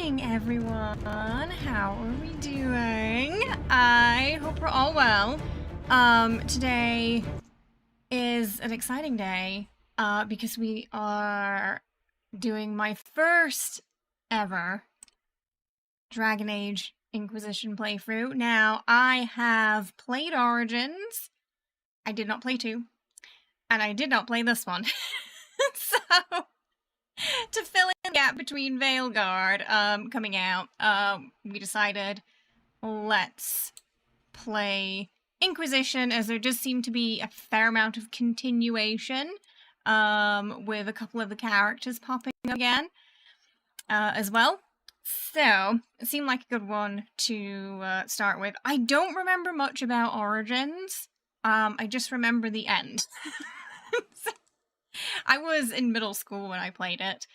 morning, everyone. How are we doing? I hope we're all well. Today is an exciting day, because we are doing my first ever Dragon Age Inquisition playthrough. Now, I have played Origins. I did not play 2. And I did not play this one. So, to fill in the gap between Veilguard coming out, we decided, let's play Inquisition, as there does seem to be a fair amount of continuation, with a couple of the characters popping up again, as well. So, it seemed like a good one to start with. I don't remember much about Origins. I just remember the end. So, I was in middle school when I played it,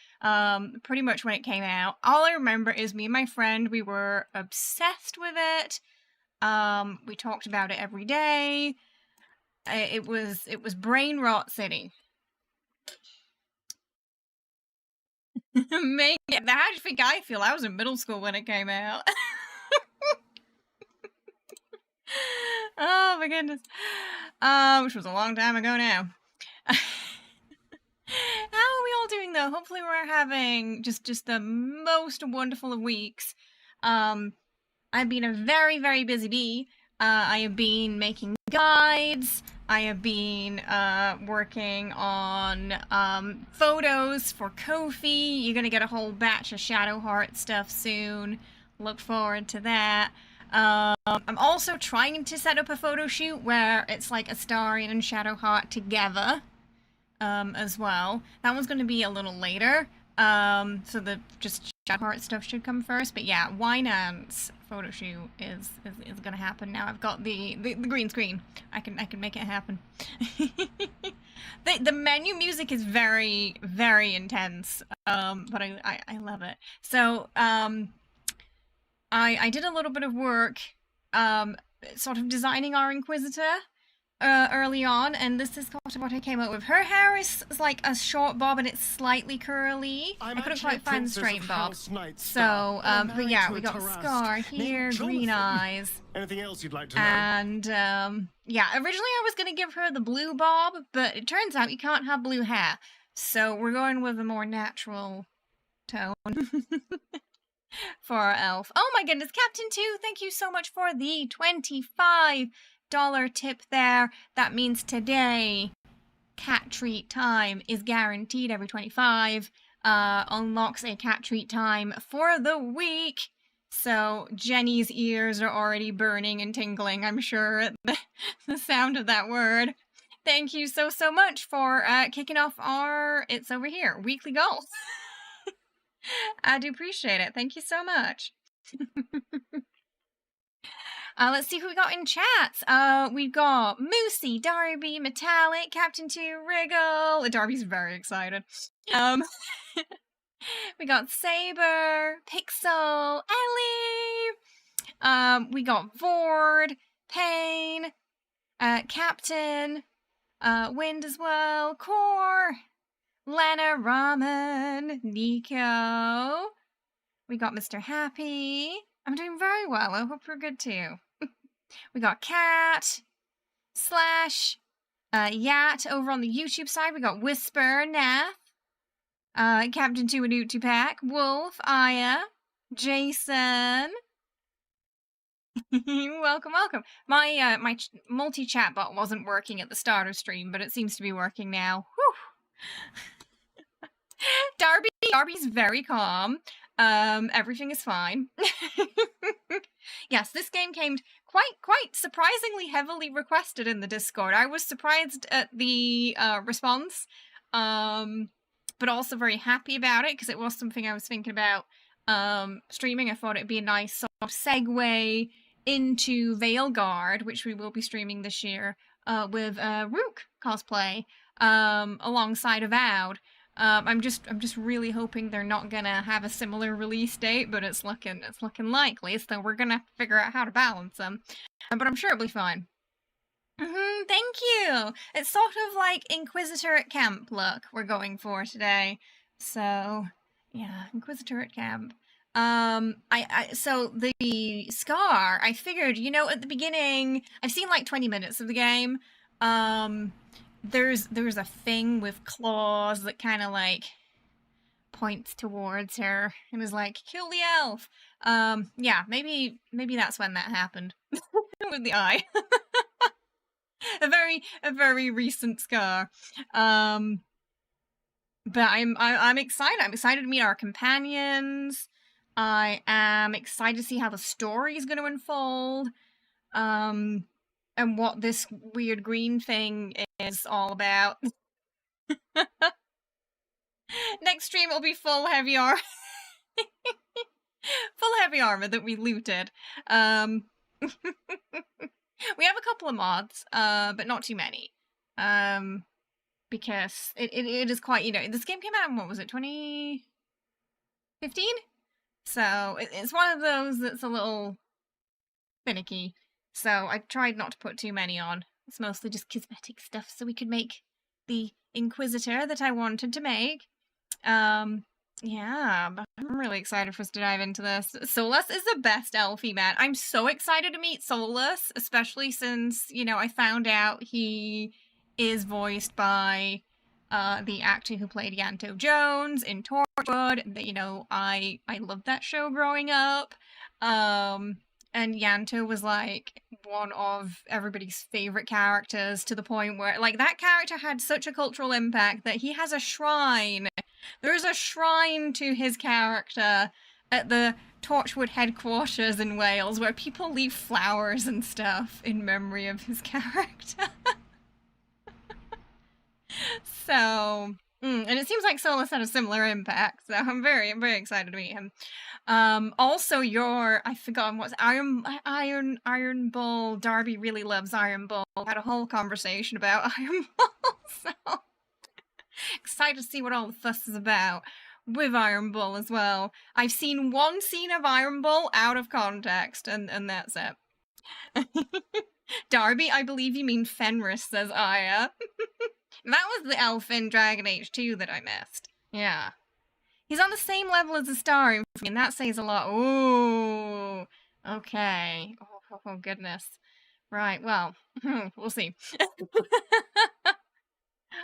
pretty much when it came out. All I remember is me and my friend, we were obsessed with it. We talked about it every day. It was brain rot city. Man, how do you think I feel? I was in middle school when it came out. Oh my goodness. Which was a long time ago now. How are we all doing though? Hopefully we're having just the most wonderful of weeks. I've been a very, very busy bee. I have been making guides. I have been working on photos for Ko-fi. You're gonna get a whole batch of Shadowheart stuff soon. Look forward to that. I'm also trying to set up a photo shoot where it's like Astarion and Shadowheart together. As well. That one's going to be a little later, so the just Shadowheart stuff should come first, but yeah, Wynand's photo shoot is going to happen now. I've got the green screen. I can make it happen. The menu music is very, very intense, but I love it. So, I did a little bit of work, sort of designing our Inquisitor, early on, and this is kind of what I came up with. Her hair is like a short bob and it's slightly curly. I couldn't quite find the straight bob. So, but yeah, we got a scar here, green eyes. Anything else you'd like to know? And, yeah, originally I was gonna give her the blue bob, but it turns out you can't have blue hair. So we're going with a more natural tone. For our elf. Oh my goodness, Captain 2, thank you so much for the $25 tip there. That means today cat treat time is guaranteed. Every 25 unlocks a cat treat time for the week. So Jenny's ears are already burning and tingling, I'm sure, at the sound of that word. Thank you so much for kicking off our It's Over Here weekly goal. I do appreciate it. Thank you so much. Let's see who we got in chats. We've got Moosey, Darby, Metallic, Captain 2, Wriggle. Darby's very excited. We got Saber, Pixel, Ellie. We got Vord, Pain, Captain, Wind as well, Core, Lena, Ramen, Nico. We got Mr. Happy. I'm doing very well. I hope you're good too. We got Cat, Slash, Yat over on the YouTube side. We got Whisper, Nath, Captain 2 and Tupac, Wolf, Aya, Jason. Welcome. My my multi-chat bot wasn't working at the start of stream, but it seems to be working now. Whew. Darby's very calm. Everything is fine. Yes, this game came quite surprisingly heavily requested in the Discord. I was surprised at the response, but also very happy about it, because it was something I was thinking about streaming. I thought it'd be a nice sort of segue into Veilguard, which we will be streaming this year, with Rook cosplay, alongside Avowed. I'm just really hoping they're not gonna have a similar release date, but it's looking likely, so we're gonna figure out how to balance them. But I'm sure it'll be fine. Thank you! It's sort of like Inquisitor at camp look we're going for today. So, yeah, Inquisitor at camp. So the scar, I figured, at the beginning, I've seen like 20 minutes of the game. Um, there's a thing with claws that kind of like points towards her and is like, kill the elf. Yeah, maybe that's when that happened with the eye. a very recent scar. But I'm excited. I'm excited to meet our companions. I am excited to see how the story is going to unfold. And what this weird green thing is all about. Next stream will be full heavy armor. Full heavy armor that we looted. We have a couple of mods, but not too many. Because it is quite, this game came out in, what was it, 2015? So it's one of those that's a little finicky. So I tried not to put too many on. It's mostly just cosmetic stuff so we could make the Inquisitor that I wanted to make. Yeah, but I'm really excited for us to dive into this. Solus is the best elfie man. I'm so excited to meet Solus, especially since, I found out he is voiced by the actor who played Yanto Jones in Torchwood. I loved that show growing up. And Yanto was like one of everybody's favorite characters, to the point where like that character had such a cultural impact that he has a shrine. There's a shrine to his character at the Torchwood headquarters in Wales where people leave flowers and stuff in memory of his character. So, and it seems like Solus had a similar impact, so I'm very excited to meet him. Also I forgot what's Iron Bull. Darby really loves Iron Bull. Had a whole conversation about Iron Bull, so excited to see what all the fuss is about with Iron Bull as well. I've seen one scene of Iron Bull out of context, and that's it. Darby, I believe you mean Fenris, says Aya. That was the elf in Dragon Age 2 that I missed. Yeah. He's on the same level as the star, and that says a lot. Ooh. Okay. Oh goodness. Right, well, we'll see.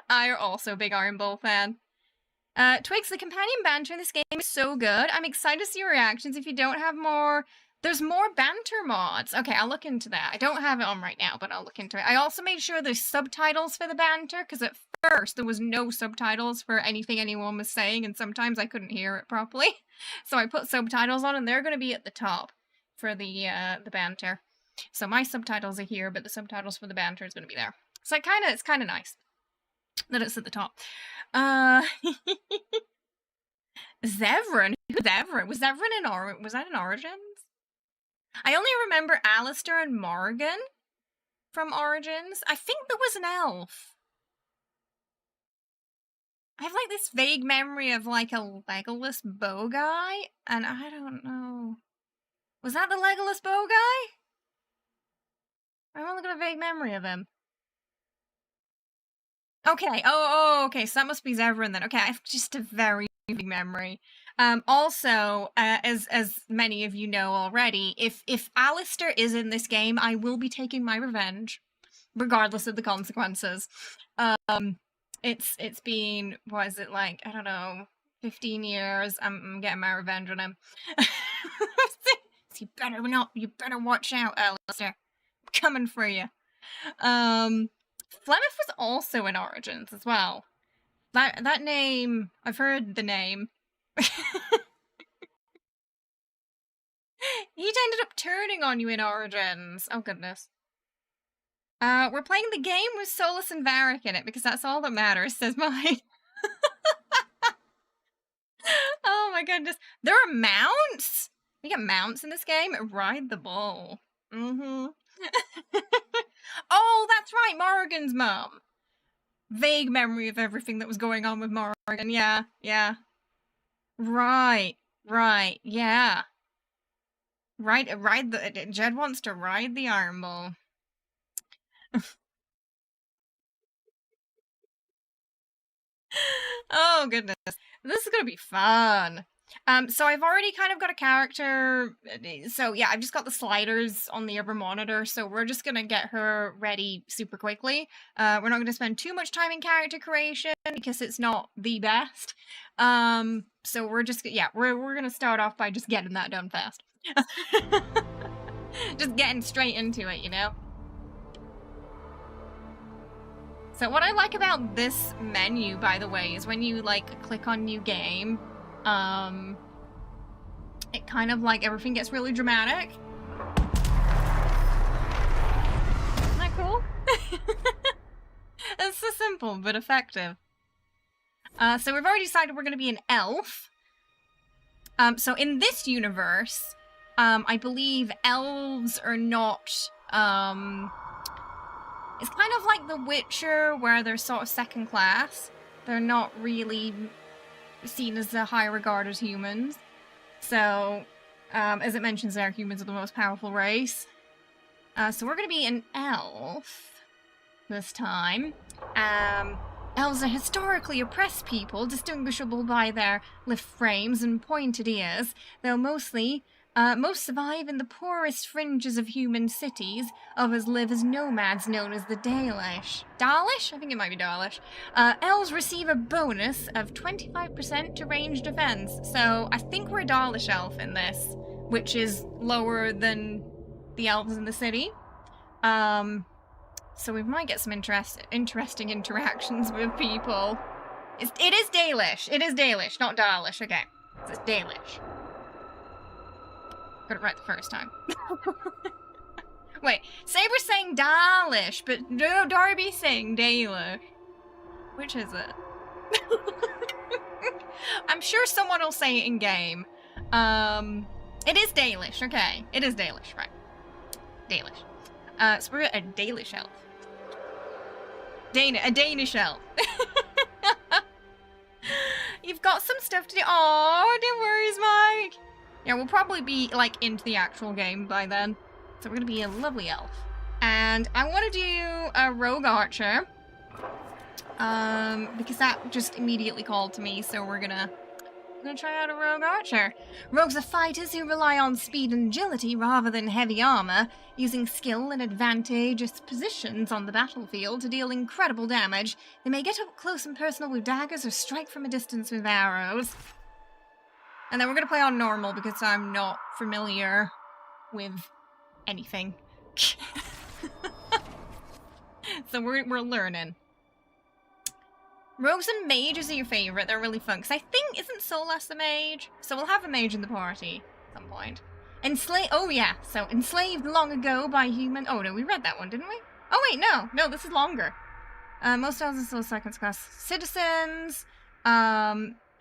I'm also a big Iron Bull fan. Twigs, the companion banter in this game is so good. I'm excited to see your reactions. If you don't have more, there's more banter mods. Okay, I'll look into that. I don't have it on right now, but I'll look into it. I also made sure there's subtitles for the banter, because at first there was no subtitles for anything anyone was saying, and sometimes I couldn't hear it properly. So I put subtitles on, and they're going to be at the top for the banter. So my subtitles are here, but the subtitles for the banter is going to be there. So it's kind of nice that it's at the top. Zevran? Who's Zevran? Was Zevran was that in Origins? I only remember Alistair and Morgan from Origins. I think there was an elf. I have like this vague memory of like a Legolas bow guy, and I don't know. Was that the Legolas bow guy? I've only got a vague memory of him. Okay. Okay. So that must be Zevran then. Okay, I have just a very big memory. Also, as many of you know already, if Alistair is in this game, I will be taking my revenge, regardless of the consequences. It's been, what is it, like, I don't know, 15 years. I'm getting my revenge on him. You better watch out, Alistair. I'm coming for you. Flemeth was also in Origins as well. That name, I've heard the name. He ended up turning on you in Origins. Oh goodness. We're playing the game with Solus and Varric in it because that's all that matters, says mine. Oh my goodness. There are mounts? We get mounts in this game? Ride the bull. Mm-hmm. Oh, that's right, Morrigan's mum. Vague memory of everything that was going on with Morrigan. Yeah. Right, yeah. Jed wants to ride the Iron Bull. Oh goodness. This is gonna be fun. So I've already kind of got a character. So yeah, I've just got the sliders on the other monitor. So we're just gonna get her ready super quickly. We're not gonna spend too much time in character creation because it's not the best. So we're just, yeah, we're gonna start off by just getting that done fast. Just getting straight into it, you know? So what I like about this menu, by the way, is when you, like, click on new game, it kind of, like, everything gets really dramatic. Isn't that cool? It's so simple, but effective. So we've already decided we're going to be an elf. So in this universe, I believe elves are not, it's kind of like The Witcher, where they're sort of second class. They're not really seen as the high regard as humans. So, as it mentions there, humans are the most powerful race. So we're going to be an elf this time. Elves are historically oppressed people, distinguishable by their lift frames and pointed ears, though most survive in the poorest fringes of human cities. Others live as nomads known as the Dalish. Dalish? I think it might be Dalish. Elves receive a bonus of 25% to range defense. So I think we're a Dalish elf in this, which is lower than the elves in the city. So we might get some interesting interactions with people. It is Dalish. It is Dalish, not Dalish. Okay. It's Dalish. Got it right the first time. Wait, Saber's saying Dalish, but no, Darby's saying Dalish. Which is it? I'm sure someone will say it in game. It is Dalish, okay. It is Dalish, right. Dalish. So we're a Dalish elf. A Danish elf. You've got some stuff to do. Oh, no worries, Mike. Yeah, we'll probably be, like, into the actual game by then. So we're gonna be a lovely elf. And I want to do a rogue archer. Because that just immediately called to me, so we're gonna try out a rogue archer. Rogues are fighters who rely on speed and agility rather than heavy armor, using skill and advantageous positions on the battlefield to deal incredible damage. They may get up close and personal with daggers or strike from a distance with arrows. And then we're gonna play on normal because I'm not familiar with anything. So we're learning. Rogues and mages are your favorite. They're really fun. Because I think, isn't Solas the mage? So we'll have a mage in the party at some point. Oh yeah. So, enslaved long ago by human... Oh no, we read that one, didn't we? Oh wait, no. No, this is longer. Most elves are still second-class citizens.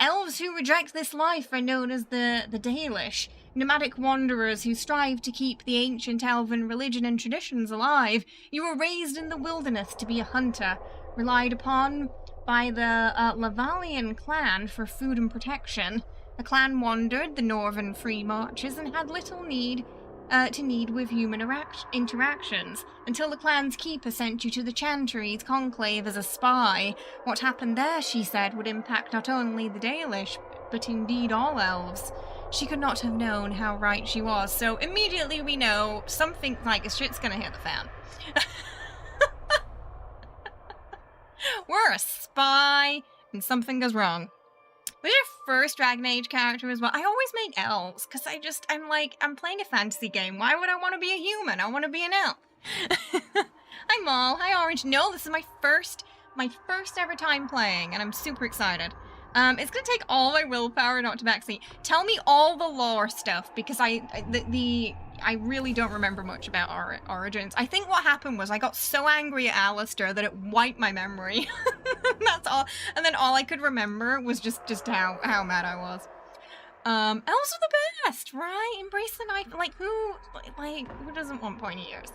Elves who reject this life are known as the Dalish. Nomadic wanderers who strive to keep the ancient elven religion and traditions alive. You were raised in the wilderness to be a hunter, relied upon by the Lavalian clan for food and protection. The clan wandered the northern free marches and had little need with human interactions, until the clan's keeper sent you to the Chantry's conclave as a spy. What happened there, she said, would impact not only the Dalish, but indeed all elves. She could not have known how right she was, so immediately we know something like shit's gonna hit the fan. We're a spy, and something goes wrong. We're your first Dragon Age character as well. I always make elves, because I'm playing a fantasy game. Why would I want to be a human? I want to be an elf. Hi, Maul. Hi, Orange. No, this is my first ever time playing, and I'm super excited. It's gonna take all my willpower not to backseat. Tell me all the lore stuff, because I really don't remember much about Origins. I think what happened was I got so angry at Alistair that it wiped my memory. That's all. And then all I could remember was just how mad I was. Elves are the best, right? Embrace the knife. Who doesn't want pointy ears?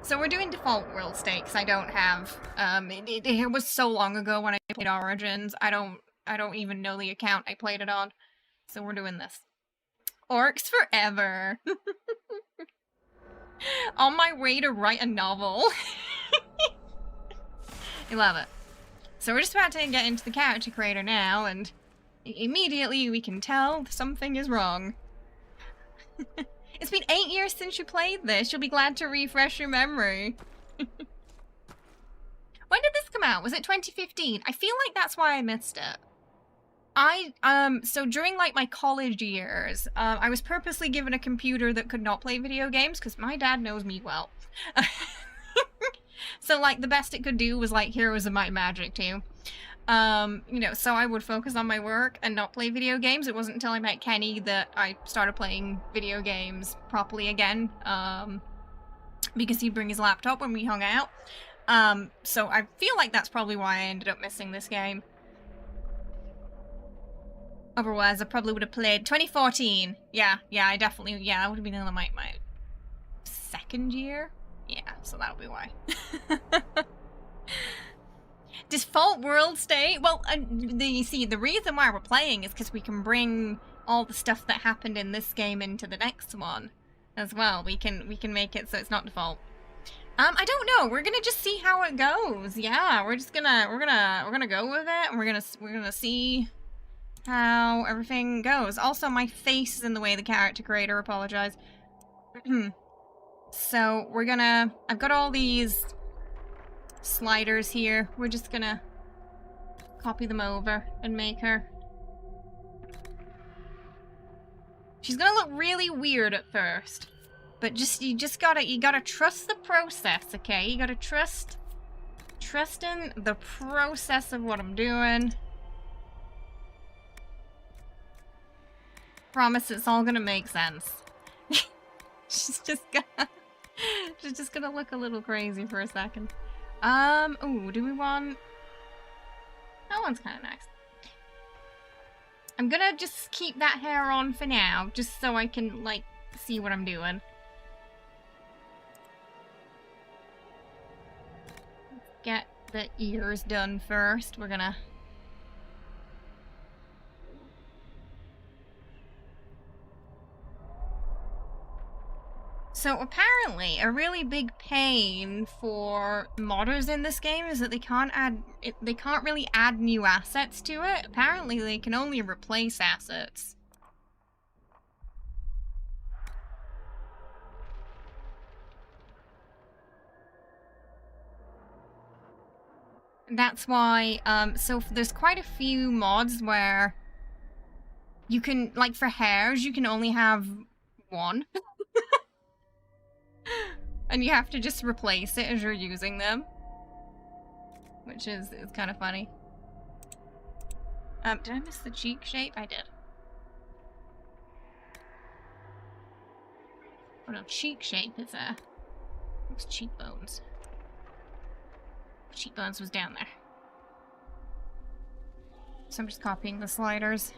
So we're doing default world state, because I don't have, it was so long ago when I played Origins. I don't even know the account I played it on. So we're doing this. Orcs forever. On my way to write a novel. I love it. So we're just about to get into the character creator now, and Immediately we can tell something is wrong. It's been 8 years since you played this. You'll be glad to refresh your memory. When did this come out? Was it 2015? I feel like that's why I missed it. So during like my college years, I was purposely given a computer that could not play video games because my dad knows me well. So like the best it could do was like Heroes of Might and Magic 2. You know, so I would focus on my work and not play video games. It wasn't until I met Kenny that I started playing video games properly again, because he'd bring his laptop when we hung out. So I feel like that's probably why I ended up missing this game. Otherwise, I probably would have played 2014. Yeah, I definitely, that would have been in my second year. Yeah, so that'll be why. Default world state? Well, you see, the reason why we're playing is because we can bring all the stuff that happened in this game into the next one as well. We can make it so it's not default. I don't know. We're gonna just see how it goes. Yeah, we're gonna go with it, and we're gonna see how everything goes. Also, my face is in the way of the character creator. Apologize. So I've got all these sliders here. We're just gonna copy them over and make her. She's gonna look really weird at first, but you gotta trust the process, okay? You gotta trust in the process of what I'm doing. Promise it's all gonna make sense. She's just gonna look a little crazy for a second. Ooh, do we want... That one's kind of nice. I'm gonna just keep that hair on for now, just so I can, like, see what I'm doing. Let's get the ears done first. We're gonna... So apparently, a really big pain for modders in this game is that they can't really add new assets to it. Apparently, they can only replace assets. That's why, so there's quite a few mods where you can, like for hairs, you can only have one. And you have to just replace it as you're using them. Which is kind of funny. Did I miss the cheek shape? I did. Oh no, cheek shape is what's cheekbones? Cheekbones was down there. So I'm just copying the sliders.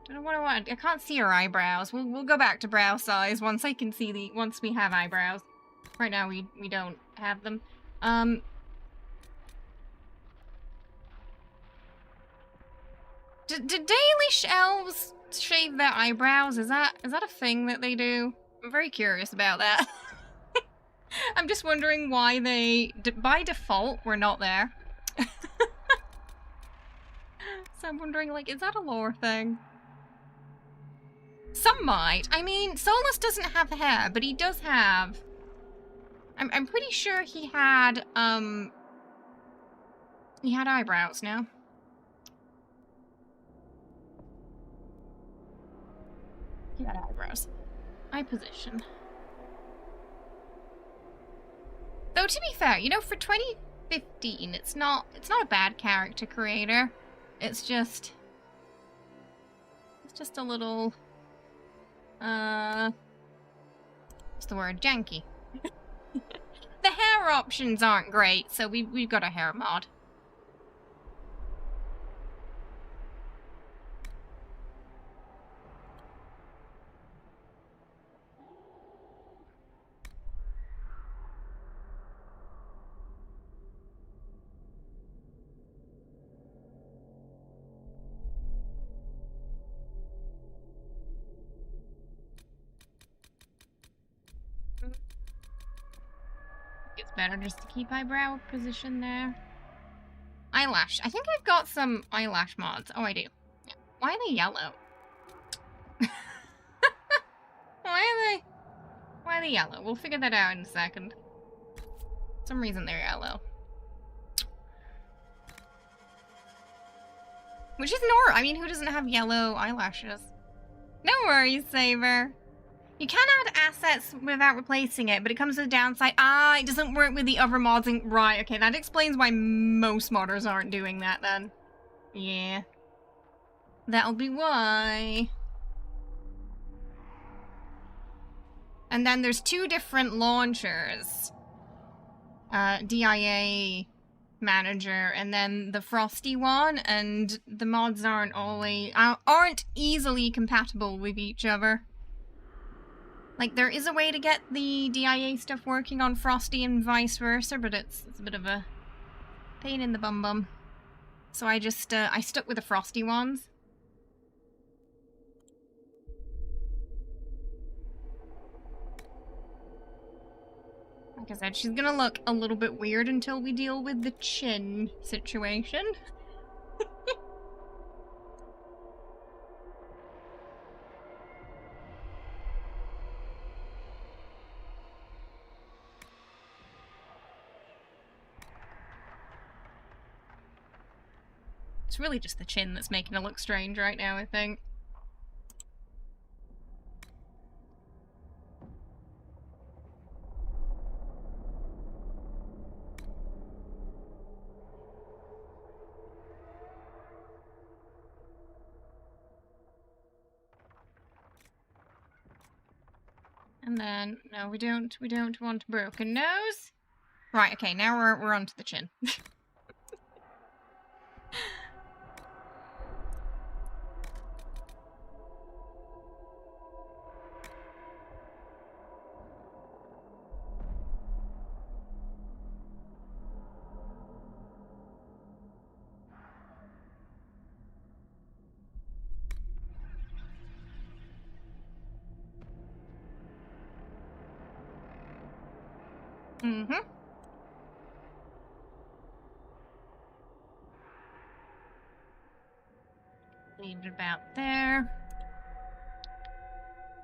What do I want? I can't see her eyebrows. We'll go back to brow size once I can see once we have eyebrows. Right now we don't have them. Do Dalish elves shave their eyebrows? Is that a thing that they do? I'm very curious about that. I'm just wondering why they, by default, were not there. So I'm wondering, like, is that a lore thing? Some might. I mean, Solus doesn't have hair, but he does have... I'm pretty sure he had eyebrows now. He had eyebrows. Eye position. Though, to be fair, you know, for 2015, it's not a bad character creator. It's just a little... what's the word? Janky. The hair options aren't great, so we've got a hair mod. Gives better just to keep eyebrow position there. Eyelash. I think I've got some eyelash mods. Oh, I do. Yeah. Why are they yellow? Why are they yellow? We'll figure that out in a second. For some reason they're yellow. Which is normal. I mean, who doesn't have yellow eyelashes? No worries, Saber. You can add assets without replacing it, but it comes with a downside. Ah, it doesn't work with the other mods. Right, okay, that explains why most modders aren't doing that then. Yeah. That'll be why. And then there's two different launchers. DIA Manager and then the Frosty one, and the mods aren't easily compatible with each other. Like, there is a way to get the DIA stuff working on Frosty and vice versa, but it's a bit of a pain in the bum-bum. So I just, I stuck with the Frosty ones. Like I said, she's gonna look a little bit weird until we deal with the chin situation. It's really just the chin that's making her look strange right now, I think. And then, no, we don't want a broken nose. Right, okay, now we're onto the chin. Mm-hmm. Leave it about there.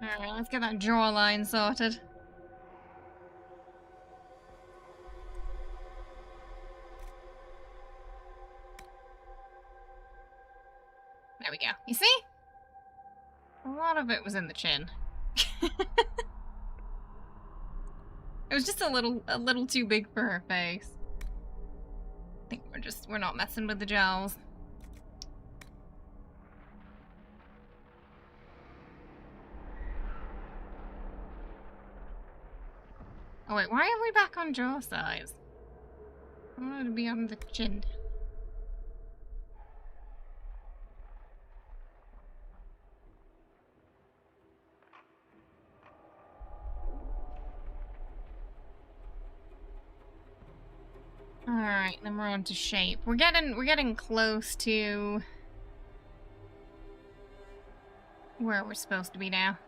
Alright, let's get that jawline sorted. There we go. You see? A lot of it was in the chin. It was just a little too big for her face. I think we're not messing with the jowls. Oh wait, why are we back on jaw size? I wanted to be on the chin. Alright, then we're on to shape. We're getting close to where we're supposed to be now.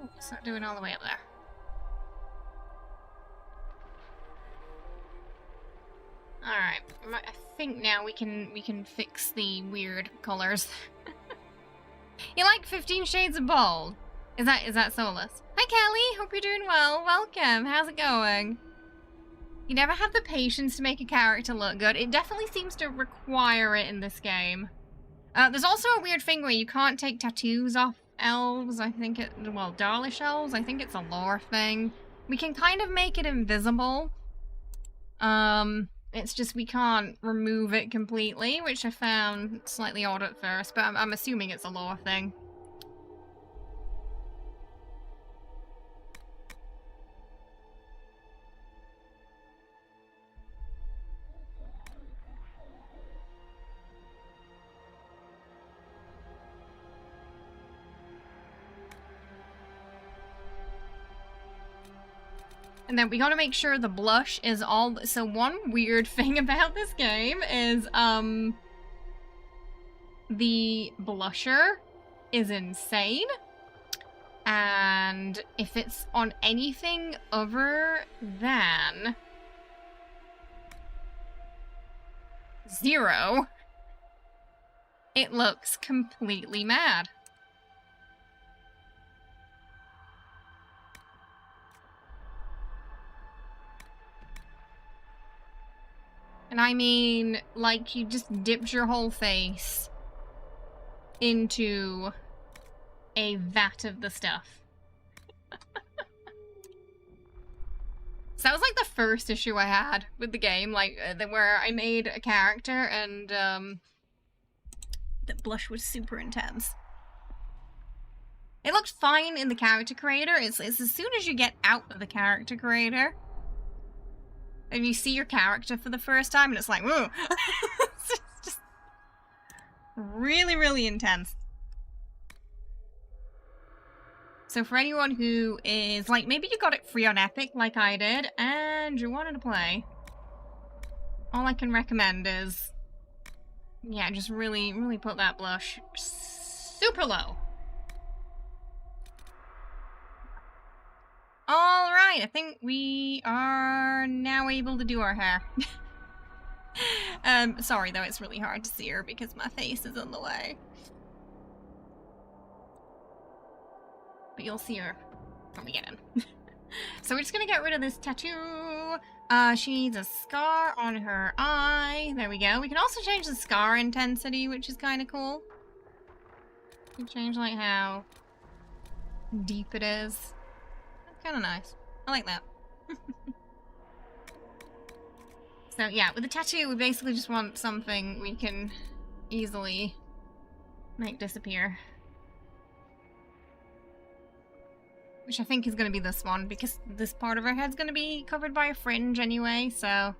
Oh, it's not doing all the way up there. Alright, I think now we can fix the weird colors. You like 15 Shades of Bold? Is that Solus? Hi Kelly, hope you're doing well. Welcome, how's it going? You never have the patience to make a character look good. It definitely seems to require it in this game. There's also a weird thing where you can't take tattoos off elves. I think well, Darlish elves, I think it's a lore thing. We can kind of make it invisible. It's just we can't remove it completely, which I found slightly odd at first, but I'm assuming it's a lore thing. And then we gotta make sure the blush is all... So one weird thing about this game is, the blusher is insane. And if it's on anything other than 0, it looks completely mad. And I mean, like, you just dipped your whole face into a vat of the stuff. So that was like the first issue I had with the game, like, where I made a character and, the blush was super intense. It looked fine in the character creator. It's as soon as you get out of the character creator and you see your character for the first time and it's like, whoa. It's just really, really intense. So for anyone who is, like, maybe you got it free on Epic like I did, and you wanted to play, all I can recommend is, yeah, just really, really put that blush super low. Alright, I think we are now able to do our hair. Sorry though, it's really hard to see her because my face is in the way. But you'll see her when we get in. So we're just gonna get rid of this tattoo. She needs a scar on her eye. There we go. We can also change the scar intensity, which is kind of cool. We can change like how deep it is. That's kind of nice. I like that. So yeah, with the tattoo, we basically just want something we can easily make disappear. Which I think is going to be this one, because this part of her head's going to be covered by a fringe anyway, so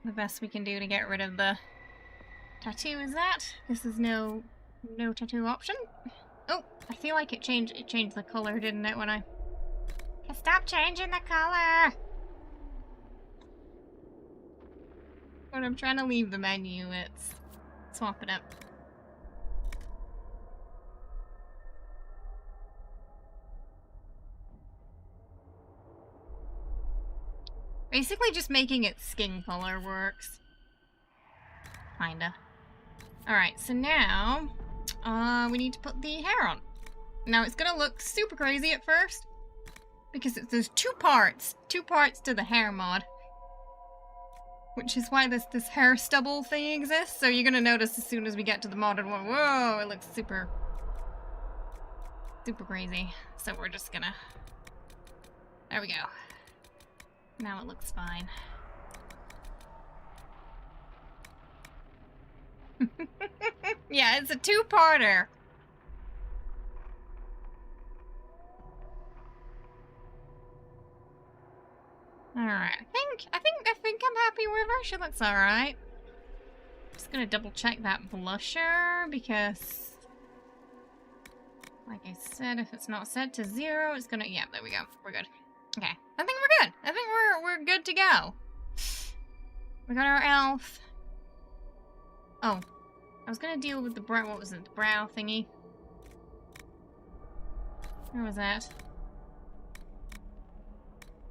the best we can do to get rid of the tattoo is that. This is no tattoo option. Oh, I feel like it changed the color, didn't it, when I... Stop changing the color! When I'm trying to leave the menu, it's swapping up. Basically just making its skin color works. Kinda. Alright, so now, we need to put the hair on. Now it's gonna look super crazy at first, because there's two parts to the hair mod. Which is why this hair stubble thing exists, so you're gonna notice as soon as we get to the modded one, whoa, it looks super crazy. So we're just gonna, there we go. Now it looks fine. Yeah, it's a two-parter. Alright, I think I'm happy with her. She looks alright. Just gonna double check that blusher because, like I said, if it's not set to 0, it's gonna, yeah, there we go. We're good. Okay, I think we're good. I think we're good to go. We got our elf. Oh, I was gonna deal with the brow. What was it? The brow thingy. Where was that?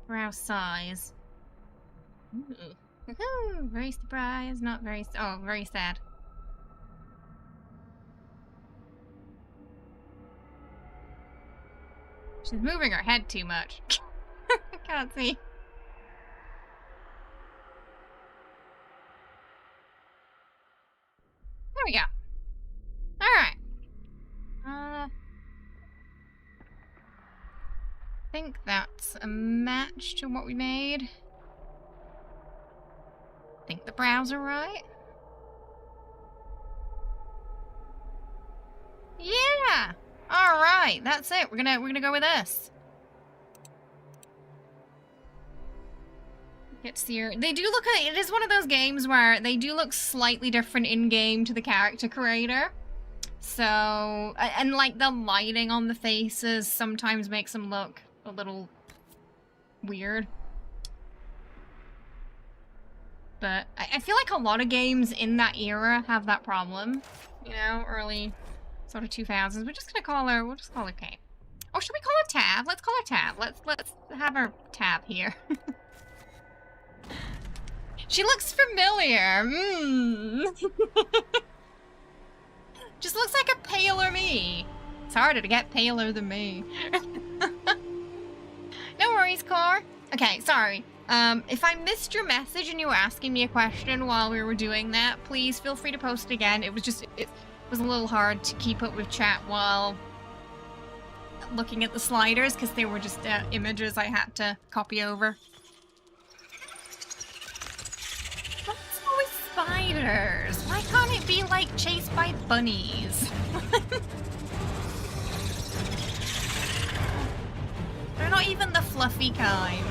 Brow size. Ooh. Woohoo! Very surprised. Not very. Oh, very sad. She's moving her head too much. I can't see. There we go. Alright. I think that's a match to what we made. I think the brows are right. Yeah! Alright, that's it. We're gonna go with this. Get to see her. They do look, it is one of those games where they do look slightly different in-game to the character creator. So, and like the lighting on the faces sometimes makes them look a little weird. But I feel like a lot of games in that era have that problem. You know, early sort of 2000s. We're just gonna call her, we'll just call her Kate. Oh, should we call her Tab? Let's call her Tab. Let's have her Tab here. She looks familiar. Just looks like a paler me. It's harder to get paler than me. No worries, Core. Okay, sorry. If I missed your message and you were asking me a question while we were doing that, please feel free to post it again. It was just, it was a little hard to keep up with chat while looking at the sliders because they were just images I had to copy over. What's always spiders? Why can't it be like chased by bunnies? They're not even the fluffy kind.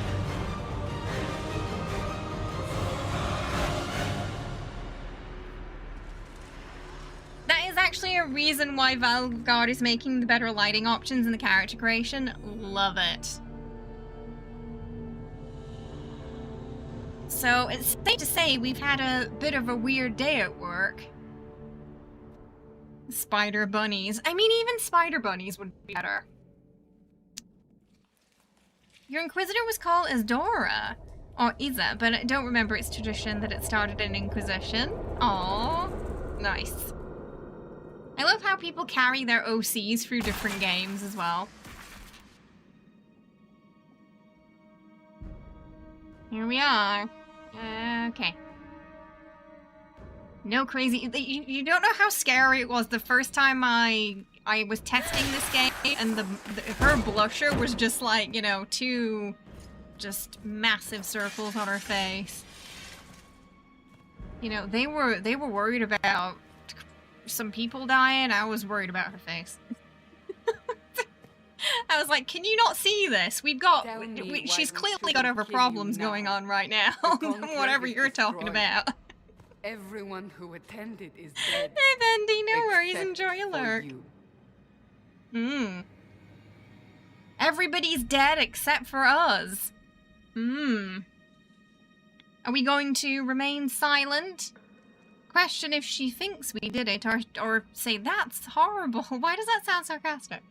That is actually a reason why Veilguard is making the better lighting options in the character creation. Love it. So it's safe to say we've had a bit of a weird day at work. Spider bunnies. I mean, even spider bunnies would be better. Your Inquisitor was called Isdora, or Isa, but I don't remember its tradition that it started in Inquisition. Aww. Nice. I love how people carry their OCs through different games as well. Here we are. Okay. No crazy... You don't know how scary it was the first time I was testing this game, and her blusher was just like, you know, two just massive circles on her face. You know, they were worried about some people dying. I was worried about her face. I was like, can you not see this? We've got... she's clearly got other problems going on right now. Whatever you're talking about. Everyone who attended is dead. Hey, Bendy, no worries. Enjoy your lurk. Everybody's dead except for us. Are we going to remain silent? Question if she thinks we did it, or say that's horrible. Why does that sound sarcastic?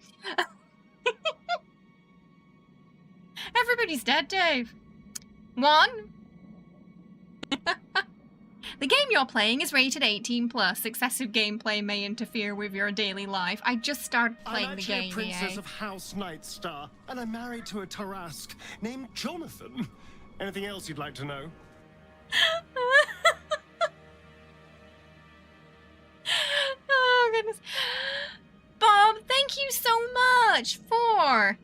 Everybody's dead, Dave. One. The game you're playing is rated 18+. Excessive gameplay may interfere with your daily life. I just started playing the game, I'm actually a princess of House Nightstar, and I'm married to a Tarask named Jonathan. Anything else you'd like to know? Oh, goodness. Bob, thank you so much for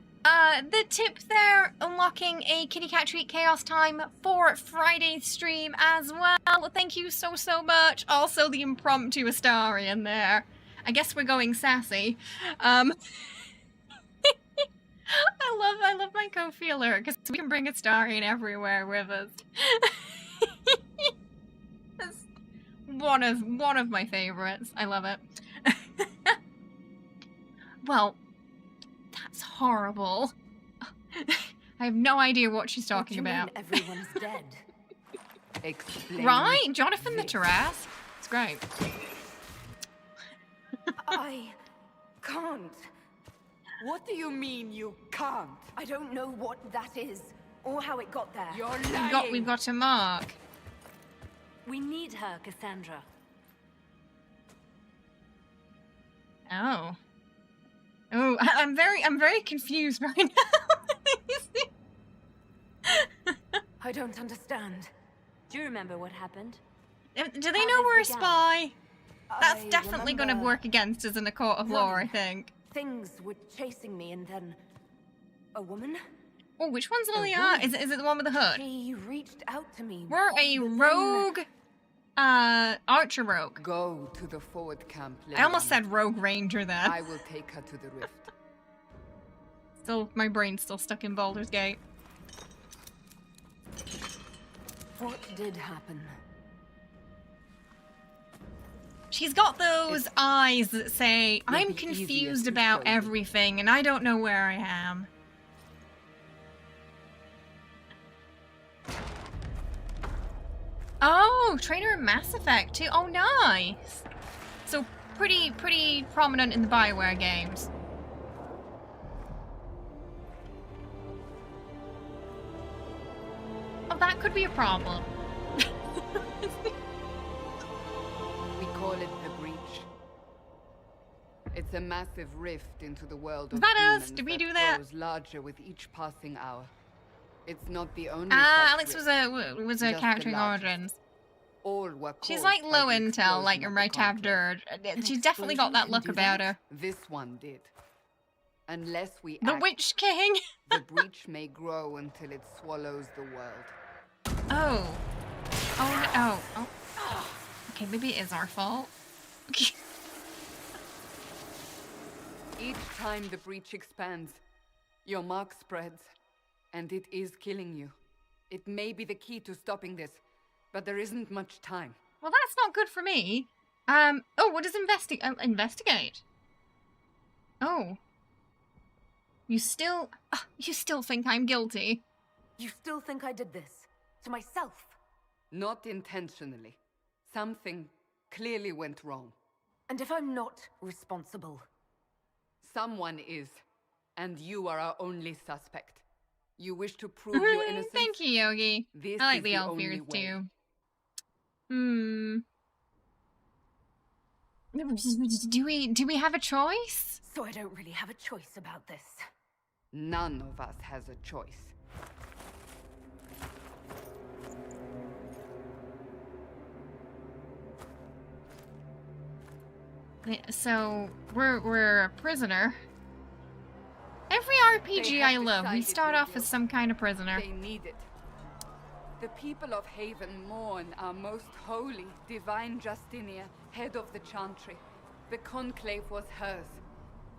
the tip there, unlocking a Kitty Cat Treat Chaos Time for Friday's stream as well. Thank you so much. Also the impromptu Astarian there. I guess we're going sassy. I love my co-feeler, because we can bring Astarian everywhere with us. That's one of my favorites. I love it. Well, that's horrible. I have no idea what she's talking about. Everyone's dead. Explain. Right, Jonathan the Tarask. It's great. I can't. What do you mean you can't? I don't know what that is, or how it got there. You're lying. We've got a mark. We need her, Cassandra. Oh. Oh, I'm very confused right now. I don't understand. Do you remember what happened? Do they know we're a spy? That's definitely going to work against us in a court of law, I think. Things were chasing me, and then a woman. Oh, which one's Liliana? Is it the one with the hood? She reached out to me. We're a rogue, archer rogue. Go to the forward camp. I almost said rogue ranger then. I will take her to the rift. Still, my brain's still stuck in Baldur's Gate. What did happen? She's got those eyes that say, I'm confused about everything and I don't know where I am. Oh, trainer in Mass Effect too. Oh, nice. So pretty prominent in the BioWare games. Oh, that could be a problem. We call it the Breach. It's a massive rift into the world of Is that us? demons Did we do that? grows larger with each passing hour. It's not the only. Ah, such Alex rift, was a just character the in largest. Origins. All were She's caused like by low the intel, like explosion a of the right half conflict. nerd. She's definitely got that explosion look can do about that? her. This one did. Unless we The act, Witch King. the breach may grow until it swallows the world. Oh. Oh, no. Oh. Okay, maybe it is our fault. Each time the breach expands, your mark spreads, and it is killing you. It may be the key to stopping this, but there isn't much time. Well, that's not good for me. Oh, what does investigate? Oh. You still think I'm guilty? You still think I did this? To myself? Not intentionally. Something clearly went wrong. And if I'm not responsible? Someone is, and you are our only suspect. You wish to prove your innocence? Thank you, Yogi. This I like is the elf only ears way. too. Do we have a choice? So I don't really have a choice about this. None of us has a choice. So we're a prisoner. Every RPG I love, we start off as some kind of prisoner. They need it. The people of Haven mourn our most holy, divine Justinia, head of the Chantry. The conclave was hers.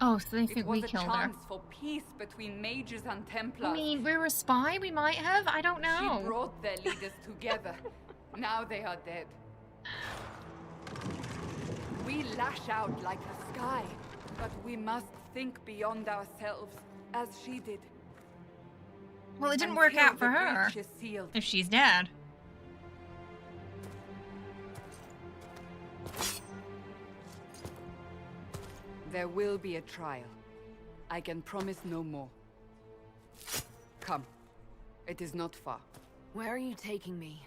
Oh, so they think we It was a killed her. chance for peace between mages and Templars. I mean, we were a spy. We might have. I don't know. She brought their leaders together. Now they are dead. We lash out like the sky, but we must think beyond ourselves, as she did. Well, it didn't work Until out for the her. breach is sealed. If she's dead. There will be a trial. I can promise no more. Come. It is not far. Where are you taking me?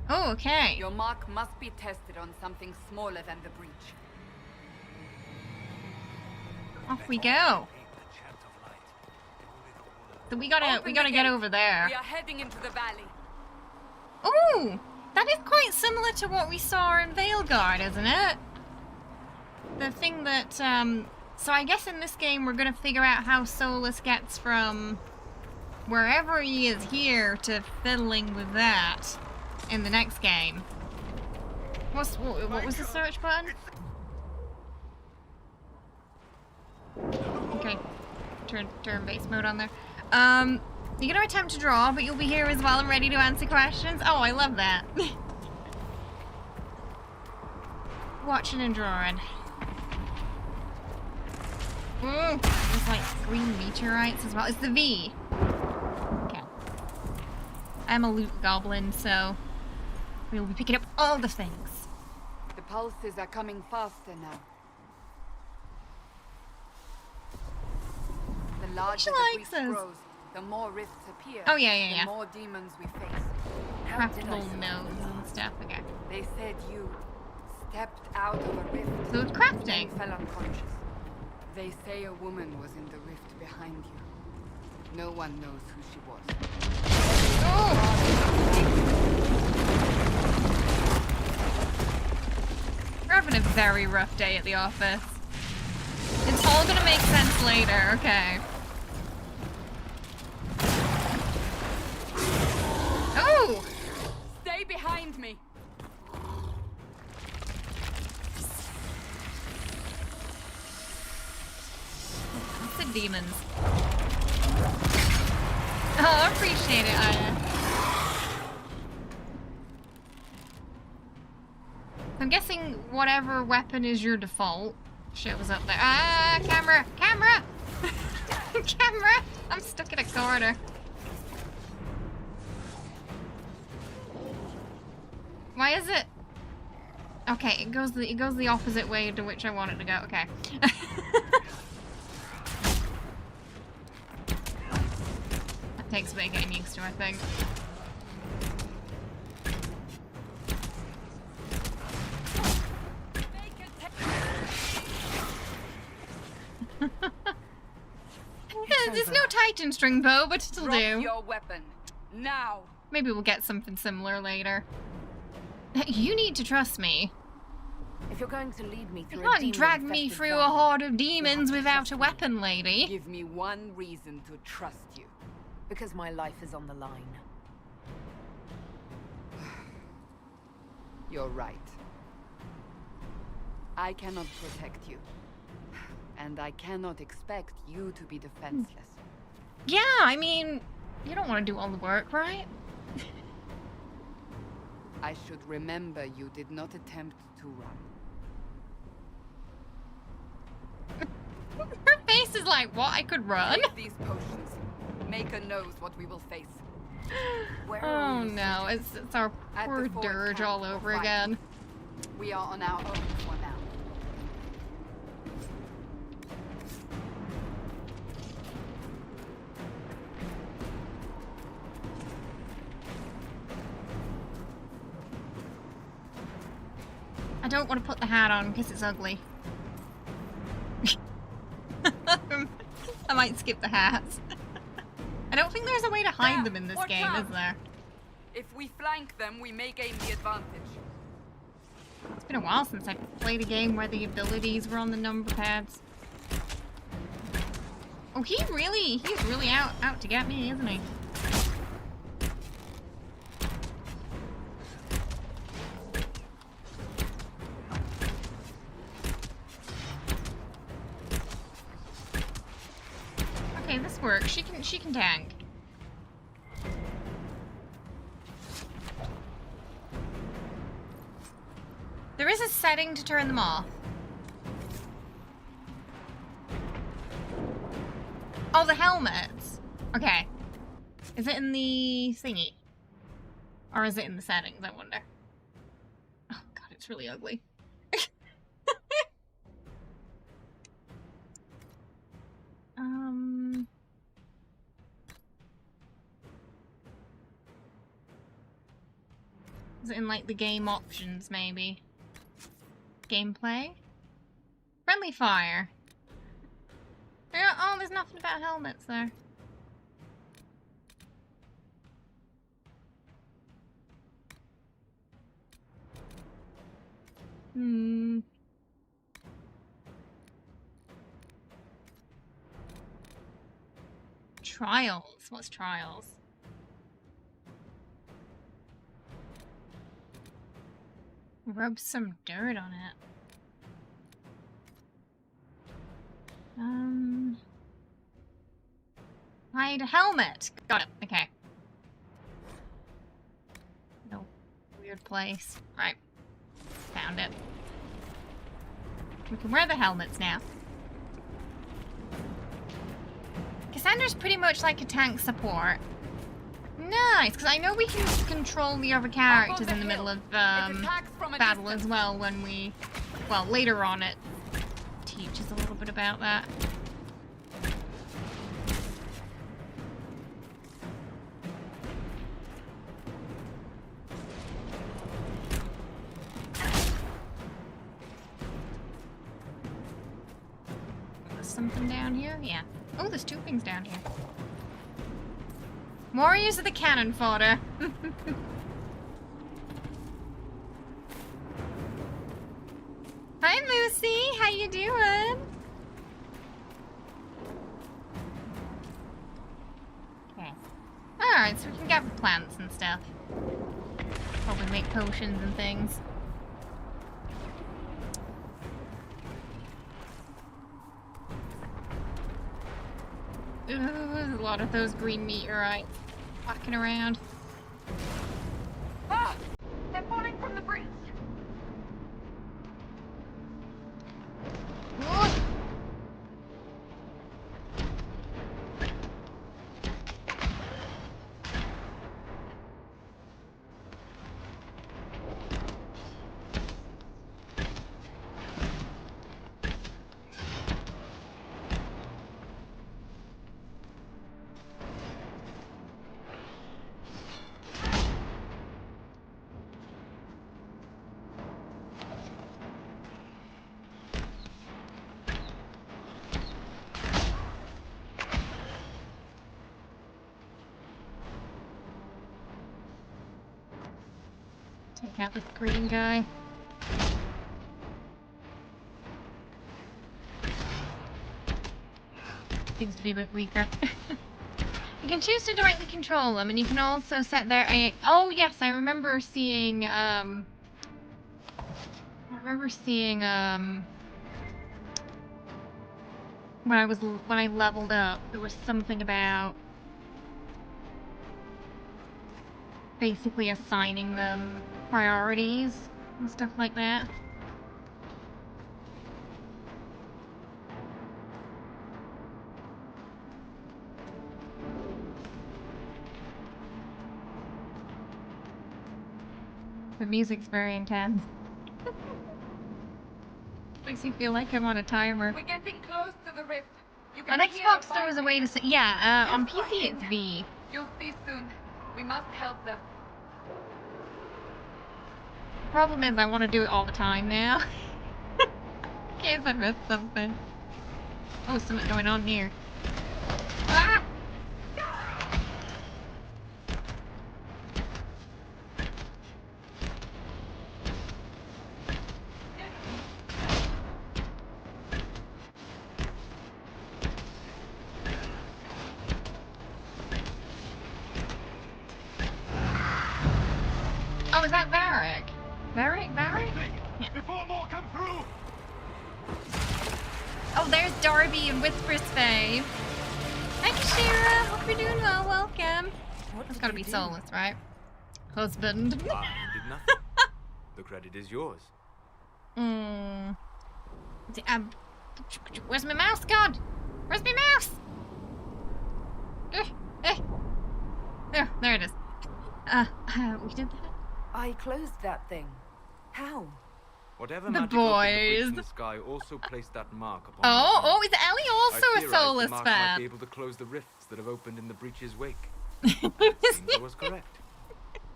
Oh, okay. Your mark must be tested on something smaller than the breach. Off we go. So we gotta Open the get gate. over there. We are heading into the valley. Ooh, that is quite similar to what we saw in Veilguard, isn't it? The thing that, so I guess in this game we're gonna figure out how Solus gets from wherever he is here to fiddling with that in the next game. What was the search button? Okay, turn base mode on there. You're gonna attempt to draw, but you'll be here as well and ready to answer questions. Oh, I love that. Watching and drawing. Ooh, there's like green meteorites as well. It's the V. Okay. I'm a loot goblin, so we'll be picking up all the things. The pulses are coming faster now. The larger the likes breach us. grows, the more rifts appear. Oh, yeah. The more demons we face. How did I Craftable survive? nodes and stuff. Okay. They said you stepped out of a rift So it's and crafting. fell unconscious. They say a woman was in the rift behind you. No one knows who she was. Oh! We're having a very rough day at the office. It's all gonna make sense later, okay. Oh! Stay behind me! What's the demons? Oh, I appreciate it, Aya. I'm guessing whatever weapon is your default shows up there. Ah, camera! Camera! Camera! I'm stuck in a corner. Why is it? Okay, it goes the opposite way to which I want it to go. Okay. That takes a bit getting used to, I think. There's no Titan string bow, but it'll Drop do. your weapon now. Maybe we'll get something similar later. You need to trust me. If you're going to lead me You through a can't drag me demon-infested through a valley, horde of demons to without trust a me. weapon, lady. Give me one reason to trust you. because my life is on the line. You're right. I cannot protect you. And I cannot expect you to be defenseless. Yeah, I mean, you don't want to do all the work, right? I should remember you did not attempt to run. Her face is like, what? I could run? Take these potions. Maker knows what we will face. Where Oh are we? no, it's our At poor the fort dirge camp all for over fighting. again. We are on our own for now. I don't want to put the hat on because it's ugly. I might skip the hats. I don't think there's a way to hide them in this Watch game, out. is there? If we flank them, we may gain the advantage. It's been a while since I've played a game where the abilities were on the number pads. Oh, he's really out to get me, isn't he? Okay, this works. She can tank. There is a setting to turn them off. Oh, the helmets. Okay. Is it in the thingy? Or is it in the settings, I wonder? Oh god, it's really ugly. Is it in like the game options, maybe? Gameplay? Friendly fire. Yeah, oh, there's nothing about helmets there. Trials. What's trials? Rub some dirt on it. Hide a helmet. Got it. Okay. No. Weird place. Right. Found it. We can wear the helmets now. Cassandra's pretty much like a tank support. Nice, because I know we can control the other characters in the middle of battle as well when we... Well, later on it teaches a little bit about that. There's something down here? Yeah. Oh, there's two things down here. Warriors of the cannon fodder. Hi, Lucy. How you doing? Okay. Alright, so we can get plants and stuff. Probably make potions and things. Ooh, there's a lot of those green meteorites walking around. Ah! They're falling from the breach! Whoa. Take out this green guy. Seems to be a bit weaker. You can choose to directly control them, and you can also set their aim. Oh yes, I remember seeing. When I leveled up, there was something about basically assigning them priorities and stuff like that. The music's very intense. Makes me feel like I'm on a timer. We're getting close to the rift. You On can hear Xbox the there was a way to say, fighting. yeah, on PC it's V. You'll see soon. We must help them. Problem is I want to do it all the time now. In case I missed something. Oh, something going on here. Ah! Oh, is that Varric? Varric? Yeah. Before more come through! Oh, there's Darby and Whisper's fave. Hi, Kashira. Hope you're doing well. Welcome. It's gotta be Solus, right? Husband. I did nothing. The credit is yours. Where's my mouse gone? Where's my mouse? Oh, there it is. We did that. I closed that thing. How? Whatever The magic opened the breach in boys. the sky also placed that mark upon Oh, is Ellie I also a theorized Solus the mark might fan? be able to close the rifts that have opened in the breach's wake. Seems I was correct.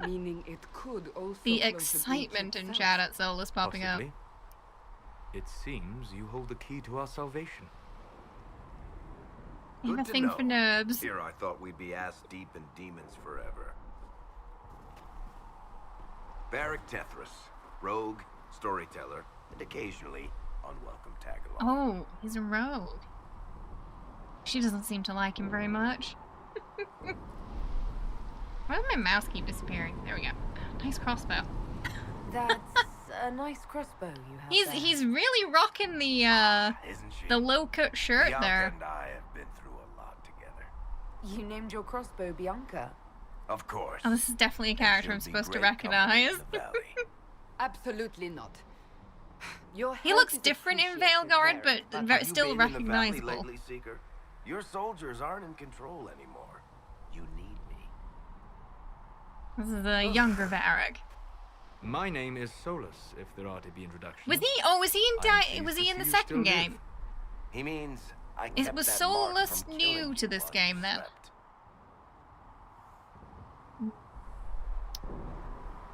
Meaning it could also The close excitement breach in itself. chat at Solus popping up. Possibly. It seems you hold the key to our salvation. You have a Good to thing know. for nerds. Here I thought we'd be ass deep in demons forever. Barrack Tethras, rogue, storyteller, and occasionally unwelcome tag-along. Oh, he's a rogue. She doesn't seem to like him very much. Why does my mouse keep disappearing? There we go. Nice crossbow. That's a nice crossbow you have there. He's really rocking the Isn't she? the low cut shirt Bianca there. and I have been through a lot together. You named your crossbow Bianca. Of course. Oh, this is definitely a character I'm She'll be supposed to great company recognize. in the valley. Absolutely not. Your He help looks is different in appreciated, Veilguard, Varric, but Have you still been in the valley recognizable. lately, Seeker? Your soldiers aren't in control anymore. You need me. This is a younger Varric. My name is Solus, if there are to be introductions. Was he? Oh, was he in? I'm pleased Was to he in see the you second still game? live. He means I Is- kept was that mark Solus from new killing to you this while game you then? slept.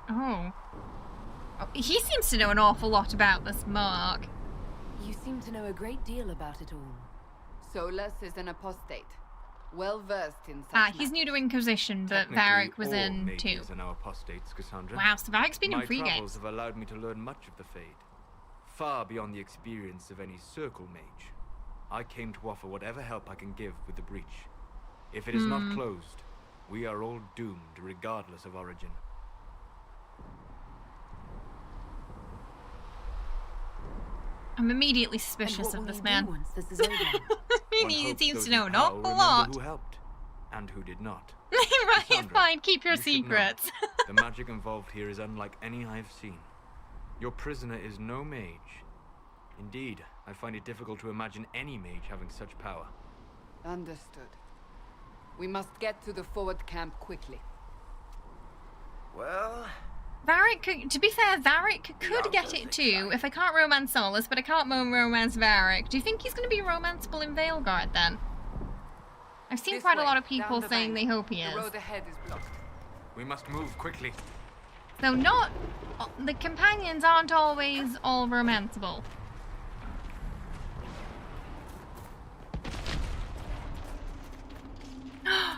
Oh. Oh, he seems to know an awful lot about this mark. You seem to know a great deal about it all. Solus is an apostate, well versed in such He's new to Inquisition, but Technically, Varric was all in mages too. are now apostates, Cassandra. Wow, so Varric's been in My 3 travels games. have allowed me to learn much of the Fade, far beyond the experience of any circle mage. I came to offer whatever help I can give with the breach. If it is not closed, we are all doomed, regardless of origin. I'm immediately And suspicious what of will this you man. do once this is over? One He hopes seems those to in know an power awful remember lot. who helped, and who did not. Right, it's Cassandra, fine. Keep your you should know, secrets. the magic involved here is unlike any I've seen. Your prisoner is no mage. Indeed, I find it difficult to imagine any mage having such power. Understood. We must get to the forward camp quickly. Well, Varric could, to be fair, Varric could Bianca's get it too. exciting. If I can't romance Solus, but I can't romance Varric. Do you think he's going to be romanceable in Veilguard then? I've seen This quite a way, lot of down people the saying bank. they hope he The is. road ahead is blocked. We must move quickly. So not the companions aren't always all romanceable.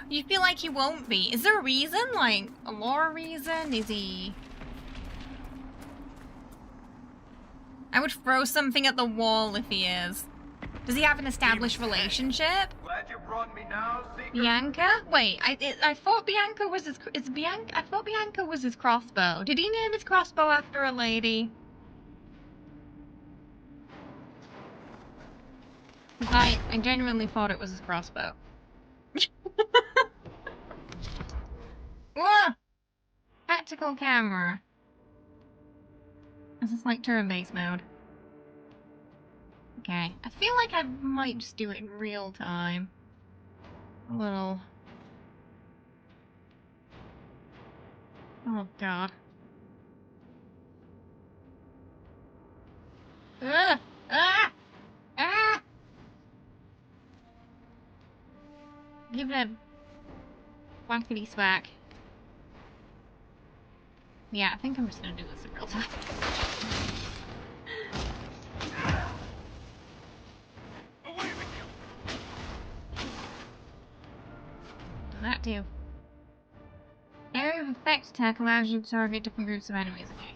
You feel like he won't be. Is there a reason? Like a lore reason? Is he I would throw something at the wall if he is. Does he have an established relationship? Glad you brought me now, Seeker. Bianca? Wait, I thought Bianca was his. I thought Bianca was his crossbow. Did he name his crossbow after a lady? I genuinely thought it was his crossbow. Whoa! Tactical camera. This is like turn-based mode. Okay, I feel like I might just do it in real time. A little. Oh god. Ah! Ah! Ah! Give it a whackety smack. Yeah, I think I'm just gonna do this in real time. Does that do? Area of effect attack allows you to target different groups of enemies. Okay.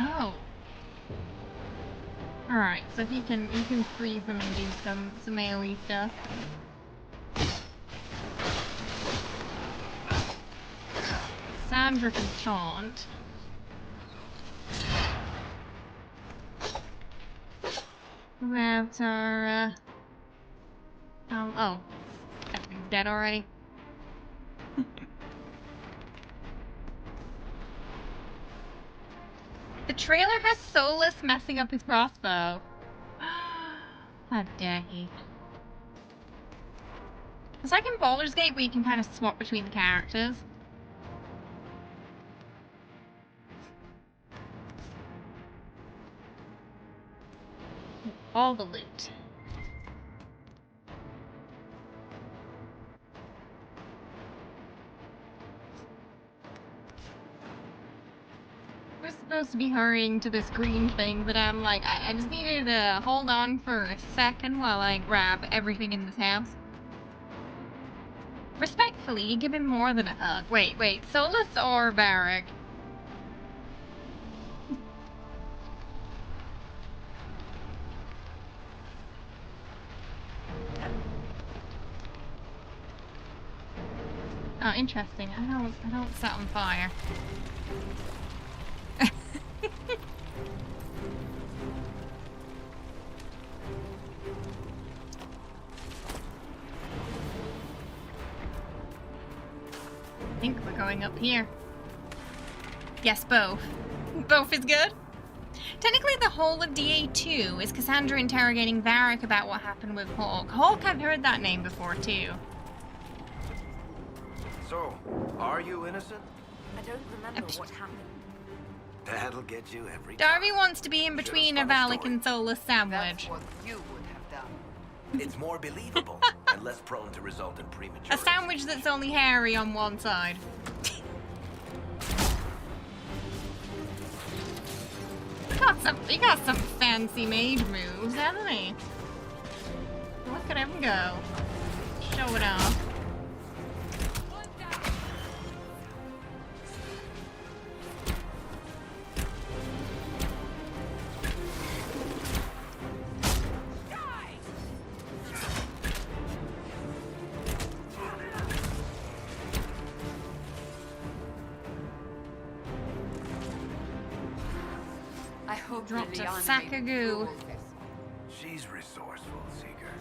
Oh. Alright, so you can freeze them and do some AoE stuff. Sandra can taunt. We have our oh. Everything's dead already. The trailer has Solus messing up his crossbow. How dare he. It's like in Baldur's Gate where you can kind of swap between the characters. All the loot. We're supposed to be hurrying to this green thing, but I'm like, I just needed to hold on for a second while I grab everything in this house. Respectfully, give him more than a hug. Wait, Solus or Varric? Oh, interesting. I don't set on fire. I think we're going up here. Yes, both. Both is good. Technically, the whole of DA2 is Cassandra interrogating Varric about what happened with Hawk. Hawk, I've heard that name before, too. So, are you innocent? I don't remember what happened. That'll get you every time. Darby wants to be in between a Valak and Solus sandwich. That's what you would have done. It's more believable and less prone to result in premature. A sandwich that's only hairy on one side. He got some fancy mage moves, hasn't he? Look at him go. Show it off. I hope Dropped a Liliana sack of made goo. all this. She's resourceful, Seeker.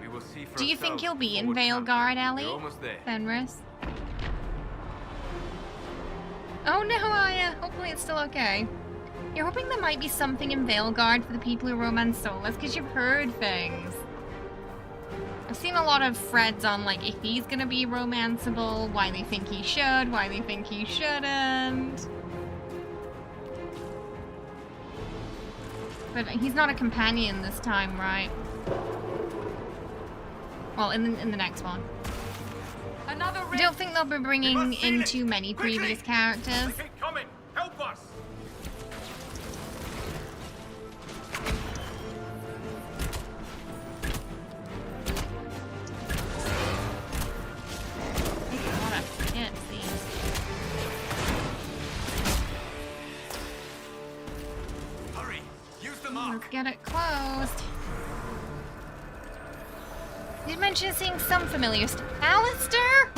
We will see for Do you think ourselves you'll be in before we Veilguard, come. Ellie? We're almost there. Fenris? Oh no, Aya! Hopefully it's still okay. You're hoping there might be something in Veilguard for the people who romance Solus, because you've heard things. I've seen a lot of threads on, like, if he's gonna be romanceable, why they think he should, why they think he shouldn't. But he's not a companion this time, right? Well, in the next one. Another I don't think they'll be bringing in too many previous characters. Keep coming! Help us! What a hit, these. You did mention seeing some familiar stuff. Alistair?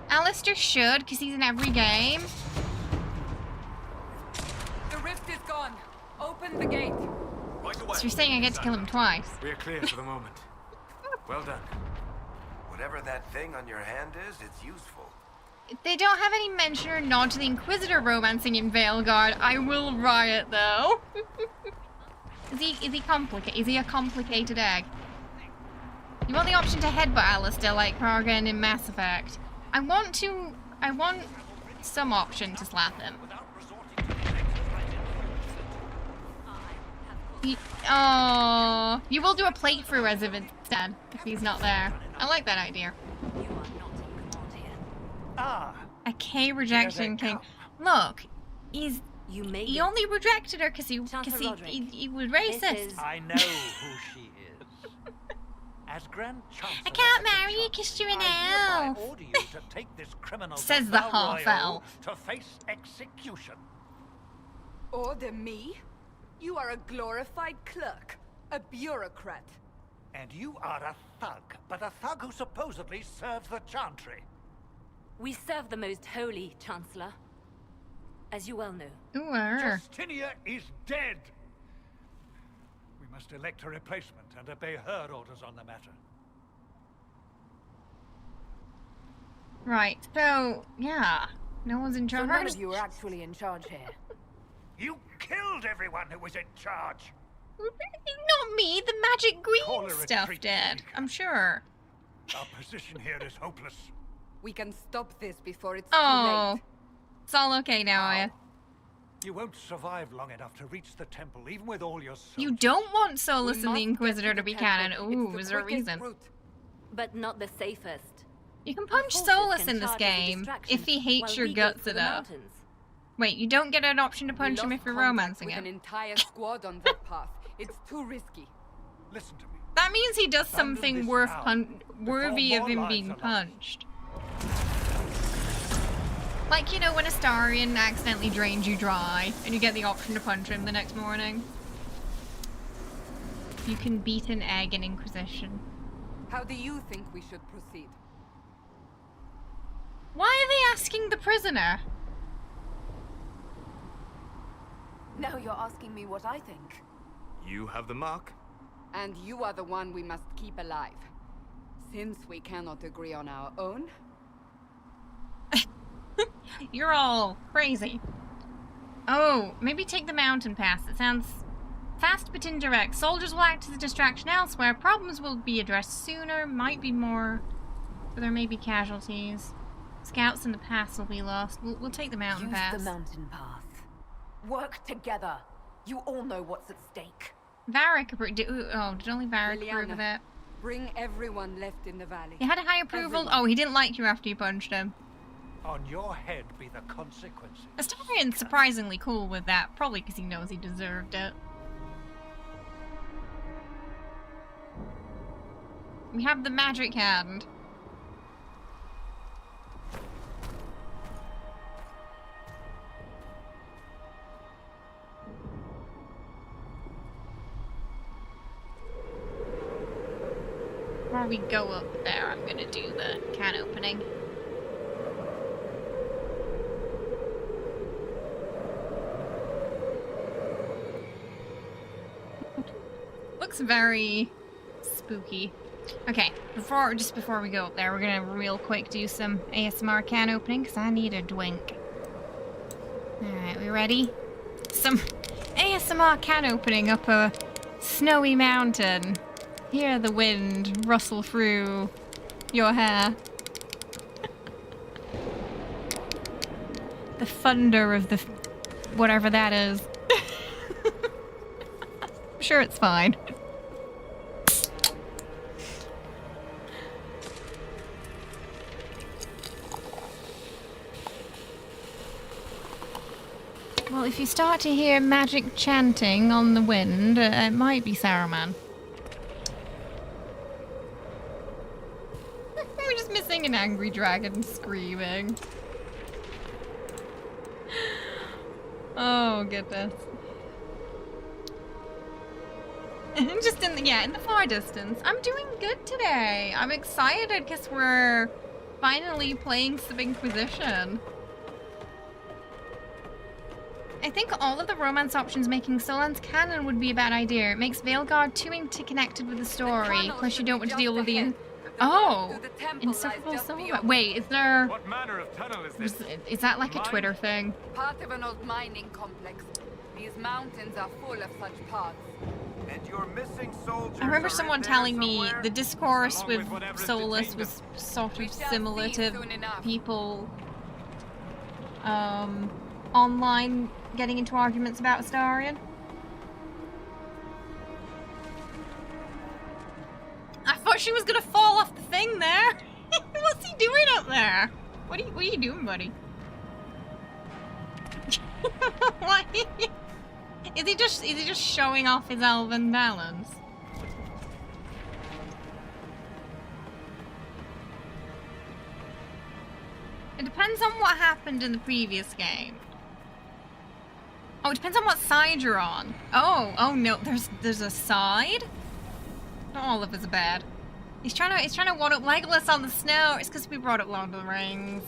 Alistair should, because he's in every game. The rift is gone. Open the gate. Right away. So you're saying I get to kill him twice? We are clear for the moment. Well done. Whatever that thing on your hand is, it's useful. They don't have any mention or nod to the Inquisitor romancing in Veilguard. I will riot, though. Is he complicated? Is he a complicated egg? You want the option to headbutt Alistair like Kargan in Mass Effect. I want some option to slap him. Oh, you will do a playthrough as if instead, if he's not there. I like that idea. A K rejection king. Look, he only rejected her because he was racist. I know who she is. As Grand Chancellor, I can't marry you because you're an elf. order you to take this criminal Says the half-elf. to face execution. Order me? You are a glorified clerk, a bureaucrat. And you are a thug, but a thug who supposedly serves the Chantry. We serve the most holy, Chancellor. As you well know. Ooh, Justinia is dead. We must elect a replacement and obey her orders on the matter. right, so, yeah. No one's in So charge. none of you are actually in charge here. You killed everyone who was in charge. Not me, the magic Call green her a stuff treat, did. Seeker. I'm sure. Our position here is hopeless. We can stop this before it's Oh. too late. It's all okay now, Aya. You won't survive long enough to reach the temple, even with all your soldiers. You don't want Solus We and the must get Inquisitor to to the be temple. canon. It's Ooh, the is there a quickest reason? route. But not the safest. You can Our punch forces Solus can in this charge as a game distraction if he hates while your we go guts for the enough. mountains. Wait, you don't get an option to We punch him lost if you're contact romancing with an him. entire squad on that path. It's too risky. Listen to me. That means he does Abandon something this worth now, worthy before of more him lives being are lost. punched. Like, you know, when a Starian accidentally drains you dry and you get the option to punch him the next morning. You can beat an egg in Inquisition. How do you think we should proceed? Why are they asking the prisoner? Now you're asking me what I think. You have the mark. And you are the one we must keep alive. Since we cannot agree on our own, You're all crazy. Oh, maybe take the mountain pass. It sounds fast but indirect. Soldiers will act as a distraction elsewhere. Problems will be addressed sooner. Might be more. But there may be casualties. Scouts in the pass will be lost. We'll take the mountain Use pass. the mountain path. Work together. You all know what's at stake. Varric approved. Did only Varric approve of Liliana. it? bring everyone left in the valley. You had a high approval? Everyone. Oh, he didn't like you after you punched him. On your head be the consequences. Astarian's surprisingly cool with that, probably because he knows he deserved it. We have the magic hand. Before we go up there, I'm gonna do the can opening. Looks very spooky. Okay, just before we go up there, we're gonna real quick do some ASMR can opening because I need a drink. Alright, we ready? Some ASMR can opening up a snowy mountain. Hear the wind rustle through your hair. The thunder of the whatever that is. I'm sure it's fine. Well, if you start to hear magic chanting on the wind, it might be Saruman. We're just missing an angry dragon screaming. Oh, goodness. Just in the far distance. I'm doing good today. I'm excited because we're finally playing some Inquisition. I think all of the romance options making Solans canon would be a bad idea. It makes Veilguard too interconnected with the story. Plus you don't want to deal with the... Oh! Insufferable soul... Wait, is there... What manner of tunnel is this? Is that like a Twitter thing? Part of an old mining complex. These mountains are full of such paths. And your missing soldiers. I remember are someone in there telling me somewhere? the discourse Along with with whatever's Solus detained was sort We of shall similar see to soon enough. people online getting into arguments about Astarion. I thought she was gonna fall off the thing there. What's he doing up there? What are you doing, buddy? Why? Is he just showing off his elven balance? It depends on what happened in the previous game. Oh, it depends on what side you're on. Oh no, there's a side? Not all of us are bad. He's trying to one up Legolas on the snow. It's because we brought up Lord of the Rings.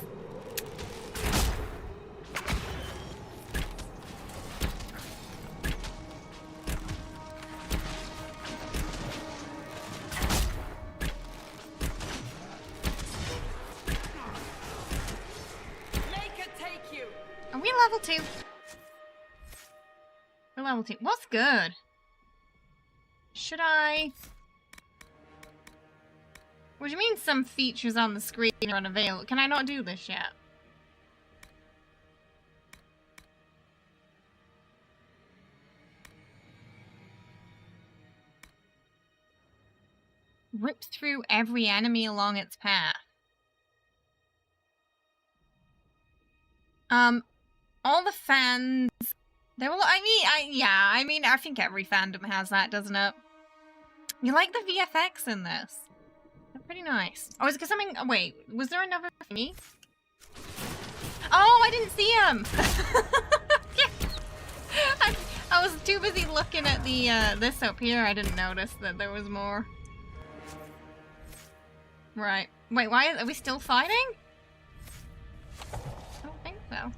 Are we level 2? We're level 2. What's good? Should I... What do you mean some features on the screen are unavailable? Can I not do this yet? Rip through every enemy along its path. All the fans, I think every fandom has that, doesn't it? You like the VFX in this? They're pretty nice. Oh, is it because something, oh, wait, was there another thingy? Oh, I didn't see him! I was too busy looking at the, this up here, I didn't notice that there was more. Right. Wait, are we still fighting? I don't think so.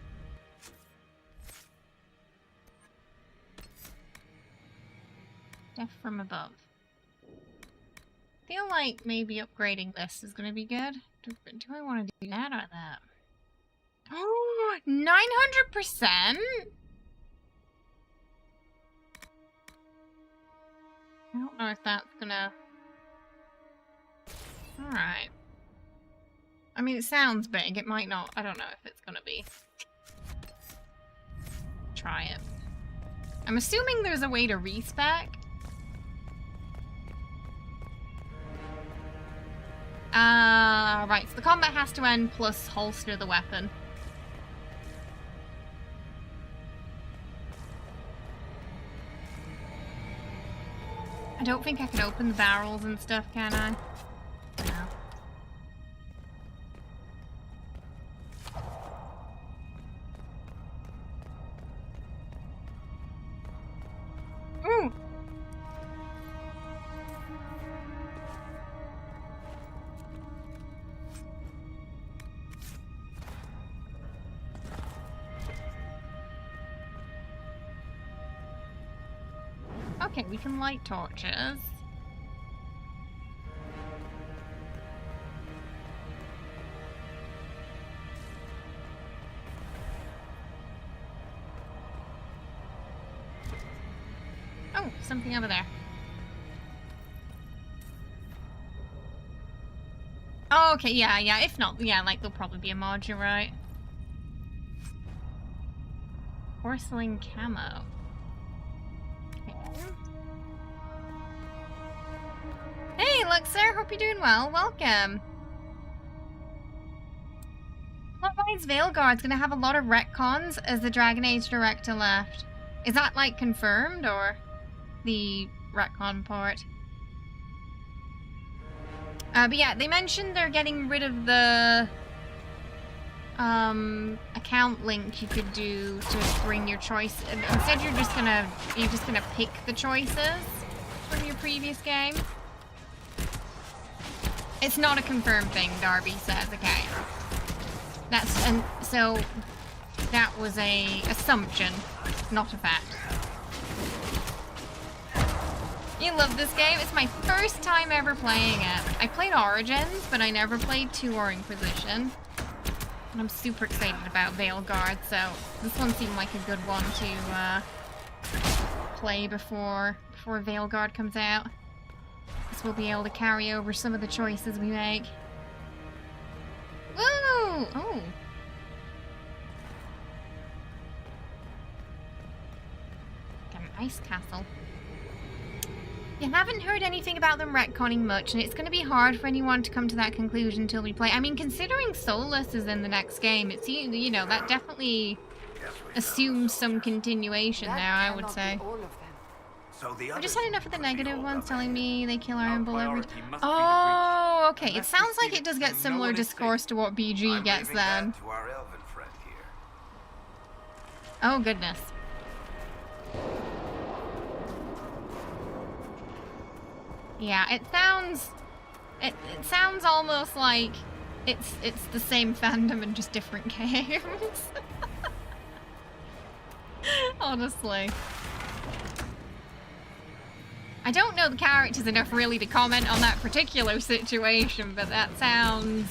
Death from above. Feel like maybe upgrading this is gonna be good. Do I want to do that or that? Oh, 900%? I don't know if that's gonna... Alright. I mean, it sounds big. It might not. I don't know if it's gonna be. Try it. I'm assuming there's a way to respec. Right, so the combat has to end plus holster the weapon. I don't think I can open the barrels and stuff, can I? No. Ooh! Okay, we can light torches. Oh, something over there. Oh, okay, yeah, if not, like, there'll probably be a mod, you're right. Porcelain camo. Hey, Luxer, hope you're doing well. Welcome. Otherwise, Veilguard's gonna have a lot of retcons as the Dragon Age director left. Is that, like, confirmed, or the retcon part? But yeah, they mentioned they're getting rid of the account link you could do to bring your choice. Instead, you're just gonna pick the choices. from your previous game? It's not a confirmed thing, Darby says, okay. So that was a assumption, not a fact. You love this game? It's my first time ever playing it. I played Origins, but I never played 2 or Inquisition. And I'm super excited about Veilguard, so this one seemed like a good one to play before Veilguard comes out. Guess we'll be able to carry over some of the choices we make. Woo! Oh. Like an ice castle. I haven't heard anything about them retconning much, and it's going to be hard for anyone to come to that conclusion until we play. I mean, considering Solus is in the next game, it's, you know, that definitely assumes some continuation there, I would say. So the I just had enough of the negative ones telling me they kill Iron Bull every time. Must Oh, okay. It Unless sounds we like see it does that get similar no one is discourse safe. to what BG I'm gets leaving then. that to our elven friend here. Oh, goodness. Yeah, it sounds almost like it's the same fandom and just different games. Honestly. I don't know the characters enough really to comment on that particular situation, but that sounds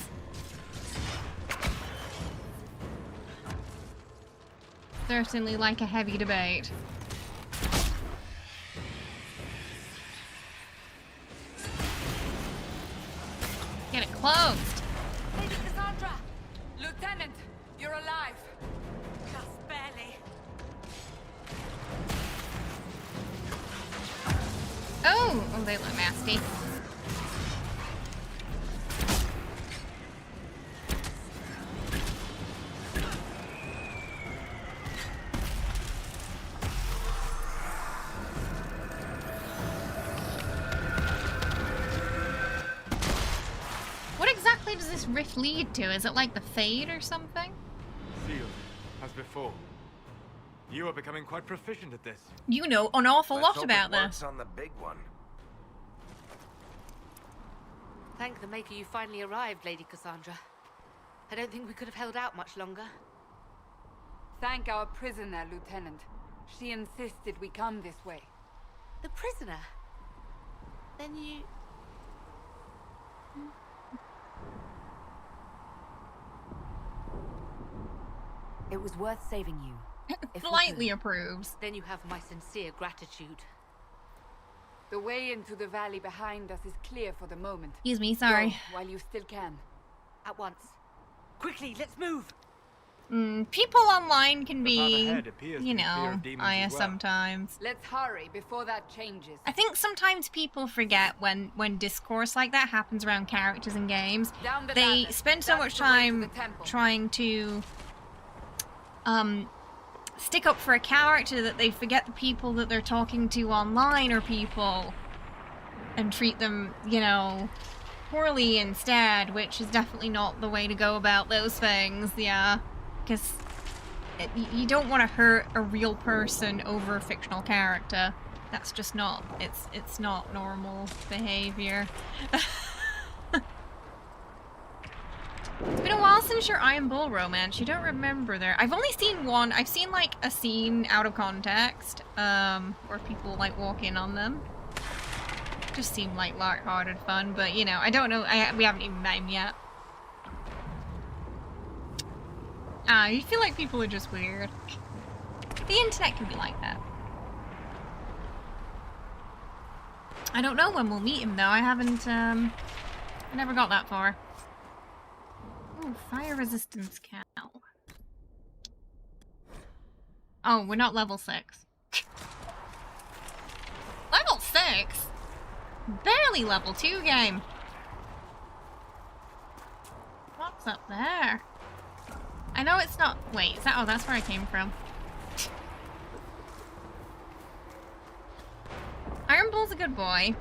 certainly like a heavy debate. Get it closed. Lady Cassandra! Lieutenant, you're alive. Just barely. Oh, they look nasty. What exactly does this rift lead to? Is it like the Fade or something? Sealed, as before. You are becoming quite proficient at this. You know an awful Let's lot hope about it works this. on the big one. Thank the Maker you finally arrived, Lady Cassandra. I don't think we could have held out much longer. Thank our prisoner, Lieutenant. She insisted we come this way. The prisoner? Then you... It was worth saving you. If we Slightly could. approves. Then you have my sincere gratitude. The way into the valley behind us is clear for the moment. Excuse me, sorry. Go while you still can. At once. Quickly, let's move! People online can The path be, ahead appears to you be clear know, of demons I as well. sometimes. Let's hurry before that changes. I think sometimes people forget when discourse like that happens around characters in games. Down the They ladder. spend so That's much the way to time the temple. trying to stick up for a character that they forget the people that they're talking to online are people and treat them, you know, poorly instead, which is definitely not the way to go about those things, yeah. Because you don't want to hurt a real person over a fictional character. That's just not, it's not normal behavior. It's been a while since your Iron Bull romance. You don't remember there. I've only seen one. I've seen like a scene out of context, where people like walk in on them. Just seemed like light-hearted fun, but you know, I don't know. We haven't even met him yet. You feel like people are just weird. The internet can be like that. I don't know when we'll meet him though. I haven't, I never got that far. Ooh, fire resistance cow. Oh, we're not level 6. Level 6? Barely level 2 game. What's up there? I know it's not... Wait, is that... Oh, that's where I came from. Iron Bull's a good boy.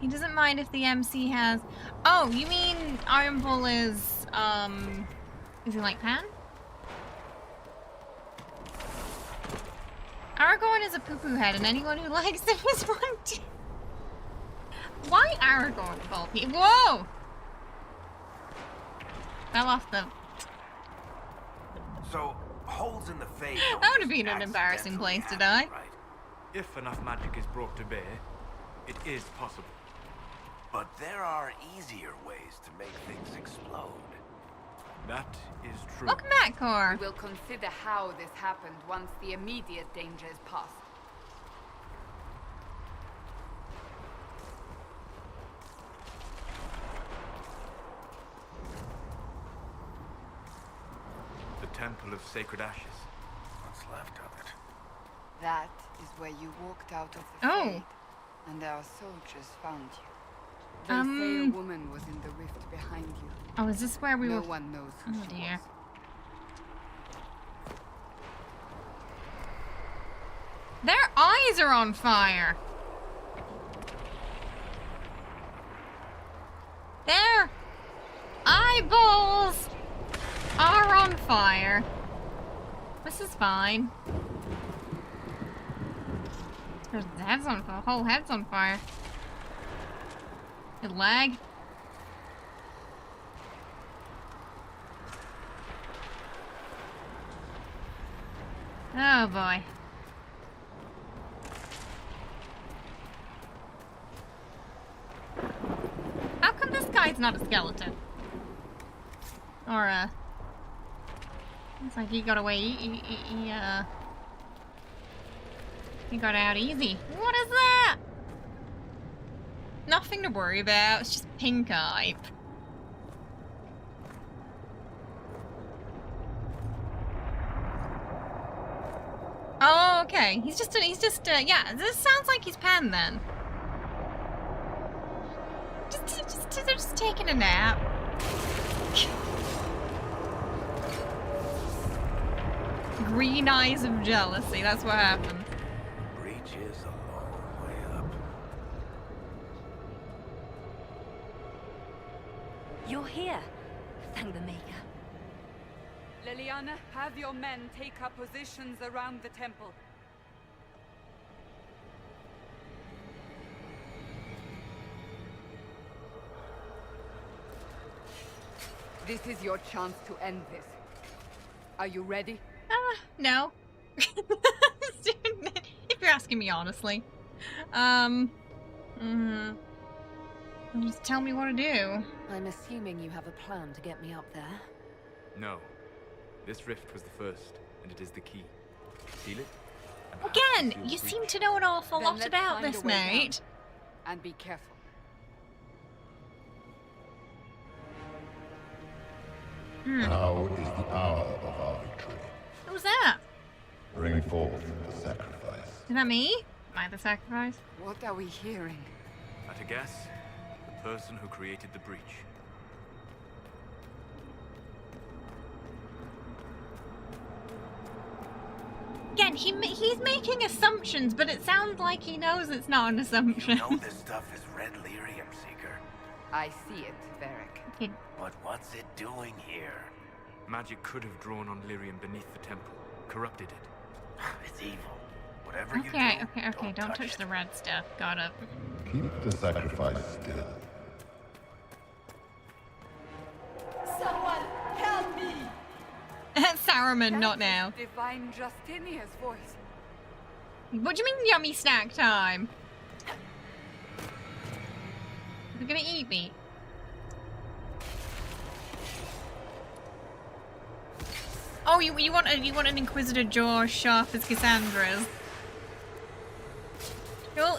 He doesn't mind if the MC has... Oh, you mean Iron Bull is he like Pan? Aragorn is a poo-poo head, and anyone who likes him is one too. Aragorn of all people. Whoa! Fell off the... So, holes in the fade. That would have been an embarrassing place to die. Right? If enough magic is brought to bear, it is possible. But there are easier ways to make things explode. That is true. Welcome back, Cor. We'll consider how this happened once the immediate danger is past. The Temple of Sacred Ashes. What's left of it? That is where you walked out of the Oh. fade, and our soldiers found you. They say a woman was in the rift behind you. Oh, is this where we No were... one knows who Oh, she dear. was. Their eyes are on fire. Their eyeballs are on fire. This is fine. There's the head's on fire. Whole head's on fire. Good leg. Oh boy. How come this guy's not a skeleton? Or looks like he got away. He got out easy. What is that? Nothing to worry about. It's just pink eye. Oh, okay. He's just, yeah, this sounds like he's Pan then. They're just taking a nap. Green eyes of jealousy, that's what happened. Breach is a long way up. You're here. Thank the Maker. Liliana, have your men take up positions around the temple. This is your chance to end this. Are you ready? No. If you're asking me honestly. Just tell me what to do. I'm assuming you have a plan to get me up there. No. This rift was the first, and it is the key. Seal it? and perhaps Again, seal you the seem breach. to know an awful Then lot let's about find this, a way down. mate. And be careful. Now is the hour of our victory. Who's that? Bring forth the sacrifice. Is that me? Am I the sacrifice? What are we hearing? At a guess, the person who created the breach. Again, he's making assumptions, but it sounds like he knows it's not an assumption. You know this stuff is red lyrium, Seeker. I see it, Varric. Okay. But what's it doing here? Magic could have drawn on lyrium beneath the temple, corrupted it. It's evil. Whatever you do, Okay, don't touch the red stuff. Got it. Keep the sacrifice still. Someone help me! Saruman, not now. Divine Justinia's voice. What do you mean yummy snack time? You're gonna eat me. Oh, you want an Inquisitor jaw sharp as Cassandra's.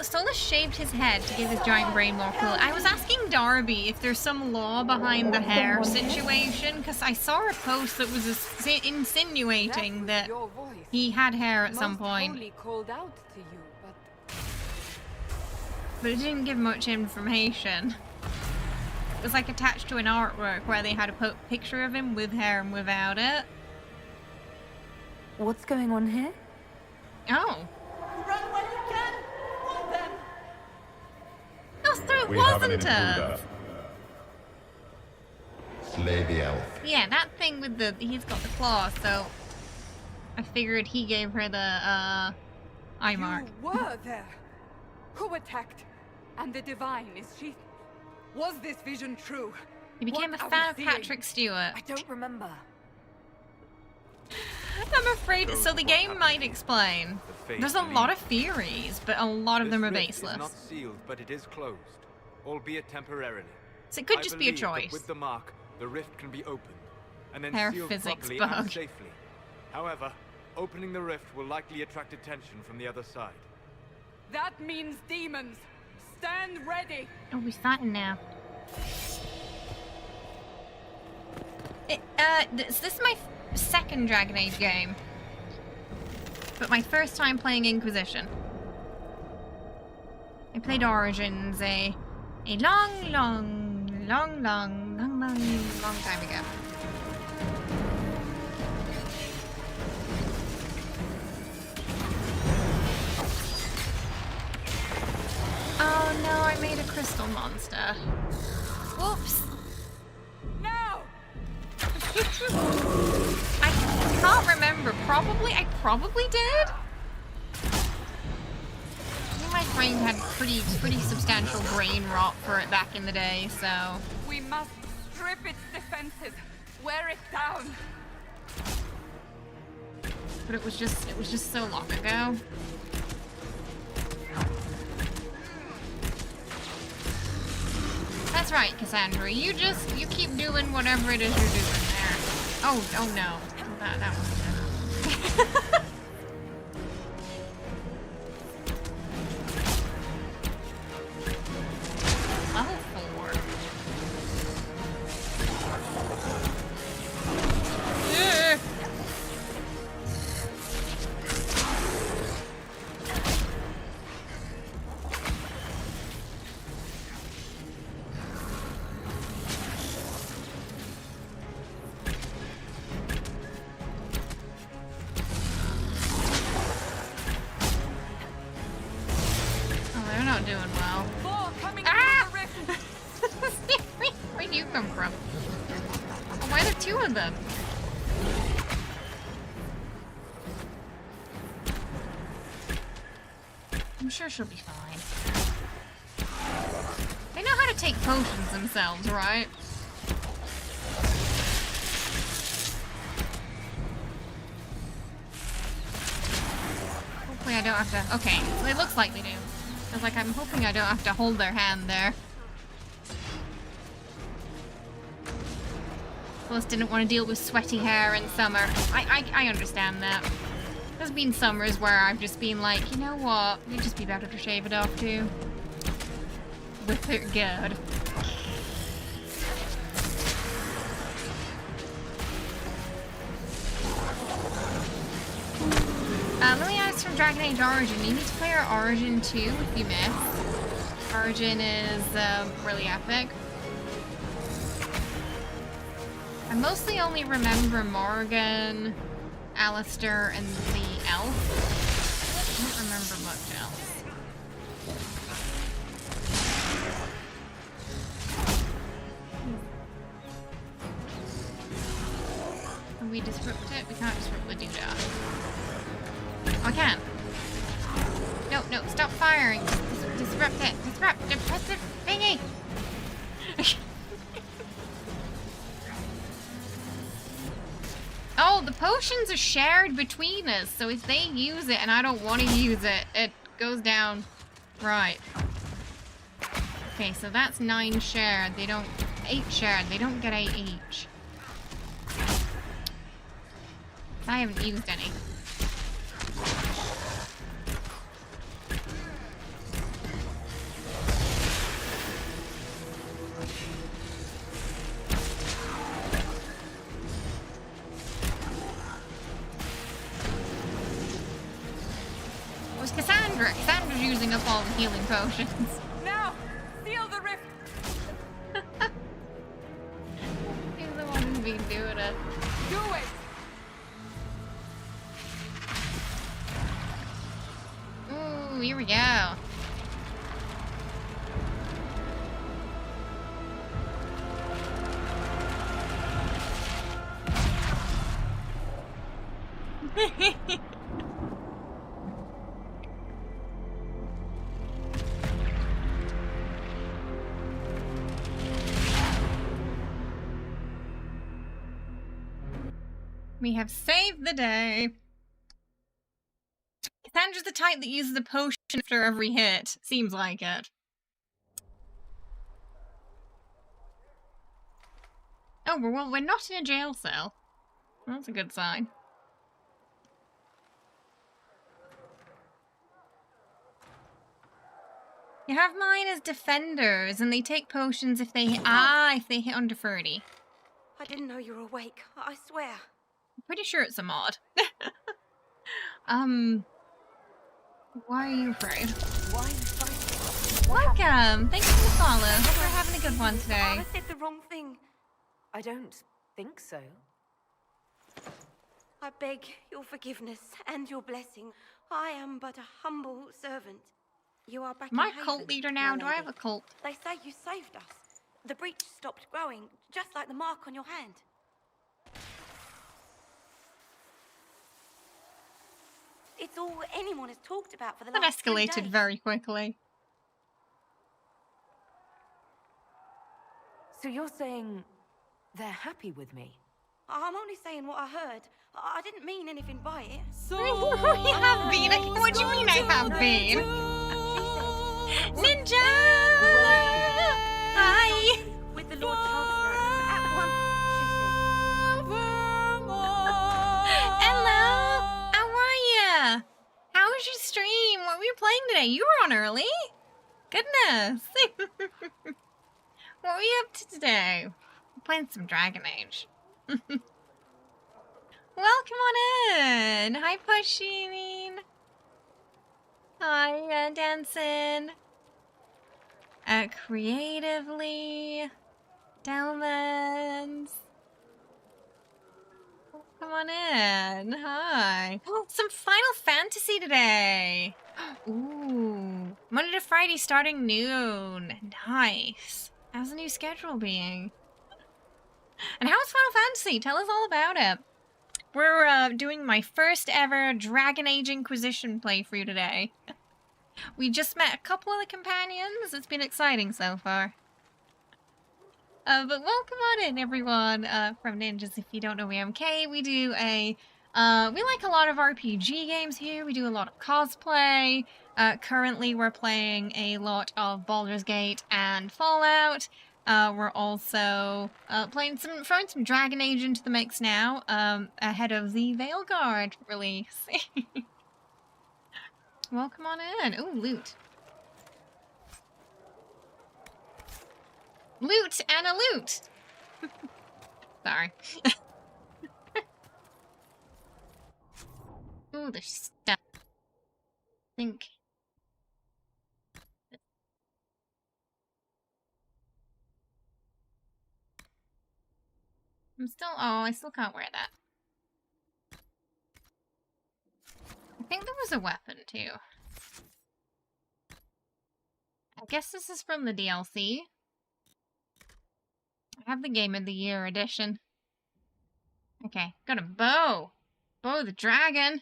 Solus shaved his head to give his giant brain more cool. I was asking Darby if there's some law behind the hair situation, because I saw a post that was insinuating that Your voice. he had hair at some Most point, holy called out to you, but it didn't give much information. It was like attached to an artwork where they had a picture of him with hair and without it. What's going on here? Oh. Run when you can! Hold them! No, so it We have an wasn't intruder. us. Slay the elf. Yeah, that thing with he's got the claw, so I figured he gave her the eye mark. You were there! Who attacked? And the Divine, is she Was this vision true? You became What a are fan we of seeing? Patrick Stewart. I don't remember. I'm afraid so. The game might explain. There's a lot of theories, but a lot of them are This rift baseless. is not sealed, but it is closed, albeit temporarily. So it could I just be a believe that choice. with the mark, the rift can be opened, and then Hair sealed physics properly bug. and safely. However, opening the rift will likely attract attention from the other side. That means demons. Stand ready. Oh, we're fighting now. This is my second Dragon Age game, but my first time playing Inquisition. I played Origins a long time ago. Oh no, I made a crystal monster. Whoops. No! I can't remember. I probably did. I think my brain had pretty substantial brain rot for it back in the day, so. We must strip its defenses. Wear it down. But it was just so long ago. That's right, Cassandra. You keep doing whatever it is you're doing there. Oh no. That wasn't it. Level 4. Yeah. Not doing well. Ah! Where'd you come from? Oh, why are there two of them? I'm sure she'll be fine. They know how to take potions themselves, right? Hopefully I don't have to... Okay, so it looks like they do. I was like, I'm hoping I don't have to hold their hand there. Plus, didn't want to deal with sweaty hair in summer. I understand that. There's been summers where I've just been like, you know what? It'd just be better to shave it off too. With it good. Lily asks from Dragon Age Origin. You need to play our Origin 2 if you missed. Origin is really epic. I mostly only remember Morgan, Alistair, and the elf. I don't remember much else. Can we disrupt it? We can't disrupt the doodah. Oh, I can. No, stop firing. Disrupt it. Disrupt the thingy. Oh, the potions are shared between us, so if they use it and I don't want to use it, it goes down. Right. Okay, so that's 9 shared. They don't... 8 shared. They don't get 8 each. I haven't used any. It was Cassandra. Cassandra's using up all the healing potions. Now, seal the rift. He's the one who's been doing it. Do it. Ooh, here we go. We have saved the day. Cassandra's the type that uses a potion after every hit. Seems like it. Oh, well, we're not in a jail cell. That's a good sign. You have mine as defenders, and they take potions if they hit, if they hit under 30. I didn't know you were awake, I swear. I'm pretty sure it's a mod. Why are you afraid? Why are you fighting? Welcome! Thank you for the follow. Hope you're having a good one today. I said the wrong thing. I don't think so. I beg your forgiveness and your blessing. I am but a humble servant. You are back Am I in a cult Haven, leader my now? Do I lady. have a cult? They say you saved us. The breach stopped growing, just like the mark on your hand. It's all anyone has talked about for the That last 3 escalated days. very quickly. So you're saying they're happy with me? I'm only saying what I heard. I didn't mean anything by it. So you have been. What do you mean I have been? Ninja! Hi! With the Lord Chancellor at once, she Hello! How are ya? How was your stream? What were you playing today? You were on early. Goodness. What were you up to today? Playing some Dragon Age. Welcome on in. Hi, Pusheen. Hi, Dancing. Creatively. Delmans. Come on in. Hi. Oh, some Final Fantasy today. Ooh. Monday to Friday starting noon. Nice. How's the new schedule being? And how's Final Fantasy? Tell us all about it. We're doing my first ever Dragon Age Inquisition playthrough today. We just met a couple of the companions. It's been exciting so far. But welcome on in, everyone, from Ninjas. If you don't know MK, we do we like a lot of RPG games here. We do a lot of cosplay. Currently, we're playing a lot of Baldur's Gate and Fallout. We're also throwing some Dragon Age into the mix now, ahead of the Veilguard release. Welcome on in. Ooh, loot. Loot and a loot! Sorry. Ooh, there's stuff. Think. I still can't wear that. I think there was a weapon, too. I guess this is from the DLC. I have the Game of the Year edition. Okay, got a bow. Bow the dragon.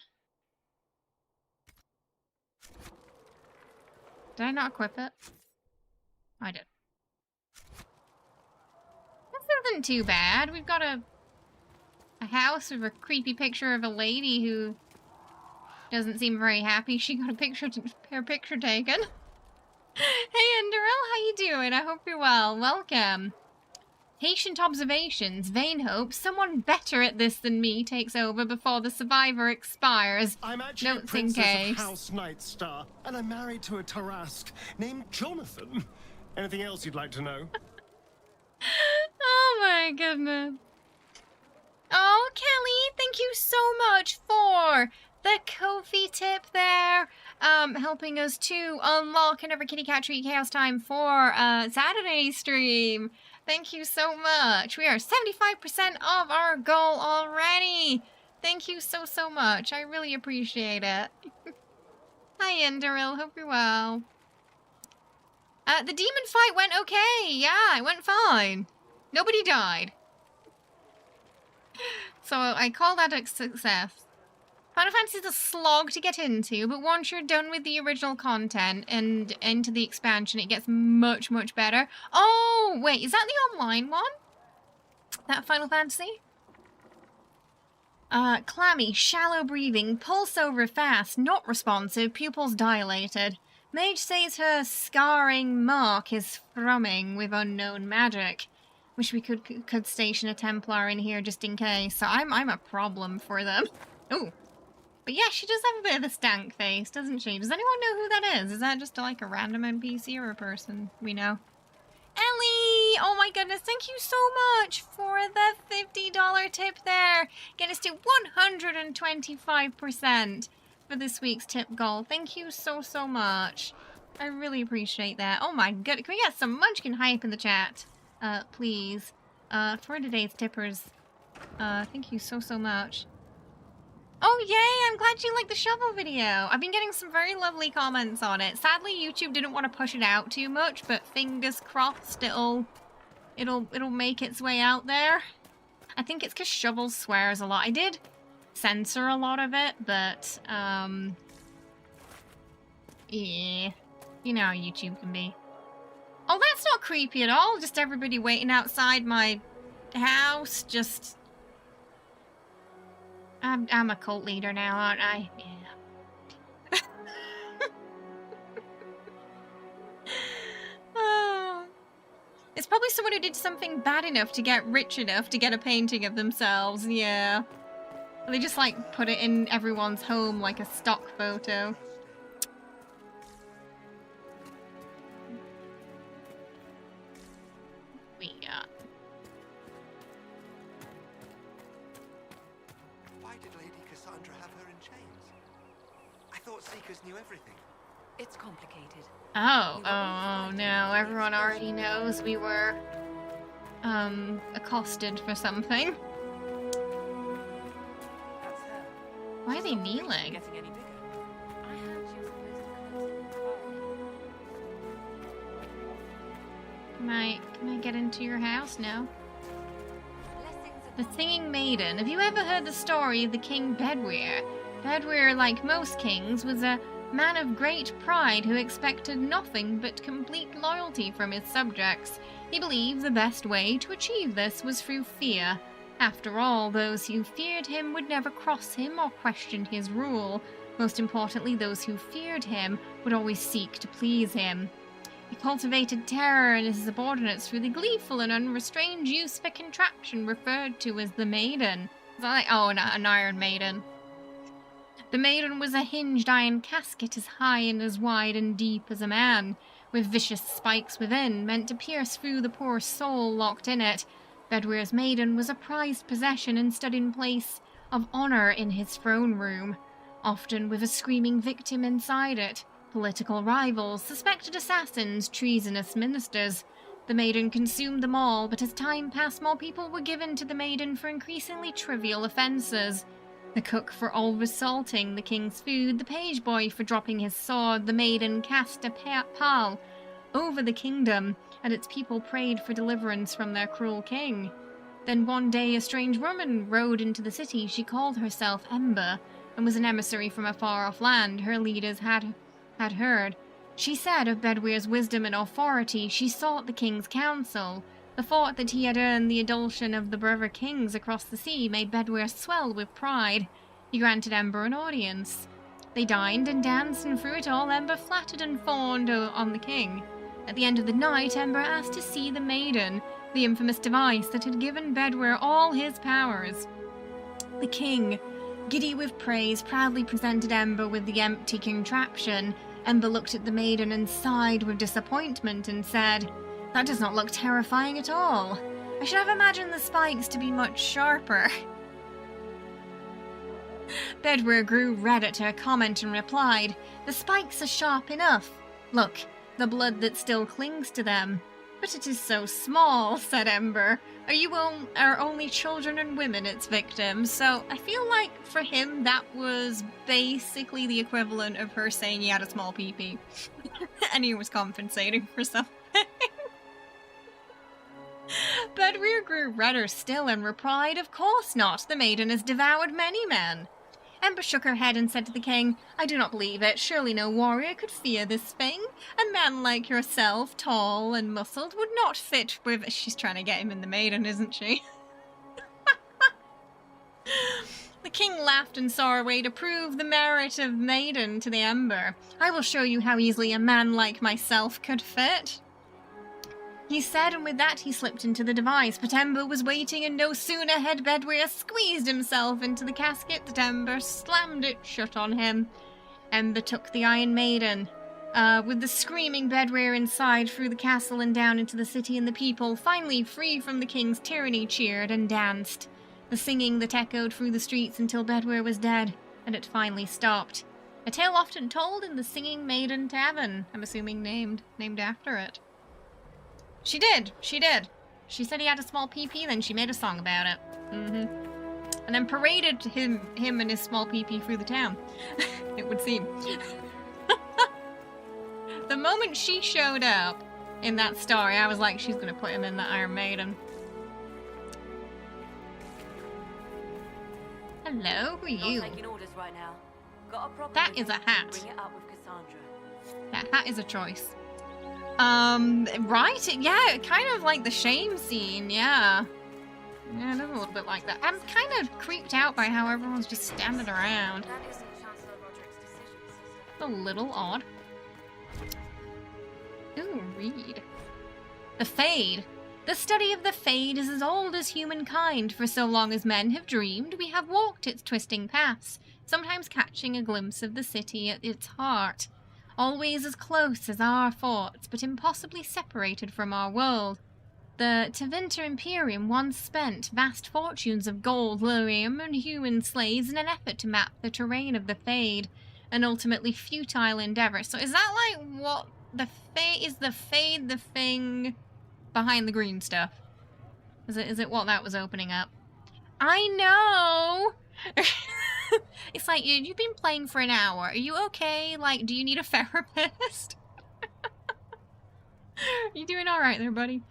Did I not equip it? I did. That's nothing too bad. We've got a house with a creepy picture of a lady who doesn't seem very happy. She got her picture taken. Hey Enderell, how you doing? I hope you're well. Welcome. Patient observations. Vain hope. Someone better at this than me takes over before the survivor expires. I'm actually a Notes in princess case. of House Nightstar, and I'm married to a Tarask named Jonathan. Anything else you'd like to know? Oh my goodness. Oh, Kelly, thank you so much for the Ko-fi tip there. Helping us to unlock another Kitty Cat Treat Chaos Time for Saturday stream. Thank you so much. We are 75% of our goal already. Thank you so much. I really appreciate it. Hi, Enderil. Hope you're well. The demon fight went okay. Yeah, it went fine. Nobody died. So I call that a success. Final Fantasy is a slog to get into, but once you're done with the original content and into the expansion, it gets much, much better. Oh, wait, is that the online one? That Final Fantasy? Clammy, shallow breathing, pulse over fast, not responsive, pupils dilated. Mage says her scarring mark is thrumming with unknown magic. Wish we could station a Templar in here just in case. So I'm a problem for them. Ooh. But yeah, she does have a bit of a stank face, doesn't she? Does anyone know who that is? Is that just like a random NPC or a person we know? Ellie! Oh my goodness, thank you so much for the $50 tip there. Get us to 125% for this week's tip goal. Thank you so, so much. I really appreciate that. Oh my goodness, can we get some Munchkin hype in the chat? Please. For today's tippers. Thank you so, so much. Oh yay, I'm glad you liked the shovel video. I've been getting some very lovely comments on it. Sadly, YouTube didn't want to push it out too much, but fingers crossed it'll make its way out there. I think it's because Shovel swears a lot. I did censor a lot of it, but yeah. You know how YouTube can be. Oh, that's not creepy at all. Just everybody waiting outside my house, just... I'm a cult leader now, aren't I? Yeah. Oh. It's probably someone who did something bad enough to get rich enough to get a painting of themselves, yeah. They just, like, put it in everyone's home like a stock photo. Seekers knew everything. It's complicated. Oh no, everyone already knows we were accosted for something. Why are they kneeling? Can I get into your house now? The Singing Maiden. Have you ever heard the story of the King Bedwyr? Bedwyr, like most kings, was a man of great pride who expected nothing but complete loyalty from his subjects. He believed the best way to achieve this was through fear. After all, those who feared him would never cross him or question his rule. Most importantly, those who feared him would always seek to please him. He cultivated terror in his subordinates through the gleeful and unrestrained use of a contraption referred to as the Maiden. Is that like, oh, an Iron Maiden. The Maiden was a hinged iron casket as high and as wide and deep as a man, with vicious spikes within, meant to pierce through the poor soul locked in it. Bedwyr's Maiden was a prized possession and stood in place of honour in his throne room, often with a screaming victim inside it. Political rivals, suspected assassins, treasonous ministers. The Maiden consumed them all, but as time passed, more people were given to the Maiden for increasingly trivial offences. The cook for oversalting the king's food, the page boy for dropping his sword, the Maiden cast a pall over the kingdom, and its people prayed for deliverance from their cruel king. Then one day a strange woman rode into the city. She called herself Ember, and was an emissary from a far-off land her leaders had heard. She said of Bedwyr's wisdom and authority, she sought the king's counsel. The thought that he had earned the adulation of the brother kings across the sea made Bedwyr swell with pride. He granted Ember an audience. They dined and danced, and through it all Ember flattered and fawned on the king. At the end of the night, Ember asked to see the Maiden, the infamous device that had given Bedwyr all his powers. The king, giddy with praise, proudly presented Ember with the empty contraption. Ember looked at the Maiden and sighed with disappointment and said, "That does not look terrifying at all. I should have imagined the spikes to be much sharper." Bedwyr grew red at her comment and replied, "The spikes are sharp enough. Look, the blood that still clings to them." "But it is so small," said Ember. Are only children and women its victims?" So I feel like for him that was basically the equivalent of her saying he had a small pee-pee. And he was compensating for something. Bedwyr grew redder still and replied, "Of course not. The Maiden has devoured many men." Ember shook her head and said to the king, "I do not believe it. Surely no warrior could fear this thing. A man like yourself, tall and muscled, would not fit with..." She's trying to get him in the Maiden, isn't she? The king laughed and saw a way to prove the merit of maiden to the ember. I will show you how easily a man like myself could fit. He said, and with that he slipped into the device, but Ember was waiting, and no sooner had Bedwyr squeezed himself into the casket that Ember slammed it shut on him. Ember took the Iron Maiden, with the screaming Bedwyr inside, through the castle and down into the city, and the people, finally free from the king's tyranny, cheered and danced. The singing that echoed through the streets until Bedwyr was dead, and it finally stopped. A tale often told in the Singing Maiden Tavern, I'm assuming named after it. She did. She said he had a small pee-pee, then she made a song about it. And then paraded him and his small pee-pee through the town, it would seem. The moment she showed up in that story, I was like, she's gonna put him in the Iron Maiden. Hello, who are you? Not taking orders right now. Got a problem? That is a hat. Bring it up with Cassandra. That hat is a choice. Right? Yeah, kind of like the shame scene, yeah. Yeah, it is a little bit like that. I'm kind of creeped out by how everyone's just standing around. That isn't Chancellor Roderick's decisions, is it? A little odd. Ooh, read. The Fade. The study of the Fade is as old as humankind. For so long as men have dreamed, we have walked its twisting paths, sometimes catching a glimpse of the city at its heart. Always as close as our thoughts, but impossibly separated from our world. The Tevinter Imperium once spent vast fortunes of gold, lyrium, and human slaves in an effort to map the terrain of the Fade, an ultimately futile endeavor. So is that like what the Fade is? The Fade the thing behind the green stuff? Is it what that was opening up? I know. It's like, you've been playing for an hour. Are you okay? Like, do you need a therapist? You doing alright there, buddy?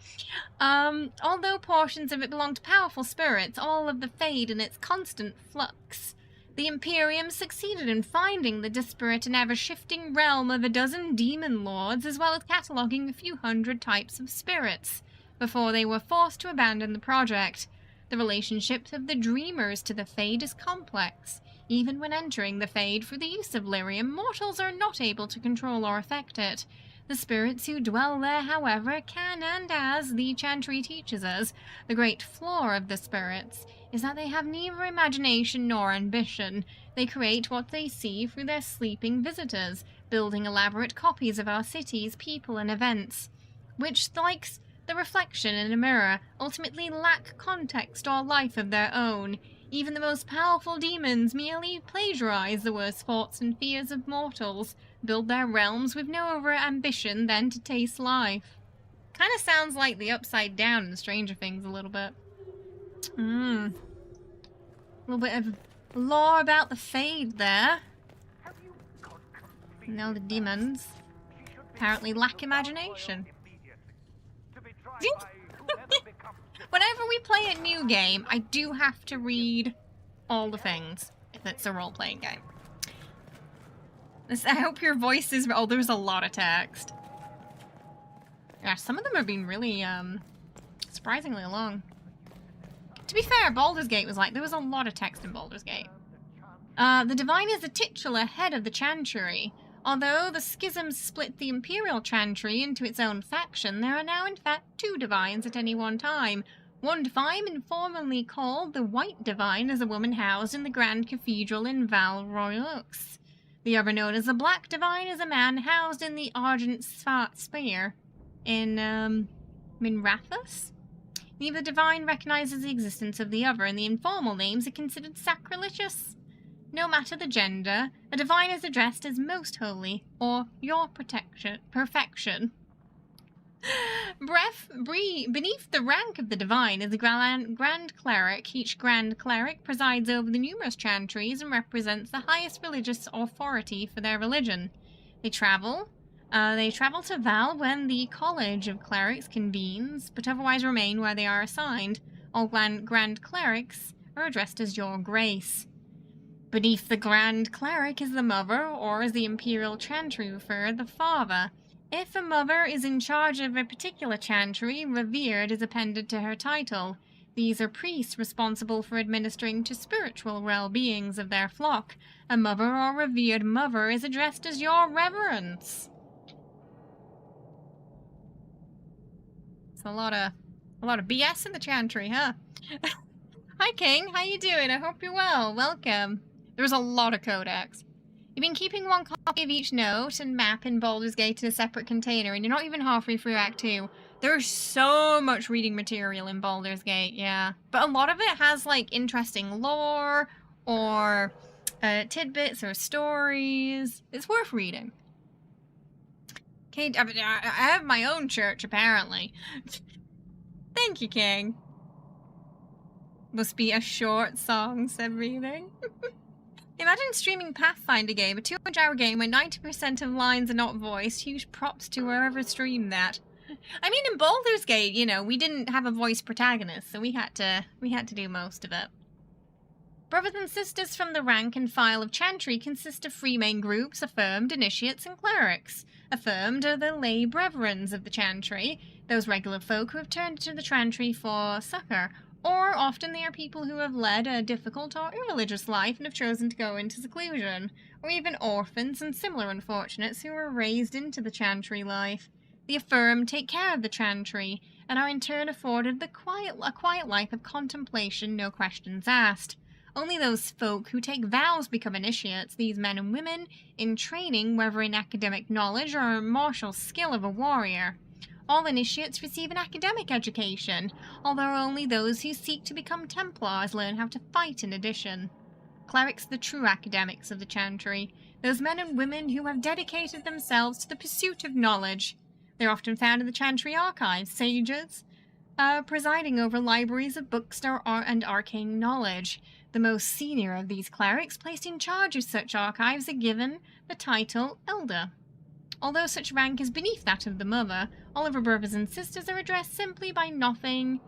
Although portions of it belong to powerful spirits, all of the Fade in its constant flux. The Imperium succeeded in finding the disparate and ever-shifting realm of a dozen demon lords, as well as cataloguing a few hundred types of spirits, before they were forced to abandon the project. The relationship of the Dreamers to the Fade is complex. Even when entering the Fade through the use of lyrium, mortals are not able to control or affect it. The spirits who dwell there, however, can, and as the Chantry teaches us, the great flaw of the spirits is that they have neither imagination nor ambition. They create what they see through their sleeping visitors, building elaborate copies of our cities, people, and events, which, like the reflection in a mirror, ultimately lack context or life of their own. Even the most powerful demons merely plagiarize the worst thoughts and fears of mortals, build their realms with no other ambition than to taste life. Kind of sounds like the Upside Down in Stranger Things a little bit. A little bit of lore about the Fade there. Now the demons apparently lack imagination. Whenever we play a new game, I do have to read all the things if it's a role-playing game. I hope your voice is... Oh, there's a lot of text. Yeah, some of them are being really, surprisingly long. To be fair, Baldur's Gate was like... There was a lot of text in Baldur's Gate. The Divine is the titular head of the Chantry. Although the schisms split the Imperial Chantry into its own faction, there are now in fact two Divines at any one time. One Divine, informally called the White Divine, is a woman housed in the Grand Cathedral in Val Royaux. The other, known as the Black Divine, is a man housed in the Argent Sphere in Minrathus. Neither Divine recognizes the existence of the other, and the informal names are considered sacrilegious. No matter the gender, a Divine is addressed as Most Holy, or Your Perfection. Beneath the rank of the Divine is a Grand Cleric. Each Grand Cleric presides over the numerous chantries and represents the highest religious authority for their religion. They travel to Val when the College of Clerics convenes, but otherwise remain where they are assigned. All Grand Clerics are addressed as Your Grace. Beneath the Grand Cleric is the Mother, or as the Imperial Chantry refer, the Father. If a Mother is in charge of a particular chantry, revered is appended to her title. These are priests responsible for administering to spiritual well-beings of their flock. A mother or revered mother is addressed as your reverence. It's a lot of BS in the chantry, huh? Hi, King. How you doing? I hope you're well. Welcome. There's a lot of codex. You've been keeping one copy of each note and map in Baldur's Gate in a separate container, and you're not even halfway through Act 2. There's so much reading material in Baldur's Gate, yeah. But a lot of it has, like, interesting lore, or tidbits, or stories. It's worth reading. Okay, I have my own church, apparently. Thank you, King. Must be a short song, said Reading. Imagine streaming Pathfinder game, a 200-hour game where 90% of lines are not voiced. Huge props to whoever streamed that. I mean, in Baldur's Gate, you know, we didn't have a voice protagonist, so we had to do most of it. Brothers and sisters from the rank and file of Chantry consist of three main groups: Affirmed, Initiates, and Clerics. Affirmed are the lay brethrens of the Chantry, those regular folk who have turned to the Chantry for succor. Or often they are people who have led a difficult or irreligious life and have chosen to go into seclusion, or even orphans and similar unfortunates who were raised into the Chantry life. The Affirmed take care of the Chantry, and are in turn afforded a quiet life of contemplation, no questions asked. Only those folk who take vows become initiates, these men and women, in training, whether in academic knowledge or martial skill of a warrior. All initiates receive an academic education, although only those who seek to become Templars learn how to fight in addition. Clerics are the true academics of the Chantry, those men and women who have dedicated themselves to the pursuit of knowledge. They are often found in the Chantry archives, sages, presiding over libraries of books and arcane knowledge. The most senior of these clerics, placed in charge of such archives, are given the title Elder. Although such rank is beneath that of the Mother, all of her brothers and sisters are addressed simply by noting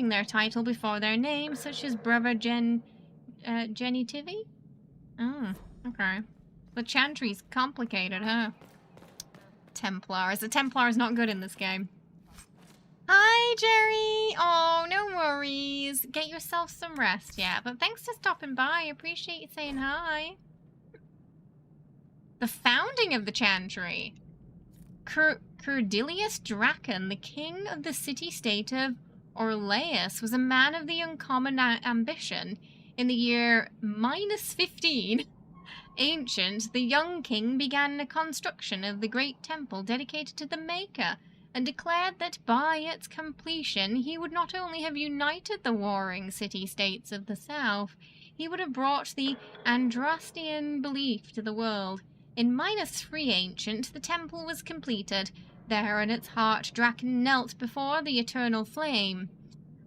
their title before their name, such as Brother Genitivy? Oh, okay. The Chantry's complicated, huh? Templars. The Templar's not good in this game. Hi, Jerry! Oh, no worries. Get yourself some rest, yeah. But thanks for stopping by. I appreciate you saying hi. The founding of the Chantry. Curdilius Draken, the king of the city-state of Orleus, was a man of the uncommon ambition. In the year -15, ancient, the young king began the construction of the great temple dedicated to the Maker, and declared that by its completion he would not only have united the warring city-states of the south, he would have brought the Andrastian belief to the world. In -3 ancient, the temple was completed. There in its heart Draken knelt before the eternal flame,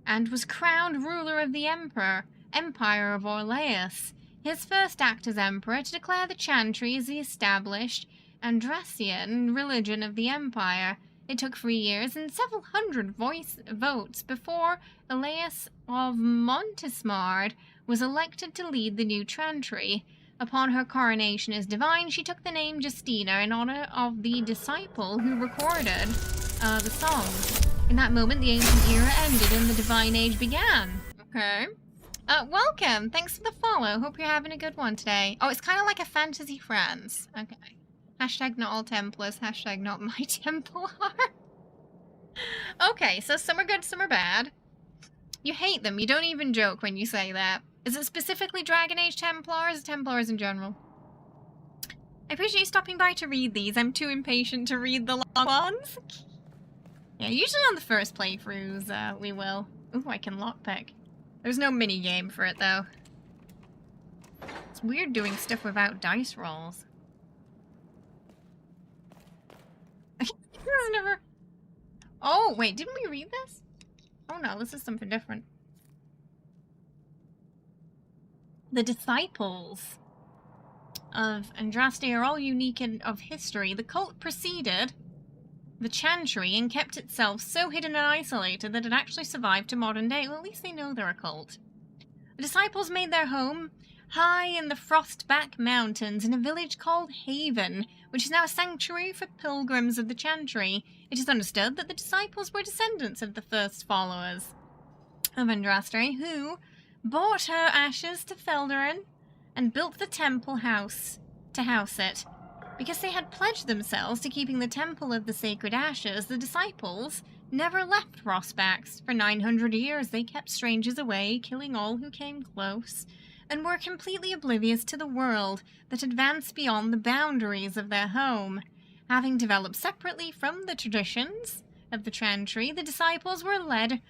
and was crowned ruler of the Empire of Orleus. His first act as emperor to declare the Chantry as the established Andrastian religion of the empire. It took 3 years and several hundred votes before Elias of Montesmard was elected to lead the new Chantry. Upon her coronation as divine, she took the name Justina in honor of the disciple who recorded the songs. In that moment, the ancient era ended and the divine age began. Okay. Welcome. Thanks for the follow. Hope you're having a good one today. Oh, it's kind of like a Fantasy Friends. Okay. Hashtag not all Templars. Hashtag not my Templar. Okay, so some are good, some are bad. You hate them. You don't even joke when you say that. Is it specifically Dragon Age Templars or Templars in general? I appreciate you stopping by to read these. I'm too impatient to read the long ones. Yeah, usually on the first playthroughs, we will. Ooh, I can lockpick. There's no mini-game for it, though. It's weird doing stuff without dice rolls. Never... Oh, wait, didn't we read this? Oh no, this is something different. The disciples of Andraste are all unique of history. The cult preceded the Chantry and kept itself so hidden and isolated that it actually survived to modern day. Well, at least they know they're a cult. The disciples made their home high in the Frostback Mountains in a village called Haven, which is now a sanctuary for pilgrims of the Chantry. It is understood that the disciples were descendants of the first followers. of Andraste, who brought her ashes to Felderin and built the temple house to house it. Because they had pledged themselves to keeping the Temple of the Sacred Ashes, the disciples never left Rosbax. For 900 years they kept strangers away, killing all who came close, and were completely oblivious to the world that advanced beyond the boundaries of their home. Having developed separately from the traditions of the Chantry, the disciples were led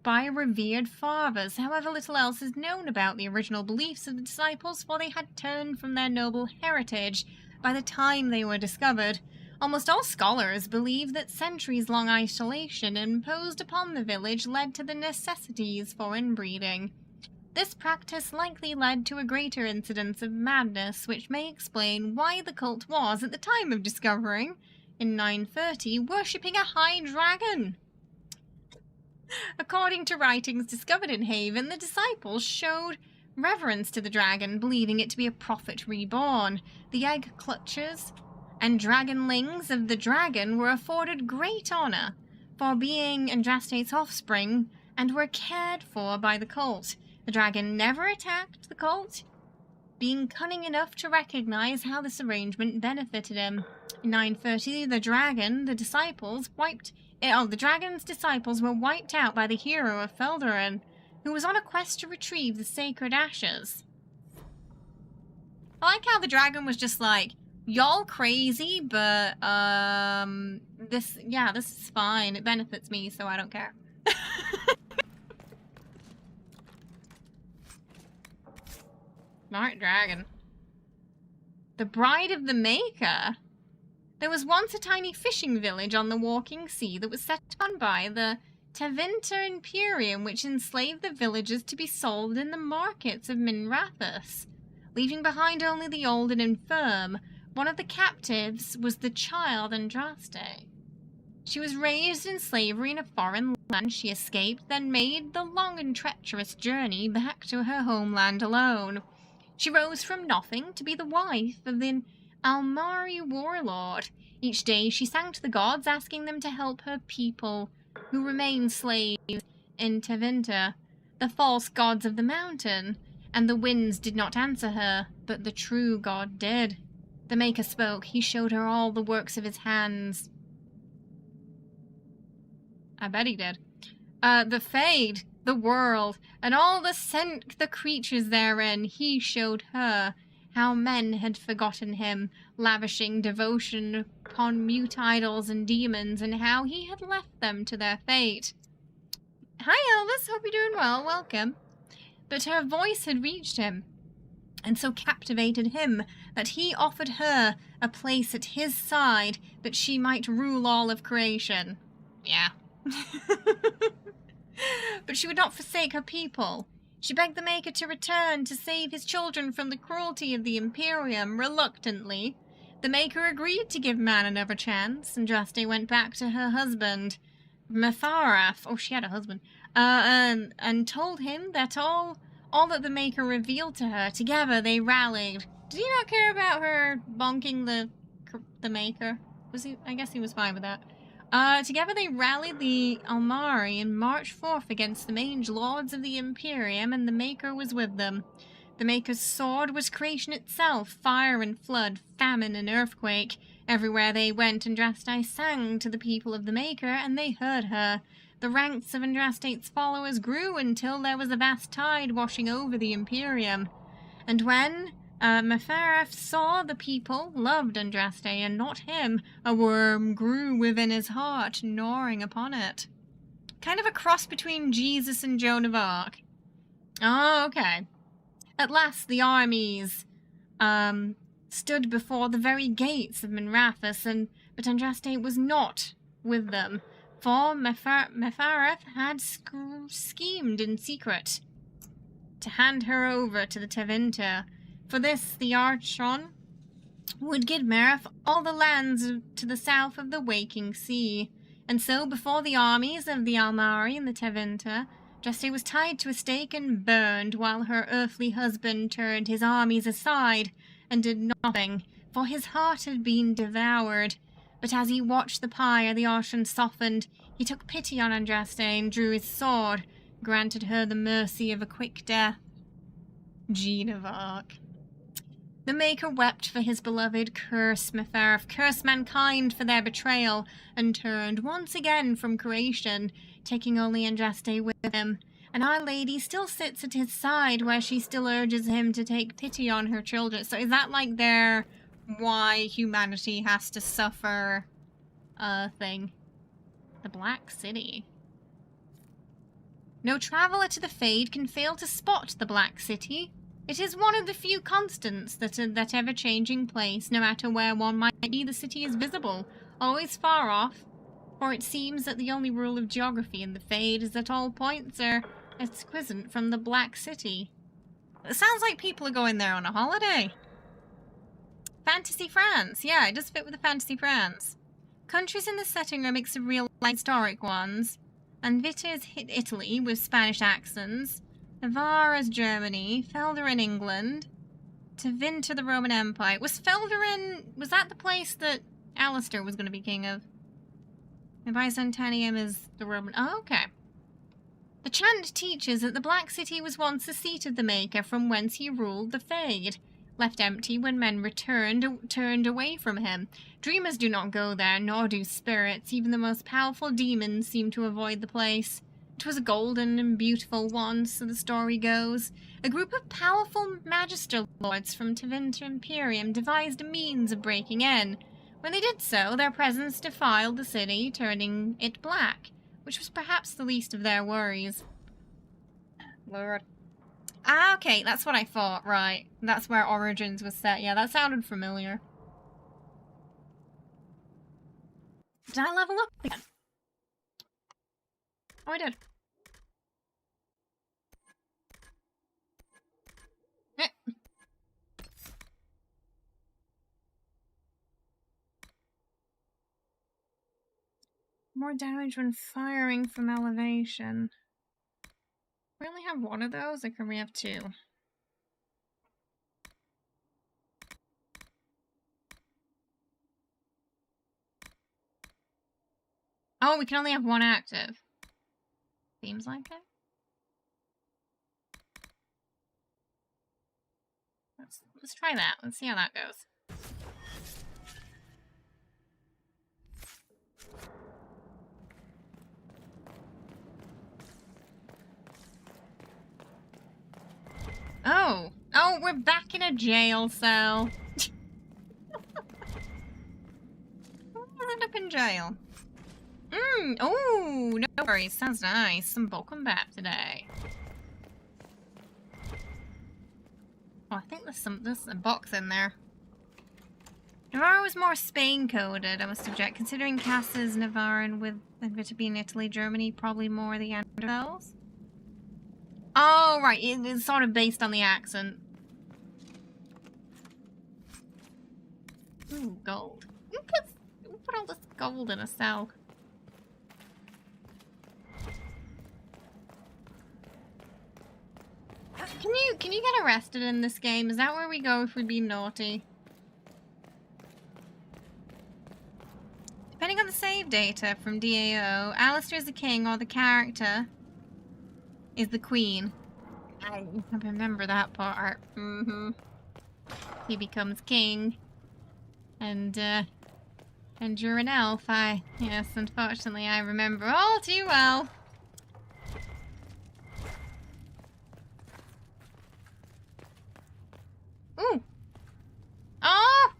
by revered fathers. However, little else is known about the original beliefs of the disciples, for they had turned from their noble heritage by the time they were discovered. Almost all scholars believe that centuries-long isolation imposed upon the village led to the necessities for inbreeding. This practice likely led to a greater incidence of madness, which may explain why the cult was, at the time of discovering, in 930, worshipping a high dragon. According to writings discovered in Haven, the disciples showed reverence to the dragon, believing it to be a prophet reborn. The egg clutchers and dragonlings of the dragon were afforded great honor for being Andraste's offspring and were cared for by the cult. The dragon never attacked the cult, being cunning enough to recognize how this arrangement benefited him. In 930, the dragon's disciples were wiped out by the hero of Felderin, who was on a quest to retrieve the sacred ashes. I like how the dragon was just like, y'all crazy, but, this is fine. It benefits me, so I don't care. Smart dragon. The Bride of the Maker? There was once a tiny fishing village on the walking sea that was set on by the Tevinter Imperium, which enslaved the villagers to be sold in the markets of Minrathous, leaving behind only the old and infirm. One of the captives was the child Andraste. She was raised in slavery in a foreign land. She escaped, then made the long and treacherous journey back to her homeland alone. She rose from nothing to be the wife of the Almari warlord. Each day she sang to the gods, asking them to help her people who remained slaves in Tevinter, the false gods of the mountain, and the winds did not answer her, but the true god did. The Maker spoke. He showed her all the works of his hands. I bet he did. The Fade, the world, and all the creatures therein. He showed her how men had forgotten him, lavishing devotion upon mute idols and demons, and how he had left them to their fate. Hi, Elvis. Hope you're doing well. Welcome. But her voice had reached him, and so captivated him that he offered her a place at his side that she might rule all of creation. Yeah. But she would not forsake her people. She begged the Maker to return to save his children from the cruelty of the Imperium. Reluctantly, the Maker agreed to give man another chance. Andraste went back to her husband, Metharaf. Oh, she had a husband. And told him that all that the Maker revealed to her. Together they rallied. Did he not care about her bonking the Maker? Was he? I guess he was fine with that. Together they rallied the Almari and marched forth against the mage lords of the Imperium, and the Maker was with them. The Maker's sword was creation itself, fire and flood, famine and earthquake. Everywhere they went, Andraste sang to the people of the Maker, and they heard her. The ranks of Andraste's followers grew until there was a vast tide washing over the Imperium. And when Mepharath saw the people loved Andraste and not him, a worm grew within his heart, gnawing upon it. Kind of a cross between Jesus and Joan of Arc. Oh, okay. At last the armies stood before the very gates of Minrathous, but Andraste was not with them, for Mepharath had schemed in secret to hand her over to the Tevinter. For this, the Archon would give Merith all the lands to the south of the Waking Sea. And so, before the armies of the Almari and the Tevinter, Andraste was tied to a stake and burned, while her earthly husband turned his armies aside and did nothing, for his heart had been devoured. But as he watched the pyre, the Archon softened. He took pity on Andraste and drew his sword, granted her the mercy of a quick death. Jean of Arc. The Maker wept for his beloved, cursed Meferef, cursed mankind for their betrayal, and turned once again from creation, taking only Andraste with him. And Our Lady still sits at his side, where she still urges him to take pity on her children. So is that like their why humanity has to suffer thing? The Black City. No traveller to the Fade can fail to spot the Black City. It is one of the few constants that ever-changing place. No matter where one might be, the city is visible, always far off. For it seems that the only rule of geography in the Fade is that all points are exquisite from the Black City. It sounds like people are going there on a holiday. Fantasy France. Yeah, it does fit with the Fantasy France. Countries in the setting are a mix of real historic ones. Anvita is Italy with Spanish accents. Navarre is Germany. Felder in England. Tevinter the Roman Empire. Was that the place that Alistair was going to be king of? And Byzantium is the Roman... Oh, okay. The chant teaches that the Black City was once the seat of the Maker from whence he ruled the Fade, left empty when men turned away from him. Dreamers do not go there, nor do spirits. Even the most powerful demons seem to avoid the place. It was a golden and beautiful once, so the story goes. A group of powerful Magister Lords from Tevinter Imperium devised a means of breaking in. When they did so, their presence defiled the city, turning it black, which was perhaps the least of their worries. Lord. Ah, okay, that's what I thought, right. That's where Origins was set. Yeah, that sounded familiar. Did I level up again? Oh, I did. More damage when firing from elevation. We only have one of those, or can we have two? Oh, we can only have one active. Seems like it. Let's try that. Let's see how that goes. Oh. Oh, we're back in a jail cell. We'll end up in jail. Oh, no worries. Sounds nice. Some bulk combat today. Oh, I think there's a box in there. Navarre was more Spain-coded, I must object. Considering Cass's Navarran with Anvita being Italy, Germany, probably more the Andals. Oh, right. It's sort of based on the accent. Ooh, gold. Who put all this gold in a cell? Can you get arrested in this game? Is that where we go if we be naughty? Depending on the save data from DAO, Alistair is the king or the character is the queen. I remember that part. He becomes king. And you're an elf. Yes, unfortunately I remember all too well. Ooh. Oh!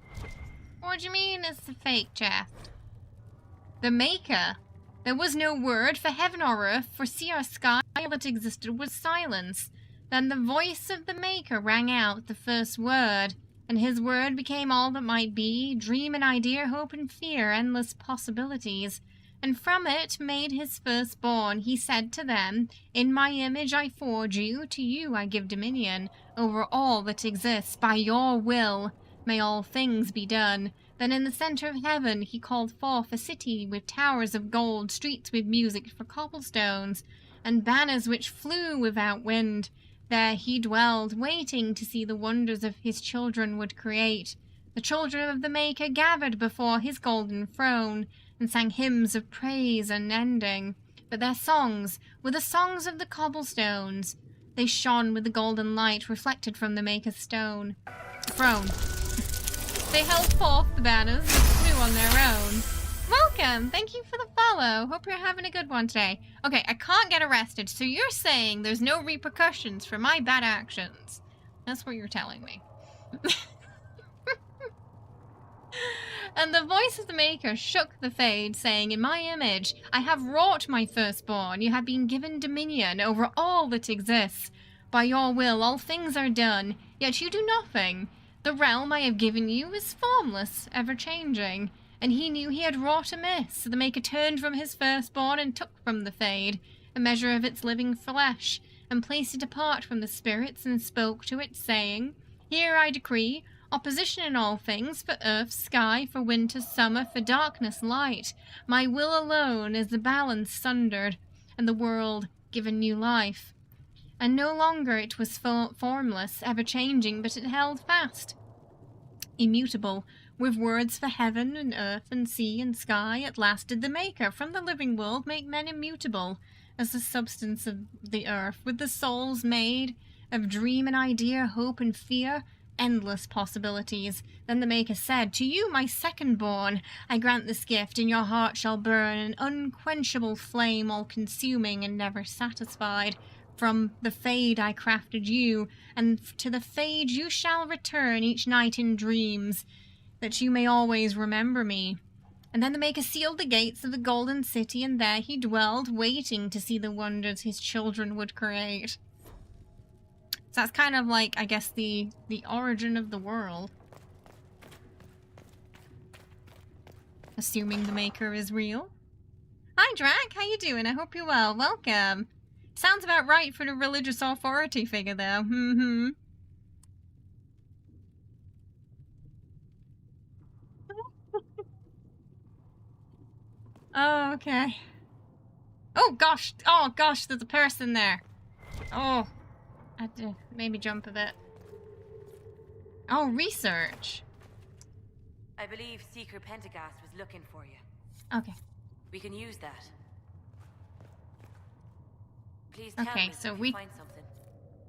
What do you mean it's a fake chest? The Maker. There was no word for heaven or earth, for sea or sky, all that existed was silence. Then the voice of the Maker rang out the first word, and his word became all that might be, dream and idea, hope and fear, endless possibilities. And from it made his firstborn. He said to them, in my image I forge you, to you I give dominion over all that exists. By your will may all things be done. Then in the center of heaven he called forth a city with towers of gold, streets with music for cobblestones, and banners which flew without wind. There he dwelled, waiting to see the wonders of his children would create. The children of the Maker gathered before his golden throne, and sang hymns of praise unending. but their songs were the songs of the cobblestones. They shone with the golden light reflected from the Maker's throne. They held forth the banners that flew on their own. Welcome! Thank you for the follow. Hope you're having a good one today. Okay, I can't get arrested, so you're saying there's no repercussions for my bad actions. That's what you're telling me. And the voice of the Maker shook the Fade, saying, "In my image, I have wrought my firstborn. You have been given dominion over all that exists. By your will, all things are done, yet you do nothing. The realm I have given you is formless, ever-changing." And he knew he had wrought amiss, so the Maker turned from his firstborn and took from the Fade a measure of its living flesh, and placed it apart from the spirits, and spoke to it, saying, "Here I decree opposition in all things, for earth, sky, for winter, summer, for darkness, light. My will alone is the balance sundered, and the world given new life. And no longer it was formless, ever-changing, but it held fast, immutable, with words for heaven and earth and sea and sky. At last did the Maker from the living world make men immutable, as the substance of the earth, with the souls made of dream and idea, hope and fear, endless possibilities. Then the Maker said, "To you, my second-born, I grant this gift. In your heart shall burn an unquenchable flame, all-consuming and never satisfied. From the Fade I crafted you, and to the Fade you shall return each night in dreams, that you may always remember me." And then the Maker sealed the gates of the Golden City, and there he dwelled, waiting to see the wonders his children would create. So that's kind of like, I guess, the origin of the world. Assuming the Maker is real. Hi, Drac. How you doing? I hope you're well. Welcome. Sounds about right for the religious authority figure, though. Oh, okay. Oh, gosh. Oh, gosh, there's a person there. Oh. I had to maybe jump a bit. Oh, research. I believe Seeker Pentagast was looking for you. Okay. We can use that. Please tell Okay, me so if we you find something.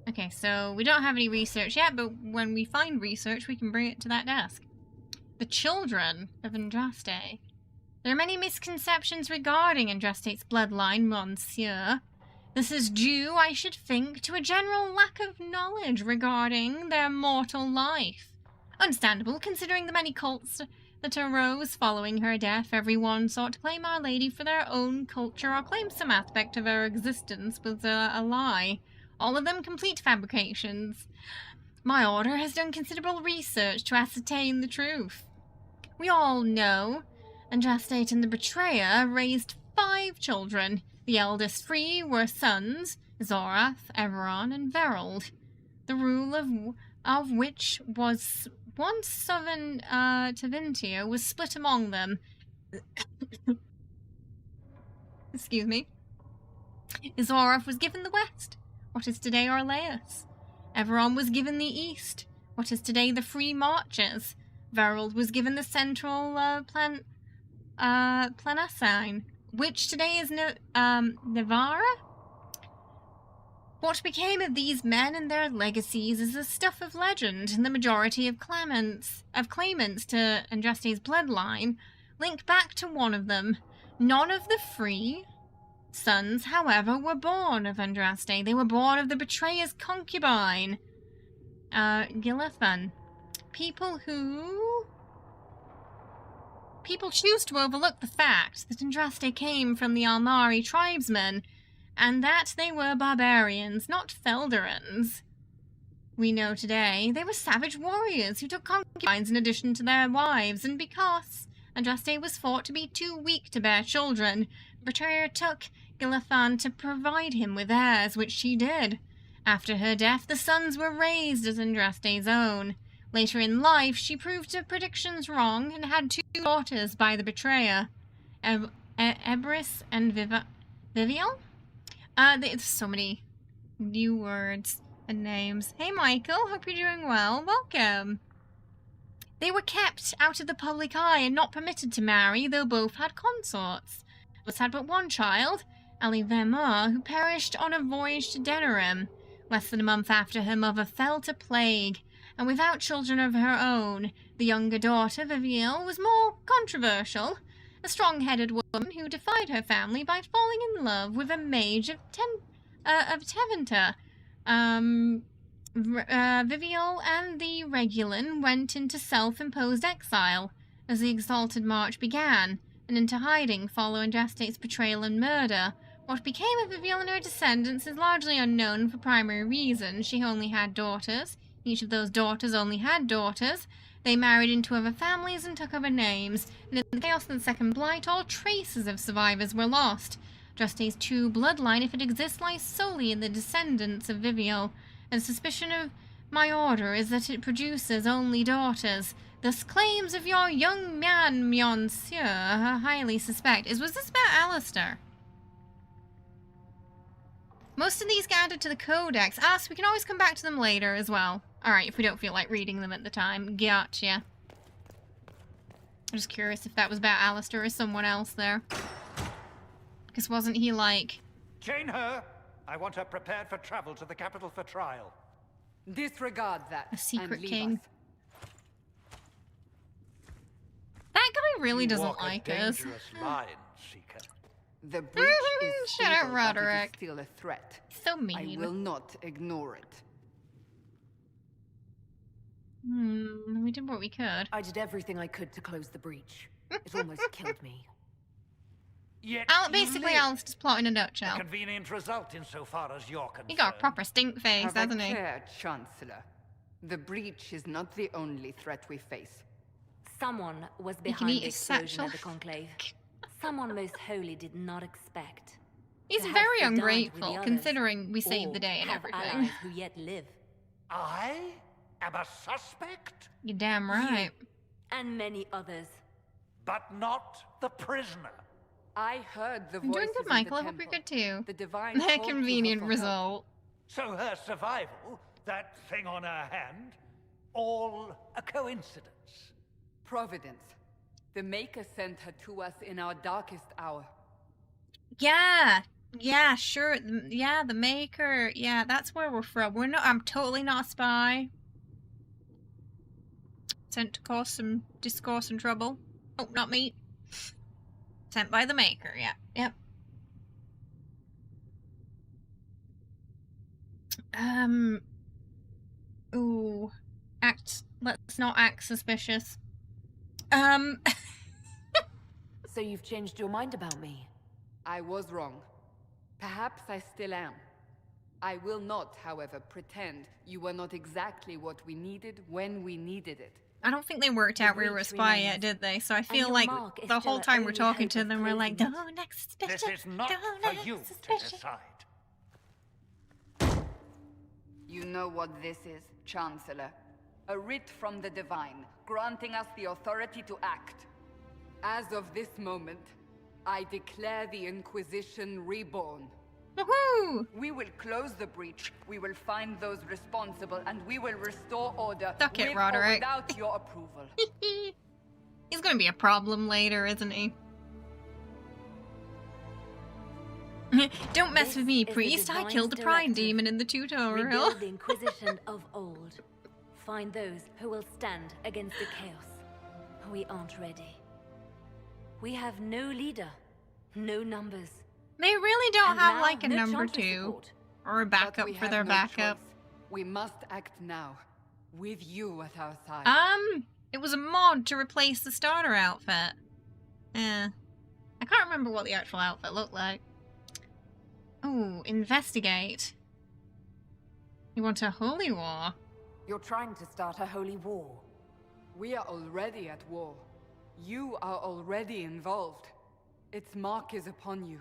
Okay, so we don't have any research yet, but when we find research, we can bring it to that desk. The children of Andraste. There are many misconceptions regarding Andraste's bloodline, monsieur. This is due, I should think, to a general lack of knowledge regarding their mortal life. Understandable, considering the many cults that arose following her death. Everyone sought to claim Our Lady for their own culture or claim some aspect of her existence was a lie. All of them complete fabrications. My order has done considerable research to ascertain the truth. We all know Andraste and the Betrayer raised 5 children. The eldest 3 were sons, Zorath, Everon, and Verald, the rule of which was once Southern Tevintia was split among them. Excuse me. Zorath was given the west, what is today Orleans. Everon was given the east, what is today the Free Marches. Verald was given the central Planasine, which today is Navarra? What became of these men and their legacies is the stuff of legend, and the majority of claimants to Andraste's bloodline link back to one of them. None of the free sons, however, were born of Andraste. They were born of the Betrayer's concubine, Gilithan. People choose to overlook the fact that Andraste came from the Almari tribesmen, and that they were barbarians, not Felderans. We know today they were savage warriors who took concubines in addition to their wives, and because Andraste was thought to be too weak to bear children, the Betrayer took Gilithan to provide him with heirs, which she did. After her death, the sons were raised as Andraste's own. Later in life, she proved her predictions wrong and had 2 daughters by the Betrayer, Ebris and Vivial? There's so many new words and names. Hey, Michael, hope you're doing well. Welcome. They were kept out of the public eye and not permitted to marry, though both had consorts. Both had but one child, Ali Vermor, who perished on a voyage to Denerim, less than a month after her mother fell to plague, and without children of her own. The younger daughter, Viviel, was more controversial, a strong-headed woman who defied her family by falling in love with a mage of Tevinter. Viviel and the Regulan went into self-imposed exile as the Exalted March began, and into hiding following Jastate's betrayal and murder. What became of Viviel and her descendants is largely unknown for primary reasons. She only had daughters. Each of those daughters only had daughters. They married into other families and took other names, and in the chaos of the Second Blight, all traces of survivors were lost. Jastate's true bloodline, if it exists, lies solely in the descendants of Viviel, and suspicion of my order is that it produces only daughters. Thus claims of your young man, monsieur, are highly suspect. Was this about Alistair? Most of these get added to the codex. So we can always come back to them later as well. Alright, if we don't feel like reading them at the time. Gotcha. I'm just curious if that was about Alistair or someone else there. Because wasn't he like... Chain her! I want her prepared for travel to the capital for trial. Disregard that. A secret and leave king. us. That guy really You doesn't walk like a us. dangerous line, Seeker. The breach is Shut up, fatal, but it Roderick. is still a threat. So mean. I will not ignore it. We did what we could. I did everything I could to close the breach. It almost killed me. Yet Basically, you live. Alistair's plot in a nutshell. A convenient result insofar as you're concerned. He got a proper stink face, Have hasn't a he? care, Chancellor. The breach is not the only threat we face. Someone was He can behind eat the his explosion satchel. at the Conclave. Someone most holy did not expect. He's Perhaps very they died with ungrateful, the others, considering we saved or the day and have everything. allies who yet live. I am a suspect, You're damn right. And many others. but not the prisoner. I heard the I'm doing voices good, in Michael. I the hope you're temple. good too. The divine A called to her convenient for help. result. So her survival, that thing on her hand, all a coincidence. Providence. The Maker sent her to us in our darkest hour. Yeah. Yeah, sure. Yeah, the Maker. Yeah, that's where we're from. I'm totally not a spy. Sent to cause some discourse and trouble. Oh, not me. Sent by the Maker, yeah. Yep. Ooh. Let's not act suspicious. So you've changed your mind about me? I was wrong. Perhaps I still am. I will not, however, pretend you were not exactly what we needed when we needed it. I don't think they worked out we were a spy yet, did they? So I feel like the whole time we're talking to them, we're like, don't act suspicious. This is not Don't for act you to suspicious. decide. You know what this is, Chancellor. A writ from the Divine, granting us the authority to act. As of this moment, I declare the Inquisition reborn. Woohoo! We will close the breach, we will find those responsible, and we will restore order Suck it, with or Roderick. without your approval. He's gonna be a problem later, isn't he? Don't mess with me, This is the priest. I Divine's killed the pride directive. demon in the tutorial. Rebuild the Inquisition of old. Find those who will stand against the chaos. We aren't ready. We have no leader, no numbers. They really don't And have now, like a no number Chancellor 2 support. or a But backup we for have their no backup. choice. We must act now, with you at our side. It was a mod to replace the starter outfit. I can't remember what the actual outfit looked like. Oh, investigate. You want a holy war? You're trying to start a holy war. We are already at war. You are already involved. Its mark is upon you.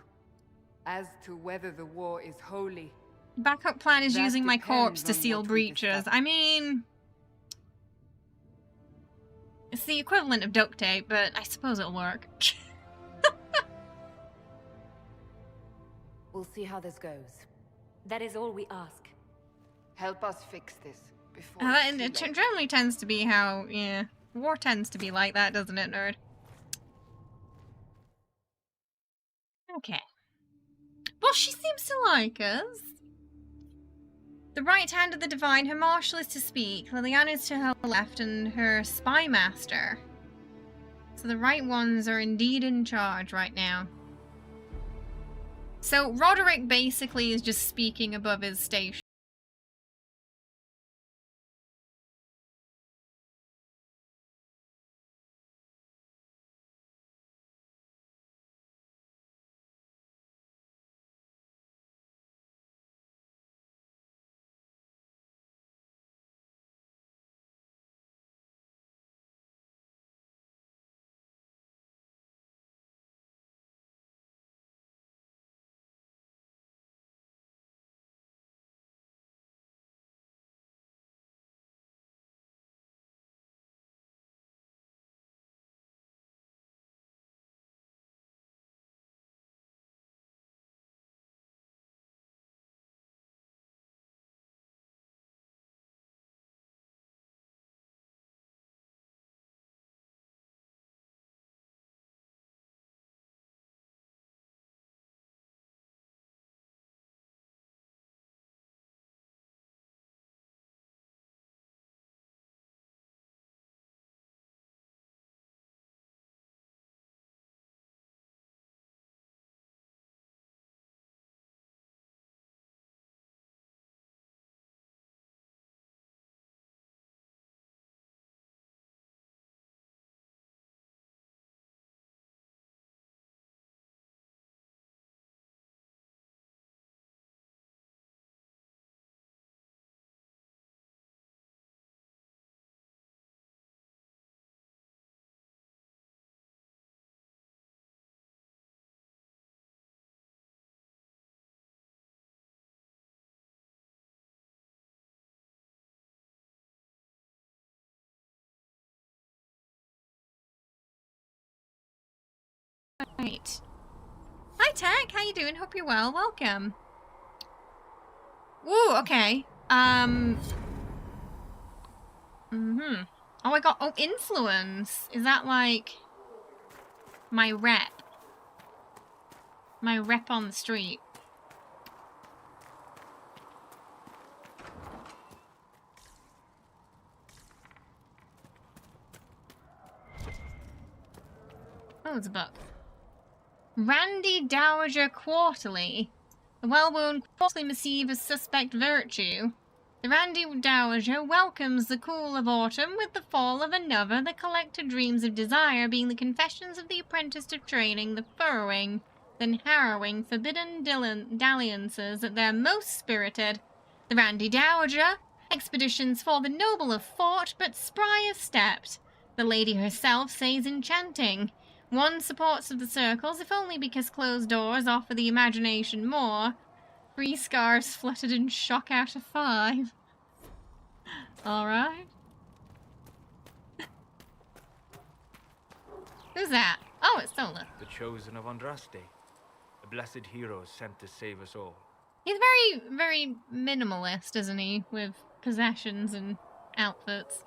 As to whether the war is holy, Backup plan is That using my corpse depends to on seal what we breaches. discover. I mean... It's the equivalent of duct tape, but I suppose it'll work. We'll see how this goes. That is all we ask. help us fix this before And it's it too late. generally tends to be how, yeah, war tends to be like that, doesn't it, nerd? Okay. Well, she seems to like us. The right hand of the divine, her marshal is to speak, Liliana is to her left, and her spy master. So the right ones are indeed in charge right now. So Roderick basically is just speaking above his station. Right. Hi Tech, how you doing? Hope you're well. Welcome. Ooh, okay. Oh, I got influence. Is that like my rep? My rep on the street. Oh, it's a book. Randy Dowager Quarterly. The well-known quarterly missive of suspect virtue. The Randy Dowager welcomes the cool of autumn with the fall of another, the collector dreams of desire being the confessions of the apprentice of training, the furrowing, then harrowing, forbidden dalliances at their most spirited. The Randy Dowager, expeditions for the noble of fought, but spry of stepped. The lady herself says enchanting. One supports of the circles, if only because closed doors offer the imagination more. 3 scarves fluttered in shock out of 5. Alright. Who's that? Oh, it's Sola. The chosen of Andraste. A blessed hero sent to save us all. He's very, very minimalist, isn't he? With possessions and outfits.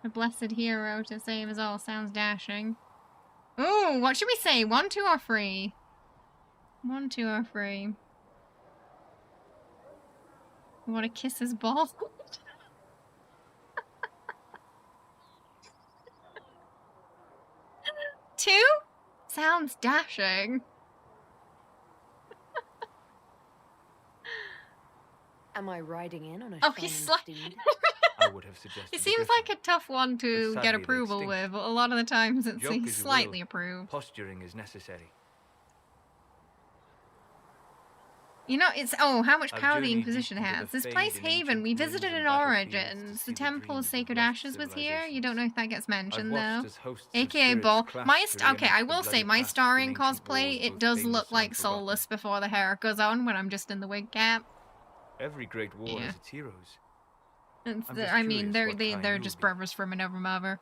A blessed hero to save us all sounds dashing. Ooh, what should we say? 1, 2, or 3? 1, 2, or 3. I want to kiss his balls. 2? Sounds dashing. Am I riding in on a Oh, he's steed? I would have suggested. It seems like a tough one to But get sadly, approval they're with. extinct. A lot of the times it's Joke he's as you slightly will, approved. Posturing is necessary. You know, it's... Oh, how much I've power the journeyed Inquisition deep into has. the This Fade place, in Haven, ancient we ruins visited and in battlefields to Origins. see The Temple of dreams Sacred lost Ashes was here. You civilizations. don't know if that gets mentioned, I've watched though. as hosts of AKA spirits Bull. clashed My... to Okay, I reenact the will say, bloody my past starring in ancient cosplay, wars, it both does famous look and like forgotten. Solus before the hair goes on when I'm just in the wig cap. Every great war Yeah. has its heroes. It's I'm the, just I mean, curious what kind they're you'll just be. brothers from another mother.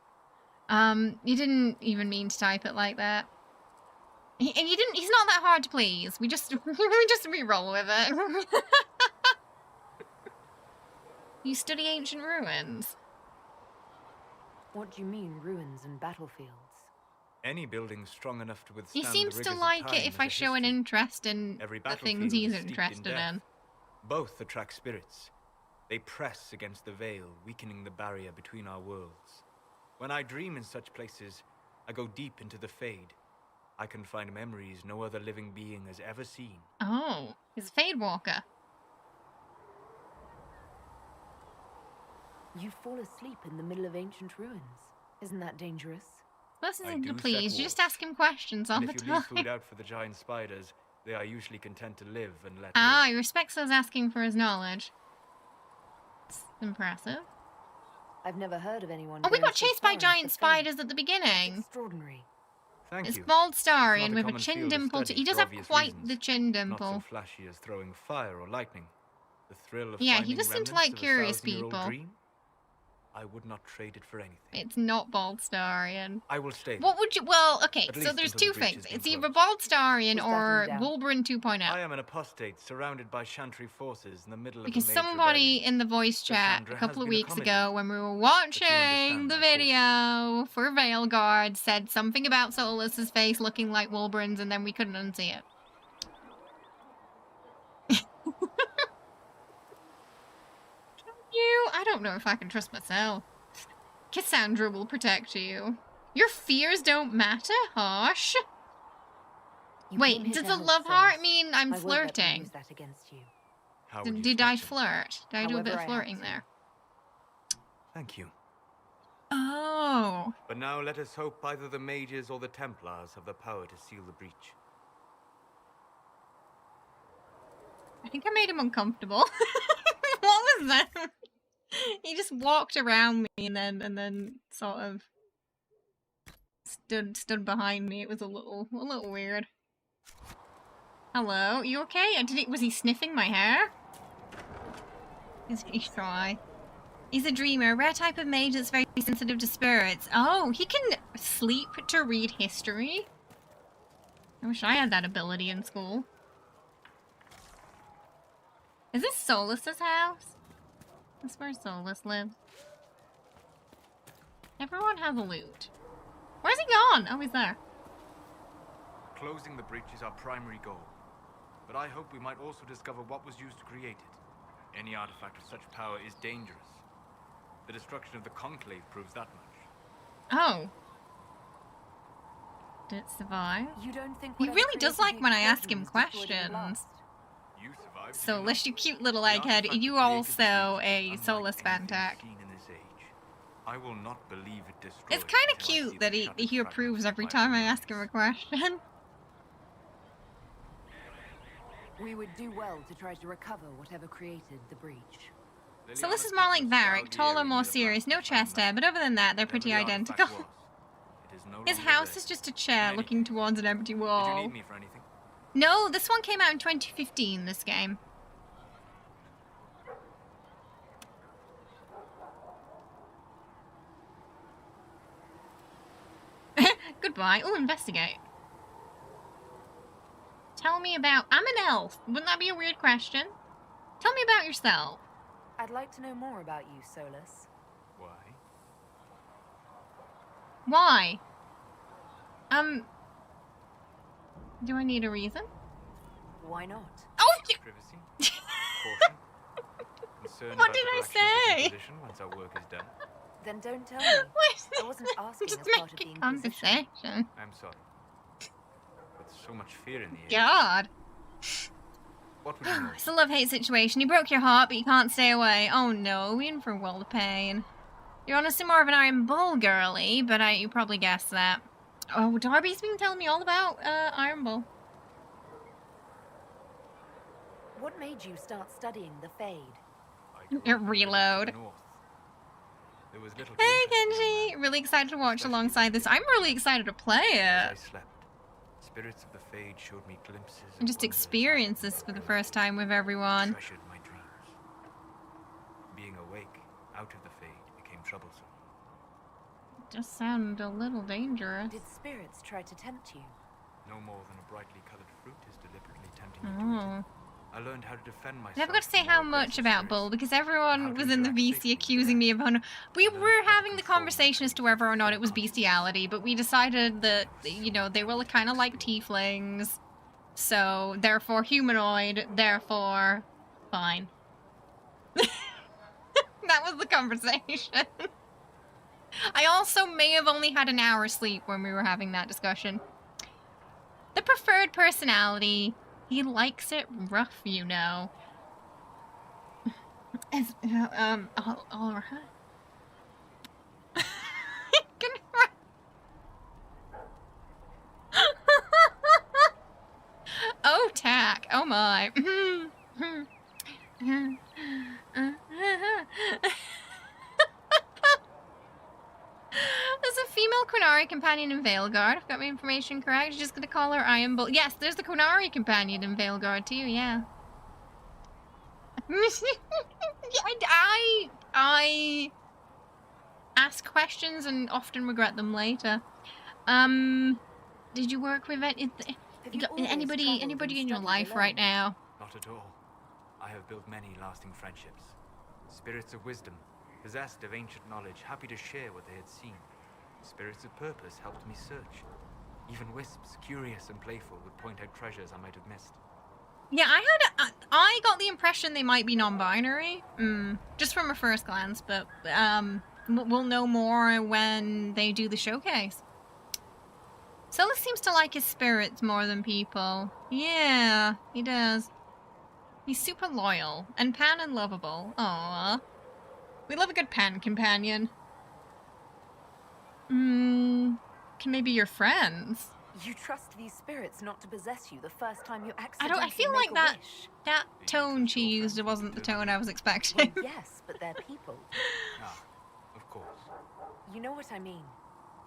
You didn't even mean to type it like that. And you didn't. He's not that hard to please. We just re-roll with it. You study ancient ruins. What do you mean, ruins and battlefields? Any building strong enough to He withstand the seems to rigors of like time it if has I a show an history. interest in Every the things battlefield he's is steeped interested death. in. Both attract spirits. They press against the veil, weakening the barrier between our worlds. When I dream in such places, I go deep into the Fade. I can find memories no other living being has ever seen. Oh, he's a Fade Walker. You fall asleep in the middle of ancient ruins. Isn't that dangerous? Listen do to please, set you just walls. ask him questions all And the if you leave time. food out for the giant spiders, they are usually content to live and let Ah, live. he respects us asking for his knowledge. It's impressive. I've never heard of anyone. Oh, we going got so chased far by into giant the Fade. spiders at the beginning. Extraordinary. Thank It's you. Bald It's Starian not with a common chin field of dimple. study He does for have obvious quite reasons. the chin Not so dimple. flashy as throwing fire or lightning. The thrill of Yeah, he finding does seem to remnants like of a curious 1,000-year-old people. dream? I would not trade it for anything. It's not Bald Starian. I will stay. What would you... Well, okay, At so least there's until two the breach things. has been It's either closed. Bald Starian Who's or backing down? Wolverine 2.0. I am an apostate surrounded by Chantry forces in the middle Because of a major somebody rebellion. in the voice chat Cassandra a couple has of been weeks ago accommodated, when we were but you watching understand the my caution. video for Veilguard said something about Solus's face looking like Wolverine's and then we couldn't unsee it. I don't know if I can trust myself. Cassandra will protect you. Your fears don't matter, Harsh. You Wait, came here does to the help, love heart Solus. mean I'm I won't let them flirting? use that against you. How would you Did I stop them? flirt? Did I do a bit of However I had flirting to. there? Thank you. Oh. But now let us hope either the mages or the Templars have the power to seal the breach. I think I made him uncomfortable. What was that? He just walked around me and then sort of stood behind me. It was a little weird. Hello, you okay? Was he sniffing my hair? Is he shy? He's a dreamer, a rare type of mage that's very sensitive to spirits. Oh, he can sleep to read history? I wish I had that ability in school. Is this Solus's house? That's where Solus lives. Everyone has a loot. Where's he gone? Oh, he's there. Closing the breach is our primary goal. But I hope we might also discover what was used to create it. Any artifact of such power is dangerous. The destruction of the Conclave proves that much. Oh. Did it survive? You don't think He whatever really does created like the when I ask explosion him was destroyed in the questions. blast? You survived. Solus, you cute little The egghead. artifact You that created also the breach a is unlike Solus anything fantac. seen in this age. I will not believe it destroyed It's kind of until I see cute that the shattered he fragments approves with every my time own I ask him eyes. a question. We would do well to try to recover whatever created the breach. So this is more like Varric, taller, more serious, no chest hair, but other than that, they're pretty identical. His house is just a chair looking towards an empty Did you wall. need me for anything? No, this one came out in 2015, this game. Goodbye. Oh, investigate. Tell me about... I'm an elf. Wouldn't that be a weird question? Tell me about yourself. I'd like to know more about you, Solus. Why? Why? Do I need a reason? Why not? Oh, Privacy? Caution? Concern What about did the I direction of the say? Inquisition once our work is done? Then don't tell me. What? I wasn't asking Just as part of the making Inquisition. conversation. I'm sorry. With so much fear in the air. God. What would you know? It's a love-hate situation. You broke your heart, but you can't stay away. Oh no, we're in for a world of pain. You're honestly more of an Iron Bull girly, but you probably guessed that. Oh, Darby's been telling me all about Iron Bull. What made you start studying the Fade? Reload. North. There was little Hey, interest beyond Genji! that. Really excited to watch alongside this. I'm really excited to play As I it. slept, spirits of the Fade showed me glimpses of And just wonders experience I this for the first time with everyone. treasured my dreams. Being awake out of the Fade became troublesome. Just sound a little dangerous. Did spirits try to tempt you? No more than a brightly colored fruit is deliberately tempting me to eat Oh. it. I learned how to defend myself. Never got to say how much about Bull because everyone was in the VC accusing me of. We were having the conversation as to whether or not it was bestiality, but we decided that, you know, they were kind of like tieflings, so therefore humanoid, therefore fine. That was the conversation. I also may have only had an hour's sleep when we were having that discussion. The preferred personality. He likes it rough, you know. All right. Oh, tack. Oh my. There's a female Quinari companion in Veilguard. I've got my information correct. You're just gonna call her Iron Bull. Yes, there's the Quinari companion in Veilguard too, yeah. I ask questions and often regret them later. Did you work with anybody in your life right now? Not at all. I have built many lasting friendships. Spirits of wisdom, possessed of ancient knowledge, happy to share what they had seen. Spirits of purpose helped me search. Even wisps, curious and playful, would point out treasures I might have missed. Yeah, I got the impression they might be non-binary, just from a first glance, but we'll know more when they do the showcase. Solus seems to like his spirits more than people. Yeah, he does. He's super loyal, and pan and lovable. Aww. We love a good pan companion. Can maybe your friends? You trust these spirits not to possess you the first time you accidentally I feel make like a wish. that tone she used wasn't the tone I was expecting. Well, yes, but they're people. Ah, of course. You know what I mean.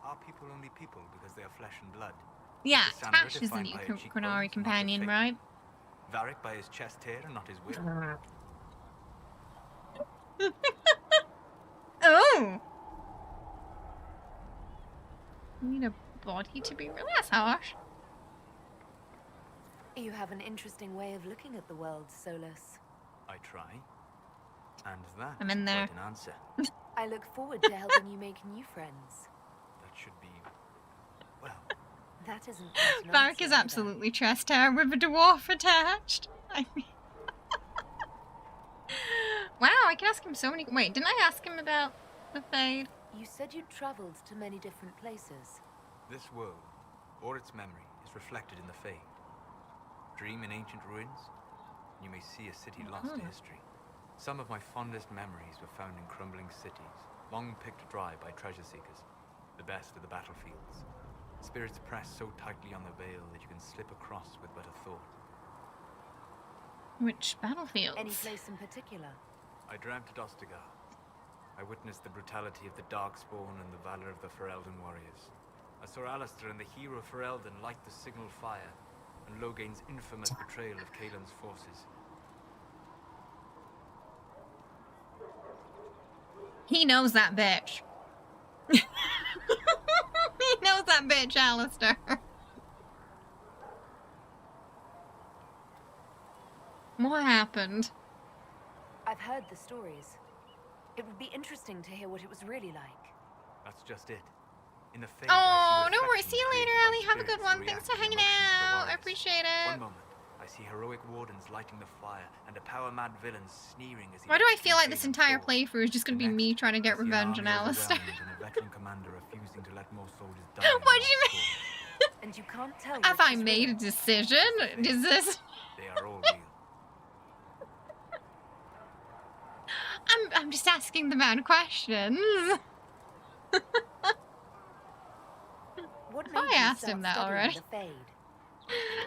Are people only people because they are flesh and blood? Yeah, Cassandra Tash is the defined new by her cheekbones, Quinari not companion, her fate. right? Varric by his chest hair and not his will. Oh! You need a body to be real. That's harsh. You have an interesting way of looking at the world, Solus. I try. And that I'm in is there. quite an answer. I look forward to helping you make new friends. That should be... well... That isn't quite an Varric answer is either. absolutely chest hair with a dwarf attached. I mean... Wow, I can ask him so many... Wait, didn't I ask him about the Fade? You said you'd traveled to many different places. This world, or its memory, is reflected in the Fade. Dream in ancient ruins, and you may see a city lost to history. Some of my fondest memories were found in crumbling cities, long picked dry by treasure seekers. The best of the battlefields. Spirits press so tightly on the veil that you can slip across with but a thought. Which battlefields? Any place in particular? I dreamt at Ostagar. I witnessed the brutality of the Darkspawn and the valor of the Ferelden warriors. I saw Alistair and the hero Ferelden light the signal fire, and Logain's infamous betrayal of Kaelin's forces. He knows that bitch. He knows that bitch, Alistair. What happened? I've heard the stories. It would be interesting to hear what it was really like. That's just it. In the Fade, Oh, I see no worries. See you reflections later, created by Ellie. Have a good spirits one. who Thanks react for to the hanging emotions of the out. I warriors. appreciate it. One moment, I see heroic wardens lighting the fire, and a power-mad villain sneering as he... Why do I feel like this Kaelin's entire sword. playthrough is just going to be me trying to get I see an revenge on army Alistair? overwhelmed and a veteran commander refusing to let more soldiers die. in What the do you lost mean? cause. And you can't tell. Have which I is made a real. decision? Is this... They are all real. I'm just asking the man questions. What I made you asked start him that studying already. the Fade?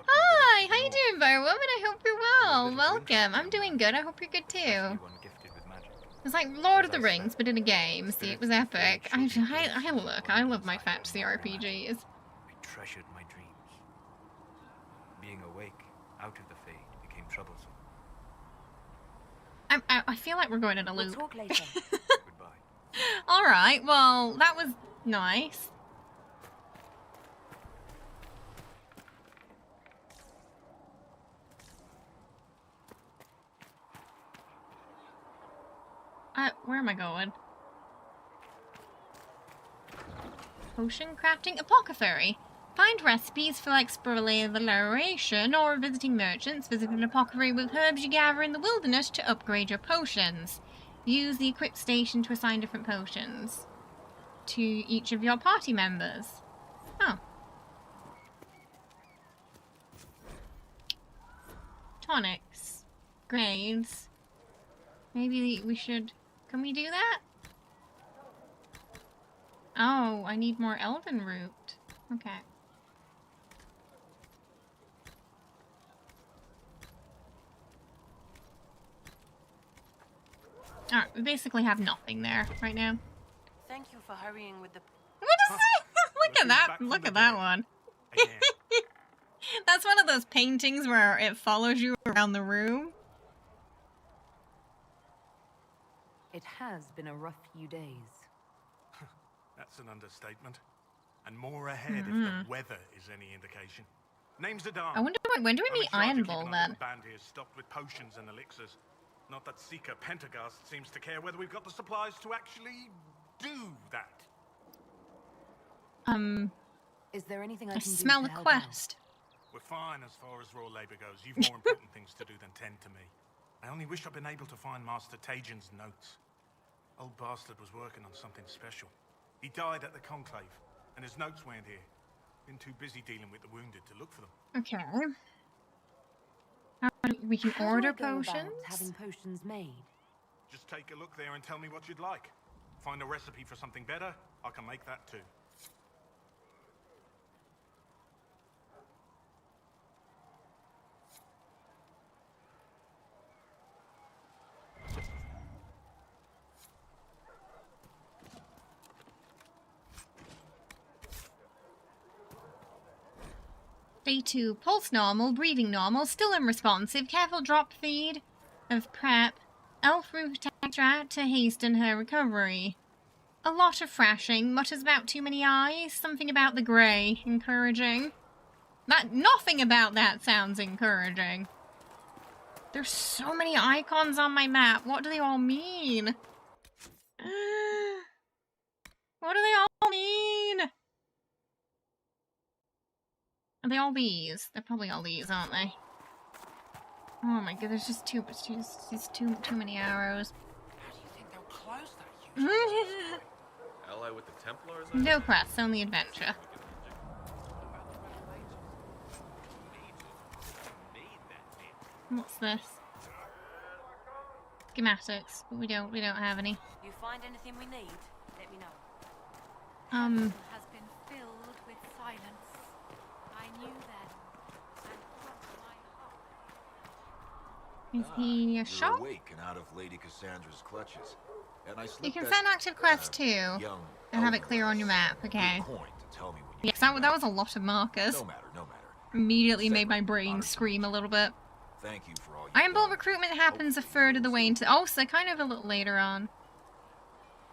Hi, how you doing, Firewoman? I hope you're well. Welcome. I'm doing good. I hope you're good too. Especially one gifted with magic. It's like Lord of the Rings, but in a game. See, it was epic. I love my fantasy RPGs. I treasured my dreams. Being awake, out of the Fade, became troublesome. I feel like we're going in a We'll loop. talk later. Goodbye. Alright, well, that was nice. Where am I going? Potion crafting apothecary. Find recipes for exploration or visiting merchants. Visit an apothecary with herbs you gather in the wilderness to upgrade your potions. Use the equip station to assign different potions to each of your party members. Oh. Tonics. Grades. Maybe we should... Can we do that? Oh, I need more elven root. Okay. Alright, we basically have nothing there right now. Thank you for hurrying with the... What is it? Look at that! Look at that one. That's one of those paintings where it follows you around the room. It has been a rough few days. That's an understatement. And more ahead if the weather is any indication. Name's Adar. I wonder when do we meet Iron Bull then? Band here stocked with potions and elixirs. Not that Seeker Pentagast seems to care whether we've got the supplies to actually do that. Is there anything I I can smell do the to help quest. We're fine as far as raw labor goes. You've more important things to do than tend to me. I only wish I'd been able to find Master Tajin's notes. Old bastard was working on something special. He died at the Conclave, and his notes weren't here. Been too busy dealing with the wounded to look for them. Okay. We can How do I order go about potions. having potions made. Just take a look there and tell me what you'd like. Find a recipe for something better, I can make that too. Day 2. Pulse normal, breathing normal, still unresponsive, careful drop feed of prep, elf root extract to hasten her recovery. A lot of thrashing, mutters about too many eyes, something about the grey, encouraging. Nothing about that sounds encouraging. There's so many icons on my map, what do they all mean? What do they all mean? Are they all these? They're probably all these, aren't they? Oh my god, there's just too many arrows. How do you think they'll close that? Ally with the Templars? No quests, only adventure. What's this? Schematics, but we don't have any. You find anything we need? Let me know. Has been filled with silence. I knew that, and crossed my heart. Is he a shop? You're awake and out of Lady Cassandra's clutches. And I You can send active quests too, and have it clear on your map, okay. Yes, that was a lot of markers. No matter. Immediately made my brain scream a little bit. Thank you for all Iron Bull recruitment happens a third of the way into... Oh, so kind of a little later on.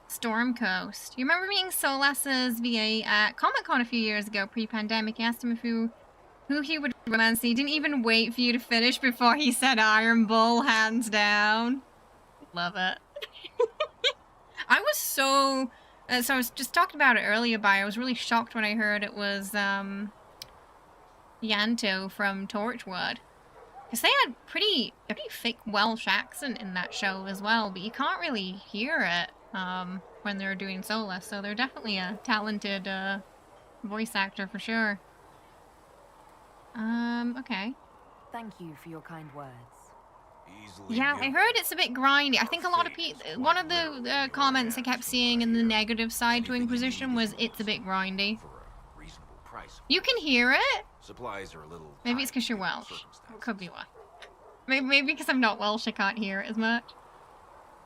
Storm Coast. You remember meeting Solas's VA at Comic-Con a few years ago, pre-pandemic? He asked him if who he would romance. He didn't even wait for you to finish before he said Iron Bull, hands down. Love it. I was so I was just talking about it earlier, I was really shocked when I heard it was, Yanto from Torchwood. Because they had a pretty thick Welsh accent in that show as well, but you can't really hear it, when they're doing Solas, so they're definitely a talented, voice actor for sure. Okay. Thank you for your kind words. Yeah, I heard it's a bit grindy. I think a lot of people... One of the comments I kept seeing in the negative side to Inquisition was it's a bit grindy. You can hear it? Supplies are a little... Maybe it's because you're Welsh. It could be why. Maybe because I'm not Welsh, I can't hear it as much.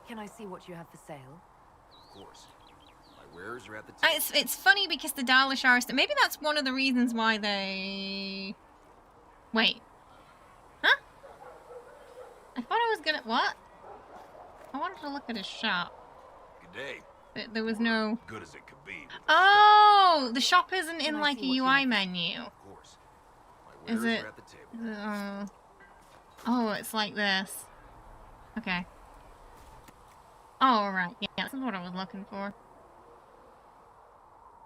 Can I see what you have for sale? Of course. My wares are at the table. It's funny because the Dalish are... Maybe that's one of the reasons why they... Wait. Huh? I thought I was gonna... What? I wanted to look at his shop. Good day. There was no... Good as it could be. Oh! The shop isn't in like a UI menu. Of course. My wares Is it... are at the table. Oh, it's like this. Okay. Oh, right. Yeah, that's what I was looking for.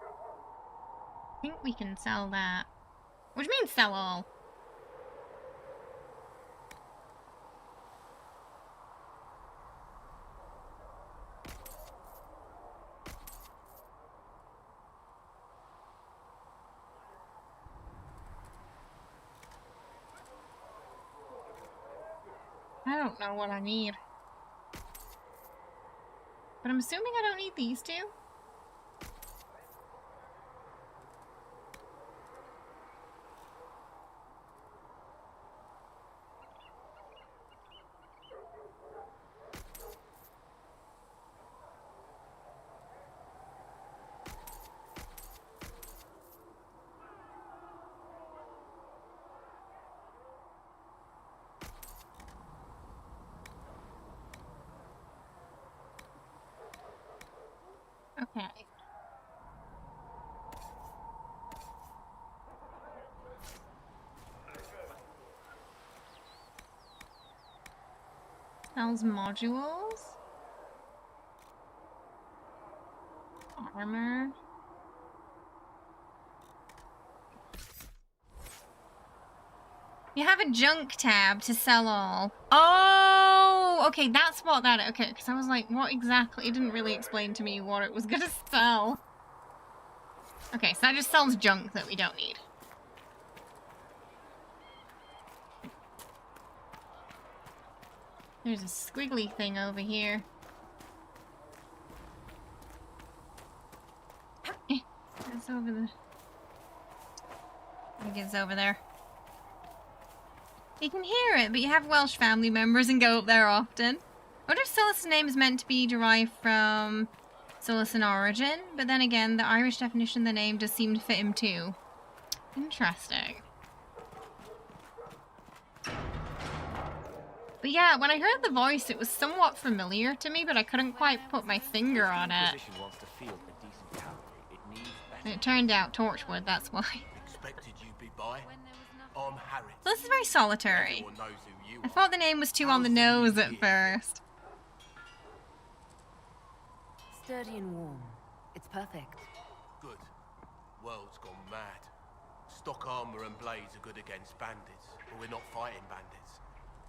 I think we can sell that. What do you mean, sell all? I don't know what I need. But I'm assuming I don't need these two. Okay. Sells modules. Armor. You have a junk tab to sell all. Oh, okay, that's what that. Okay, because I was like, what exactly? It didn't really explain to me what it was gonna sell. Okay, so that just sells junk that we don't need. There's a squiggly thing over here. It's over the. I think it's over there. You can hear it, but you have Welsh family members and go up there often. I wonder if Solus' name is meant to be derived from Solus in origin, but then again, the Irish definition of the name does seem to fit him too. Interesting. But yeah, when I heard the voice, it was somewhat familiar to me, but I couldn't quite put my finger on it. And it turned out Torchwood, that's why. Expected you'd be by. I'm Harry. So this is very solitary. I thought the name was too on the nose at first. Sturdy and warm. It's perfect. Good. World's gone mad. Stock armor and blades are good against bandits, but we're not fighting bandits.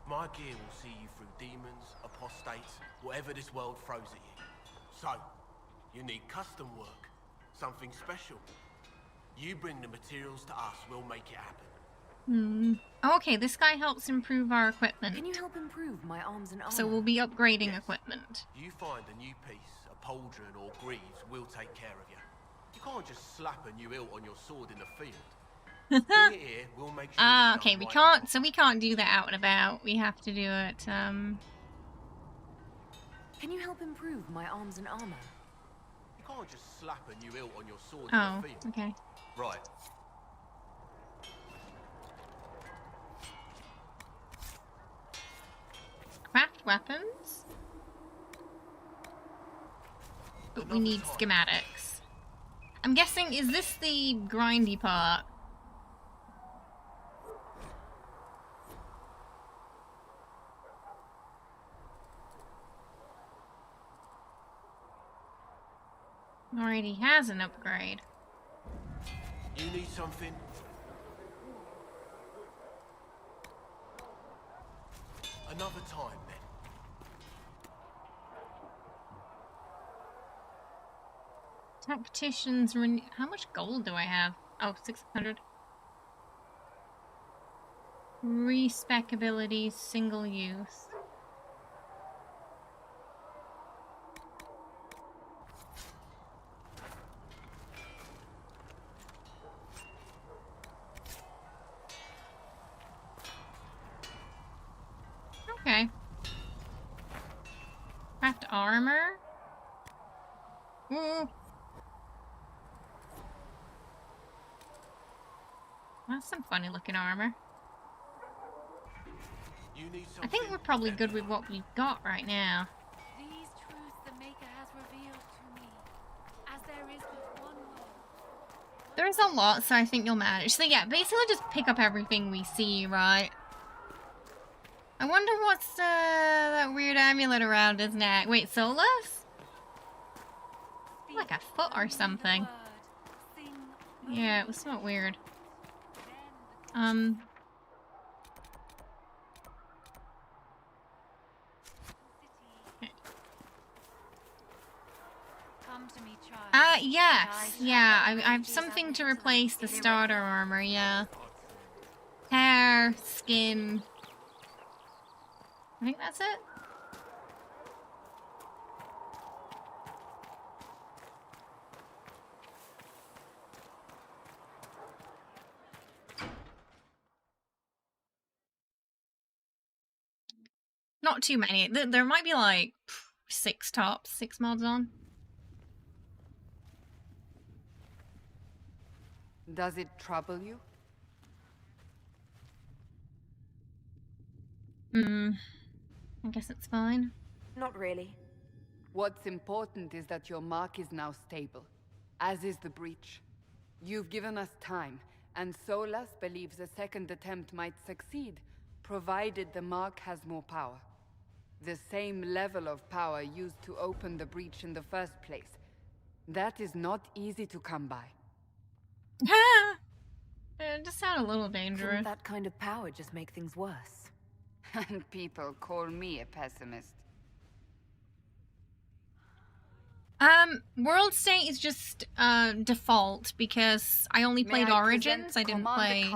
My gear will see you through demons, apostates, whatever this world throws at you. So, you need custom work. Something special. You bring the materials to us, we'll make it happen. Oh, okay, this guy helps improve our equipment. Can you help improve my arms and armor? So we'll be upgrading equipment. You find a new piece, a pauldron or greaves, we'll take care of you. You can't just slap a new hilt on your sword in the field. Bring it here, we'll make sure Okay, we can't, so we can't do that out and about. We have to do it, Can you help improve my arms and armor? You can't just slap a new hilt on your sword Oh, in the field. okay. Right. Craft weapons. But we need schematics. I'm guessing, is this the grindy part? Already has an upgrade. You need something? Another time, then. Tacticians how much gold do I have? Oh, 600. Respec abilities, single use. Okay. Craft armor. Ooh. That's some funny looking armor. I think we're probably good with what we've got right now. These truths the Maker has revealed to me, as there is but one way. There is a lot, so I think you'll manage. So yeah, basically just pick up everything we see, right? I wonder what's that weird amulet around his neck. Wait, Solus? Like a foot or something. Yeah, it was somewhat weird. Yes. Yeah, I have something to replace the starter armor, yeah. Hair, skin. I think that's it. Not too many. There might be like 6 tops, 6 mods on. Does it trouble you? I guess it's fine. Not really. What's important is that your mark is now stable, as is the breach. You've given us time, and Solus believes a second attempt might succeed, provided the mark has more power. The same level of power used to open the breach in the first place. That is not easy to come by. It just sounded a little dangerous. Couldn't that kind of power just make things worse? And people call me a pessimist. World State is just default because I only played Origins. I didn't play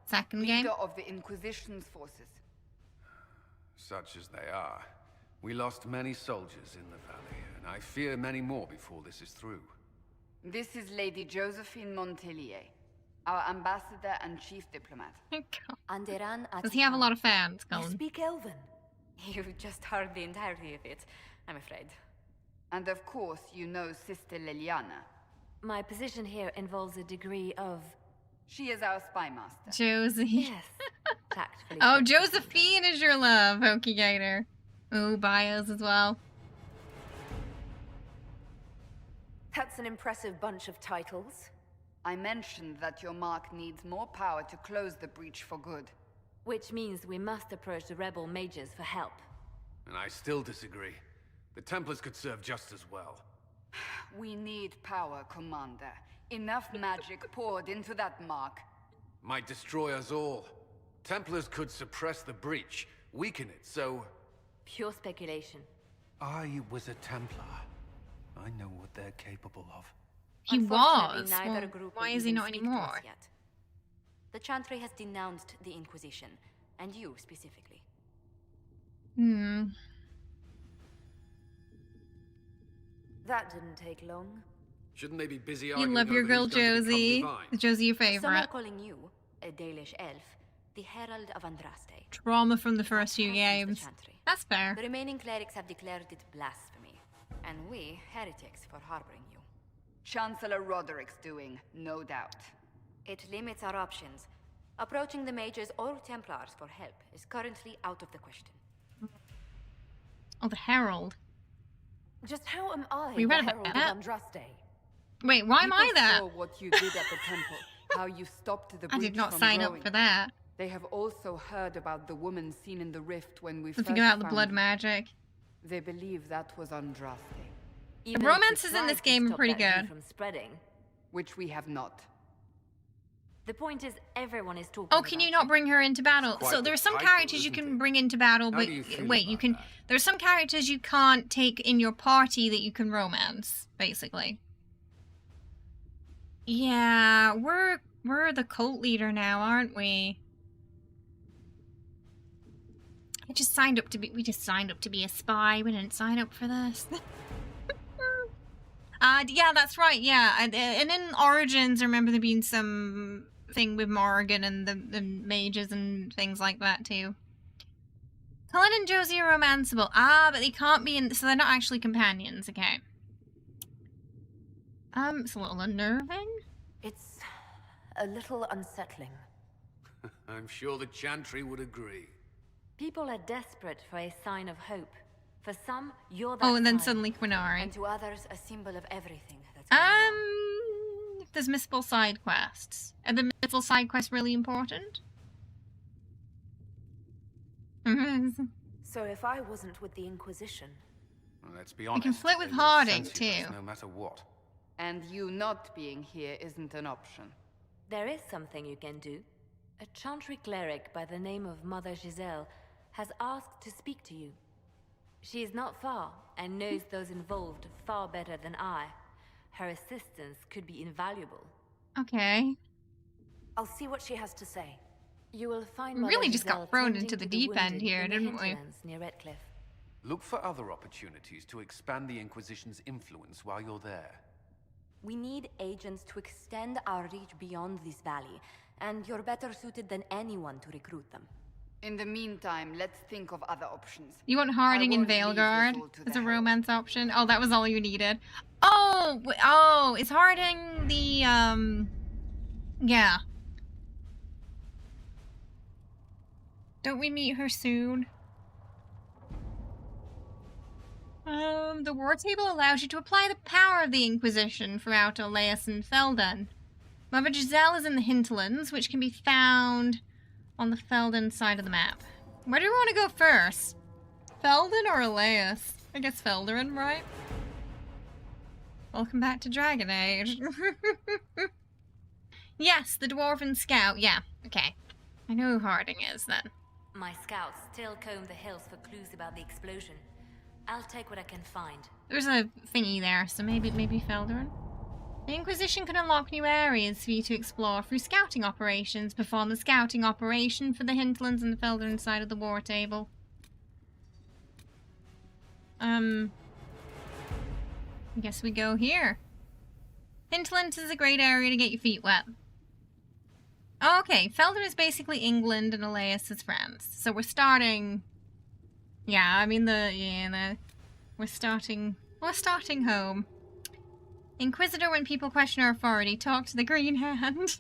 second game. Leader of the Inquisition's forces. Such as they are. We lost many soldiers in the valley, and I fear many more before this is through. This is Lady Josephine Montelier, our ambassador and chief diplomat. Does he have a lot of fans, Colin? You speak Elven. You've just heard the entirety of it, I'm afraid. And of course, you know Sister Liliana. My position here involves a degree of... She is our spy master. Josie. Yes, tactfully. Oh, Josephine is your love, Hokey Gator. Oh, bios as well. That's an impressive bunch of titles. I mentioned that your mark needs more power to close the breach for good. Which means we must approach the rebel mages for help. And I still disagree. The Templars could serve just as well. We need power, Commander. Enough magic poured into that mark. Might destroy us all. Templars could suppress the breach, weaken it, so... Pure speculation. I was a Templar. I know what they're capable of. He was. Well, why is he not anymore? The Chantry has denounced the Inquisition, and you specifically. That didn't take long. Shouldn't they be busy You arguing love your over girl who's going to Josie. become divine? Is Josie your Some are favorite? calling you, a Dalish elf, the Herald of Andraste. Trauma from the first few games. That's fair. The remaining clerics have declared it blasphemy, and we, heretics, for harboring you. Chancellor Roderick's doing, no doubt. It limits our options. Approaching the mages or Templars for help is currently out of the question. Oh, the Herald. Just how am I We the read Herald about of that. Andraste? Wait, why am I People that? saw what you did at the temple, how you stopped the breach I did not from sign growing. up for that. They have also heard about the woman seen in the rift when we Something first about the found blood her. magic. They believe that was Andraste. The romances in this game are pretty good. From spreading. Which we have not. The point is, everyone is talking. Oh, can you not bring her into battle? Quite So there's some the title, characters you isn't can it? bring into battle, How but do you feel wait, you about can. that? There's some characters you can't take in your party that you can romance, basically. Yeah, we're the cult leader now, aren't we? We just signed up to be a spy. We didn't sign up for this. Yeah, that's right. Yeah, and in Origins, I remember there being some thing with Morrigan and the mages and things like that too. Cullen and Josie are romanceable. Ah, but they can't be in, so they're not actually companions. Okay. It's a little unnerving. It's a little unsettling. I'm sure the Chantry would agree. People are desperate for a sign of hope. For some, you're that Oh, and then sign. suddenly Quinari. And to others, a symbol of everything that's There's missable side quests. Are the missable side quests really important? So if I wasn't with the Inquisition... Well, let's be You honest. can flirt with they would Harding, censure us too. No matter what. And you not being here isn't an option. There is something you can do. A chantry cleric by the name of Mother Giselle has asked to speak to you. She is not far and knows those involved far better than I. Her assistance could be invaluable. Okay. I'll see what she has to say. You will find We Mother really just Giselle got thrown tending into the to deep end wounded here, in the didn't we? Hinterlands near Redcliffe. Look for other opportunities to expand the Inquisition's influence while you're there. We need agents to extend our reach beyond this valley, and you're better suited than anyone to recruit them. In the meantime, let's think of other options. You want Harding and won't leave this Veilguard all to as the a help. romance option? Oh, that was all you needed. Oh, oh, is Harding the, yeah. Don't we meet her soon? The war table allows you to apply the power of the Inquisition throughout Orleas and Felden. Mother Giselle is in the Hinterlands, which can be found on the Felden side of the map. Where do we want to go first? Felden or Orleas? I guess Felden, right? Welcome back to Dragon Age. Yes, the Dwarven Scout. Yeah, okay. I know who Harding is then. My scouts still comb the hills for clues about the explosion. I'll take what I can find. There's a thingy there, so maybe Felden. The Inquisition can unlock new areas for you to explore through scouting operations. Perform the scouting operation for the Hinterlands and the Felden side of the war table. I guess we go here. Hinterlands is a great area to get your feet wet. Oh, okay, Felden is basically England and Orleas is France. So we're starting... Yeah, I mean we're starting home. Inquisitor, when people question our authority, talk to the Green Hand.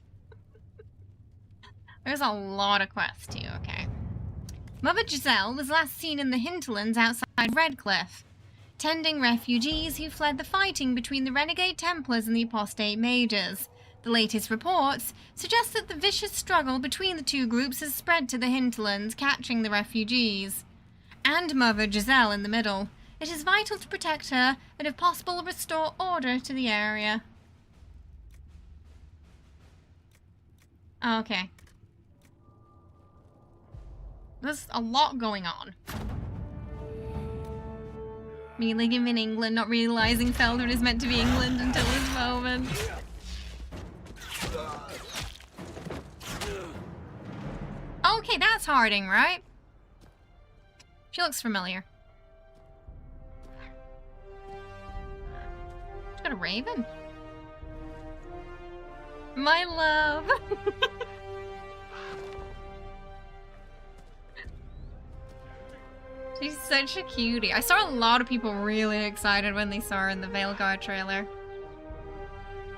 There's a lot of quests too, okay. Mother Giselle was last seen in the Hinterlands outside Redcliffe, tending refugees who fled the fighting between the renegade Templars and the apostate mages. The latest reports suggest that the vicious struggle between the two groups has spread to the Hinterlands, catching the refugees. And Mother Giselle in the middle. It is vital to protect her and, if possible, restore order to the area. Okay. There's a lot going on. Me living in England, not realizing Felden is meant to be England until this moment. Okay, that's Harding, right? She looks familiar. She's got a raven. My love. She's such a cutie. I saw a lot of people really excited when they saw her in the Veilguard trailer.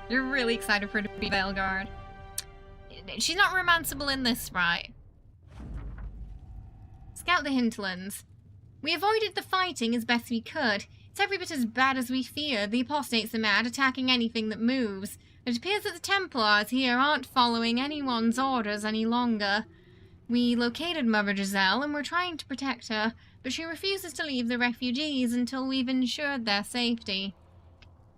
You're really excited for her to be Veilguard. She's not romanceable in this, right? Scout the Hinterlands. We avoided the fighting as best we could. It's every bit as bad as we feared. The apostates are mad, attacking anything that moves. It appears that the Templars here aren't following anyone's orders any longer. We located Mother Giselle and we're trying to protect her, but she refuses to leave the refugees until we've ensured their safety.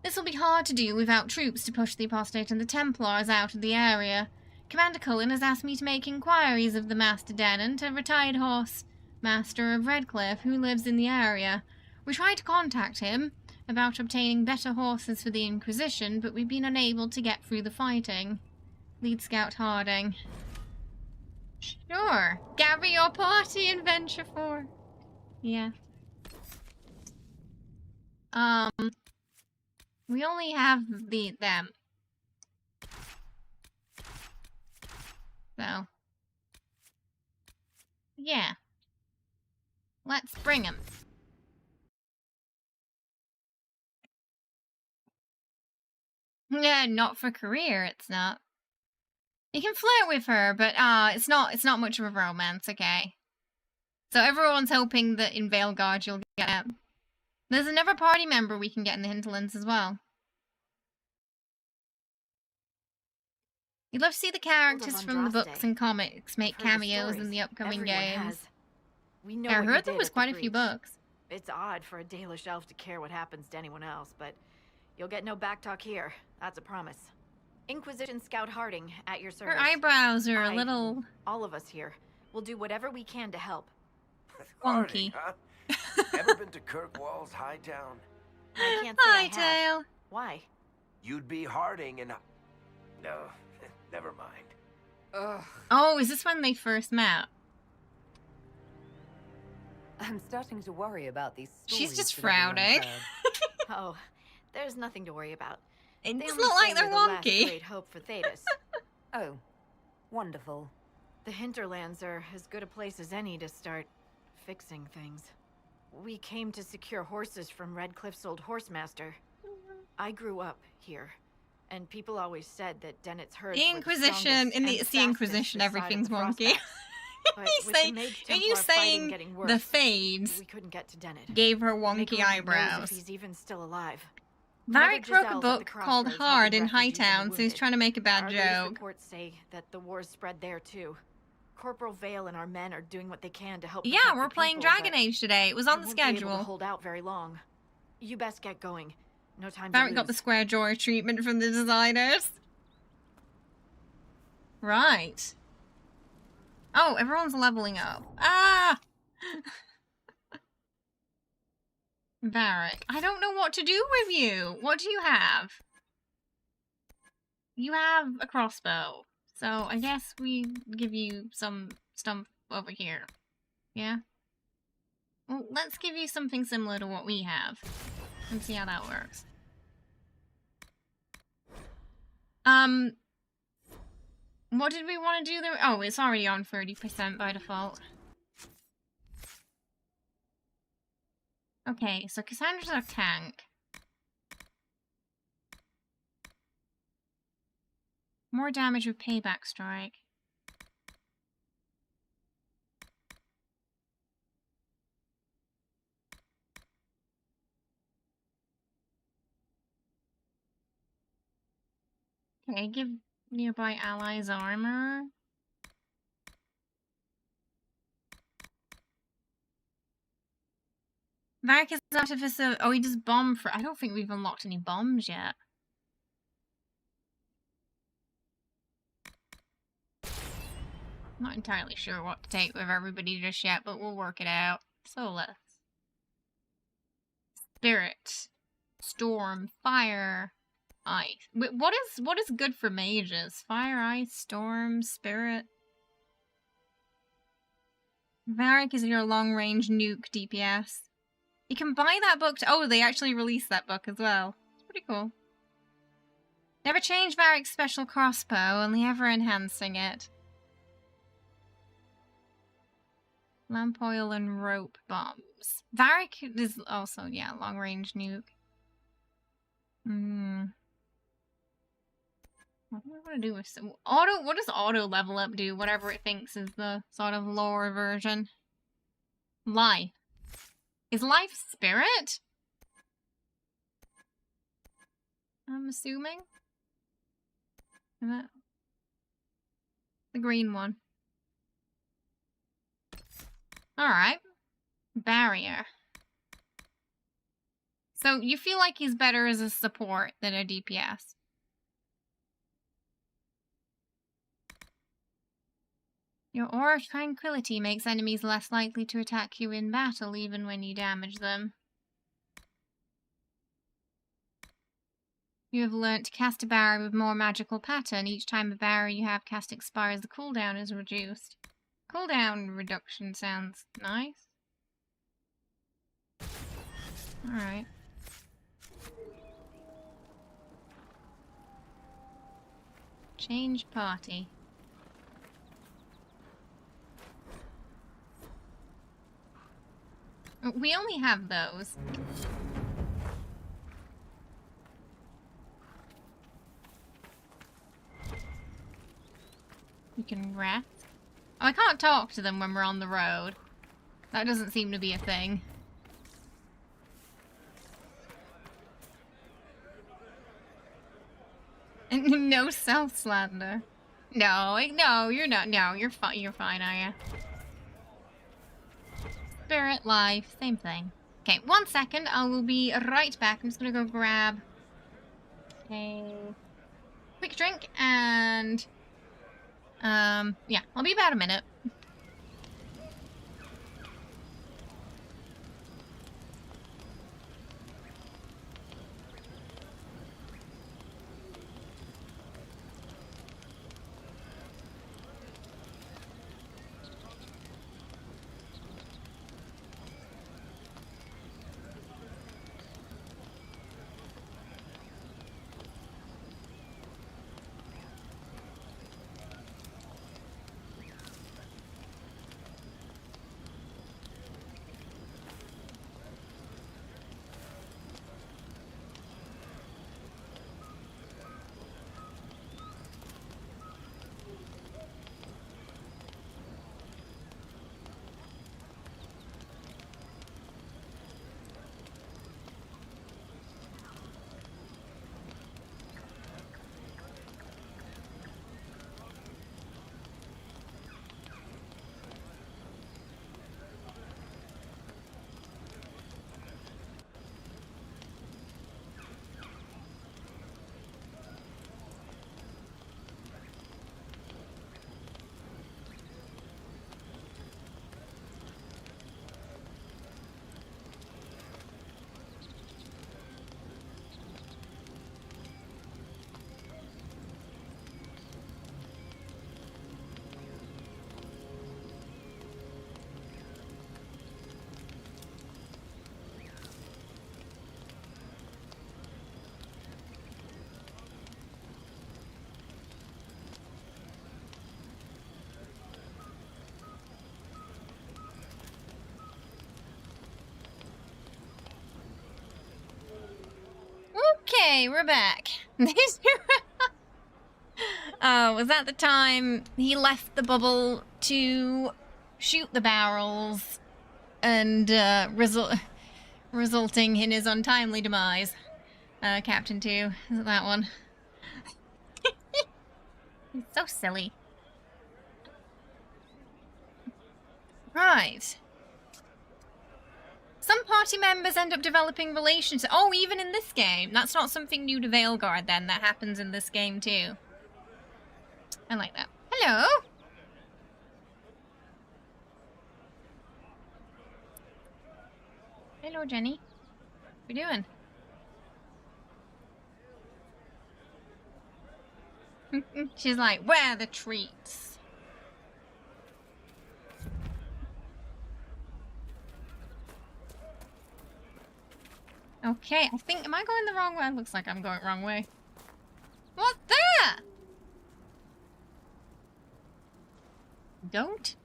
This will be hard to do without troops to push the apostate and the Templars out of the area. Commander Cullen has asked me to make inquiries of the Master Dennant, a retired horse master of Redcliffe who lives in the area. We tried to contact him about obtaining better horses for the Inquisition, but we've been unable to get through the fighting. Lead Scout Harding. Sure. Gather your party and venture forth. Yeah. We only have them. So. Yeah. Let's bring him. Yeah, not for career, it's not. You can flirt with her, but it's not much of a romance, okay? So everyone's hoping that in Veilguard you'll get it. There's another party member we can get in the Hinterlands as well. You'd love to see the characters from the books and comics make cameos in the upcoming games. We know I what you heard there did was at the quite a few breach. books. It's odd for a Dalish elf to care what happens to anyone else, but you'll get no backtalk here. That's a promise. Inquisition Scout Harding, at your service. Her eyebrows are a little all of us here, will do whatever we can to help. wonky. Huh? Ever been to Kirkwall's Hightown? I can't say I have. Hightail. Why? You'd be Harding and... No, never mind. Ugh. Oh, is this when they first met? I'm starting to worry about these She's stories just that everyone's frowning. heard. Oh, there's nothing to worry about. It They does only look like say they're we're the last wonky. great hope for Thedas. Oh, wonderful. The Hinterlands are as good a place as any to start fixing things. We came to secure horses from Redcliffe's old horsemaster. I grew up here, and people always said that Dennett's herds The were Inquisition, strongest in and it's the fastest Inquisition, this side of everything's the wonky. Frostbacks. But He's with the saying, Mage are you Templar fighting saying getting the worse, Fades we couldn't get to Dennett. gave her Nick wonky only knows eyebrows? if he's even still alive. Varric Mother wrote a Giselle's at book the called crossroads Hard in helping refugees and the Hightown, so he's wounded. trying to make a bad Our latest joke. reports say that the war's spread there too. Corporal Vale and our men are doing what they can to help. Yeah, protect we're the playing people, Dragon but Age today. It was we on the won't be able to schedule. hold out very long. You best get going. No time to Varric lose. got the square jaw treatment from the designers. Right. Oh, everyone's leveling up. Ah! Varric, I don't know what to do with you. What do you have? You have a crossbow. So I guess we give you some stuff over here. Yeah? Well, let's give you something similar to what we have. And see how that works. What did we want to do there? Oh, it's already on 30% by default. Okay, so Cassandra's our tank. More damage with Payback Strike. Okay, give nearby allies armor. Varric is artificer. Oh, he does bomb for. I don't think we've unlocked any bombs yet. Not entirely sure what to take with everybody just yet, but we'll work it out. So let's. Spirit, storm, fire, ice. What is good for mages? Fire, ice, storm, spirit. Varric is your long-range nuke DPS. You can buy that book. Oh, they actually released that book as well. It's pretty cool. Never change Varric's special crossbow, only ever enhancing it. Lamp oil and rope bombs. Varric is also, yeah, long-range nuke. What do I want to do with some auto? What does auto level up do? Whatever it thinks is the sort of lower version. Life. Is life spirit? I'm assuming. The green one. Alright. Barrier. So you feel like he's better as a support than a DPS? Your aura of tranquility makes enemies less likely to attack you in battle even when you damage them. You have learnt to cast a barrier with more magical pattern. Each time a barrier you have cast expires, the cooldown is reduced. Cooldown reduction sounds nice. Alright. Change party. We only have those. We can rest. Oh, I can't talk to them when we're on the road. That doesn't seem to be a thing. No self-slander. No, you're not. No, you're fine. You're fine, are you? Spirit, life, same thing. Okay, 1 second. I will be right back. I'm just gonna go grab a quick drink and yeah, I'll be about a minute. Okay, we're back. Oh, was that the time he left the bubble to shoot the barrels and resulting in his untimely demise? Captain 2, is it that one? He's so silly. Right. Some party members end up developing relationships. Oh, even in this game. That's not something new to Veilguard, then. That happens in this game, too. I like that. Hello? Hello, Jenny. What are you doing? She's like, where are the treats? Okay, I think, am I going the wrong way? It looks like I'm going the wrong way. What's that? Don't?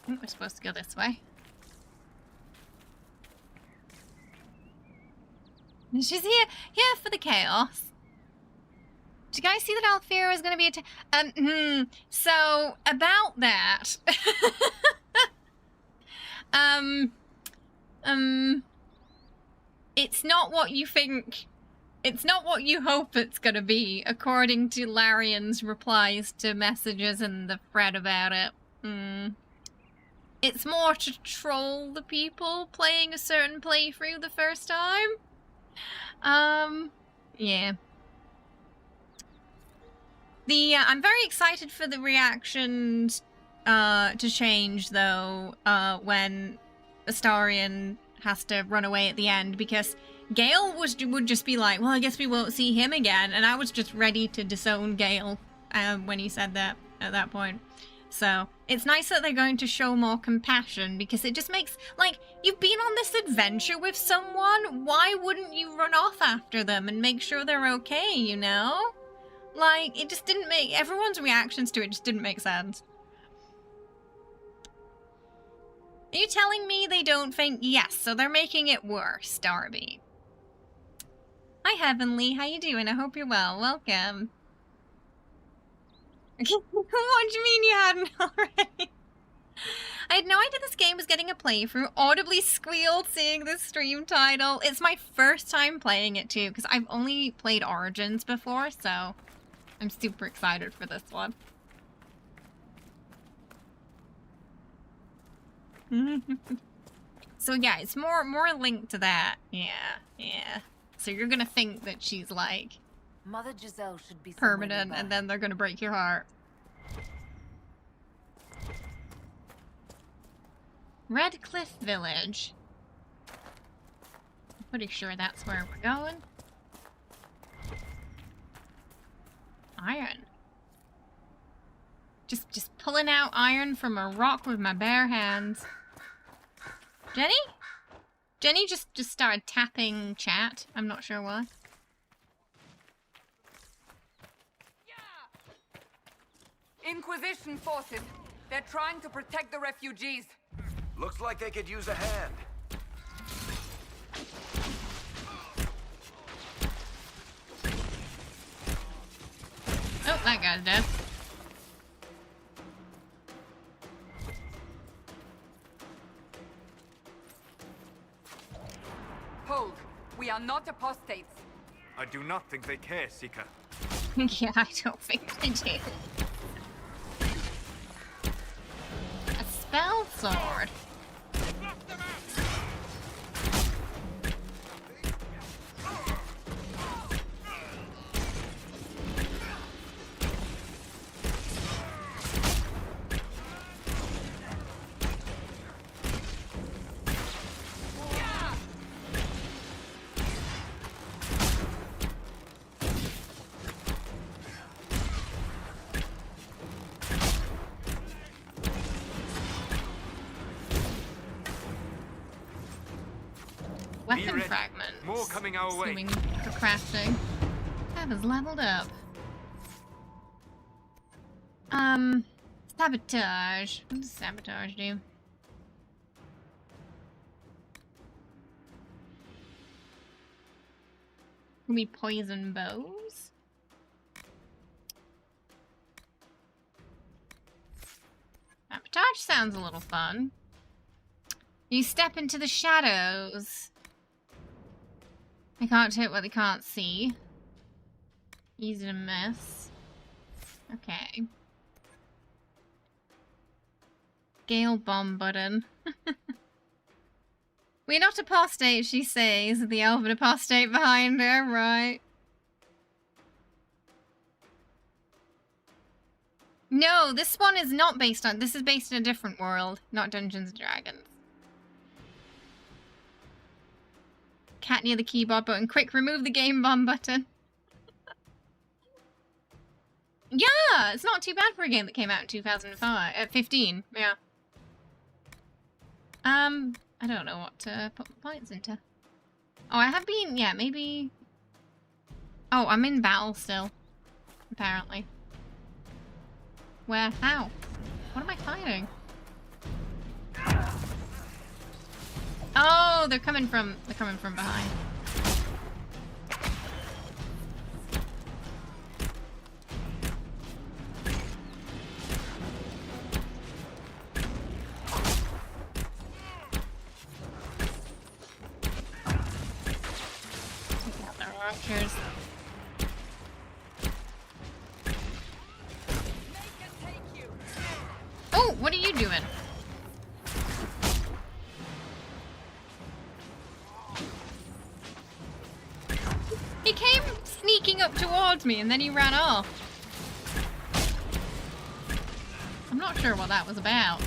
I think we're supposed to go this way. She's here for the chaos. Did you guys see that Alfira is going to be so about that. It's not what you think. It's not what you hope it's going to be, according to Larian's replies to messages and the thread about it. It's more to troll the people playing a certain playthrough the first time. Yeah. I'm very excited for the reactions to change, though, when Astarion has to run away at the end, because Gale would just be like, well, I guess we won't see him again, and I was just ready to disown Gale when he said that at that point. So it's nice that they're going to show more compassion, because it just makes, like, you've been on this adventure with someone, why wouldn't you run off after them and make sure they're okay, you know? Like, it just didn't make, everyone's reactions to it just didn't make sense. Are you telling me they don't think, yes, so they're making it worse, Darby? Hi, Heavenly, how you doing? I hope you're well. Welcome. What do you mean you hadn't already? I had no idea this game was getting a playthrough. Audibly squealed seeing this stream title. It's my first time playing it too, because I've only played Origins before, so I'm super excited for this one. So yeah, it's more linked to that. Yeah. So you're gonna think that she's like Mother Giselle should be permanent, and then they're gonna break your heart. Red Cliff Village. I'm pretty sure that's where we're going. Iron. Just pulling out iron from a rock with my bare hands. Jenny? Jenny just started tapping chat. I'm not sure why. Inquisition forces. They're trying to protect the refugees. Looks like they could use a hand. Oh, that guy's dead. Hold. We are not apostates. I do not think they care, Seeker. Yeah, I don't think they do. A spell sword. Weapon fragments. More coming our way. Assuming for crafting. That has leveled up. Sabotage. What does sabotage do? Can we poison bows? Sabotage sounds a little fun. You step into the shadows. They can't hit what they can't see. Easy to miss. Okay. Gale bomb button. We're not apostate, she says, the elven apostate behind her, right? No, this one is not based on... This is based in a different world, not Dungeons & Dragons. Cat near the keyboard button. Quick, remove the game bomb button. Yeah, it's not too bad for a game that came out in 2015. Yeah. I don't know what to put my points into. Oh, I have been, yeah, maybe... Oh, I'm in battle still. Apparently. Where? How? What am I fighting? Oh, they're coming from behind. Take out their archers. Oh, what are you doing? He came sneaking up towards me and then he ran off. I'm not sure what that was about.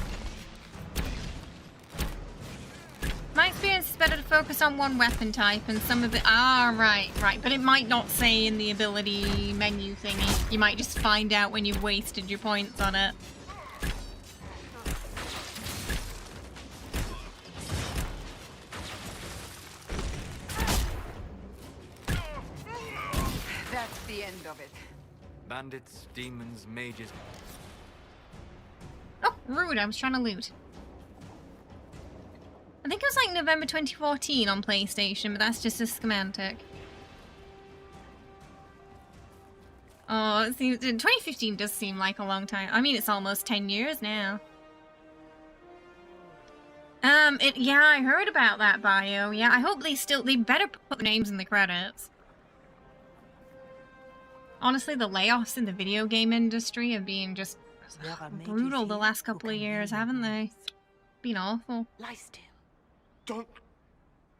My experience is better to focus on one weapon type and some of it... Ah, right. But it might not say in the ability menu thingy. You might just find out when you've wasted your points on it. That's the end of it. Bandits, demons, mages. Oh, rude. I was trying to loot. I think it was like November 2014 on PlayStation, but that's just a schematic. Oh, it seems 2015 does seem like a long time. I mean, it's almost 10 years now. Yeah, I heard about that bio. Yeah, I hope they better put the names in the credits. Honestly, the layoffs in the video game industry have been just brutal the last couple of years, haven't they? Been awful. Lie still. Don't.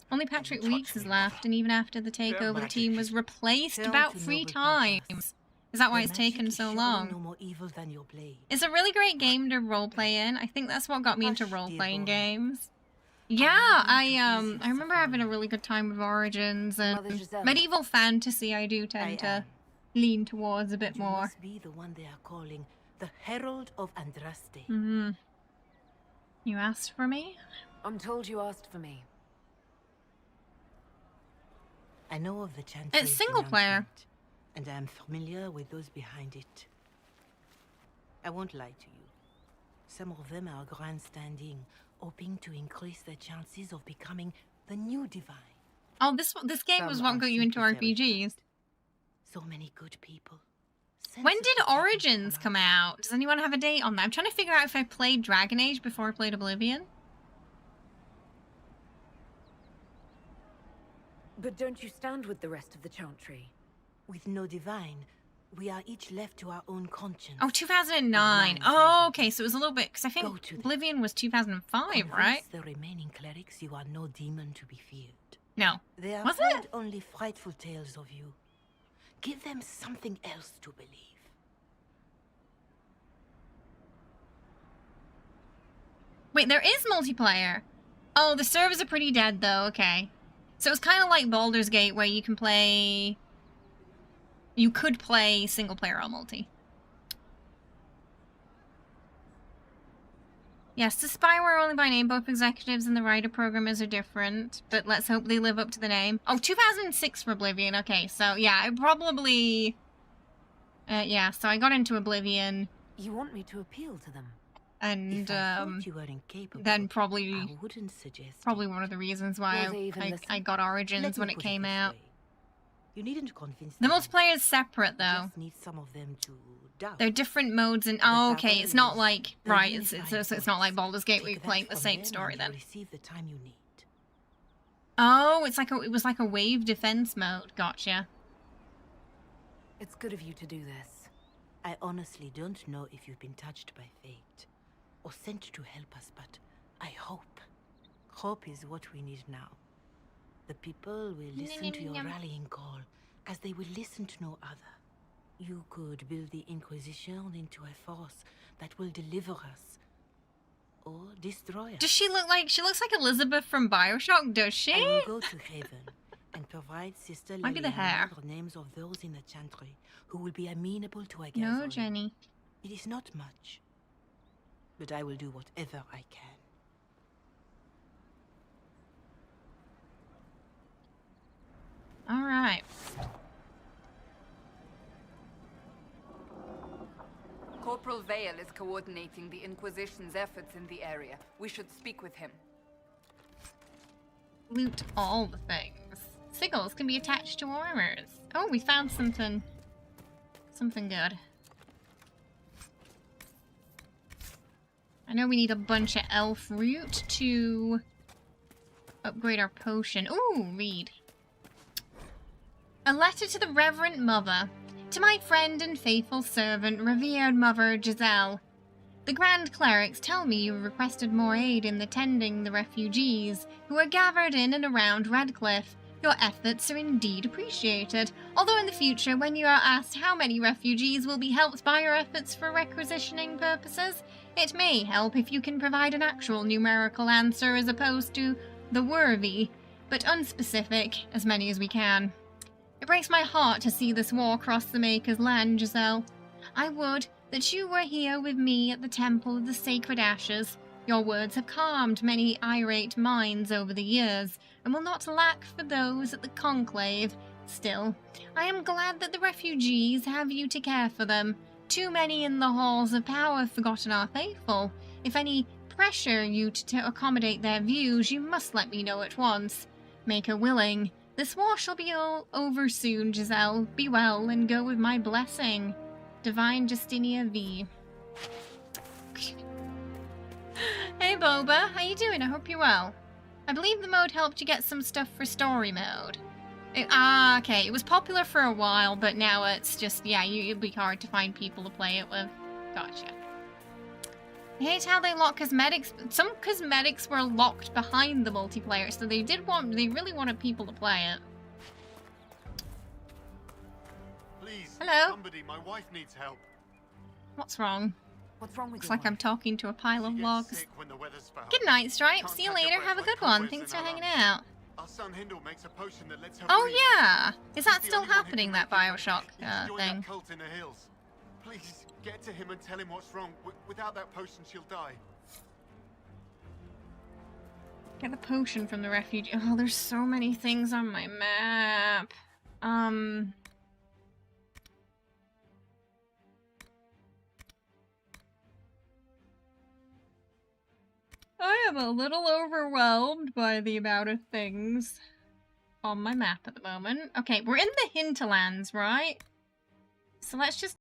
Only Patrick Weeks has left, and even after the takeover, the team was replaced about 3 times. Is that why it's taken so long? No more evil than your blade. It's a really great game to roleplay in. I think that's what got me into role-playing games. Yeah, I remember having a really good time with Origins, and medieval fantasy I do tend to lean towards a bit more. You must be the one they are calling the Herald of Andraste. Mm-hmm. You asked for me? I'm told you asked for me. I know of the Chantry. It's single player. And I am familiar with those behind it. I won't lie to you. Some of them are grandstanding, hoping to increase their chances of becoming the new divine. Oh, this game was what got you into RPGs. So many good people. When did Origins come out? Does anyone have a date on that? I'm trying to figure out if I played Dragon Age before I played Oblivion. But don't you stand with the rest of the Chantry? With no divine, we are each left to our own conscience. Oh, 2009. Oh, okay, so it was a little bit, because I think Oblivion was 2005, right? The remaining clerics you are no demon to be feared. No. They are Was heard it? only frightful tales of you. Give them something else to believe. Wait, there is multiplayer. Oh, the servers are pretty dead, though. Okay. So it's kind of like Baldur's Gate, where you can play... You could play single player or multi. Yes, the spyware only by name. Both executives and the writer programmers are different, but let's hope they live up to the name. Oh, 2006 for Oblivion. Okay, so yeah, I probably... yeah, so I got into Oblivion. You want me to appeal to them? And you were incapable, then probably I wouldn't suggest one of the reasons why I got Origins when it came out. You needn't convince The them. multiplayer is separate, though. Just need some of them to doubt. They're different modes, and oh, okay, it's not like it's not like Baldur's Gate where you're playing the same story then. Receive the time you need. Oh, it was like a wave defense mode. Gotcha. It's good of you to do this. I honestly don't know if you've been touched by fate or sent to help us, but I hope. Hope is what we need now. The people will listen to your rallying call, as they will listen to no other. You could build the Inquisition into a force that will deliver us, or destroy us. Does she look like... She looks like Elizabeth from Bioshock, does she? I will go to Haven and provide Sister Might be the Liliana hair. the names of those in the Chantry who will be amenable to a No, gathering. Jenny. It is not much, but I will do whatever I can. All right. Corporal Veil is coordinating the Inquisition's efforts in the area. We should speak with him. Loot all the things. Sigils can be attached to armors. Oh, we found something. Something good. I know we need a bunch of elf root to upgrade our potion. Ooh, read. A letter to the Reverend Mother. To my friend and faithful servant, revered Mother Giselle. The Grand Clerics tell me you requested more aid in tending the refugees who are gathered in and around Redcliffe. Your efforts are indeed appreciated, although in the future, when you are asked how many refugees will be helped by your efforts for requisitioning purposes, it may help if you can provide an actual numerical answer as opposed to the worthy, but unspecific, as many as we can. It breaks my heart to see this war cross the Maker's land, Giselle. I would that you were here with me at the Temple of the Sacred Ashes. Your words have calmed many irate minds over the years, and will not lack for those at the Conclave. Still, I am glad that the refugees have you to care for them. Too many in the halls of power have forgotten our faithful. If any pressure you to accommodate their views, you must let me know at once. Maker willing. This war shall be all over soon, Giselle. Be well and go with my blessing. Divine Justinia V. Hey Boba, how you doing? I hope you're well. I believe the mode helped you get some stuff for story mode. Okay. It was popular for a while, but now it's just, yeah, it'd be hard to find people to play it with. Gotcha. I hate how they lock cosmetics. Some cosmetics were locked behind the multiplayer, so they really wanted people to play it. Please, hello. Somebody, my wife needs help. What's wrong? What's wrong with Looks your like I'm wife? talking to a pile of logs. Sick when the weather's foul. Good night, Stripe. Can't See you catch her later. breath Have a like good one. cobwebs Thanks in for our hanging lungs. out. Our son Hindle makes a potion that lets her Oh breathe. yeah. Is that He's the still only one who happening? can That make it. Bioshock He just joined thing. that cult in the hills. Please get to him and tell him what's wrong. Without that potion, she'll die. Get the potion from the refugee. Oh, there's so many things on my map. I am a little overwhelmed by the amount of things on my map at the moment. Okay, we're in the Hinterlands, right? So let's just...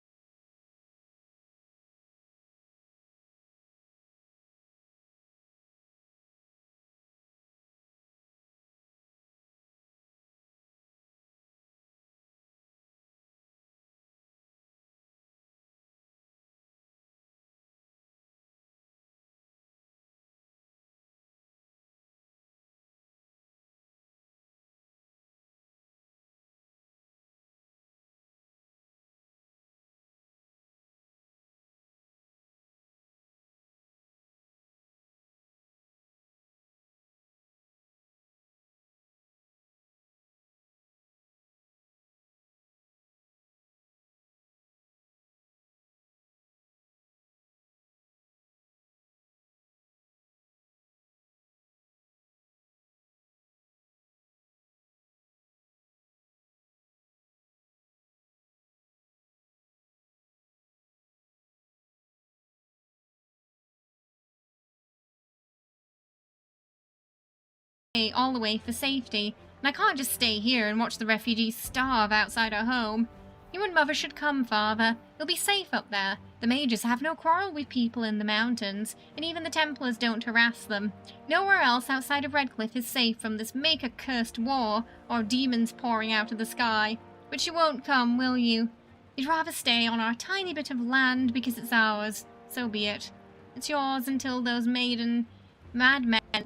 all the way for safety, and I can't just stay here and watch the refugees starve outside our home. You and Mother should come, Father. You'll be safe up there. The mages have no quarrel with people in the mountains, and even the Templars don't harass them. Nowhere else outside of Redcliffe is safe from this Maker-cursed war, or demons pouring out of the sky. But you won't come, will you? You'd rather stay on our tiny bit of land because it's ours. So be it. It's yours until those madmen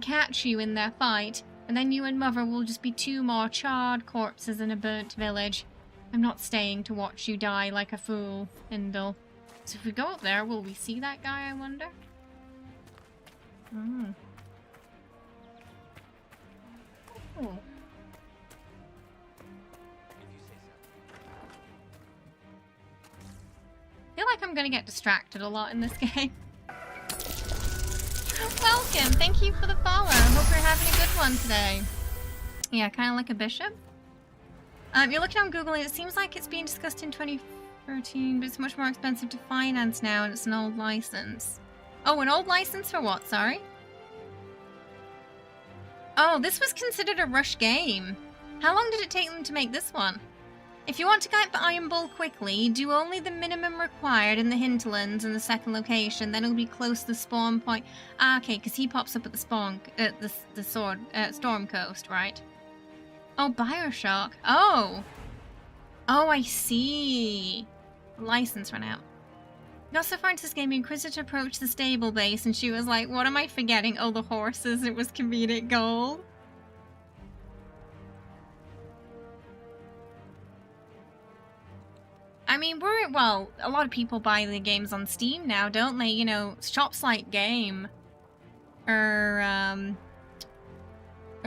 catch you in their fight, and then you and Mother will just be two more charred corpses in a burnt village. I'm not staying to watch you die like a fool, Hindle. So if we go up there, will we see that guy, I wonder? Oh. I feel like I'm gonna get distracted a lot in this game. Welcome! Thank you for the follow. Hope you're having a good one today. Yeah, kind of like a bishop. You're looking on Google and it seems like it's being discussed in 2013, but it's much more expensive to finance now and it's an old license. Oh, an old license for what? Sorry? Oh, this was considered a rush game. How long did it take them to make this one? If you want to get the Iron Bull quickly, do only the minimum required in the Hinterlands in the second location, then it'll be close to the spawn point. Ah, okay, because he pops up at the spawn, Storm Coast, right? Oh, Bioshock. Oh! Oh, I see. License ran out. Got so far into this game, Inquisitor approached the stable base and she was like, what am I forgetting? Oh, the horses, it was comedic gold. I mean, well, a lot of people buy the games on Steam now, don't they? You know, shops like Game are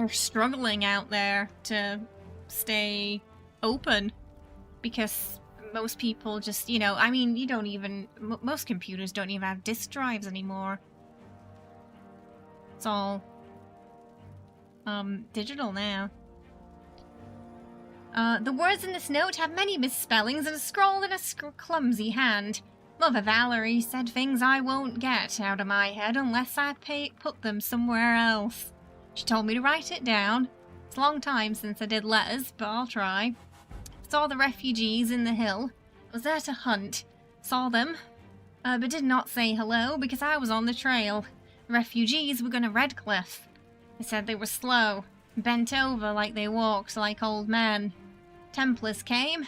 struggling out there to stay open because most people just, you know, I mean, you don't even, most computers don't even have disk drives anymore. It's all digital now. The words in this note have many misspellings and are scrawled in a clumsy hand. Mother Valerie said things I won't get out of my head unless I put them somewhere else. She told me to write it down. It's a long time since I did letters, but I'll try. Saw the refugees in the hill. I was there to hunt. Saw them, but did not say hello because I was on the trail. The refugees were going to Redcliffe. They said they were slow, bent over like they walked like old men. Templars came.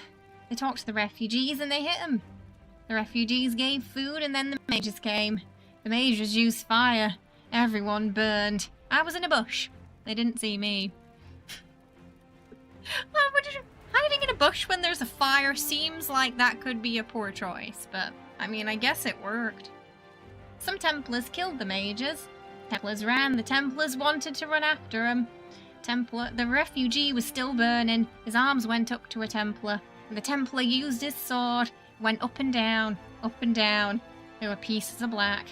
They talked to the refugees and they hit them. The refugees gave food and then the mages came. The mages used fire. Everyone burned. I was in a bush. They didn't see me. Hiding in a bush when there's a fire seems like that could be a poor choice, but I mean, I guess it worked. Some Templars killed the mages. Templars ran. The Templars wanted to run after him. The refugee was still burning. His arms went up to a Templar. And the Templar used his sword, went up and down, up and down. There were pieces of black.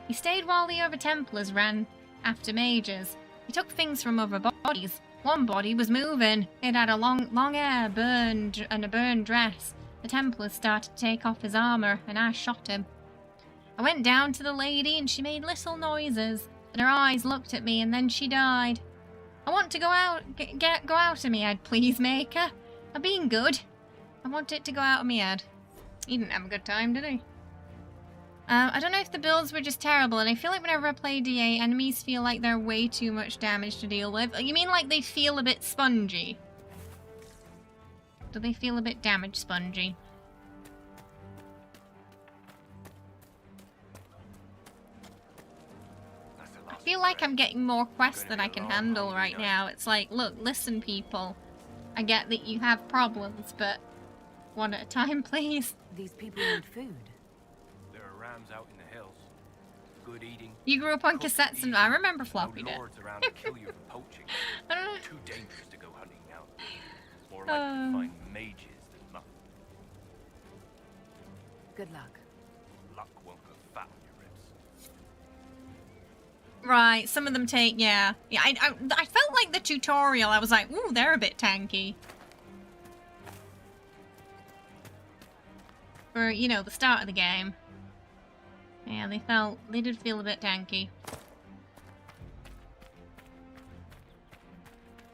He stayed while the other Templars ran after mages. He took things from other bodies. One body was moving. It had a long hair, burned, and a burned dress. The Templars started to take off his armor, and I shot him. I went down to the lady, and she made little noises, and her eyes looked at me, and then she died. I want to go out, go out of me head, please, Maker. I'm being good. I want it to go out of me head. He didn't have a good time, did he? I don't know if the builds were just terrible, and I feel like whenever I play DA, enemies feel like they're way too much damage to deal with. You mean like they feel a bit spongy? Do they feel a bit damage spongy? I feel like I'm getting more quests than I can handle right now. It's like, look, listen people. I get that you have problems, but one at a time, please. These people need food. There are rams out in the hills. Good eating. You grew up on cassettes, and I remember floppy disk. Lords around to kill you for poaching. Too dangerous to go hunting now. More likely to find mages than luck. Good luck. Luck won't put fat on your ribs. Right, some of them take, yeah. I felt like the tutorial, I was like, ooh, they're a bit tanky. For, you know, the start of the game. Yeah, they did feel a bit tanky.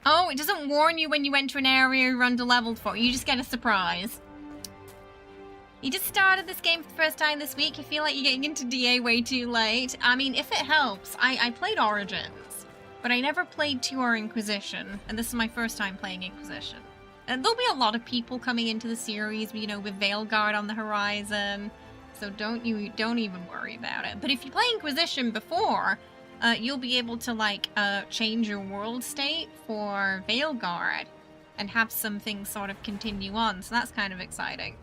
Oh, it doesn't warn you when you enter an area you're under-leveled for. You just get a surprise. You just started this game for the first time this week. I feel like you're getting into DA way too late. I mean, if it helps, I played Origins, but I never played 2 or Inquisition, and this is my first time playing Inquisition. And there'll be a lot of people coming into the series, you know, with Veilguard on the horizon, so don't even worry about it. But if you play Inquisition before, you'll be able to, like, change your world state for Veilguard and have some things sort of continue on, so that's kind of exciting.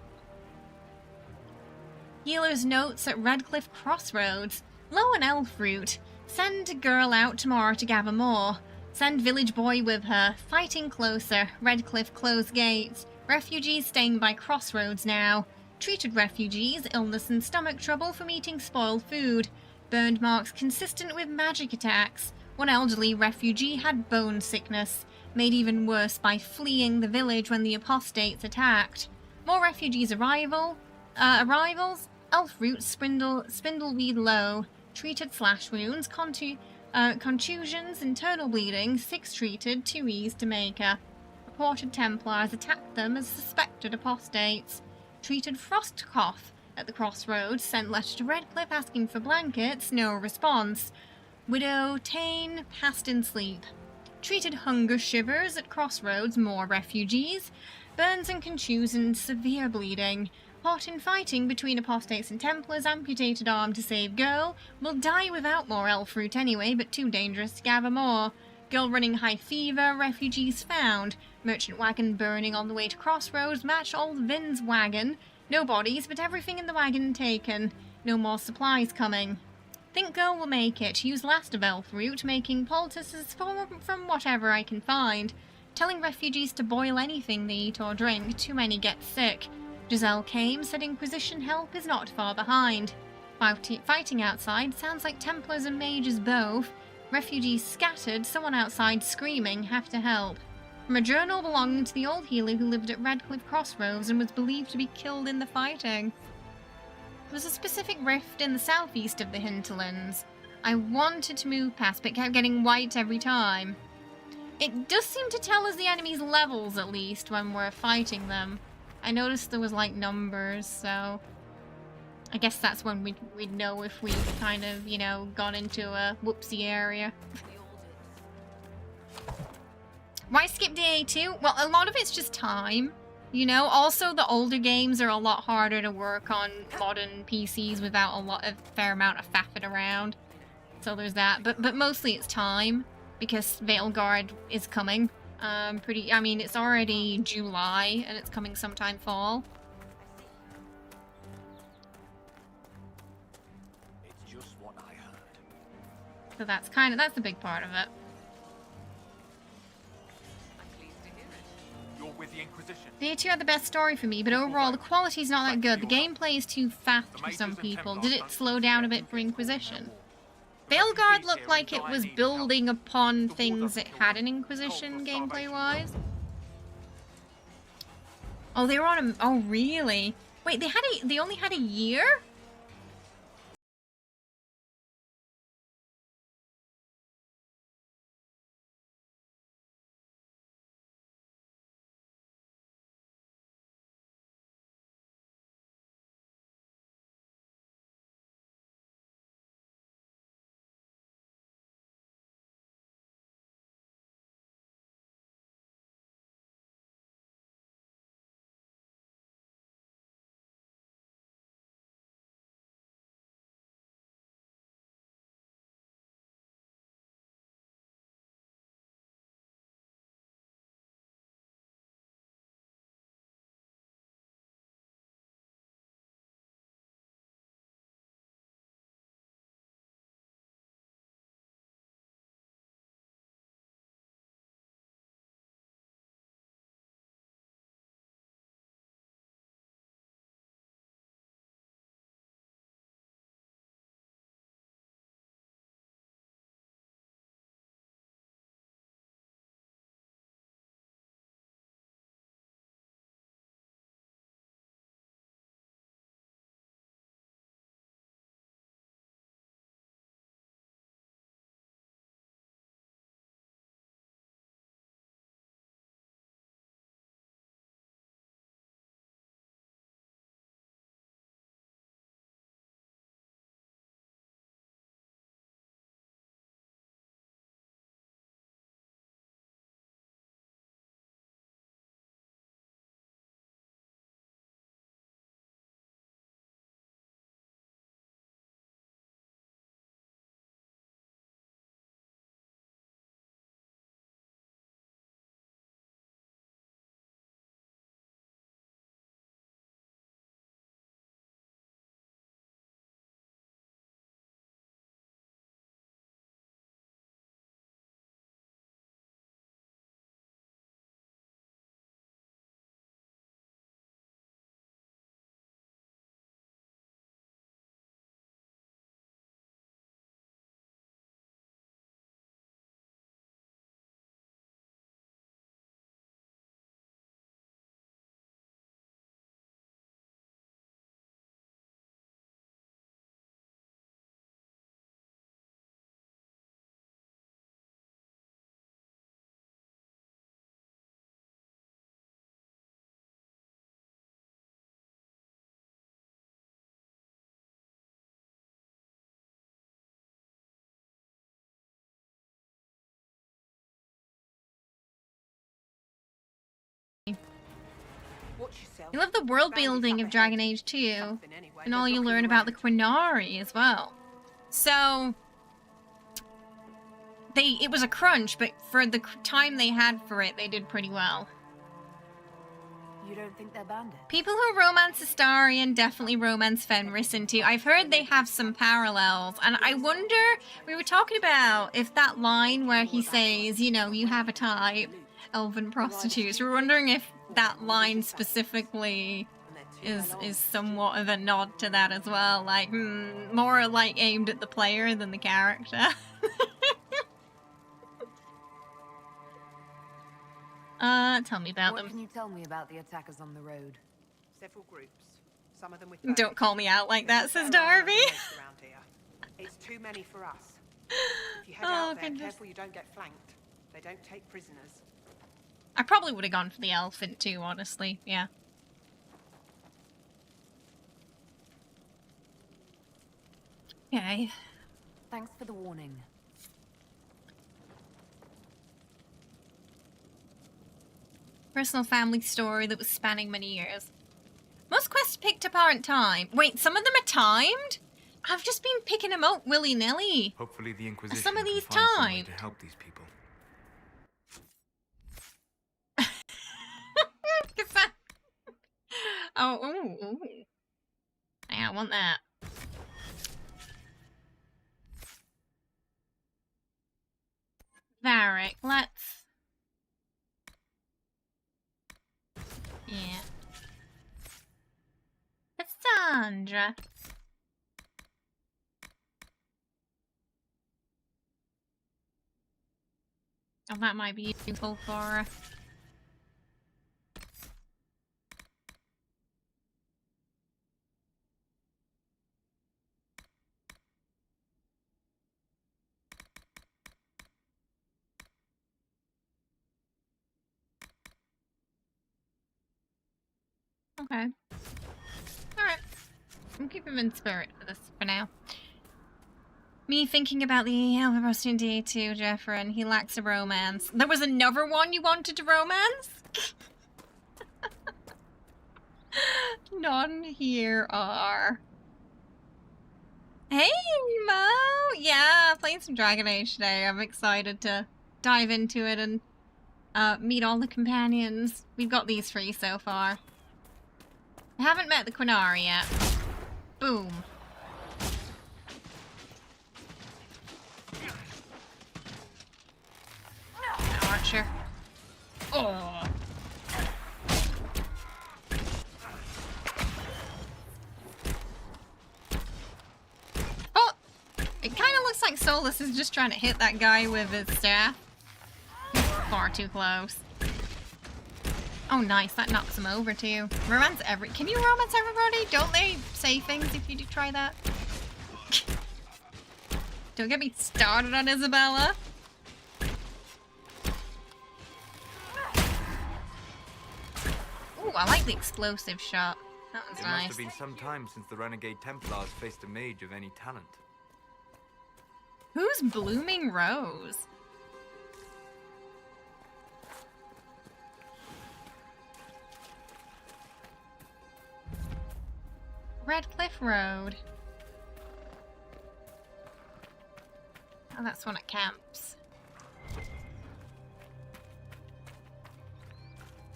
Healer's notes at Redcliffe Crossroads. Low on elf root. Send a girl out tomorrow to gather more. Send village boy with her. Fighting closer. Redcliffe closed gates. Refugees staying by crossroads now. Treated refugees, illness and stomach trouble from eating spoiled food. Burned marks consistent with magic attacks. One elderly refugee had bone sickness, made even worse by fleeing the village when the apostates attacked. More refugees arrivals. Elf root, spindleweed low. Treated slash wounds, contusions, internal bleeding, 6 treated, 2 eased to Maker. Reported Templars attacked them as suspected apostates. Treated frost cough at the crossroads, sent letter to Redcliffe asking for blankets, no response. Widow Tane passed in sleep. Treated hunger shivers at crossroads, more refugees. Burns and contusions, severe bleeding. Caught in fighting between apostates and Templars, amputated arm to save girl. Will die without more elf fruit anyway, but too dangerous to gather more. Girl running high fever, refugees found. Merchant wagon burning on the way to crossroads, match old Vin's wagon. No bodies, but everything in the wagon taken. No more supplies coming. Think girl will make it. Use last of elf root, making poultices from whatever I can find. Telling refugees to boil anything they eat or drink, too many get sick. Giselle came, said Inquisition help is not far behind. Fighting outside, sounds like Templars and mages both. Refugees scattered, someone outside screaming, have to help. From a journal belonging to the old healer who lived at Redcliffe Crossroads and was believed to be killed in the fighting. There was a specific rift in the southeast of the Hinterlands. I wanted to move past, but kept getting wiped every time. It does seem to tell us the enemy's levels, at least, when we're fighting them. I noticed there was, like, numbers, so I guess that's when we'd know if we kind of, you know, gone into a whoopsie area. Why skip day 2? Well, a lot of it's just time. You know, also the older games are a lot harder to work on modern PCs without a fair amount of faffing around. So there's that, but mostly it's time, because Veilguard is coming. I mean, it's already July, and it's coming sometime fall. It's just what I heard. So that's the big part of it. You're with the Inquisition. Day 2 had the best story for me, but overall the quality's not that good. The gameplay is too fast for some people. Did it slow down a bit for Inquisition? Veilguard looked like it was building upon things it had in Inquisition gameplay-wise. Oh, they were on a... Oh, really? Wait, they only had a year? You love the world building of Dragon Age 2, and all you learn about the Quinari as well. So, it was a crunch, but for the time they had for it, they did pretty well. You don't think they're bandits? People who romance Astarion definitely romance Fenris too. I've heard they have some parallels, and I wonder, we were talking about if that line where he says, you know, you have a type, elven prostitutes, we're wondering if that line specifically is somewhat of a nod to that as well, like, more like aimed at the player than the character. Tell me about them. What can you tell me about the attackers on the road? Several groups. Some of them with Don't call me out like that, says Darby. It's too many for us. If you head out there, careful you don't get flanked. They don't take prisoners. I probably would have gone for the elephant too, honestly. Yeah. Okay. Thanks for the warning. Personal family story that was spanning many years. Most quests picked up aren't timed. Wait, some of them are timed? I've just been picking them up willy-nilly. Hopefully the Inquisition Some of these can find some way timed. to help these people. Oh, ooh. Yeah, I want that. Varric, let's... Yeah. Cassandra. Oh, that might be useful for her. Okay. Alright. We'll keep him in spirit for this for now. Me thinking about the opportunity to Jeffrey, and he lacks a romance. There was another one you wanted to romance? None here are. Hey, Mo! Yeah, playing some Dragon Age today. I'm excited to dive into it and meet all the companions. We've got these 3 so far. I haven't met the Quinari yet. Boom. Archer. Oh. Oh! It kind of looks like Solus is just trying to hit that guy with his staff. He's far too close. Oh, nice. That knocks him over, too. Romance Can you romance everybody? Don't they say things if you do try that? Don't get me started on Isabella. Ooh, I like the explosive shot. That was nice. It must have been some time since the Renegade Templars faced a mage of any talent. Who's Blooming Rose? Red Cliff Road. Oh, that's one at camps.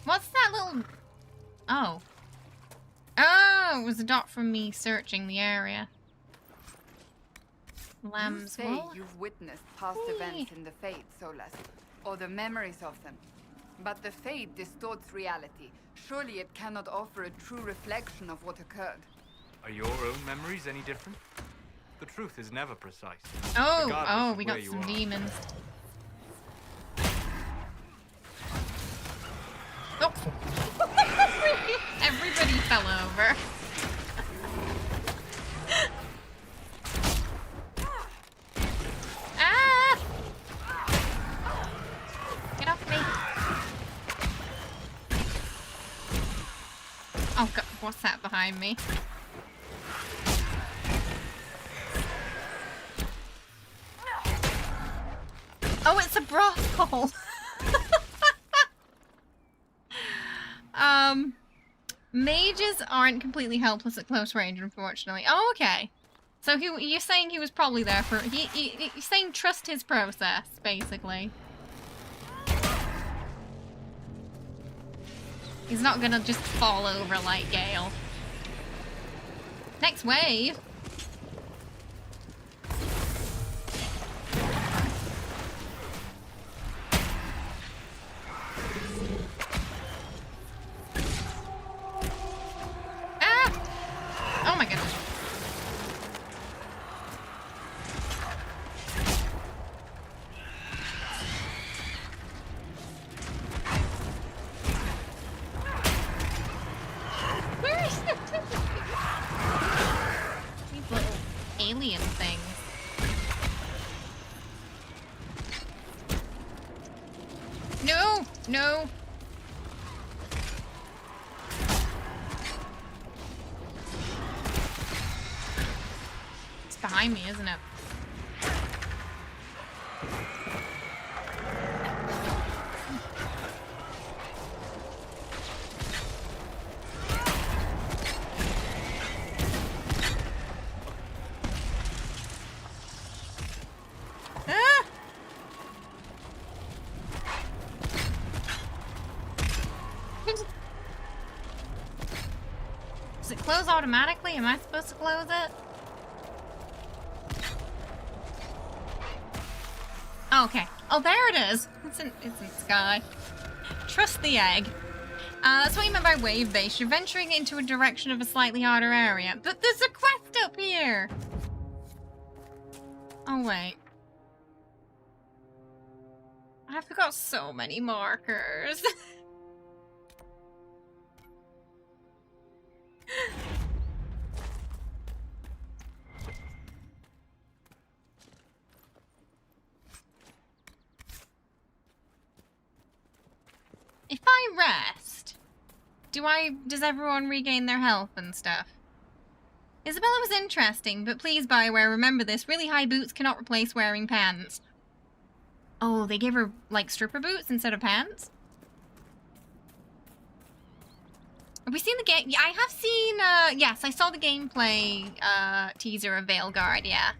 What's that little... Oh. Oh, it was a dot from me searching the area. Lamb's You say Wool? you've witnessed past events in the Fade, Solus, or the memories of them. But the Fade distorts reality. Surely it cannot offer a true reflection of what occurred. Are your own memories any different? The truth is never precise. Oh, regardless of we where got you some are. demons. Oh! Everybody fell over. Ah! Get off me. Oh god, what's that behind me? Oh, it's a brothel. Mages aren't completely helpless at close range, unfortunately. Oh, okay. So you're saying he was probably there for... You're saying trust his process, basically. He's not gonna just fall over like Gale. Next wave. Oh my goodness. Where is it? These little alien things. No! No! Behind me, isn't it? close automatically? Am I supposed to close it? Oh, okay. Oh, there it is. It's in sky. Trust the egg. That's what you meant by wave base. You're venturing into a direction of a slightly harder area. But there's a quest up here! Oh, wait. I've got so many markers. If I rest, does everyone regain their health and stuff? Isabella was interesting, but please, Bioware, remember this. Really high boots cannot replace wearing pants. Oh, they gave her, like, stripper boots instead of pants? Have we seen the game? Yeah, I have seen, yes, I saw the gameplay, teaser of Veilguard, yeah.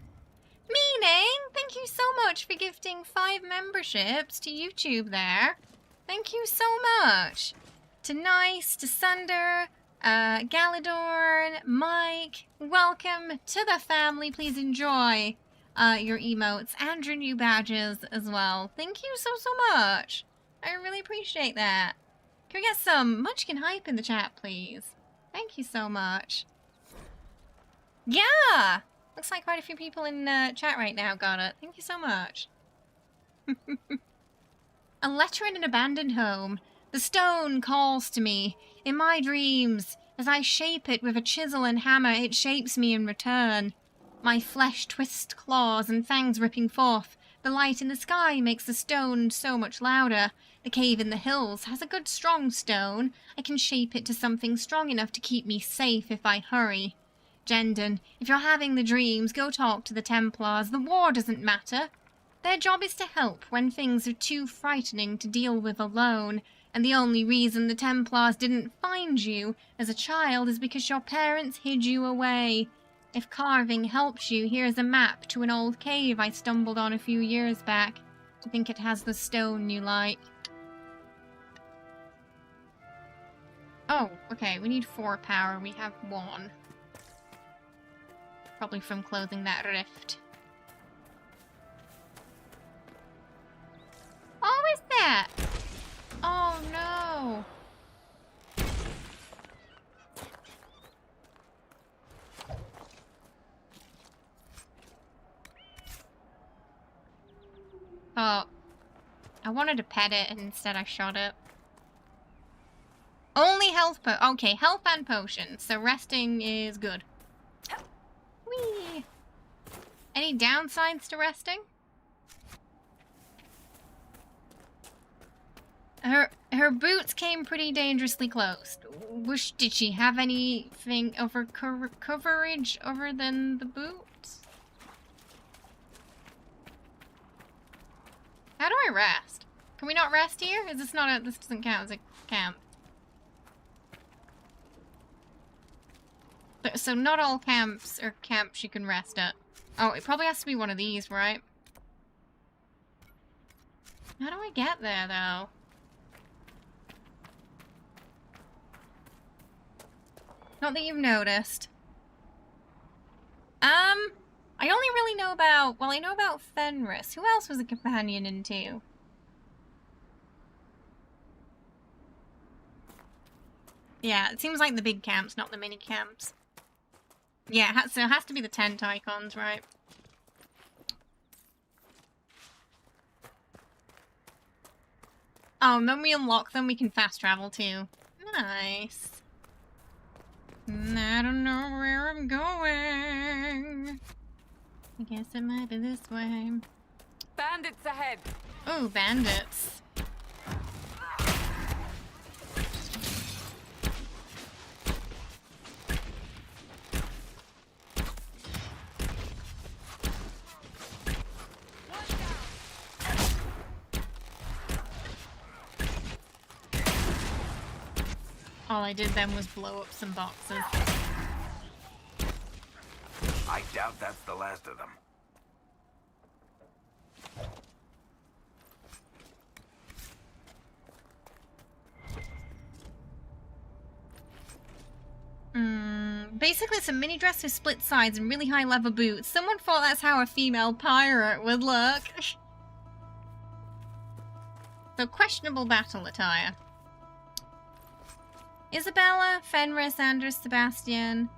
Meaning, thank you so much for gifting 5 memberships to YouTube there. Thank you so much. To Nice, to Sunder, Galadorn, Mike, welcome to the family. Please enjoy your emotes and your new badges as well. Thank you so much. I really appreciate that. Can we get some Munchkin hype in the chat, please? Thank you so much. Yeah! Looks like quite a few people in chat right now got it. Thank you so much. A letter in an abandoned home. The stone calls to me. In my dreams, as I shape it with a chisel and hammer, it shapes me in return. My flesh twists claws and fangs ripping forth. The light in the sky makes the stone so much louder. The cave in the hills has a good strong stone. I can shape it to something strong enough to keep me safe if I hurry. Jendon, if you're having the dreams, go talk to the Templars. The war doesn't matter. Their job is to help when things are too frightening to deal with alone, and the only reason the Templars didn't find you as a child is because your parents hid you away. If carving helps you, here's a map to an old cave I stumbled on a few years back. I think it has the stone you like. Oh, okay, we need 4 power, we have 1. Probably from closing that rift. Oh, is that? Oh no. Oh. I wanted to pet it and instead I shot it. Only health okay, health and potions. So resting is good. Whee! Any downsides to resting? Her boots came pretty dangerously close. Did she have anything over coverage other than the boots? How do I rest? Can we not rest here? Is this not this doesn't count as a camp? So not all camps are camps you can rest at. Oh, it probably has to be one of these, right? How do I get there, though? Not that you've noticed. I only really know about... Well, I know about Fenris. Who else was a companion in 2? Yeah, it seems like the big camps, not the mini camps. Yeah, so it has to be the tent icons, right? Oh, and then we unlock them, we can fast travel too. Nice. I don't know where I'm going. I guess it might be this way. Bandits ahead! Oh, bandits. All I did then was blow up some boxes. I doubt that's the last of them. basically it's a mini dress with split sides and really high leather boots. Someone thought that's how a female pirate would look. So questionable battle attire. Isabella, Fenris, Anders, Sebastian.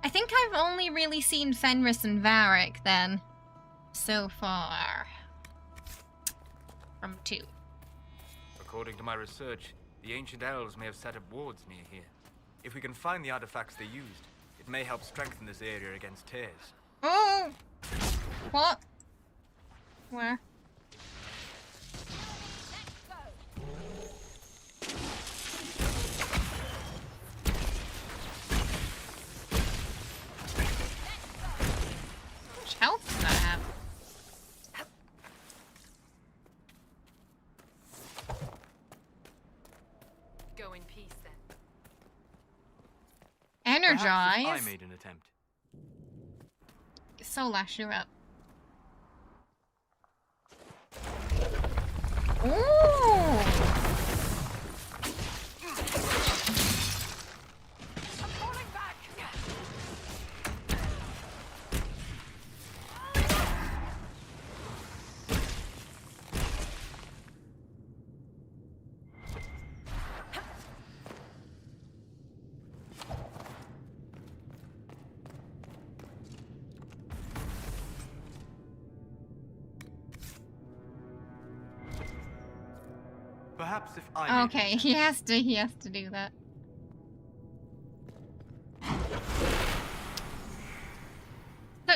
I think I've only really seen Fenris and Varric then, so far. From 2. According to my research, the ancient elves may have set up wards near here. If we can find the artifacts they used, it may help strengthen this area against tears. Oh! What? Where? Which health does that have? Go in peace, then. Energize. I made an attempt. Solash, you're up. Ooh! Perhaps if I Okay, he has to do that.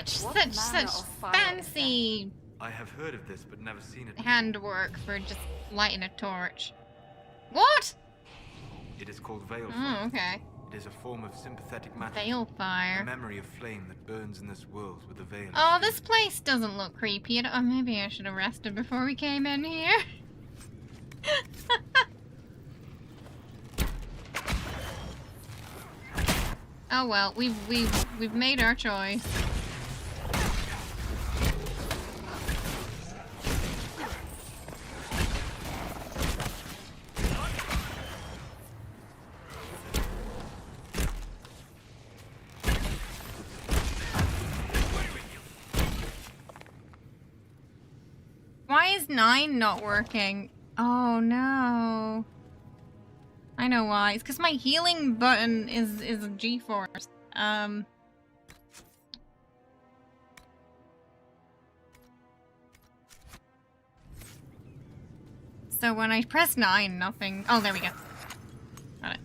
Such fancy I have heard of this, but never seen it. handwork for just lighting a torch. What? It is called Veilguard. Oh, okay. It is a form of sympathetic magic. Veilfire. A memory of flame that burns in this world with the veil. Oh, this place doesn't look creepy. Oh, maybe I should have rested before we came in here. Oh well, we've made our choice. Why is 9 not working? Oh no. I know why. It's because my healing button is a G-force. So when I press 9, nothing. Oh, there we go. Got it.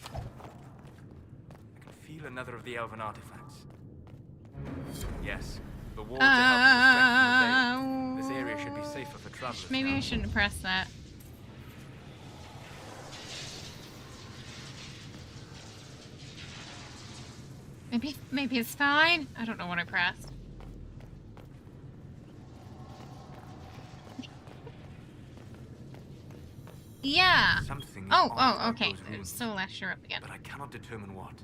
I can feel another of the elven artifacts. Yes. The wall to help to strengthen the veil. This area should be safer for travelers. Maybe I shouldn't press that. Maybe it's fine. I don't know what I pressed. Yeah. Something Oh, okay. So last you're up again. But I cannot determine what.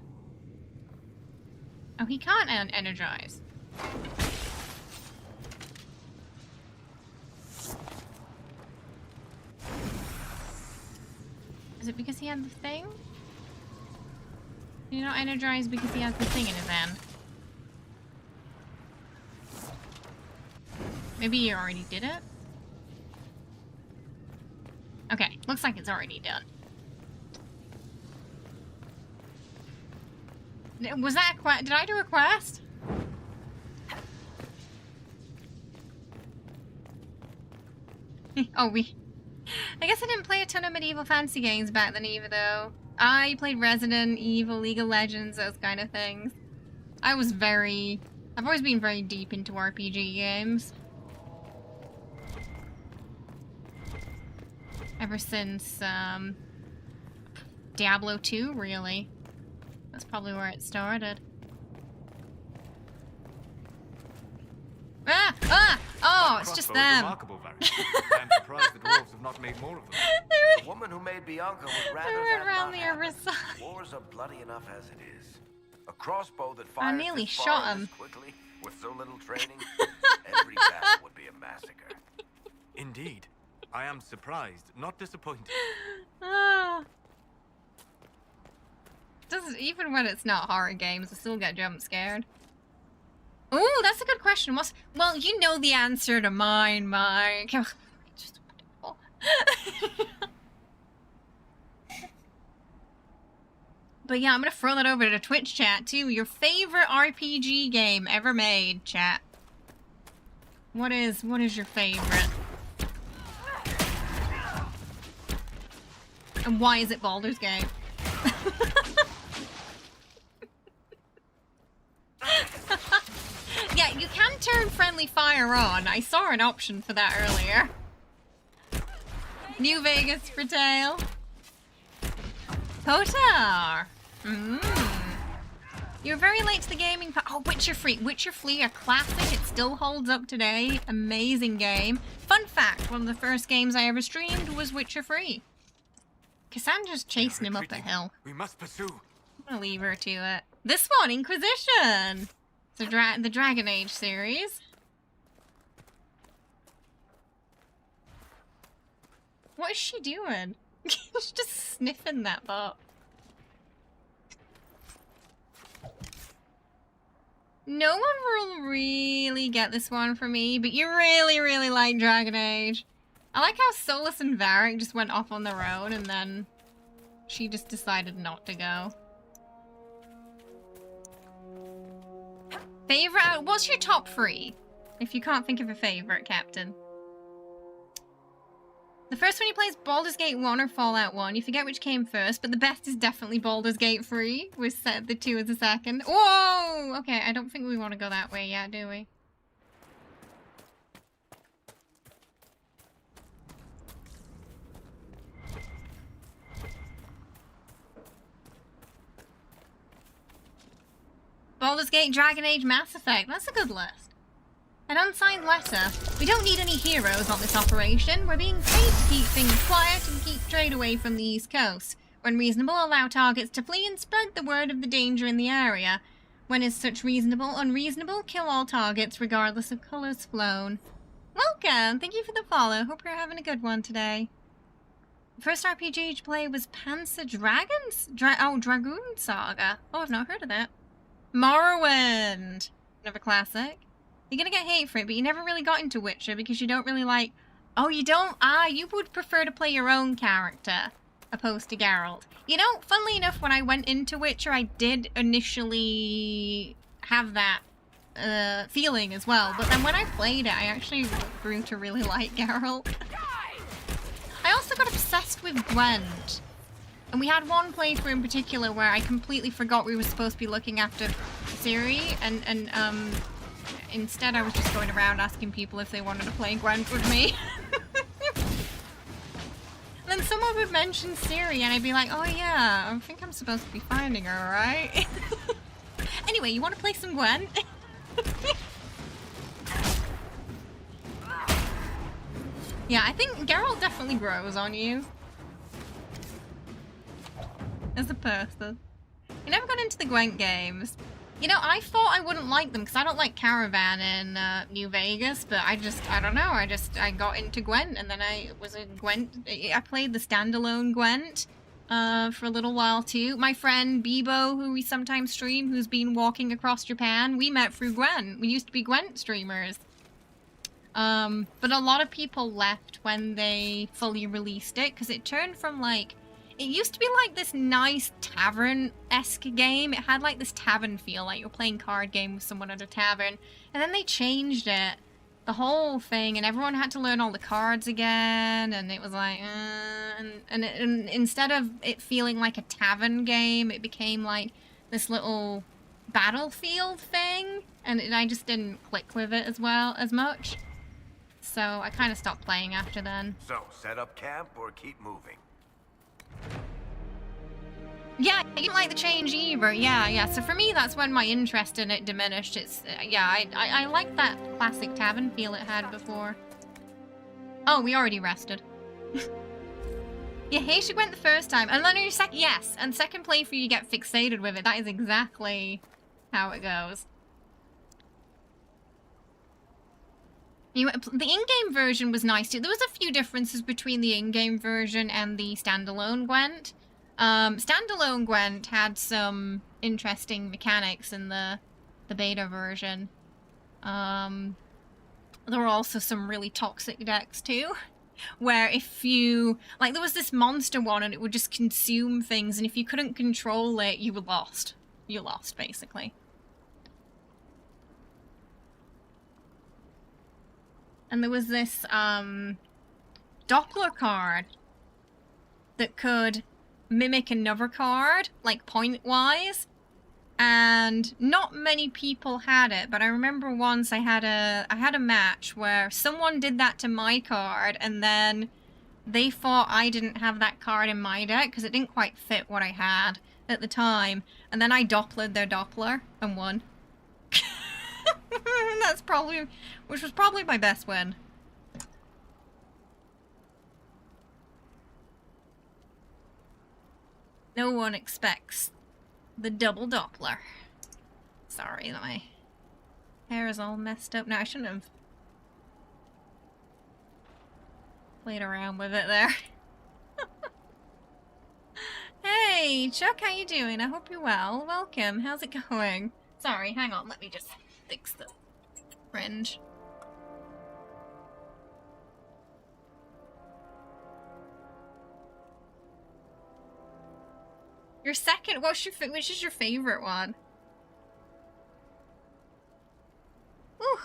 Oh, he can't energize. Is it because he had the thing? Did he not energize because he has the thing in his hand? Maybe he already did it? Okay, looks like it's already done. Was that a quest? Did I do a quest? Oh, I guess I didn't play a ton of medieval fantasy games back then either, though. I played Resident Evil, League of Legends, those kind of things. I've always been very deep into RPG games. Ever since, Diablo 2, really. That's probably where it started. Ah! Ah! Oh, it's just them. Remarkable, I'm surprised the dwarves have not made more of them. The woman who made Bianca would rather went that around not the happen. other side. Wars are bloody enough as it is. A crossbow that I fires nearly this shot far him. this quickly with so little training, every battle would be a massacre. Indeed. I am surprised, not disappointed. Ah. Doesn't even when it's not horror games, I still get jump scared. Oh, that's a good question. Well, you know the answer to mine, Mike. Just wonderful. But yeah, I'm gonna throw that over to Twitch chat too. Your favorite RPG game ever made, chat. What is your favorite? And why is it Baldur's Gate? Yeah, you can turn friendly fire on. I saw an option for that earlier. New Vegas for Tail. Kotar. You're very late to the gaming oh, Witcher 3. Witcher 3, a classic. It still holds up today. Amazing game. Fun fact, one of the first games I ever streamed was Witcher 3. Cassandra's chasing him up a hill. We must pursue. I'm gonna leave her to it. This one, Inquisition. It's the Dragon Age series. What is she doing? She's just sniffing that butt. No one will really get this one for me, but you really, really like Dragon Age. I like how Solus and Varric just went off on their own and then she just decided not to go. Favorite? What's your top 3? If you can't think of a favorite, Captain. The first one you play is Baldur's Gate 1 or Fallout 1. You forget which came first, but the best is definitely Baldur's Gate 3. We set the 2 as a second. Whoa! Okay, I don't think we want to go that way yet, do we? Baldur's Gate, Dragon Age, Mass Effect. That's a good list. An unsigned letter. We don't need any heroes on this operation. We're being paid to keep things quiet and keep trade away from the East Coast. When reasonable, allow targets to flee and spread the word of the danger in the area. When is such unreasonable, kill all targets regardless of colors flown. Welcome! Thank you for the follow. Hope you're having a good one today. The first RPG to play was Panzer Dragons? Dragoon Saga. Oh, I've not heard of that. Morrowind! Another classic. You're gonna get hate for it, but you never really got into Witcher because you don't really like... Oh, you don't? Ah, you would prefer to play your own character, opposed to Geralt. You know, funnily enough, when I went into Witcher, I did initially have that feeling as well, but then when I played it, I actually grew to really like Geralt. I also got obsessed with Gwent. And we had one playthrough in particular where I completely forgot we were supposed to be looking after Ciri, and instead I was just going around asking people if they wanted to play Gwent with me. And then someone would mention Ciri and I'd be like, oh yeah, I think I'm supposed to be finding her, right? Anyway, you want to play some Gwent? Yeah, I think Geralt definitely grows on you. As a person. You never got into the Gwent games. You know, I thought I wouldn't like them because I don't like Caravan in New Vegas, but I don't know, I got into Gwent and then I played the standalone Gwent for a little while too. My friend Bebo, who we sometimes stream, who's been walking across Japan, we met through Gwent. We used to be Gwent streamers. But a lot of people left when they fully released it because it turned from like... It used to be like this nice tavern-esque game. It had like this tavern feel, like you're playing card game with someone at a tavern. And then they changed it, the whole thing, and everyone had to learn all the cards again. And it was like, and instead of it feeling like a tavern game, it became like this little battlefield thing. And I just didn't click with it as much. So I kind of stopped playing after then. So, set up camp or keep moving? Yeah, you didn't like the change either. Yeah. So for me, that's when my interest in it diminished. It's I like that classic tavern feel it had before. Oh, we already rested. Yeah, Haitian went the first time, and then your second, yes, and second playthrough you get fixated with it. That is exactly how it goes. The in-game version was nice too. There was a few differences between the in-game version and the standalone Gwent. Standalone Gwent had some interesting mechanics in the beta version. There were also some really toxic decks too, where if you, like, there was this monster one and it would just consume things, and if you couldn't control it, you were lost. You lost, basically. And there was this, Doppler card that could mimic another card, like, point-wise. And not many people had it, but I remember once I had a match where someone did that to my card, and then they thought I didn't have that card in my deck because it didn't quite fit what I had at the time. And then I Dopplered their Doppler and won. Which was probably my best win. No one expects the double Doppler. Sorry, my hair is all messed up. No, I shouldn't have played around with it there. Hey, Chuck, how you doing? I hope you're well. Welcome. How's it going? Sorry, hang on. Let me just fix the fringe. Your second, which is your favorite one? Ooh.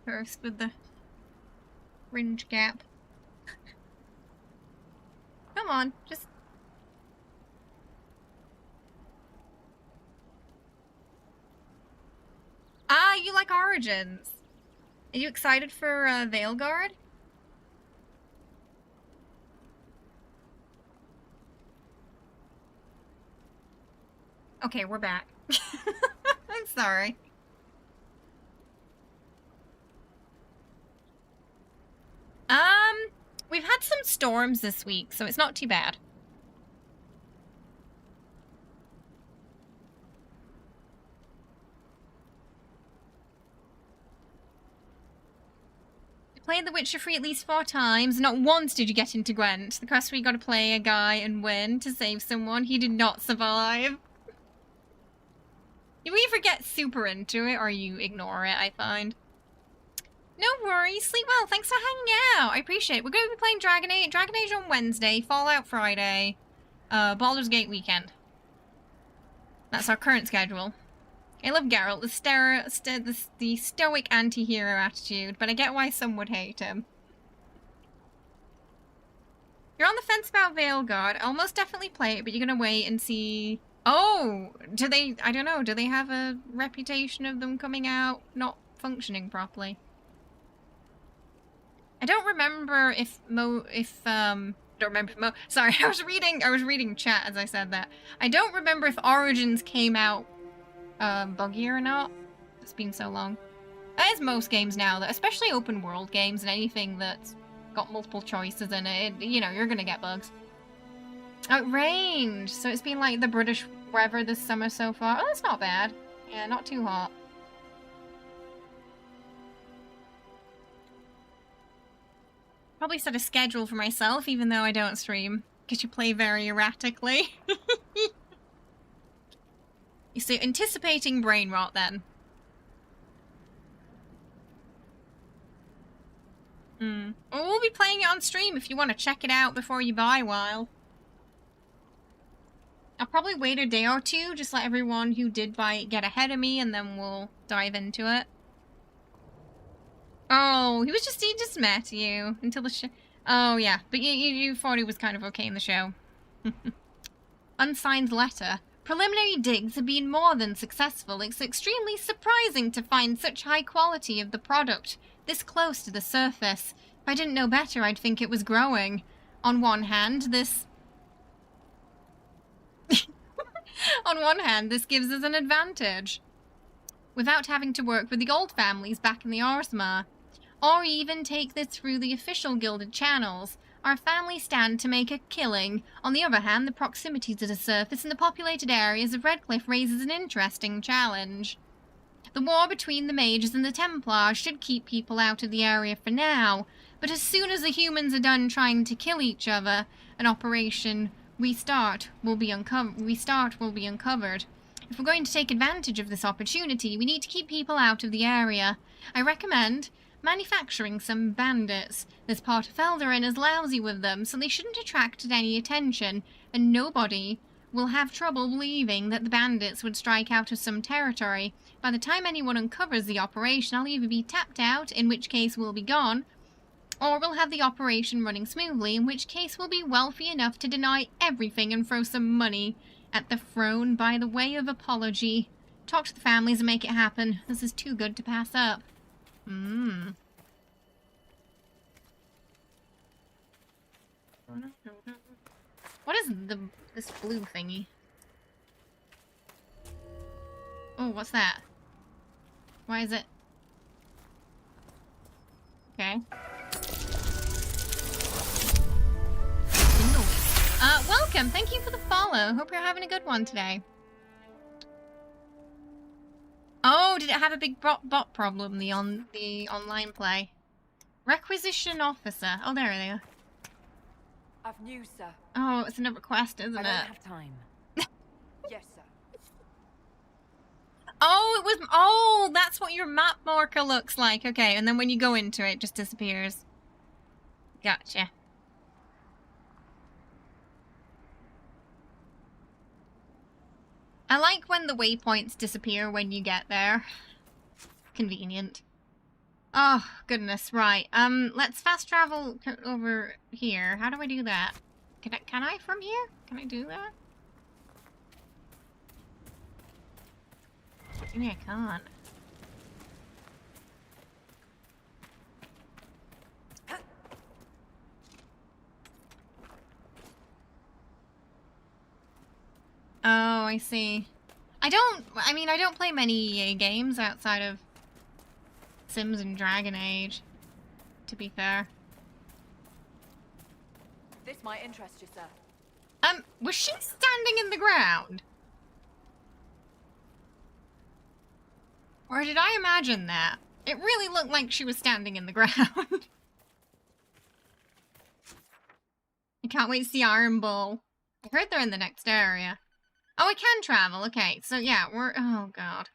Cursed with the fringe gap. Come on, just... Ah, you like Origins. Are you excited for Veilguard? Okay, we're back. I'm sorry. We've had some storms this week, so it's not too bad. You played The Witcher free at least 4 times. Not once did you get into Gwent. The quest where you gotta play a guy and win to save someone. He did not survive. You either get super into it or you ignore it, I find. No worries, sleep well, thanks for hanging out, I appreciate it. We're going to be playing Dragon Age on Wednesday, Fallout Friday, Baldur's Gate weekend. That's our current schedule. I love Geralt, the stoic anti-hero attitude, but I get why some would hate him. You're on the fence about Veilguard. I'll most definitely play it, but you're going to wait and see... Oh! Do they... I don't know, do they have a reputation of them coming out not functioning properly? I don't remember if sorry, I was reading chat as I said that. I don't remember if Origins came out buggy or not. It's been so long. That is most games now, that especially open world games and anything that's got multiple choices in it, you know, you're gonna get bugs. Oh, it rained, so it's been like the British weather this summer so far. Oh, that's not bad. Yeah, not too hot. Probably set a schedule for myself, even though I don't stream, because you play very erratically. You see, anticipating brain rot then. Well, we'll be playing it on stream if you want to check it out before you buy while. I'll probably wait a day or two, just let everyone who did buy it get ahead of me, and then we'll dive into it. Oh, he just met you until the show. Oh, yeah, but you thought he was kind of okay in the show. Unsigned letter. Preliminary digs have been more than successful. It's extremely surprising to find such high quality of the product this close to the surface. If I didn't know better, I'd think it was growing. On one hand, this... On one hand, this gives us an advantage, without having to work with the old families back in the Arsma, or even take this through the official gilded channels. Our families stand to make a killing. On the other hand, the proximity to the surface and the populated areas of Redcliffe raises an interesting challenge. The war between the mages and the Templars should keep people out of the area for now, but as soon as the humans are done trying to kill each other, an operation Restart will be uncovered. If we're going to take advantage of this opportunity, we need to keep people out of the area. I recommend manufacturing some bandits. This part of Eldarin is lousy with them, so they shouldn't attract any attention, and nobody will have trouble believing that the bandits would strike out of some territory. By the time anyone uncovers the operation, I'll either be tapped out, in which case we'll be gone, or we'll have the operation running smoothly, in which case we'll be wealthy enough to deny everything and throw some money at the throne by the way of apology. Talk to the families and make it happen. This is too good to pass up. What is this blue thingy? Oh, what's that? Why is it? Okay. Welcome! Thank you for the follow. Hope you're having a good one today. Oh, did it have a big bot problem, the online play? Requisition officer. Oh, there they are. I've news, sir. Oh, it's another quest, isn't it? I don't have time. Yes, sir. Oh, it was... Oh, that's what your map marker looks like. Okay, and then when you go into it, it just disappears. Gotcha. I like when the waypoints disappear when you get there. Convenient. Oh, goodness, right. Let's fast travel over here. How do I do that? Can I from here? Can I do that? Maybe I can't. Oh, I see. I don't play many EA games outside of Sims and Dragon Age, to be fair. This might interest you, sir. Was she standing in the ground? Or did I imagine that? It really looked like she was standing in the ground. I can't wait to see Iron Bull. I heard they're in the next area. Oh, I can travel. Okay, so yeah, oh god.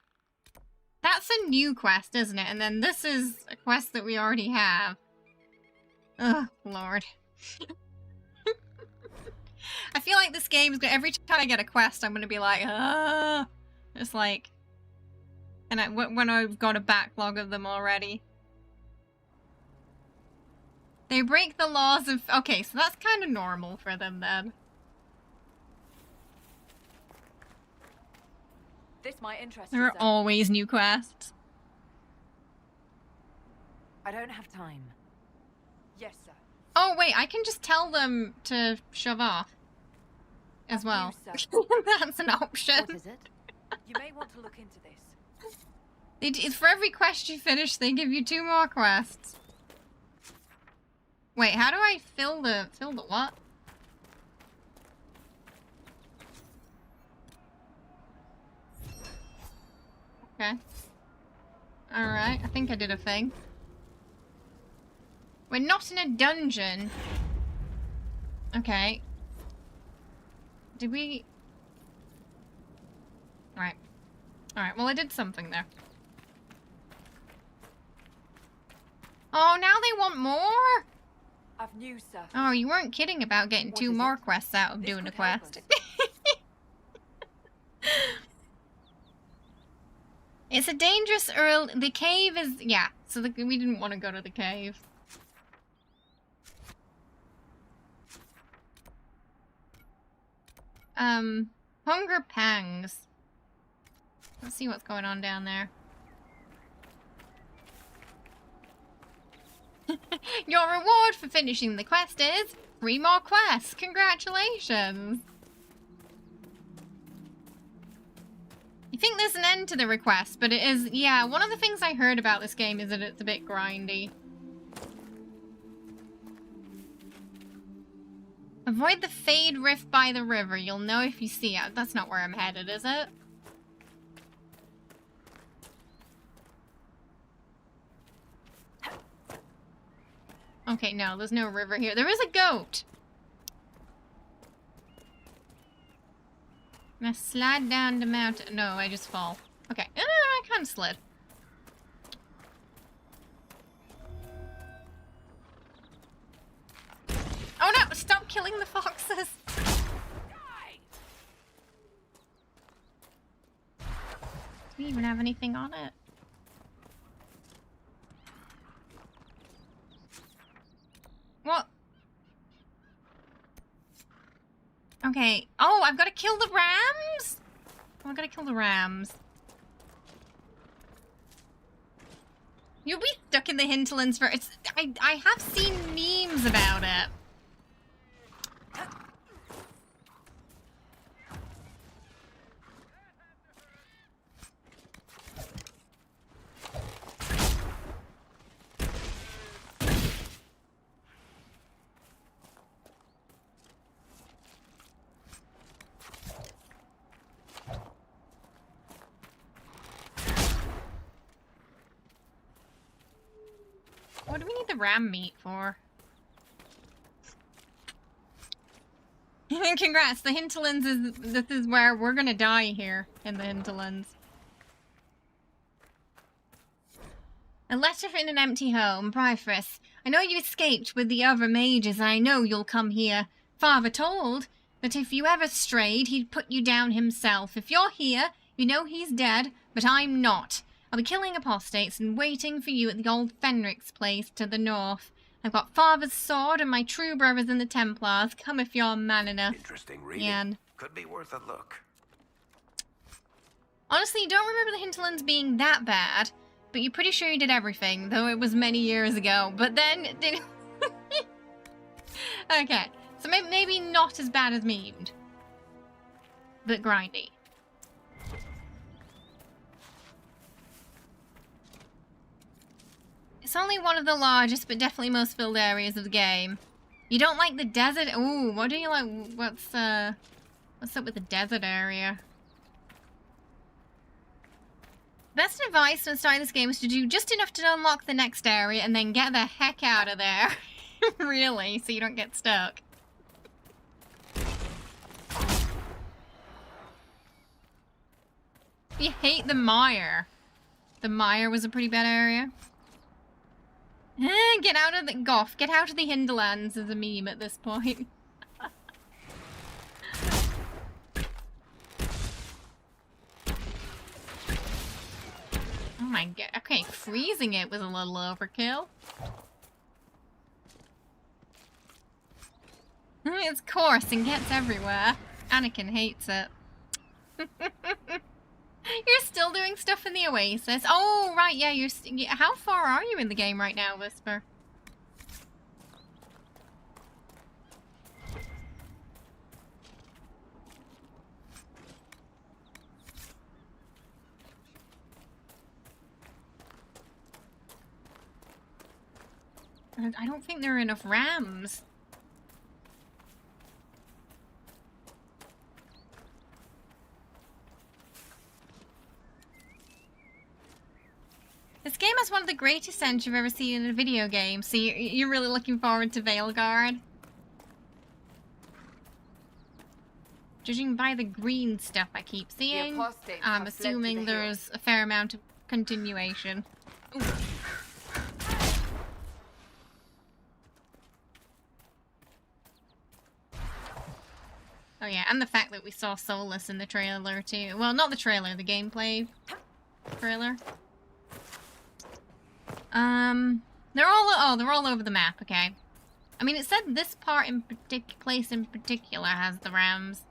That's a new quest, isn't it? And then this is a quest that we already have. Oh, lord. I feel like this game is gonna, every time I get a quest, I'm gonna be like, it's like, and when I've got a backlog of them already. They break the laws of, okay, so that's kind of normal for them then. This might interest There are always new quests. I don't have time. Yes, sir. Oh, wait, I can just tell them to shove off. As well. That's an option. What is it? You may want to look into this. For every quest you finish, they give you 2 more quests. Wait, how do I fill the what? Okay. Alright, I think I did a thing. We're not in a dungeon. Okay. Did we... Alright. Alright, well I did something there. Oh, now they want more? I've news, sir. Oh, you weren't kidding about getting 2 more quests out of doing a quest. It's a dangerous early... The cave is... Yeah, so we didn't want to go to the cave. Hunger pangs. Let's see what's going on down there. Your reward for finishing the quest is 3 more quests. Congratulations. You think there's an end to the request, but it is, yeah, one of the things I heard about this game is that it's a bit grindy. Avoid the Fade Rift by the river. You'll know if you see it. That's not where I'm headed, is it? Okay, no, there's no river here. There is a goat! Now slide down the mountain. No, I just fall. Okay, I kind of slid. Oh no! Stop killing the foxes! Do we even have anything on it? What? Okay. Oh, I've got to kill the rams? Oh, I've got to kill the rams. You'll be stuck in the hinterlands for... I have seen memes about it. What do we need the ram meat for? Congrats, the hinterlands this is where we're gonna die here, in the hinterlands. A letter in an empty home, Bryphris. I know you escaped with the other mages, and I know you'll come here. Father told that if you ever strayed, he'd put you down himself. If you're here, you know he's dead, but I'm not. I'll be killing apostates and waiting for you at the old Fenric's place to the north. I've got Father's sword and my true brothers in the Templars. Come if you're man enough. Interesting reading. Ian. Could be worth a look. Honestly, you don't remember the hinterlands being that bad, but you're pretty sure you did everything, though it was many years ago. But then... Okay, so maybe not as bad as memed, but grindy. It's only one of the largest, but definitely most filled areas of the game. You don't like the desert? Ooh, what do you like? What's up with the desert area? Best advice when starting this game is to do just enough to unlock the next area and then get the heck out of there. Really, so you don't get stuck. You hate the mire. The mire was a pretty bad area. Get out of the Goth. Get out of the Hinterlands as a meme at this point. Oh my god. Okay, freezing it was a little overkill. It's coarse and gets everywhere. Anakin hates it. You're still doing stuff in the Oasis. Oh, right, yeah, how far are you in the game right now, Whisper? I don't think there are enough rams. This game has one of the greatest ends you've ever seen in a video game, so you're really looking forward to Veilguard. Judging by the green stuff I keep seeing, I'm assuming there's a fair amount of continuation. Ooh. Oh yeah, and the fact that we saw Solus in the trailer too. Well, not the trailer, the gameplay trailer. They're all over the map, okay. I mean, it said this part in place in particular has the rams.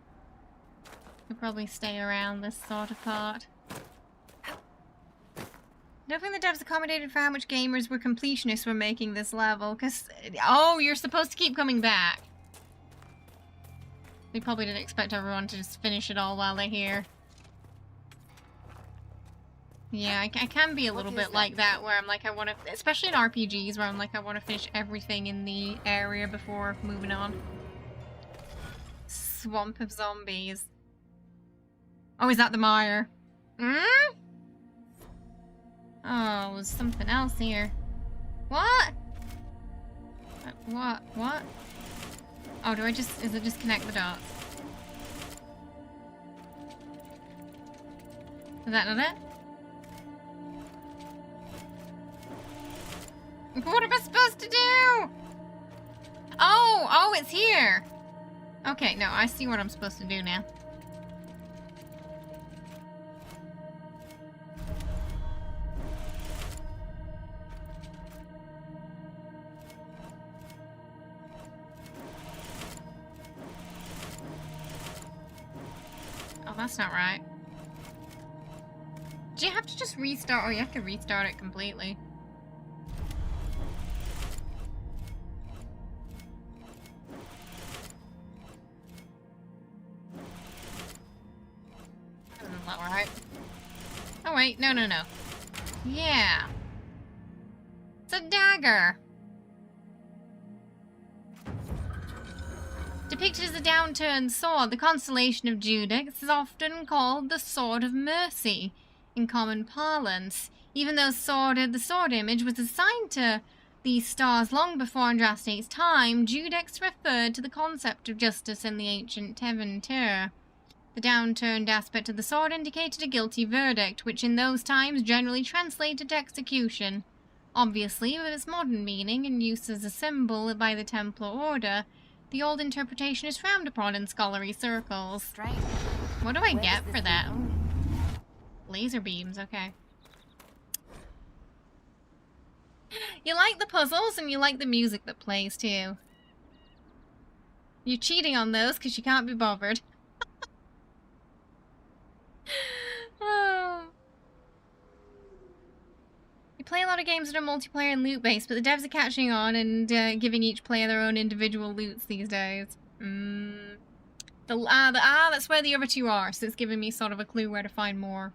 Could probably stay around this sort of part. Don't think the devs accommodated for how much gamers were completionists were making this level, because... Oh, you're supposed to keep coming back. They probably didn't expect everyone to just finish it all while they're here. Yeah, I can be a little bit like that, where I'm like, I want to... Especially in RPGs, where I'm like, I want to finish everything in the area before moving on. Swamp of zombies. Oh, is that the mire? Hmm? Oh, there's something else here. What? What? What? Oh, do I just... Is it just connect the dots? Is that not it? What am I supposed to do? Oh, it's here. Okay, no, I see what I'm supposed to do now. Oh, that's not right. Do you have to just restart? Oh, you have to restart it completely. That's not right. Oh wait, no. Yeah. It's a dagger. Depicted as a downturned sword, the constellation of Judex is often called the Sword of Mercy in common parlance. Even though the sword image was assigned to these stars long before Andraste's time, Judex referred to the concept of justice in the ancient Tevinter. The downturned aspect of the sword indicated a guilty verdict, which in those times generally translated to execution. Obviously, with its modern meaning and use as a symbol by the Templar Order, the old interpretation is frowned upon in scholarly circles. Strange. What do I get for that? Laser beams, okay. You like the puzzles and you like the music that plays too. You're cheating on those because you can't be bothered. Oh. You play a lot of games that are multiplayer and loot-based, but the devs are catching on and giving each player their own individual loots these days. That's where the other two are, so it's giving me sort of a clue where to find more.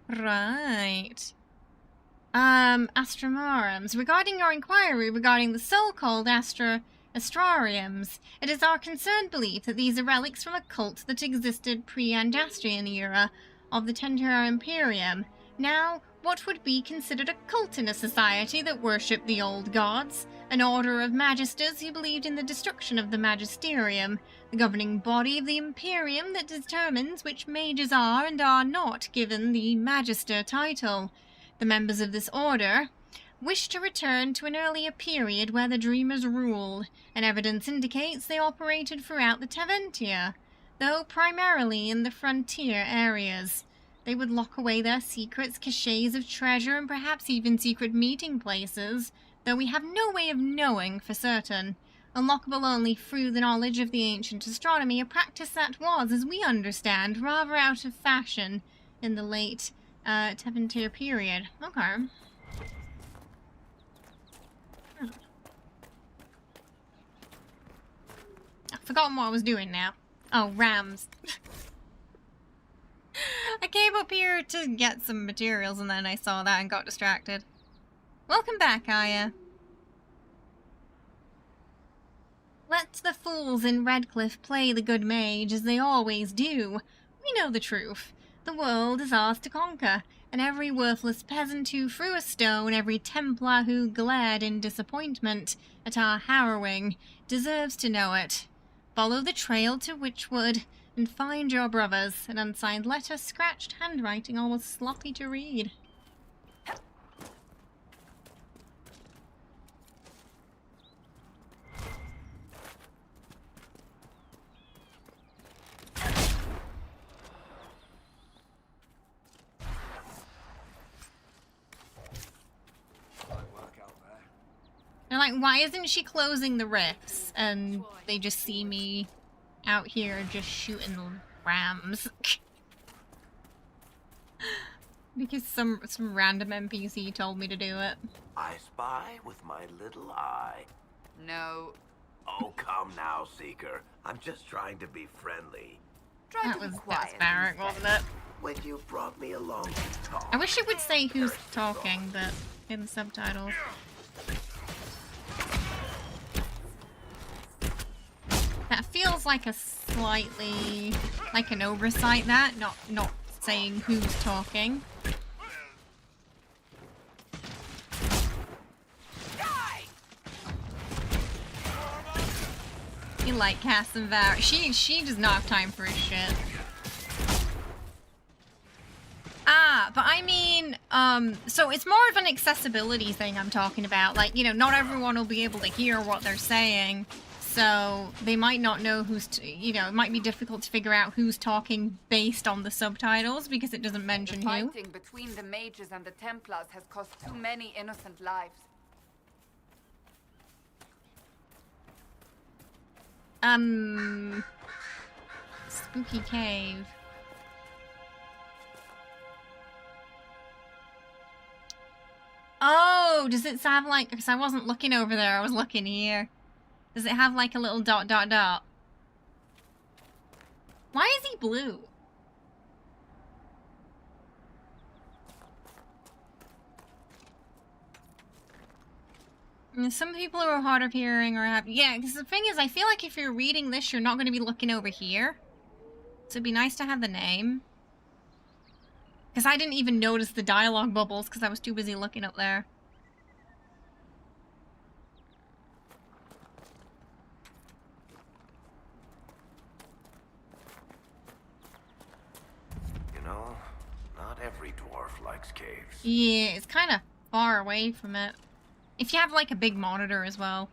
Right. Astromarums. Regarding your inquiry regarding the so-called Astrariums, it is our concerned belief that these are relics from a cult that existed pre-Andastrian era of the Tentera Imperium. Now, what would be considered a cult in a society that worshipped the old gods? An order of magisters who believed in the destruction of the magisterium, the governing body of the Imperium that determines which mages are and are not given the magister title. The members of this order wish to return to an earlier period where the Dreamers ruled, and evidence indicates they operated throughout the Teventia, though primarily in the frontier areas. They would lock away their secrets, caches of treasure, and perhaps even secret meeting places, though we have no way of knowing for certain. Unlockable only through the knowledge of the ancient astronomy, a practice that was, as we understand, rather out of fashion in the late Teventir period. Okay. I've forgotten what I was doing now. Oh, rams. I came up here to get some materials and then I saw that and got distracted. Welcome back, Aya. Let the fools in Redcliffe play the good mage as they always do. We know the truth. The world is ours to conquer, and every worthless peasant who threw a stone, every Templar who glared in disappointment at our harrowing, deserves to know it. Follow the trail to Witchwood and find your brothers. An unsigned letter, scratched handwriting, almost sloppy to read. They're like, why isn't she closing the rifts? And they just see me out here just shooting rams. Because some random NPC told me to do it. I spy with my little eye. No. Oh, come now, Seeker. I'm just trying to be friendly. That was Barrack, wasn't it? When you brought me along to talk. I wish it would say who's talking, but in the subtitles. That feels like a slightly, like an oversight, that, not saying who's talking. You like Cass and Var. She does not have time for his shit. Ah, but I mean, so it's more of an accessibility thing I'm talking about. Like, you know, not everyone will be able to hear what they're saying, so they might not know you know, it might be difficult to figure out who's talking based on the subtitles because it doesn't mention the who. fighting between the mages and the Templars has cost too many innocent lives. Spooky cave. Oh, does it have like, because I wasn't looking over there, I was looking here. Does it have like a little dot dot dot? Why is he blue? And some people who are hard of hearing or have, yeah, because the thing is, I feel like if you're reading this, you're not going to be looking over here. So it'd be nice to have the name. Because I didn't even notice the dialogue bubbles because I was too busy looking up there. You know, not every dwarf likes caves. Yeah, it's kind of far away from it. If you have like a big monitor as well.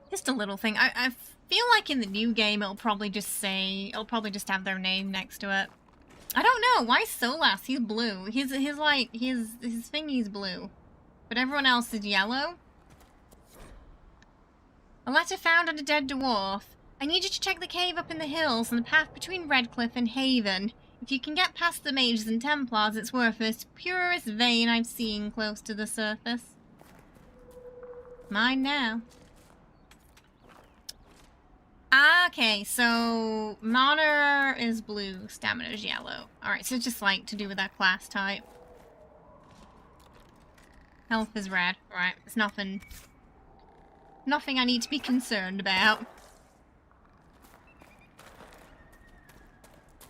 Just a little thing. I feel like in the new game it'll probably just have their name next to it. I don't know, why Solas? He's blue. His thingy's blue. But everyone else is yellow. A letter found on a dead dwarf. I need you to check the cave up in the hills and the path between Redcliffe and Haven. If you can get past the mages and Templars, it's worth it. Purest vein I've seen close to the surface. Mine now. Okay, so mana is blue, stamina is yellow. Alright, so it's just like to do with that class type. Health is red. Right, it's nothing I need to be concerned about.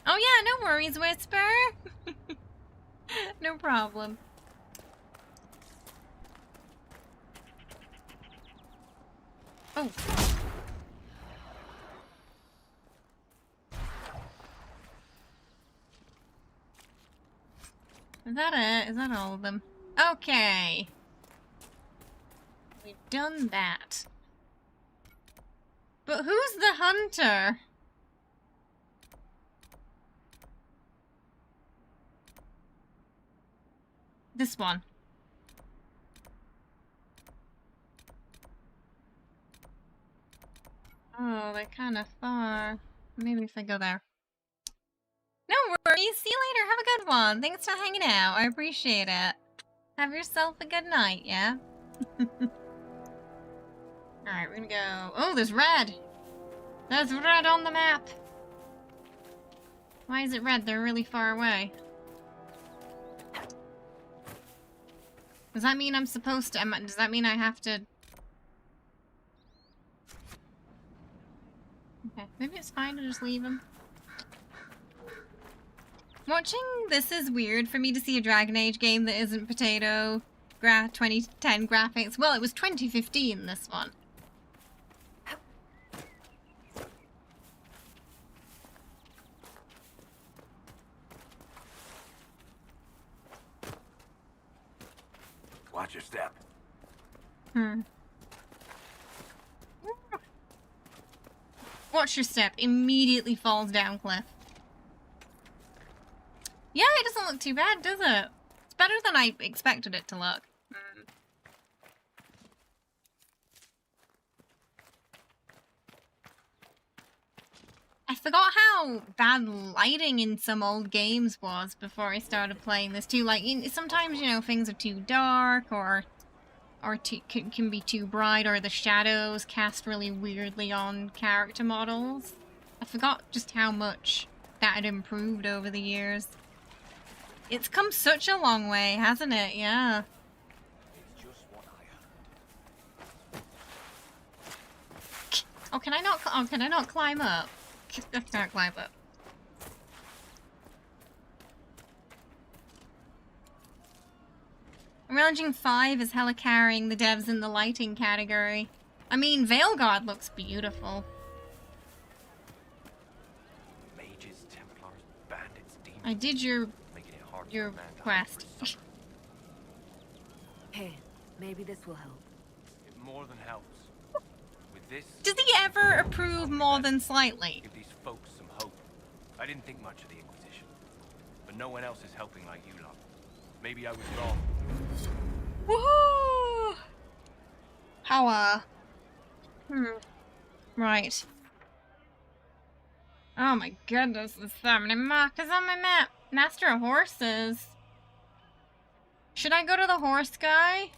Oh yeah, no worries, Whisper. No problem. Oh. Is that it? Is that all of them? Okay. We've done that. But who's the hunter? This one. Oh, they're kind of far. Maybe if I go there. No worries. See you later. Have a good one. Thanks for hanging out. I appreciate it. Have yourself a good night, yeah? Alright, we're gonna go... Oh, there's red! There's red on the map! Why is it red? They're really far away. Does that mean I'm supposed to... Does that mean I have to... Okay, maybe it's fine to just leave him. Watching this is weird for me to see a Dragon Age game that isn't potato 2010 graphics. Well, it was 2015, this one. Watch your step. Watch your step. Immediately falls down cliff. Yeah, it doesn't look too bad, does it? It's better than I expected it to look. I forgot how bad lighting in some old games was before I started playing this too. Like, sometimes, you know, things are too dark or can be too bright, or the shadows cast really weirdly on character models. I forgot just how much that had improved over the years. It's come such a long way, hasn't it? Yeah. Oh, can I not climb up? I can't climb up. Unreal Engine 5 is hella carrying the devs in the lighting category. I mean, Veilguard looks beautiful. Mages, Templars, bandits, demons. I did your quest. Here, maybe this will help. It more than helps. With this, Does he ever approve more than slightly? give these folks some hope. I didn't think much of the Inquisition, but no one else is helping like you lot. Maybe I was wrong. Woohoo! How, Right. Oh my goodness, there's so many markers on my map. Master of Horses. Should I go to the horse guy?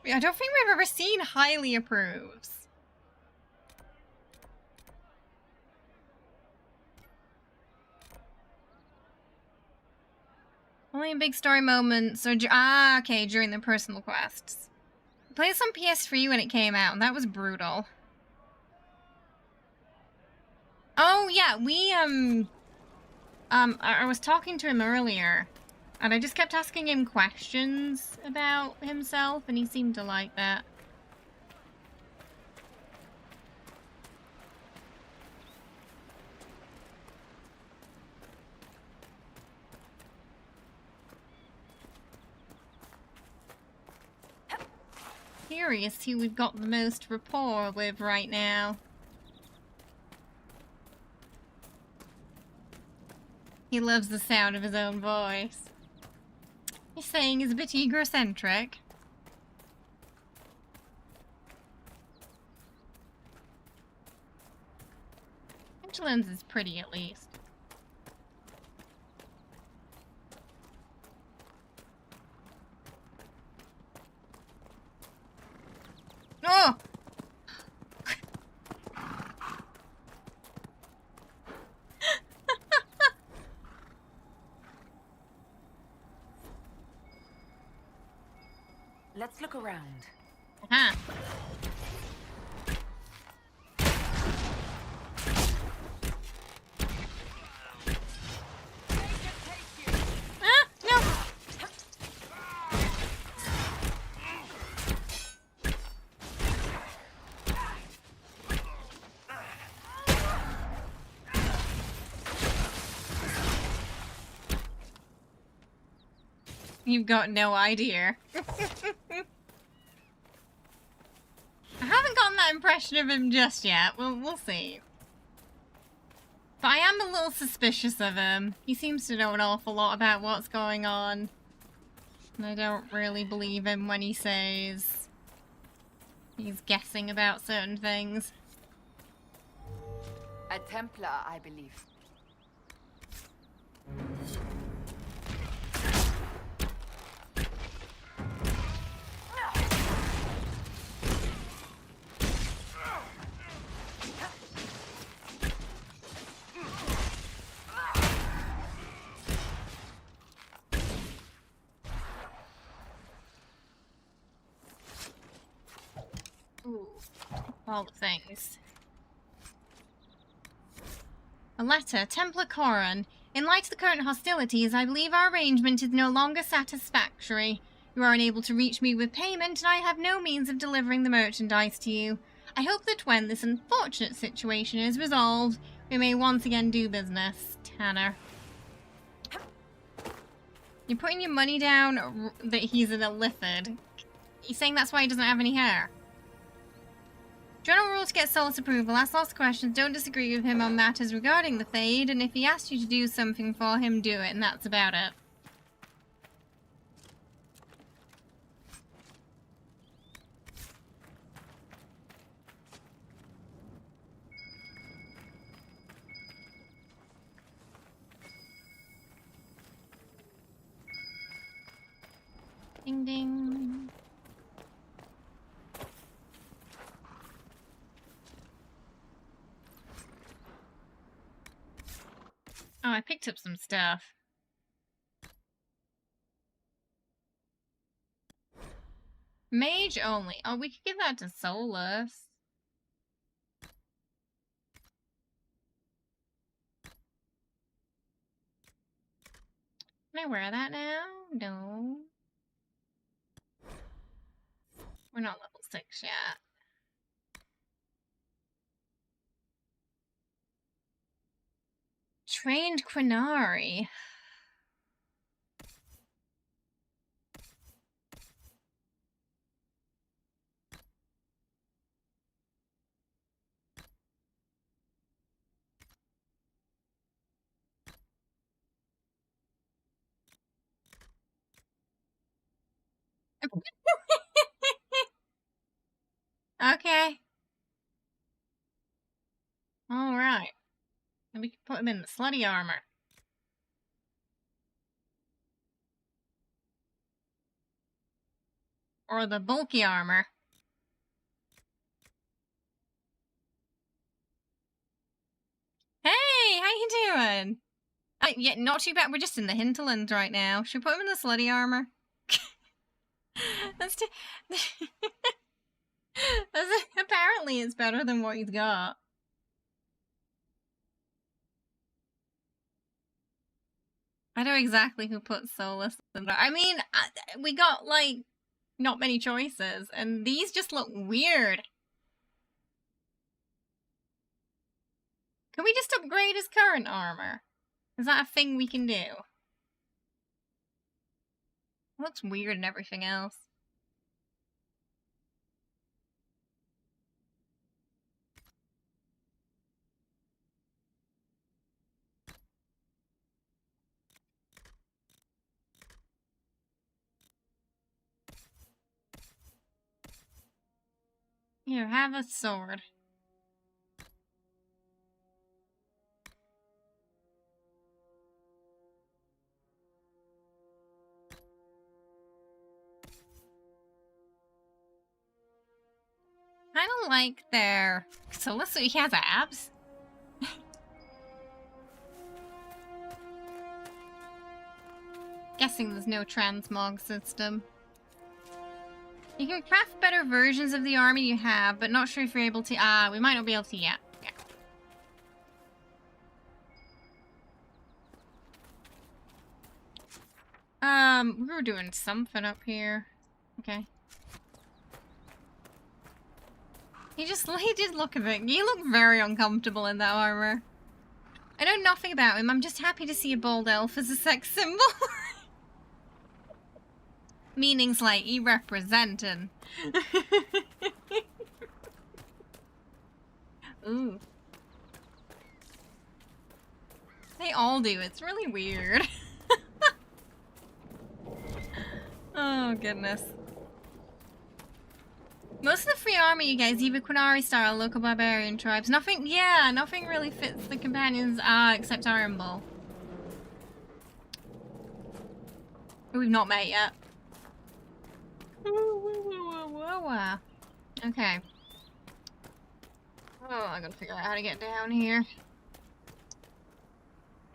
I don't think we've ever seen highly approves. Only in big story moments or okay, during the personal quests. I played this on PS3 when it came out, and that was brutal. Oh yeah, we I was talking to him earlier, and I just kept asking him questions about himself, and he seemed to like that. Curious who we've got the most rapport with right now. He loves the sound of his own voice. He's saying he's a bit egocentric. Hinterlands is pretty, at least. Oh! Let's look around. Huh. No! You've got no idea. I haven't gotten that impression of him just yet. We'll see. But I am a little suspicious of him. He seems to know an awful lot about what's going on. And I don't really believe him when he says he's guessing about certain things. A Templar, I believe. Ooh, all the things. A letter, Templar Corin. In light of the current hostilities, I believe our arrangement is no longer satisfactory. You are unable to reach me with payment, and I have no means of delivering the merchandise to you. I hope that when this unfortunate situation is resolved, we may once again do business. Tanner. You're putting your money down that he's an illithid. You're saying that's why he doesn't have any hair? General rule to get Sol's approval. Ask lots of questions. Don't disagree with him on matters regarding the Fade, and if he asks you to do something for him, do it, and that's about it. Ding ding. Oh, I picked up some stuff. Mage only. Oh, we could give that to Solus. Can I wear that now? No. We're not level 6 yet. Trained Quinari. Okay. Alright. And we can put him in the slutty armor. Or the bulky armor. Hey, how you doing? Yeah, not too bad. We're just in the Hinterlands right now. Should we put him in the slutty armor? That's too... Apparently it's better than what he's got. I know exactly who put Solus in there. I mean, we got, like, not many choices, and these just look weird. Can we just upgrade his current armor? Is that a thing we can do? It looks weird and everything else. Here, have a sword. I don't like their... So let's see, he has abs? Guessing there's no transmog system. You can craft better versions of the army you have, but not sure if you're able to... we might not be able to yet. Yeah. We were doing something up here. Okay. He did look a bit... You look very uncomfortable in that armor. I know nothing about him. I'm just happy to see a bald elf as a sex symbol. Meanings like he representing. Ooh. They all do. It's really weird. Oh, goodness. Most of the free armor you guys, either Quinari style or local barbarian tribes. Nothing really fits the companions, except Iron Bull. Who we've not met yet. Okay. Oh, I gotta figure out how to get down here.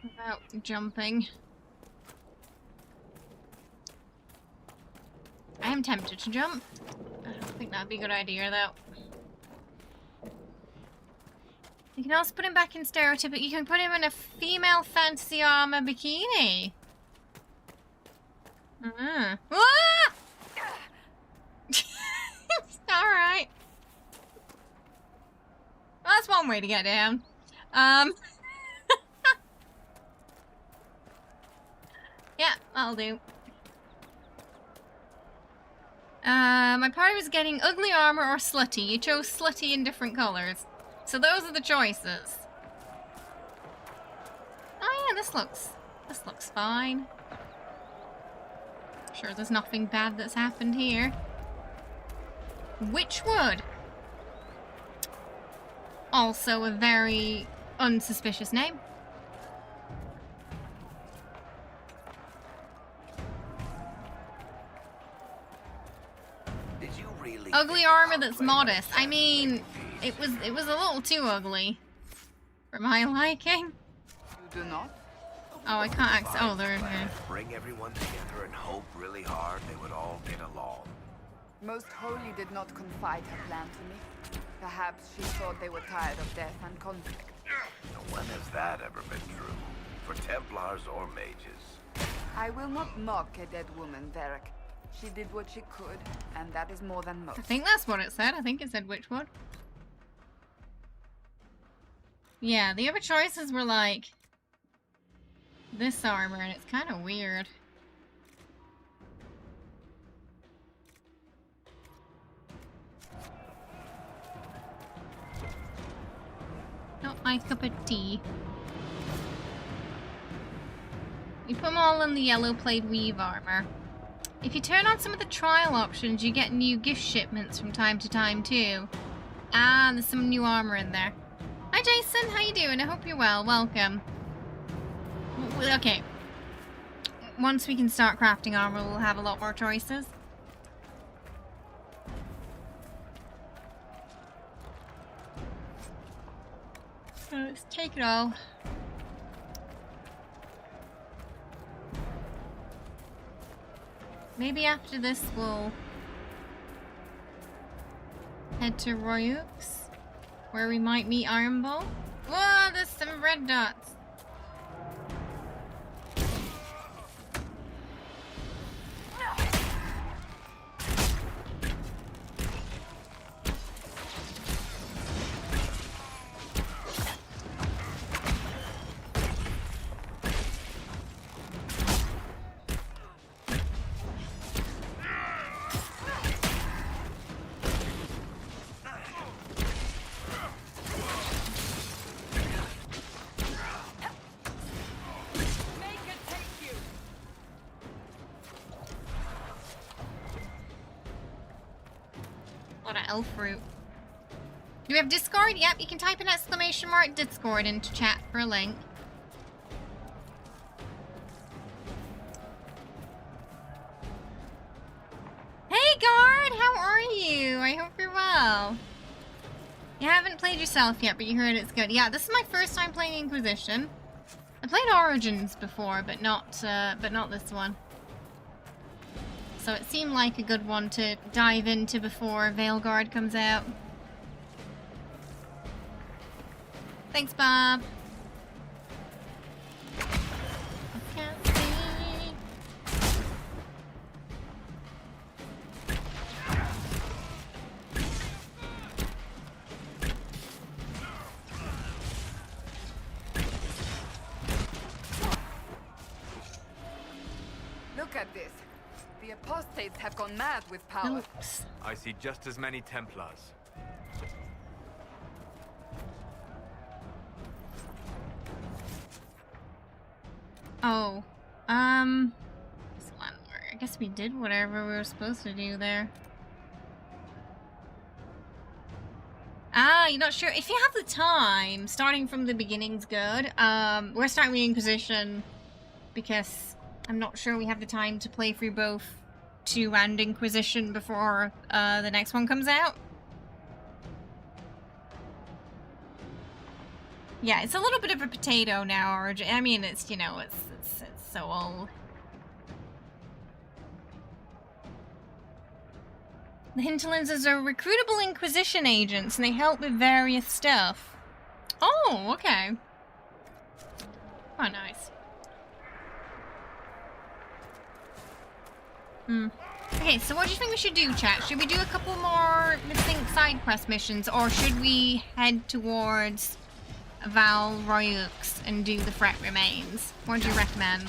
Without jumping. I am tempted to jump. I don't think that'd be a good idea, though. You can also put him back in stereotypical. You can put him in a female fantasy armor bikini. Ah! Alright. Well, that's one way to get down. Yeah, that'll do. My party was getting ugly armor or slutty. You chose slutty in different colors. So those are the choices. Oh yeah, this looks fine. Sure, there's nothing bad that's happened here. Witchwood. Also a very unsuspicious name. Did you really Ugly armor that's modest. I mean, it was a little too ugly for my liking. You do not? Oh, I can't access. Oh, there. Bring everyone together and hope really hard they would all get along. Most Holy did not confide her plan to me. Perhaps she thought they were tired of death and conflict. When has that ever been true? For Templars or mages? I will not mock a dead woman, Varric. She did what she could, and that is more than most. I think that's what it said. I think it said Witchwood. Yeah, the other choices were like this armor, and it's kind of weird. Not my cup of tea. You put them all in the yellow plaid weave armor. If you turn on some of the trial options, you get new gift shipments from time to time too. Ah, there's some new armor in there. Hi Jason, how you doing? I hope you're well. Welcome. Okay. Once we can start crafting armor, we'll have a lot more choices. So let's take it all. Maybe after this we'll head to Royux, where we might meet Iron Bull. Whoa, there's some red dots. Elf fruit. Do we have Discord? Yep, you can type an !_ Discord into chat for a link. Hey Guard, how are you? I hope you're well. You haven't played yourself yet, but you heard it's good. Yeah, this is my first time playing Inquisition. I played Origins before, but not this one. So it seemed like a good one to dive into before Veilguard comes out. Thanks, Bob. I can't see. Look at this. The apostates have gone mad with power. Oops. I see just as many Templars. Oh, this one where I guess we did whatever we were supposed to do there. Ah, you're not sure? If you have the time, starting from the beginning's good. We're starting with Inquisition because I'm not sure we have the time to play through both 2 and Inquisition before the next one comes out. Yeah, it's a little bit of a potato now, or I mean, it's, you know, it's so old. The Hinterlands are recruitable Inquisition agents, and they help with various stuff. Oh, okay. Oh, nice. Okay, so what do you think we should do, chat? Should we do a couple more distinct side quest missions, or should we head towards Val Royux and do the Fret Remains? What do you recommend?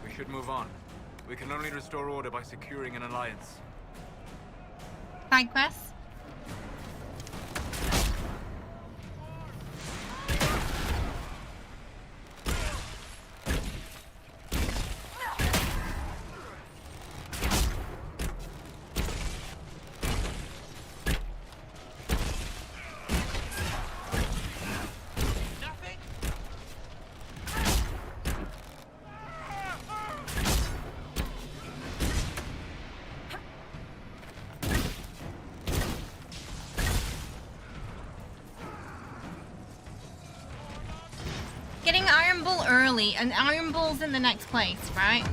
We should move on. We can only restore order by securing an alliance. Side quests? Getting Iron Bull early, and Iron Bull's in the next place, right?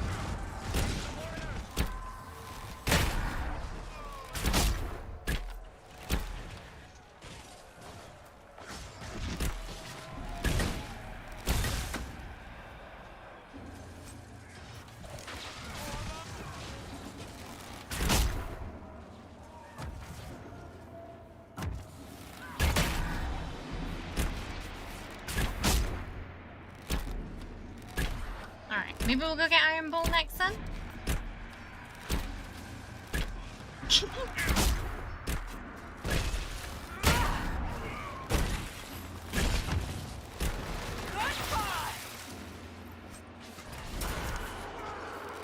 Maybe we'll go get Iron Bull next then?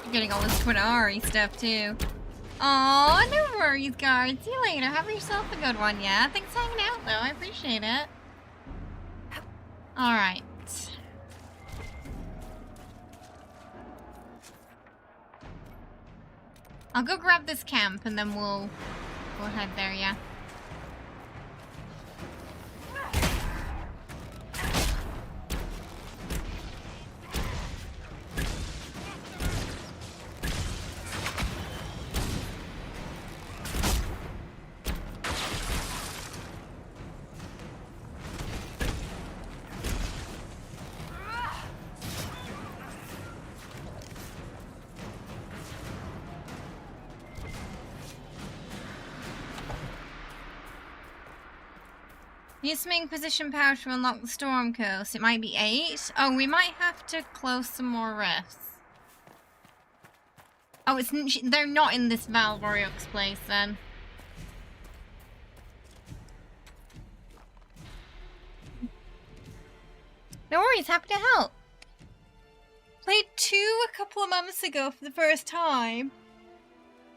You're getting all this Quinari stuff too. Aw, no worries, guard. See you later. Have yourself a good one, yeah? Thanks for hanging out, though. I appreciate it. Alright. I'll go grab this camp and then we'll head there, yeah. Use some Inquisition power to unlock the Storm Coast. It might be 8. Oh, we might have to close some more rifts. Oh, they're not in this Veilguard place then. No worries, happy to help. Played 2 a couple of months ago for the first time.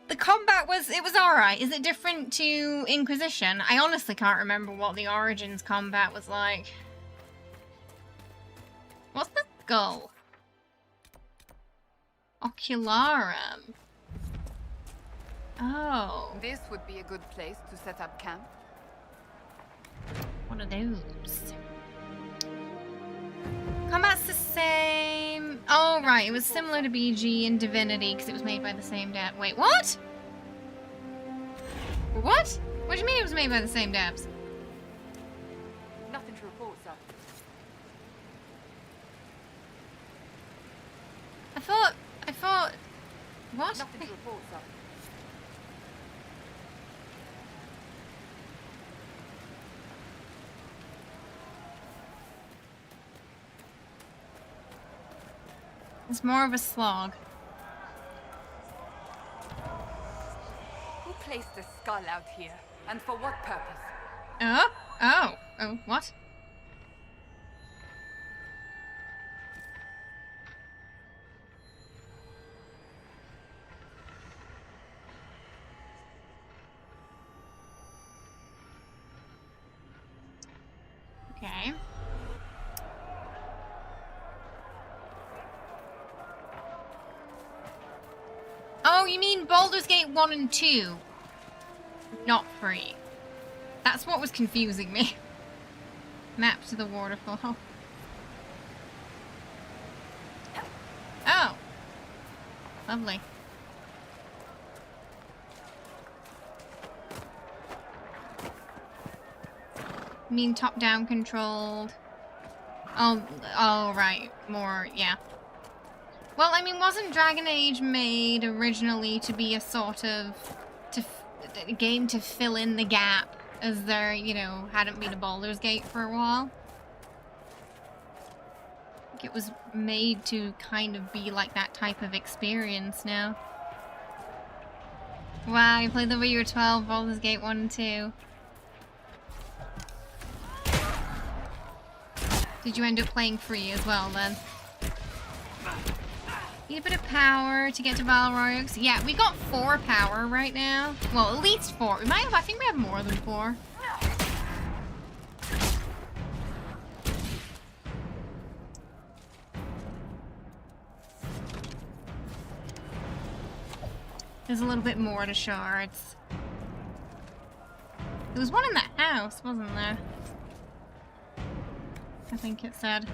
The combat was alright. Is it different to Inquisition? I honestly can't remember what the Origins combat was like. What's the skull? Ocularum. Oh. This would be a good place to set up camp. One of those. Combat's the same. Oh, right. It was similar to BG and Divinity because it was made by the same dev. Wait, what? What? What do you mean it was made by the same devs? Nothing to report, sir. I thought... What? Nothing to report, sir. It's more of a slog. Who placed a skull out here? And for what purpose? Oh, what? Okay. Oh, you mean Baldur's Gate 1 and 2? Not 3. That's what was confusing me. Map to the waterfall. Oh. Lovely. You mean top-down controlled? Oh, right. More, yeah. Well, I mean, wasn't Dragon Age made originally to be a sort of a game to fill in the gap as there, you know, hadn't been a Baldur's Gate for a while? I think it was made to kind of be like that type of experience now. Wow, you played the when you were 12, Baldur's Gate 1 and 2. Did you end up playing 3 as well then? Need a bit of power to get to Veilguard. Yeah, we got 4 power right now. Well, at least 4. We might have, I think we have more than 4. There's a little bit more to shards. There was one in that house, wasn't there? I think it said.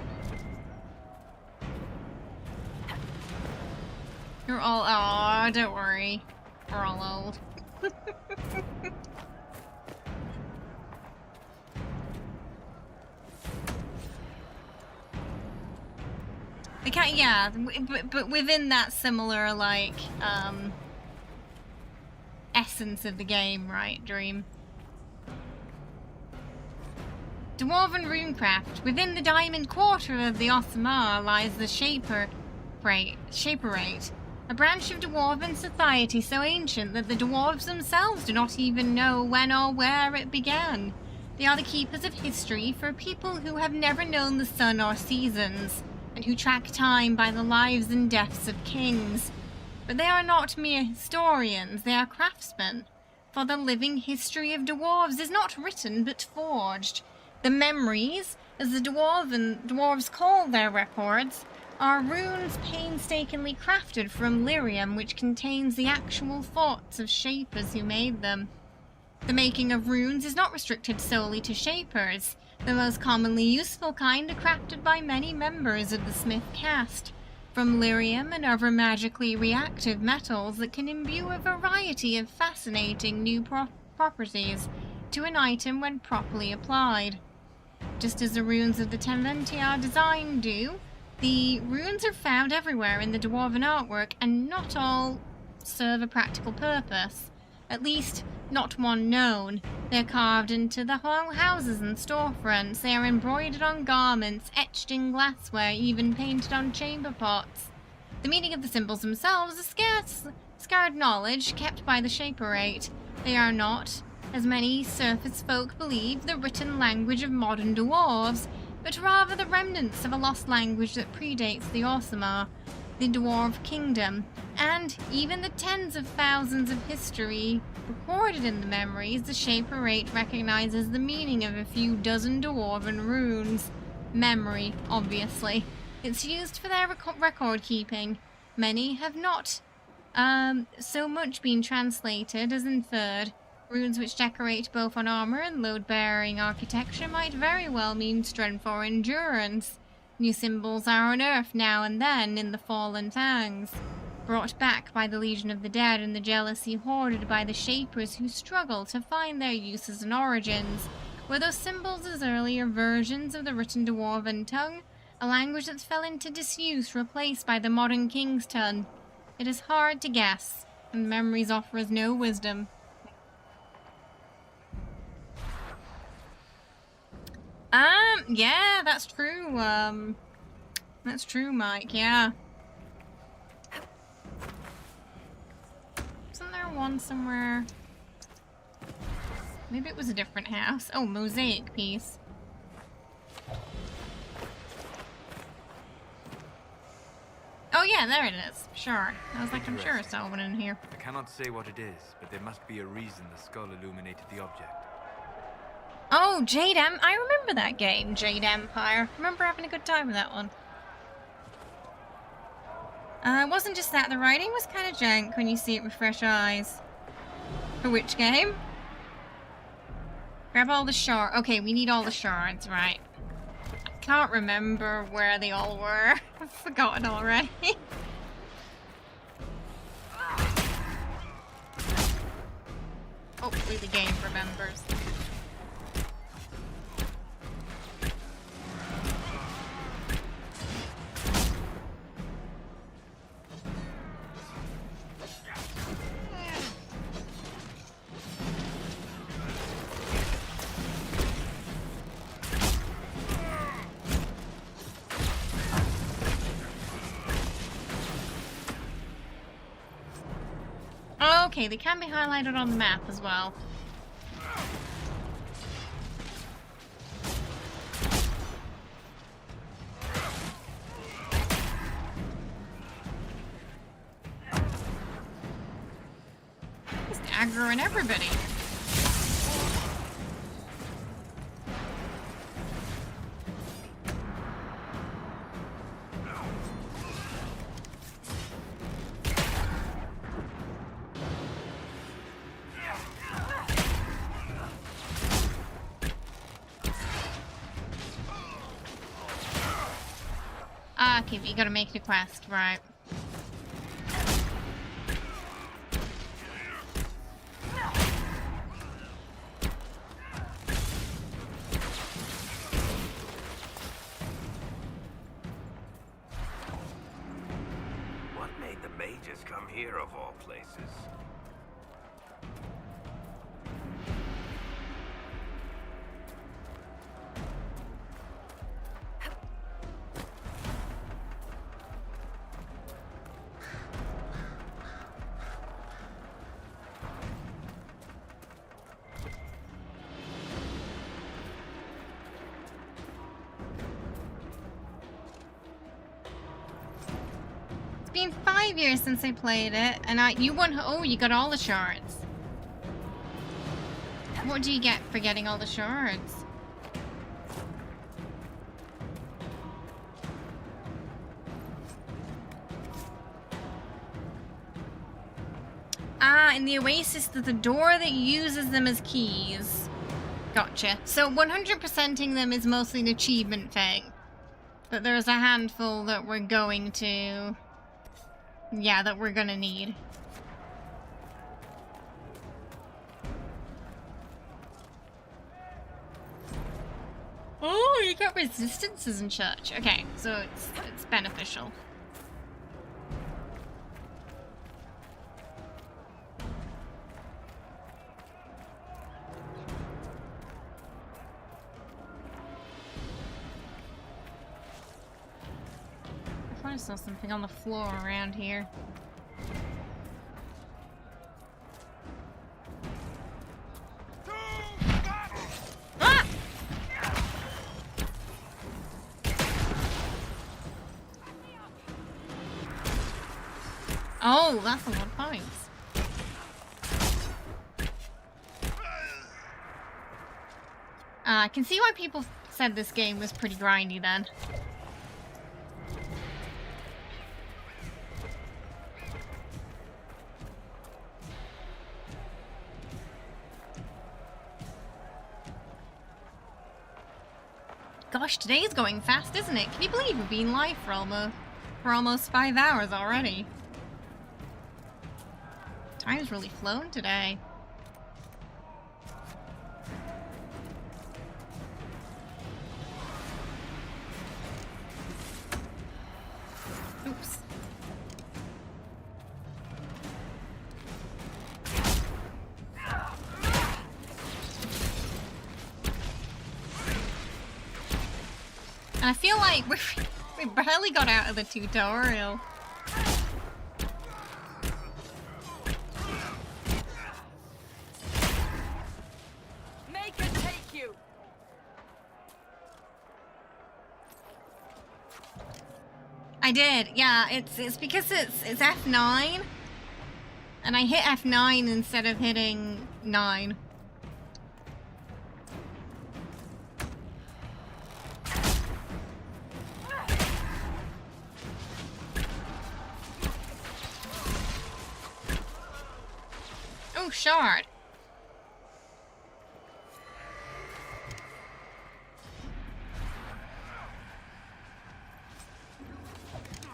You're all, aw, don't worry. We're all old. They can't, yeah, but within that similar, like, essence of the game, right, Dream? Dwarven runecraft. Within the diamond quarter of the Osamar lies the Shaperate, a branch of dwarven society so ancient that the dwarves themselves do not even know when or where it began. They are the keepers of history for people who have never known the sun or seasons, and who track time by the lives and deaths of kings. But they are not mere historians, they are craftsmen. For the living history of dwarves is not written but forged. The memories, as the dwarves call their records, are runes painstakingly crafted from lyrium which contains the actual thoughts of shapers who made them. The making of runes is not restricted solely to shapers. The most commonly useful kind are crafted by many members of the smith caste, from lyrium and other magically reactive metals that can imbue a variety of fascinating new properties to an item when properly applied. Just as the runes of the Tenventia design do, the runes are found everywhere in the dwarven artwork, and not all serve a practical purpose. At least, not one known. They are carved into the houses and storefronts. They are embroidered on garments, etched in glassware, even painted on chamber pots. The meaning of the symbols themselves is scarred knowledge kept by the Shaperate. They are not, as many surface folk believe, the written language of modern dwarves, but rather the remnants of a lost language that predates the Orsamar, the Dwarf Kingdom, and even the tens of thousands of history recorded in the memories. The Shaperate recognizes the meaning of a few dozen dwarven runes. Memory, obviously. It's used for their record keeping. Many have not so much been translated as inferred. Runes which decorate both on armor and load-bearing architecture might very well mean strength or endurance. New symbols are unearthed now and then in the Fallen Fangs, brought back by the Legion of the Dead and the jealousy hoarded by the Shapers who struggle to find their uses and origins. Were those symbols as earlier versions of the written Dwarven tongue, a language that fell into disuse replaced by the modern King's tongue? It is hard to guess, and memories offer us no wisdom. Yeah, that's true. That's true, Mike, yeah. Isn't there one somewhere? Maybe it was a different house. Oh, mosaic piece. Oh yeah, there it is. Sure. I was like, I'm sure I saw one in here. I cannot say what it is, but there must be a reason the skull illuminated the object. Oh, Jade I remember that game, Jade Empire. I remember having a good time with that one. It wasn't just that, the writing was kind of jank when you see it with fresh eyes. For which game? Grab all the shards. Okay, we need all the shards, right. I can't remember where they all were. I've forgotten already. Hopefully the game remembers. Okay, they can be highlighted on the map as well. Just aggroing everybody. Okay, but you gotta make the quest, right? here of all places. It's been 5 years since I played it, and you won. Oh, you got all the shards. What do you get for getting all the shards? Ah, in the Oasis, there's a door that uses them as keys. Gotcha. So 100%ing them is mostly an achievement thing. But there's a handful that we're going to... Yeah, that we're gonna need. Oh, you got resistances and such. Okay, so it's beneficial. I saw something on the floor around here. Ah! Oh, that's a lot of points. I can see why people said this game was pretty grindy then. Gosh, today's going fast, isn't it? Can you believe we've been live for almost 5 hours already? Time's really flown today. Oops. And I feel like we barely got out of the tutorial. Make it take you. I did, yeah. It's because it's F9, and I hit F9 instead of hitting 9. Oh, shard.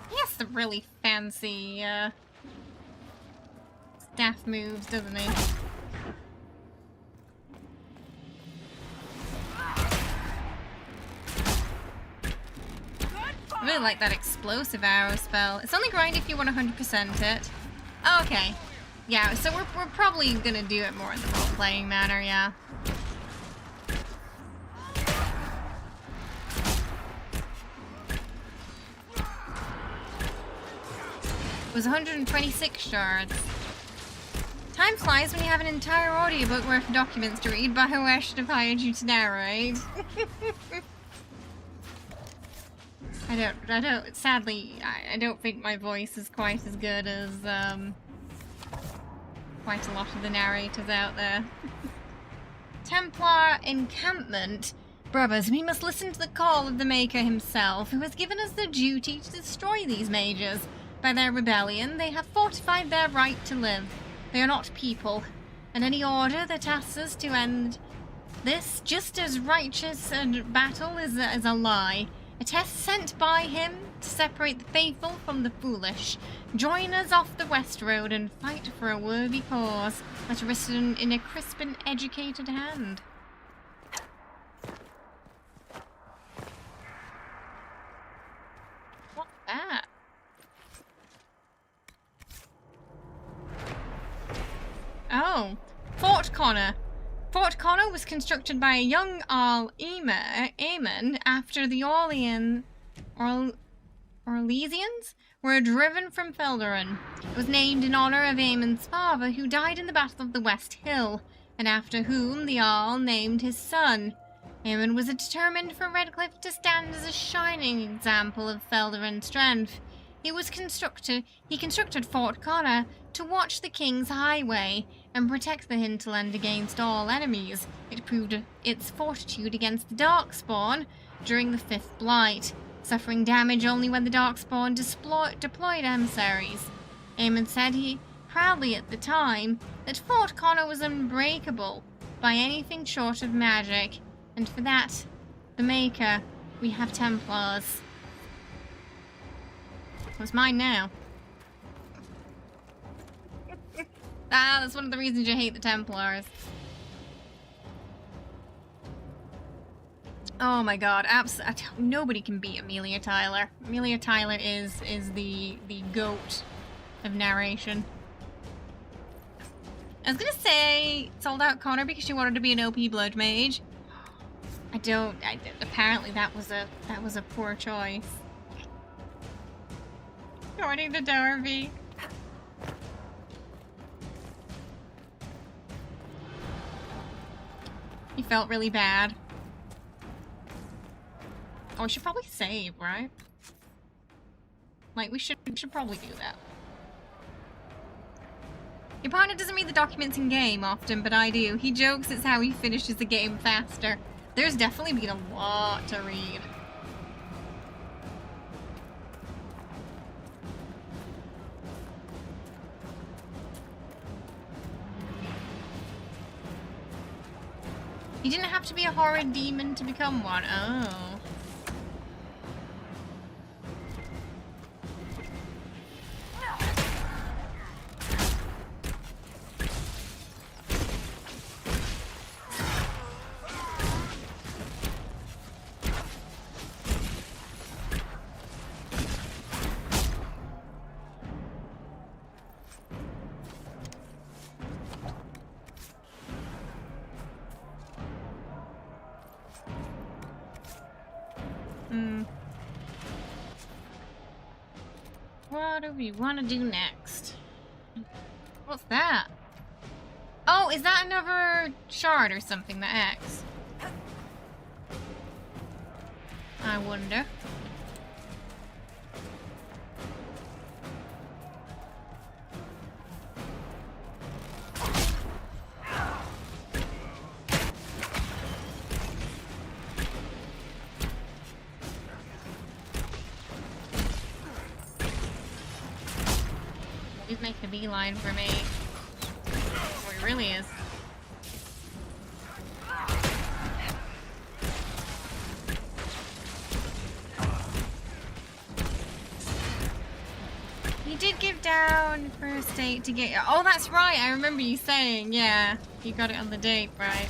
He has the really fancy staff moves, doesn't he? I really like that explosive arrow spell. It's only grind if you want 100% it. Oh, okay. Yeah, so we're probably gonna do it more in the role-playing manner, yeah. It was 126 shards. Time flies when you have an entire audiobook worth of documents to read, but how should have hired you to narrate? Sadly, I don't think my voice is quite as good as, quite a lot of the narrators out there. Templar encampment. Brothers, we must listen to the call of the Maker himself, who has given us the duty to destroy these mages. By their rebellion, they have fortified their right to live. They are not people, and any order that asks us to end this just as righteous a battle is a lie. A test sent by him to separate the faithful from the foolish. Join us off the West Road and fight for a worthy cause that written in a crisp and educated hand. What's that? Connor. Fort Connor was constructed by a young Earl Aemon after the Orleans were driven from Felderon. It was named in honor of Aemon's father, who died in the Battle of the West Hill, and after whom the Earl named his son. Aemon was determined for Redcliffe to stand as a shining example of Felderon strength. He constructed Fort Connor to watch the King's Highway and protect the hinterland against all enemies. It proved its fortitude against the Darkspawn during the Fifth Blight, suffering damage only when the Darkspawn deployed emissaries. Aemon said proudly at the time that Fort Connor was unbreakable by anything short of magic, and for that, the Maker, we have Templars. It's mine now. That's one of the reasons you hate the Templars. Oh my god, nobody can beat Amelia Tyler. Amelia Tyler is the GOAT of narration. I was gonna say sold out Connor because she wanted to be an OP blood mage. Apparently that was a poor choice. According to Darby. He felt really bad. Oh, we should probably save, right? Like, we should probably do that. Your partner doesn't read the documents in game often, but I do. He jokes it's how he finishes the game faster. There's definitely been a lot to read. You didn't have to be a horrid demon to become one. Oh. What do we want to do next? What's that? Oh, is that another shard or something, the X? I wonder. He's making a beeline for me. Oh, he really is. You did give down first date to get... Oh, that's right. I remember you saying, yeah. You got it on the date, right?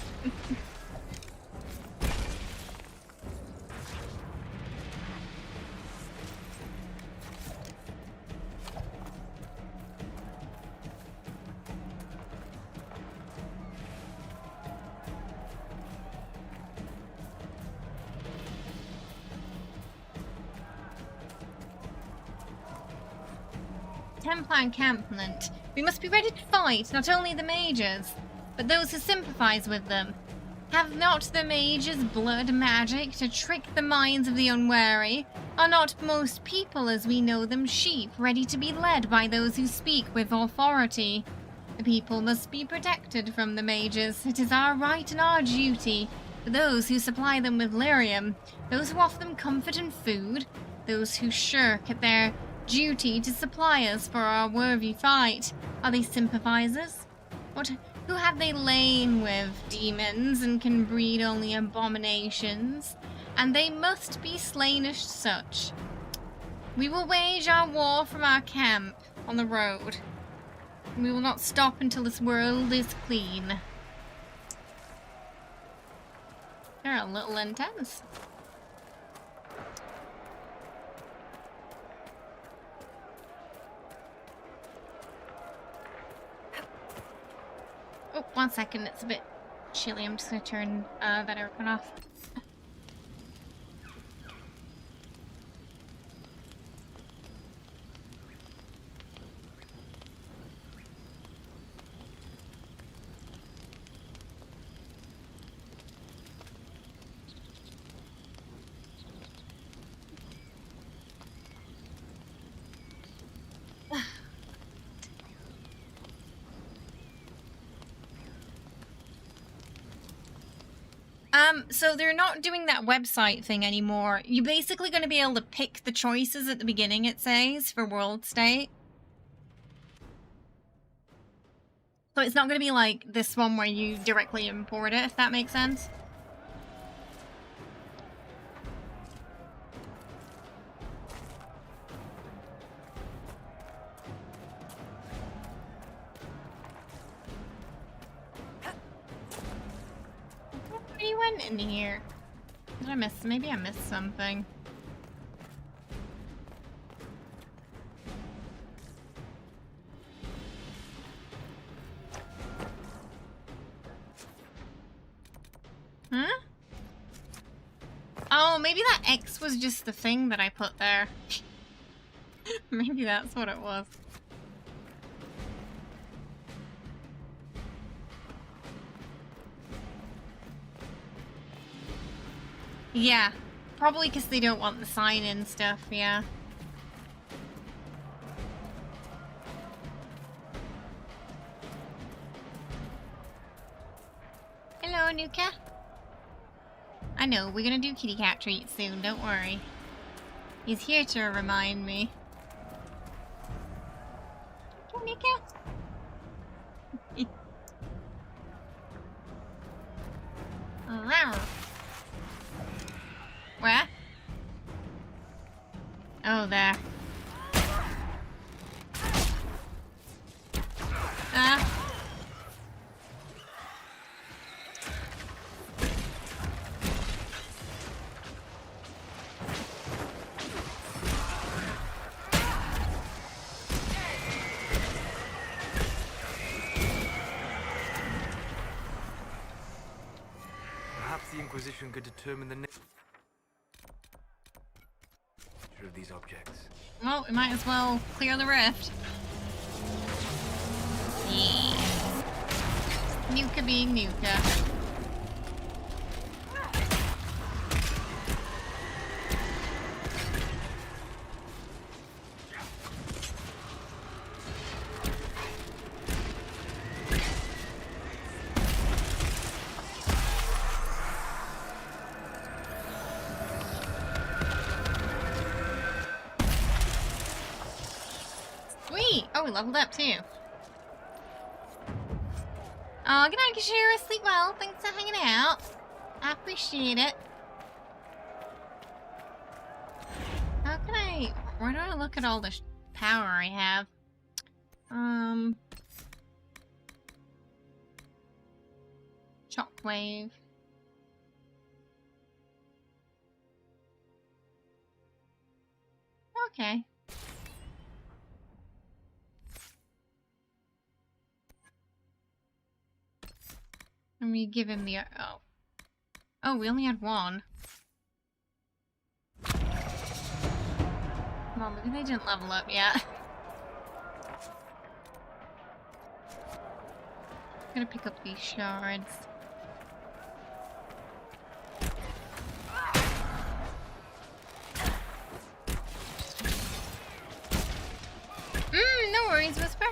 Templar encampment. We must be ready to fight not only the mages, but those who sympathize with them. Have not the mages blood magic to trick the minds of the unwary? Are not most people as we know them sheep, ready to be led by those who speak with authority? The people must be protected from the mages. It is our right and our duty. For those who supply them with lyrium, those who offer them comfort and food, those who shirk at their duty to supply us for our worthy fight. Are they sympathizers? Who have they lain with? Demons, and can breed only abominations, and they must be slain as such. We will wage our war from our camp on the road. We will not stop until this world is clean. They're a little intense. Oh, 1 second, it's a bit chilly. I'm just gonna turn that aircon off. So they're not doing that website thing anymore. You're basically going to be able to pick the choices at the beginning, it says, for World State. So it's not going to be like this one where you directly import it, if that makes sense. He went in here. Did I miss? Maybe I missed something. Huh? Oh, maybe that X was just the thing that I put there. Maybe that's what it was. Yeah, probably because they don't want the sign-in stuff, yeah. Hello, Nuka. I know, we're gonna do kitty cat treats soon, don't worry. He's here to remind me. Okay, Nuka. Where? Oh, there. Perhaps the Inquisition could determine the nature of these objects. Well, we might as well clear the rift. Yeah. Nuka being Nuka. Oh, we leveled up too. Oh, good night, Kashira. Sleep well. Thanks for hanging out. I appreciate it. How can I... Where do I look at all the power I have? Shockwave. Okay. And we give him the... Oh. Oh, we only had one. Come on, maybe they didn't level up yet. I'm gonna pick up these shards. No worries, Whisper.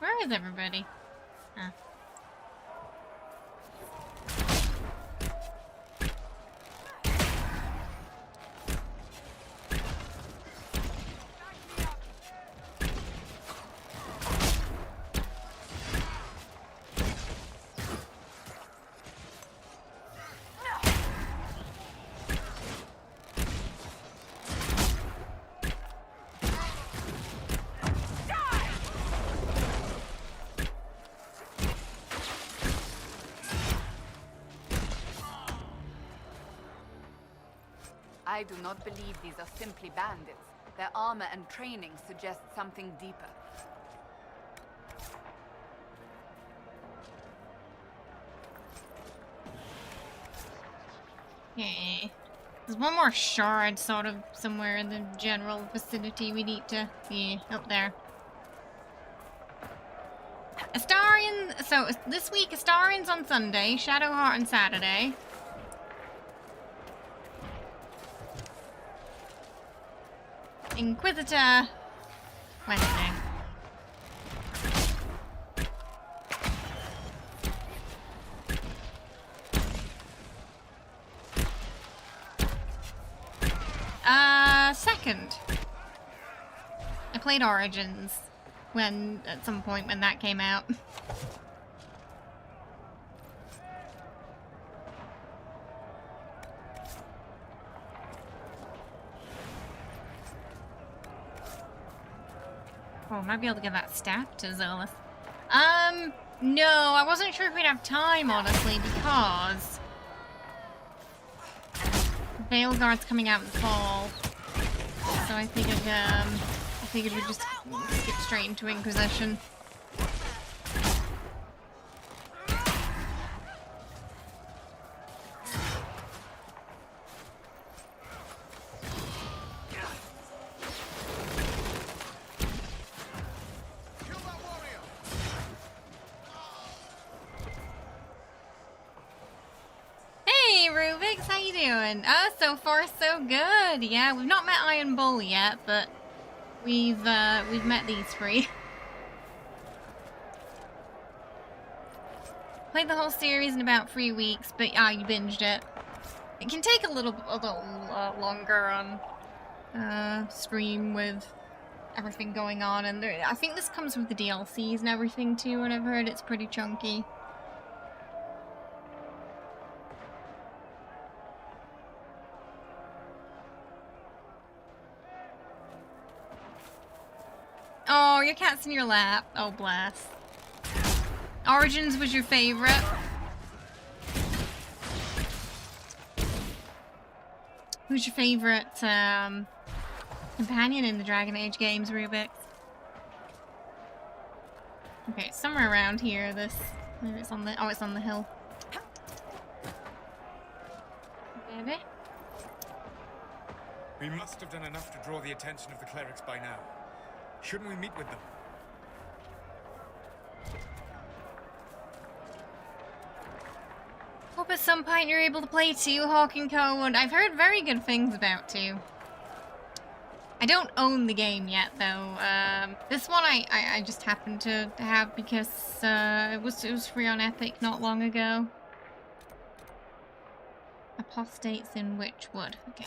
Where is everybody? Huh. I do not believe these are simply bandits. Their armor and training suggest something deeper. Okay. There's one more shard sort of somewhere in the general vicinity we need to... Yeah, up there. Astarion... So, this week, Astarion's on Sunday, Shadowheart on Saturday. Inquisitor... Wednesday. Second. I played Origins at some point when that came out. Oh, I might be able to get that staff to Zolus. No, I wasn't sure if we'd have time, honestly, because Veilguard's coming out in the fall. So I figured we'd just skip straight into Inquisition. Hey Rubix, how you doing? So far so good. Yeah, we've not met Iron Bull yet, but we've met these three. Played the whole series in about 3 weeks, but you binged it. It can take a little longer on stream with everything going on, and I think this comes with the DLCs and everything too, and I've heard it's pretty chunky. Oh, your cat's in your lap. Oh, bless. Origins was your favorite. Who's your favorite companion in the Dragon Age games, Rubik? Okay, somewhere around here. Maybe it's on the. Oh, it's on the hill. Maybe. We must have done enough to draw the attention of the clerics by now. Shouldn't we meet with them? Hope at some point you're able to play 2, Hawk and Code. I've heard very good things about 2. I don't own the game yet, though. This one I just happened to have because it was free on Epic not long ago. Apostates in Witchwood. Okay.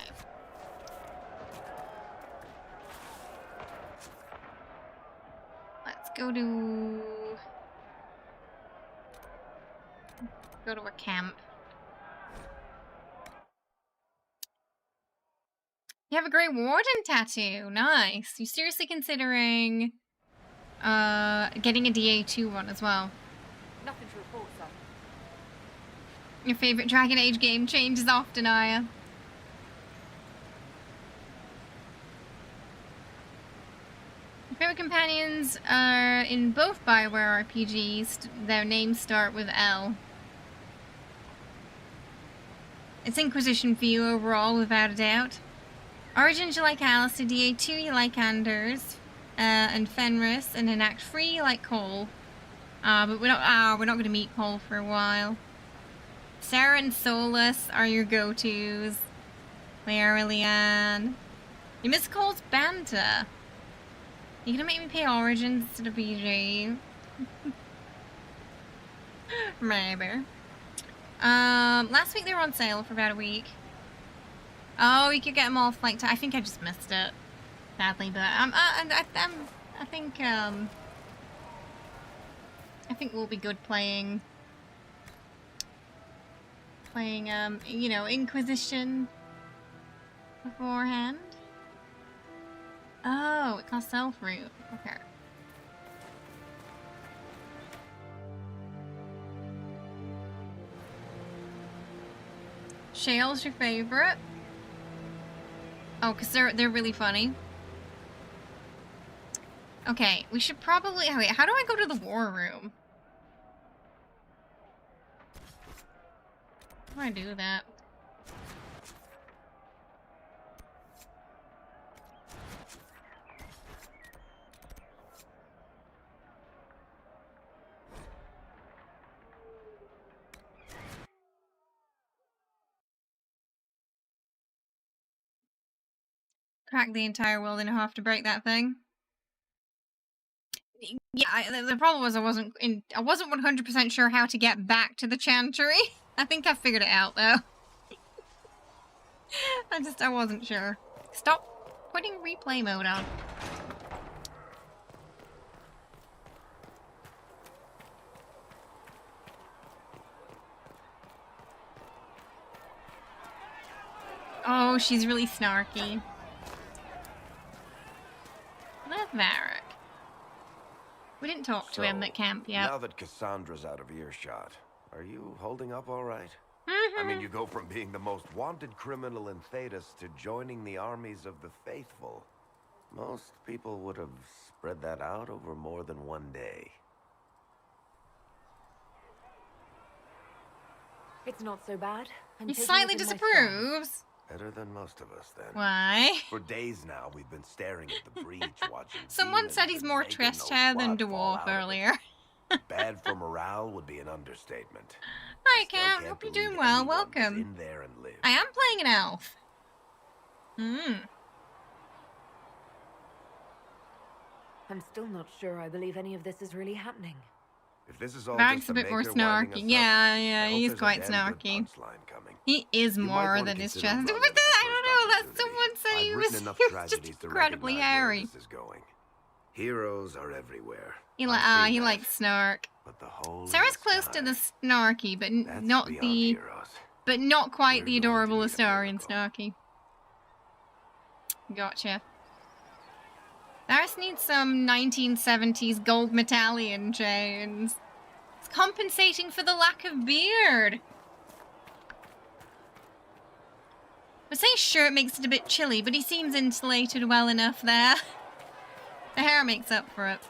Let's go to a camp. You have a Grey Warden tattoo. Nice. You seriously considering getting a DA2 one as well? Nothing to report, sir. Your favorite Dragon Age game changes often, Aya. Your favorite companions are in both Bioware RPGs. Their names start with L. It's Inquisition for you overall, without a doubt. Origins, you like Alistair. DA2, you like Anders. And Fenris. And in Act 3, you like Cole. But we're not going to meet Cole for a while. Sarah and Solus are your go-tos. Clara, Leanne. You miss Cole's banter. You gonna make me pay Origins instead of BG? Maybe. Last week they were on sale for about a week. Oh, you could get them all flanked. I think I just missed it, sadly, but I think we'll be good playing, you know, Inquisition beforehand. Oh, it costs self-root. Okay. Shale's your favorite. Oh, because they're really funny. Okay, we should probably... Wait, how do I go to the war room? How do I do that? Crack the entire world in half to break that thing. Yeah, the problem was I wasn't 100% sure how to get back to the chantry. I think I figured it out though. I wasn't sure. Stop putting replay mode on. Oh, she's really snarky. That's Varric. We didn't talk to him at camp yet. Now that Cassandra's out of earshot, are you holding up all right? Mm-hmm. I mean, you go from being the most wanted criminal in Thedas to joining the armies of the faithful. Most people would have spread that out over more than one day. It's not so bad. He slightly disapproves. Better than most of us, then. Why? For days now, we've been staring at the breach, watching. Someone said he's more Trest-hair than Dwarf earlier. Bad for morale would be an understatement. Hi, Cam. Hope you're doing well. Welcome. In there and live. I am playing an elf. I'm still not sure I believe any of this is really happening. If this is all Varric's a bit more snarky. Yeah, he's quite snarky. He is more than his chest. But I don't know, that someone said he was just incredibly hairy. Heroes are everywhere. He likes snark. Sarah's close to the snarky, but not quite the adorable Astarian snarky. Gotcha. Varys needs some 1970s gold medallion chains. It's compensating for the lack of beard. But say shirt makes it a bit chilly, but he seems insulated well enough there. The hair makes up for it.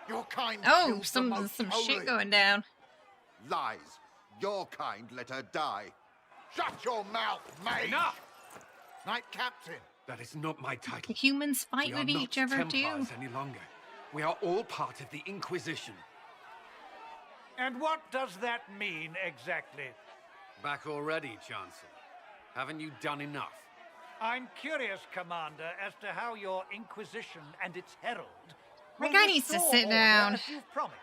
Your kind oh, some shit going down. Lies. Your kind let her die. Shut your mouth, mate! Enough! Knight Captain. That is not my title. The humans fight with each other too. We are not Templars any longer. We are all part of the Inquisition. And what does that mean exactly? Back already, Chancellor. Haven't you done enough? I'm curious, Commander, as to how your Inquisition and its herald My guy needs to sit down. as you've promised.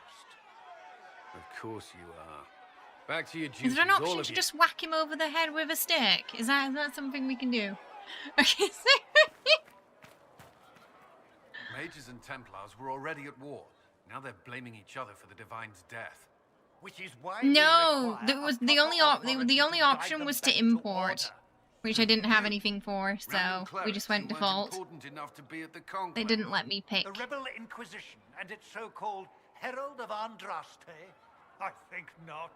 Of course you are. Back to your duties, Is there an option to just whack him over the head with a stick? Is that something we can do? Okay, Mages and Templars were already at war. Now they're blaming each other for the Divine's death. Which is why no, the only option was to import, which I didn't have anything for, so we just went default. They didn't let me pick. The Rebel Inquisition and its so-called Herald of Andraste? I think not.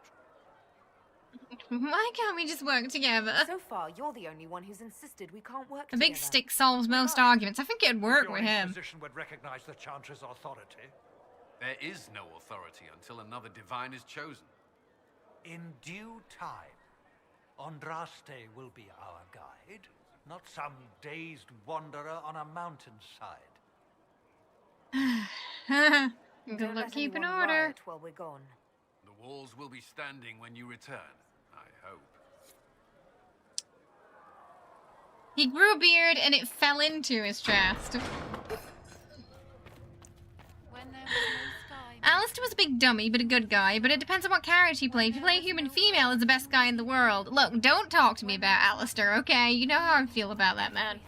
Why can't we just work together? So far, you're the only one who's insisted we can't work A together. big stick solves most arguments. I think it'd work with him. Inquisition would recognize the Chantry's authority. There is no authority until another Divine is chosen. In due time, Andraste will be our guide, not some dazed wanderer on a mountainside. Good luck keeping order. While we're gone. The walls will be standing when you return, I hope. He grew a beard and it fell into his chest. Alistair was a big dummy, but a good guy. But it depends on what character you play. If you play a human female as the best guy in the world. Look, don't talk to me about Alistair, okay? You know how I feel about that man.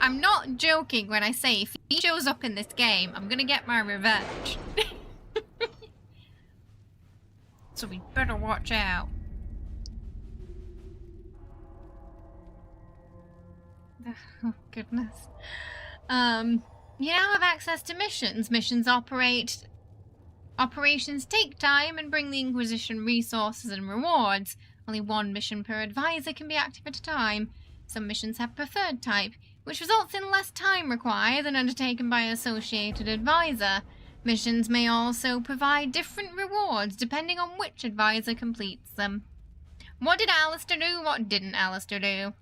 I'm not joking when I say if he shows up in this game, I'm gonna get my revenge. So we better watch out. Oh, goodness. You now have access to missions. Missions operate Operations take time and bring the Inquisition resources and rewards. Only one mission per advisor can be active at a time. Some missions have preferred type, which results in less time required than undertaken by an associated advisor. Missions may also provide different rewards depending on which advisor completes them. What did Alistair do? What didn't Alistair do?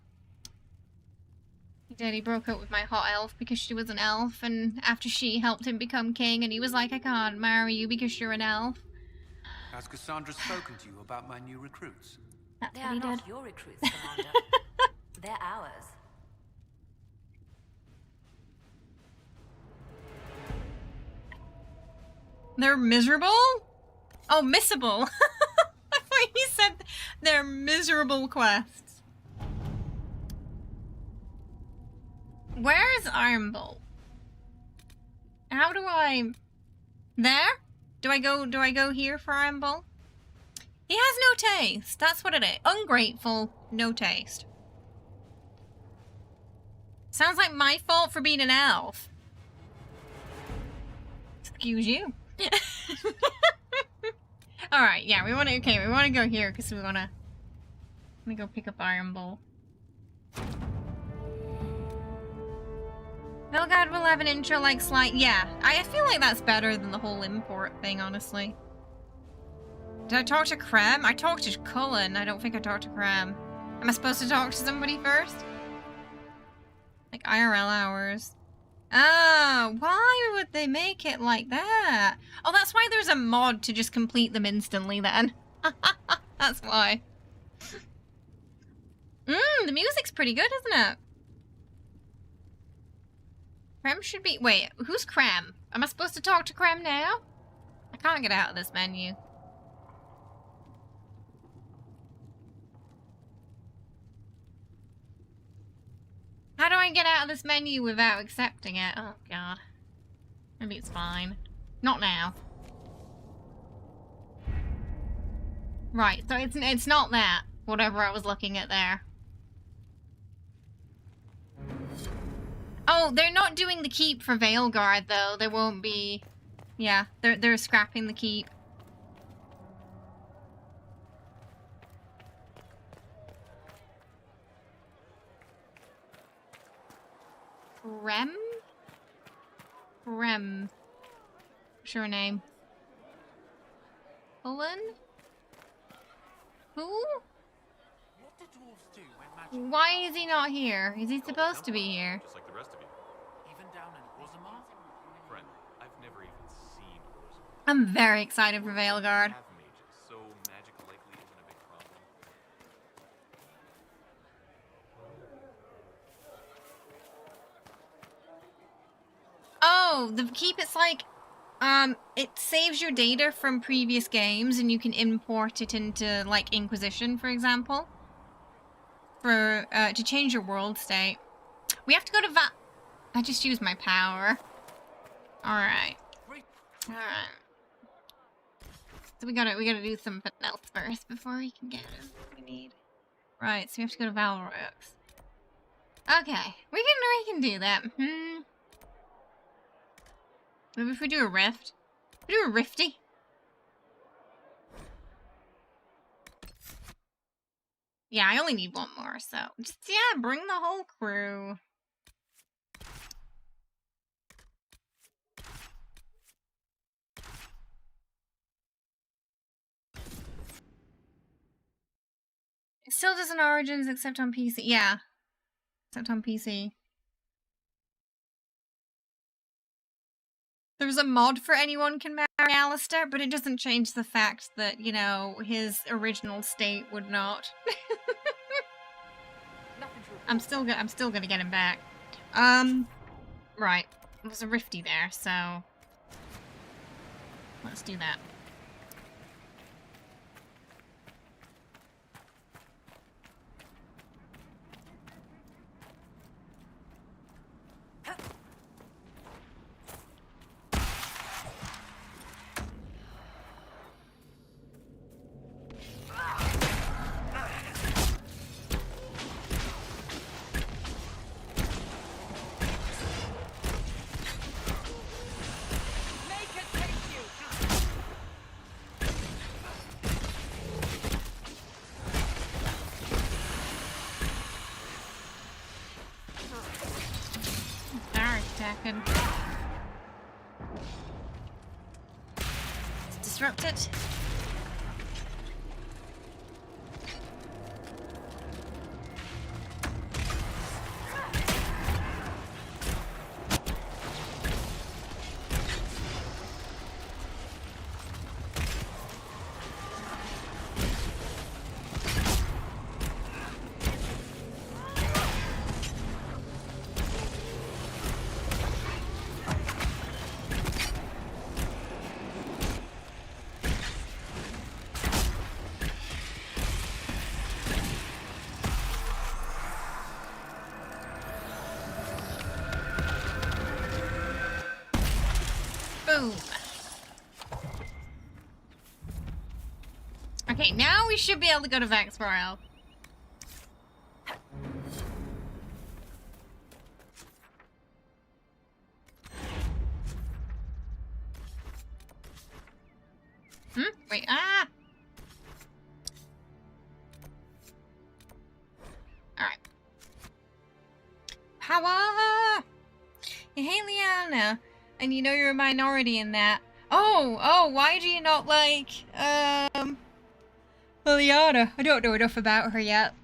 He did. He broke up with my hot elf because she was an elf, and after she helped him become king, and he was like, I can't marry you because you're an elf. Has Cassandra spoken to you about my new recruits? That's They what are he not did. your recruits, Commander. They're ours. They're miserable? Oh, missable. I thought you said they're miserable quests. Where is Ironbolt? How do I... There? Do I go here for Ironbolt? He has no taste. That's what it is. Ungrateful, no taste. Sounds like my fault for being an elf. Excuse you. Alright, yeah, we wanna go here because we wanna go pick up Ironbolt. Veilguard will have an intro like slight. Yeah, I feel like that's better than the whole import thing, honestly. Did I talk to Krem? I talked to Cullen. I don't think I talked to Krem. Am I supposed to talk to somebody first? Like IRL hours. Oh, why would they make it like that? Oh, that's why there's a mod to just complete them instantly then. That's why. The music's pretty good, isn't it? Krem should be... Wait, who's Krem? Am I supposed to talk to Krem now? I can't get out of this menu. How do I get out of this menu without accepting it? Oh, God. Maybe it's fine. Not now. Right, so it's not that. Whatever I was looking at there. Oh, they're not doing the keep for Veilguard, though. There won't be... Yeah, they're scrapping the keep. Rem? Rem. Sure name. Cullen? Who? What do dwarves do when magic... Why is he not here? Is he supposed to be here? Just like the rest of you. Even down in Orzammar? Friend, I've never even seen Orzammar. I'm very excited for Veilguard. Have mages, so magic likely isn't a big problem. Oh, the keep, it's like, it saves your data from previous games and you can import it into, like, Inquisition, for example. For, to change your world state. We have to go to I just used my power. Alright. Alright. So we gotta do something else first before we can get what we need. Right, so we have to go to Valrux. Okay, we can do that. Maybe if we do a rift. We do a rifty. Yeah, I only need one more, so just yeah, bring the whole crew. It still doesn't Origins except on PC. Yeah. Except on PC. There's a mod for anyone can marry Alistair, but it doesn't change the fact that, you know, his original state would not. I'm still gonna get him back. Right. There's a rifty there, so let's do that. spark attacking. Let's disrupt it. Boom. Okay, now we should be able to go to Vexborough. Wait, ah! Alright. Power! Hey, Liana. And you know you're a minority in that. Oh, why do you not like, Liana? I don't know enough about her yet.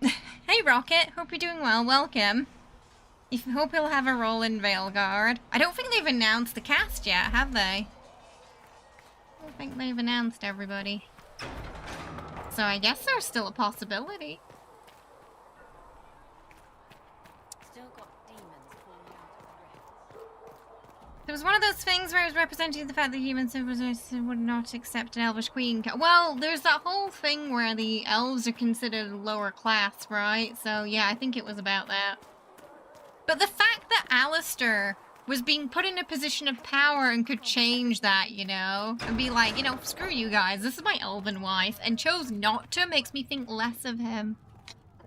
Hey, Rocket. Hope you're doing well. Welcome. Hope you'll have a role in Veilguard. I don't think they've announced the cast yet, have they? I don't think they've announced everybody. So I guess there's still a possibility. It was one of those things where it was representing the fact that human civilization would not accept an elvish queen. Well, there's that whole thing where the elves are considered lower class, right? So yeah, I think it was about that. But the fact that Alistair was being put in a position of power and could change that, you know, and be like, you know, screw you guys, this is my elven wife, and chose not to, makes me think less of him.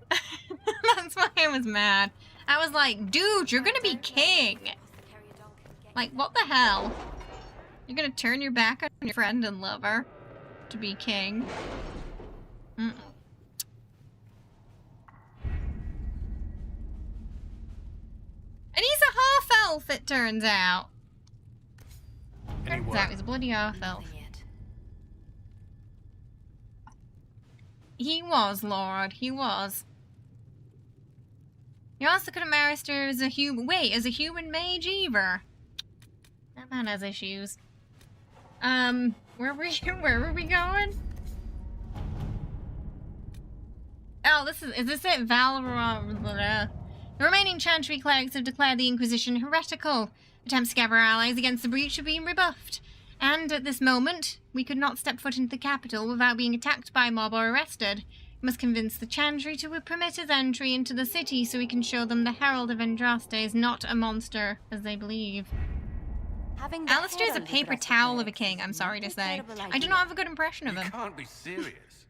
That's why I was mad. I was like, dude, you're gonna be king. Like, what the hell? You're gonna turn your back on your friend and lover to be king? Mm-mm. And he's a half-elf, it turns out. Turns out he's a bloody half-elf. He was, Lord. He was. You also could have married her as a human... Wait, as a human mage either? That man has issues. Where were we going? Oh, is this it? Valorant. The remaining Chantry clerics have declared the Inquisition heretical. Attempts to gather allies against the breach have been rebuffed. And at this moment, we could not step foot into the capital without being attacked by a mob or arrested. We must convince the Chantry to permit his entry into the city so we can show them the Herald of Andraste is not a monster, as they believe. Alistair is a paper towel of a king, I'm sorry to say. I do not have a good impression of him. You can't be serious.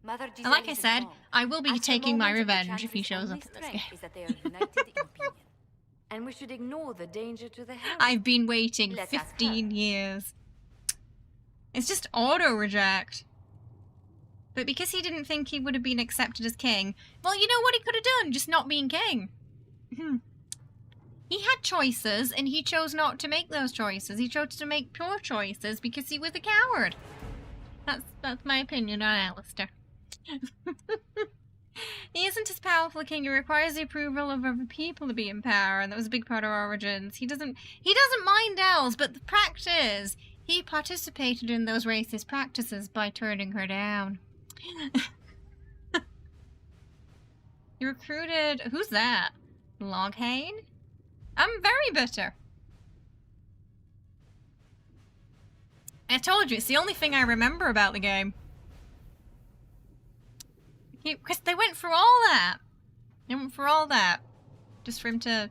And like I said, I will be taking my revenge if he shows up in this game. And we should ignore the danger to the Herald. I've been waiting 15 years. It's just auto-reject. But because he didn't think he would have been accepted as king, well, you know what he could have done? Just not being king. He had choices, and he chose not to make those choices. He chose to make poor choices because he was a coward. That's my opinion on Alistair. He isn't as powerful a king. He requires the approval of other people to be in power, and that was a big part of Origins. He doesn't mind elves, but the fact is, he participated in those racist practices by turning her down. You recruited... Who's that? Loghane? I'm very bitter. I told you, it's the only thing I remember about the game. Because they went through all that. They went through all that. Just for him to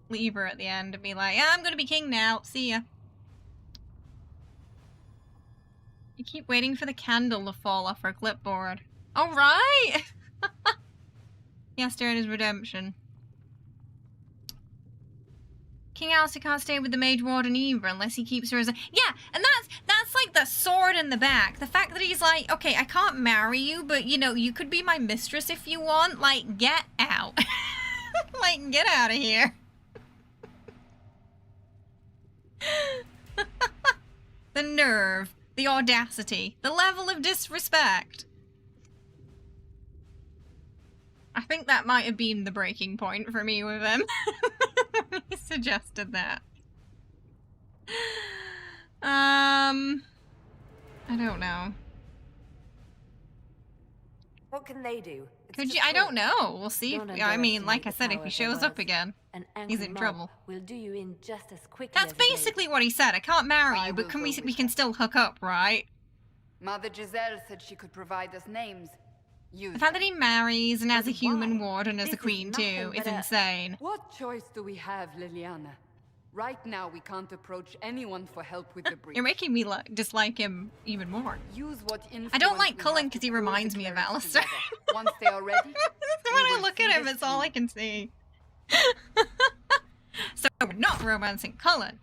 leave her at the end and be like, yeah, I'm gonna be king now. See ya. You keep waiting for the candle to fall off her clipboard. Alright! He has to earn his redemption. King Alistair can't stay with the Mage Warden either unless he keeps her as a... Yeah, and that's like the sword in the back. The fact that he's like, okay, I can't marry you, but, you know, you could be my mistress if you want. Like, get out. Like, get out of here. nerve, the audacity, the level of disrespect. I think that might have been the breaking point for me with him. He suggested that. I don't know. What can they do? Could you? I don't know. We'll see. I mean, like I said, if he shows up again, he's in trouble. We'll do you in just as quickly. That's basically what he said. I can't marry you, but we can still hook up, right? Mother Giselle said she could provide us names. The fact that he marries and has a human warden as a queen too is insane. What choice do we have, Liliana? Right now, we can't approach anyone for help with the breach. You're making me dislike him even more. Use what I don't like Cullen because he reminds me of Alistair. Once they are ready, when I look at him, it's all I can see. So we're not romancing Cullen,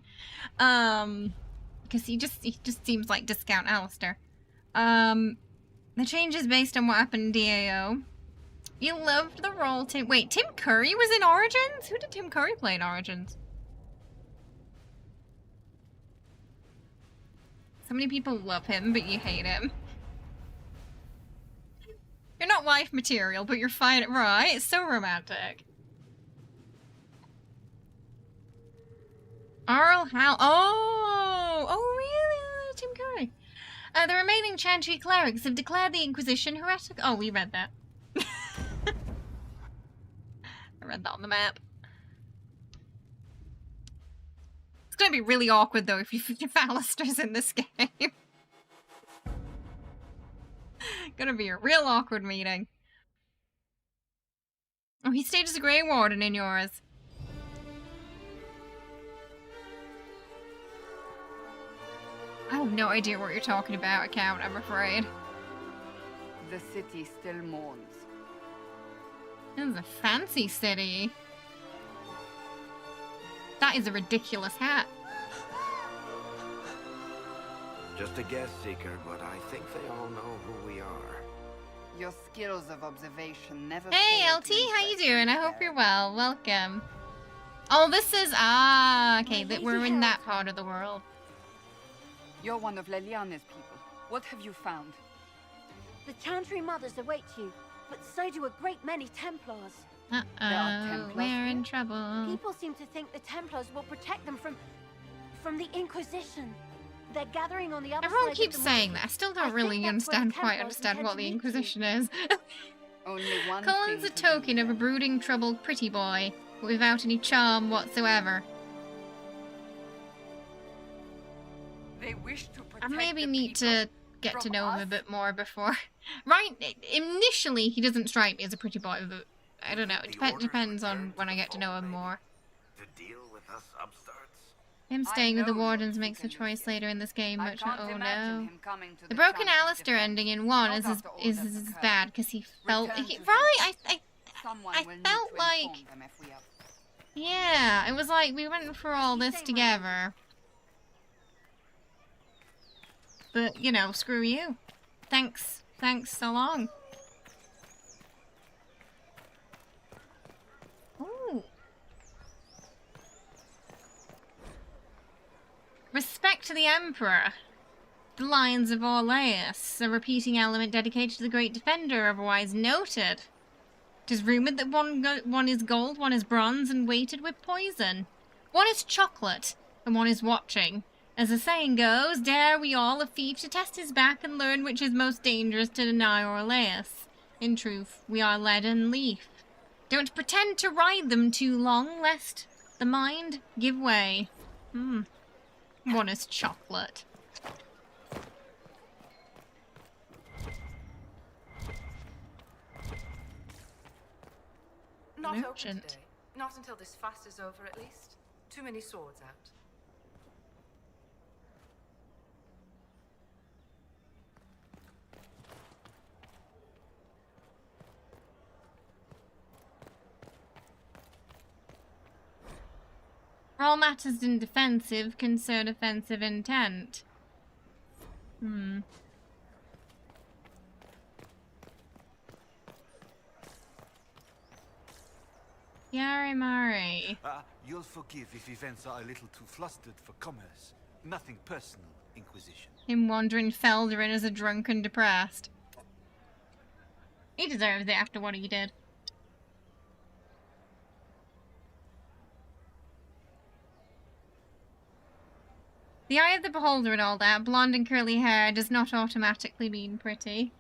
because he just seems like discount Alistair. The change is based on what happened in DAO. You loved the role, Tim. Wait, Tim Curry was in Origins? Who did Tim Curry play in Origins? So many people love him, but you hate him. You're not wife material, but you're fine. Right? It's so romantic. Arl Hal. Oh, really? Tim Curry. The remaining Chantry clerics have declared the Inquisition heretical. Oh, we read that. I read that on the map. It's gonna be really awkward though if Alistair's in this game. Gonna be a real awkward meeting. Oh, he stayed as a Grey Warden in yours. I have no idea what you're talking about, Account, I'm afraid. The city still mourns. This is a fancy city. That is a ridiculous hat. Just a guess, Seeker, but I think they all know who we are. Your skills of observation never. Hey, LT, how you doing? I hope you're well. Welcome. Oh, this is okay. That we're in that part of the world. You're one of Leliane's people. What have you found? The Chantry mothers await you, but so do a great many Templars. Uh-oh, we're in trouble. People seem to think the Templars will protect them from the Inquisition. They're gathering on the other Everyone side keeps of the saying that. I still don't really quite understand what the Inquisition is. Only one Cullen's a token of a brooding, troubled pretty boy, but without any charm whatsoever. They wish to protect I maybe need to get to know him a bit more before. Right, initially he doesn't strike me as a pretty boy, but I don't know. It depends on when I get to know him more. To deal with us upstarts? Him staying with the Wardens makes a choice later in this game, which oh no. The broken Alistair ending in 1 is bad because he felt I felt like, yeah, it was like we went for all this together. But, you know, screw you. Thanks so long. Ooh. Respect to the Emperor. The Lions of Orleans, a repeating element dedicated to the Great Defender, otherwise noted. It is rumoured that one is gold, one is bronze, and weighted with poison. One is chocolate, and one is watching. As the saying goes, dare we all a thief to test his back and learn which is most dangerous to deny or lace. In truth, we are lead and leaf. Don't pretend to ride them too long, lest the mind give way. One is chocolate. Not open Merchant. today. Not until this fast is over, at least. Too many swords out. All matters in defensive concern offensive intent. Yari Mari. You'll forgive if events are a little too flustered for commerce. Nothing personal. Inquisition. Him wandering Felderin as a drunk and depressed. He deserves it after what he did. The eye of the beholder and all that, blonde and curly hair does not automatically mean pretty.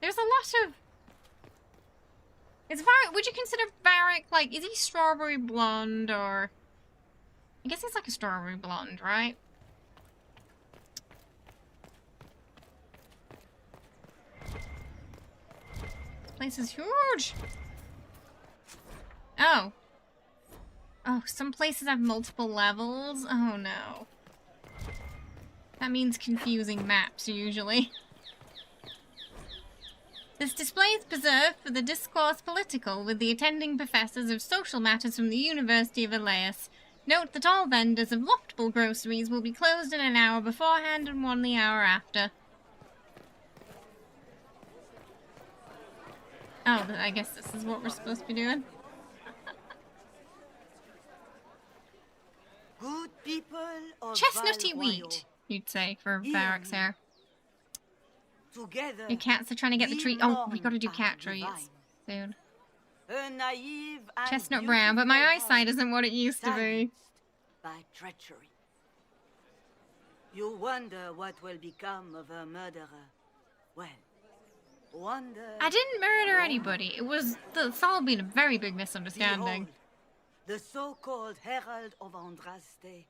There's a lot of... Is Varric... Would you consider Varric, like, is he strawberry blonde or... I guess he's like a strawberry blonde, right? This place is huge! Oh. Oh, some places have multiple levels? Oh no. That means confusing maps, usually. This display is preserved for the discourse political with the attending professors of social matters from the University of Elias. Note that all vendors of loftable groceries will be closed in an hour beforehand and one the hour after. Oh, I guess this is what we're supposed to be doing. Good people of Chestnutty Val wheat, Royal. you'd say, for Varric's hair. Together, Your cats are trying to get the treat. Oh, we gotta do cat treats soon. a naive and Chestnut brown, but my eyesight isn't what it used to be. by treachery. You wonder what will become of a murderer. Well, wonder... I didn't murder anybody. It's all been a very big misunderstanding. Behold, the so-called Herald of Andraste,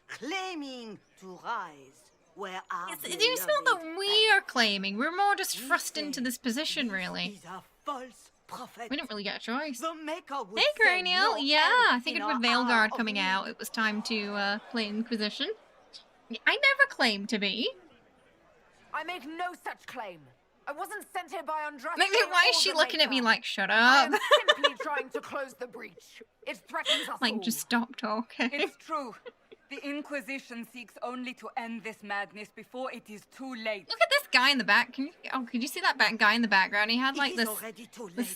claiming to rise where our It's not that we are claiming. We're more just thrust into this position, really. We didn't really get a choice. Hey, Cranial! Yeah, I figured with Veilguard coming out, it was time to play Inquisition. I never claimed to be. I make no such claim. I wasn't sent here by Andraste. Why is she looking at me like, shut I up? am simply trying to close the breach. It threatens us Like, all. just stop talking. It's true. The Inquisition seeks only to end this madness before it is too late. Look at this guy in the back. Could you see that guy in the background? He had like this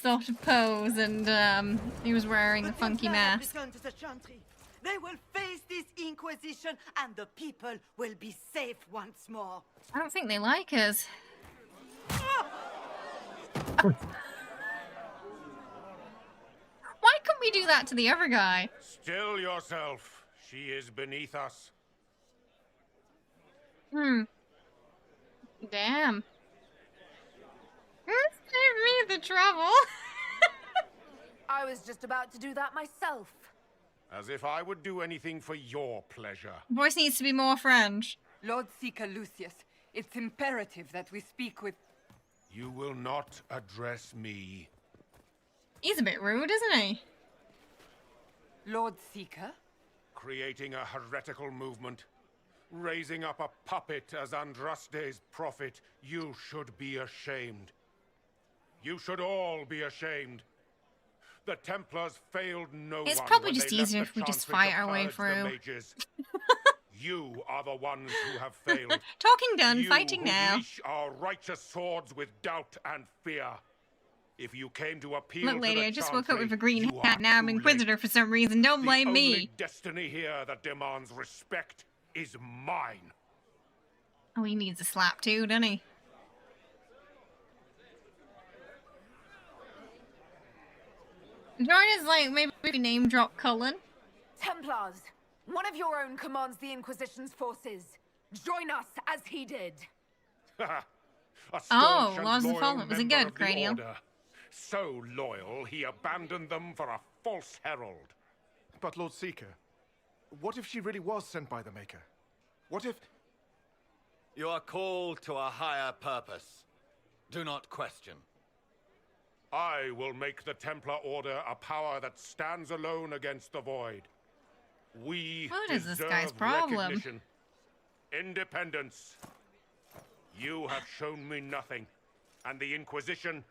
sort of pose, and he was wearing a funky mask. They will face this Inquisition, and the people will be safe once more. I don't think they like us. Why couldn't we do that to the other guy? Still yourself. She is beneath us. Damn. Save me the trouble. I was just about to do that myself. As if I would do anything for your pleasure. Voice needs to be more French. Lord Seeker Lucius, it's imperative that we speak with... You will not address me. He's a bit rude, isn't he? Lord Seeker? Creating a heretical movement. Raising up a puppet as Andraste's prophet. You should be ashamed. You should all be ashamed. The Templars failed no one. It's probably when just they left easier the if we just Chantry fight to our way purge the through. mages. You are the ones who have failed. Talking done, You fighting who now. leash our righteous swords with doubt and fear. If you came to appeal Look, lady, to the I just woke up Chantry, with a green you hat. are Now I'm too Inquisitor late. for some reason. Don't blame The me. only destiny here that demands respect is mine. Oh, he needs a slap too, doesn't he? Join us, like, maybe we name drop Cullen. Templars, one of your own commands the Inquisition's forces. Join us as he did. A staunch Oh, and Laws of the loyal Fallen. Was it member good, of the Cranial? Order. So loyal, he abandoned them for a false herald. But Lord Seeker, what if she really was sent by the Maker? What if... You are called to a higher purpose. Do not question. I will make the Templar Order a power that stands alone against the Void. We What is this deserve guy's problem? recognition. Independence. You have shown me nothing, and the Inquisition,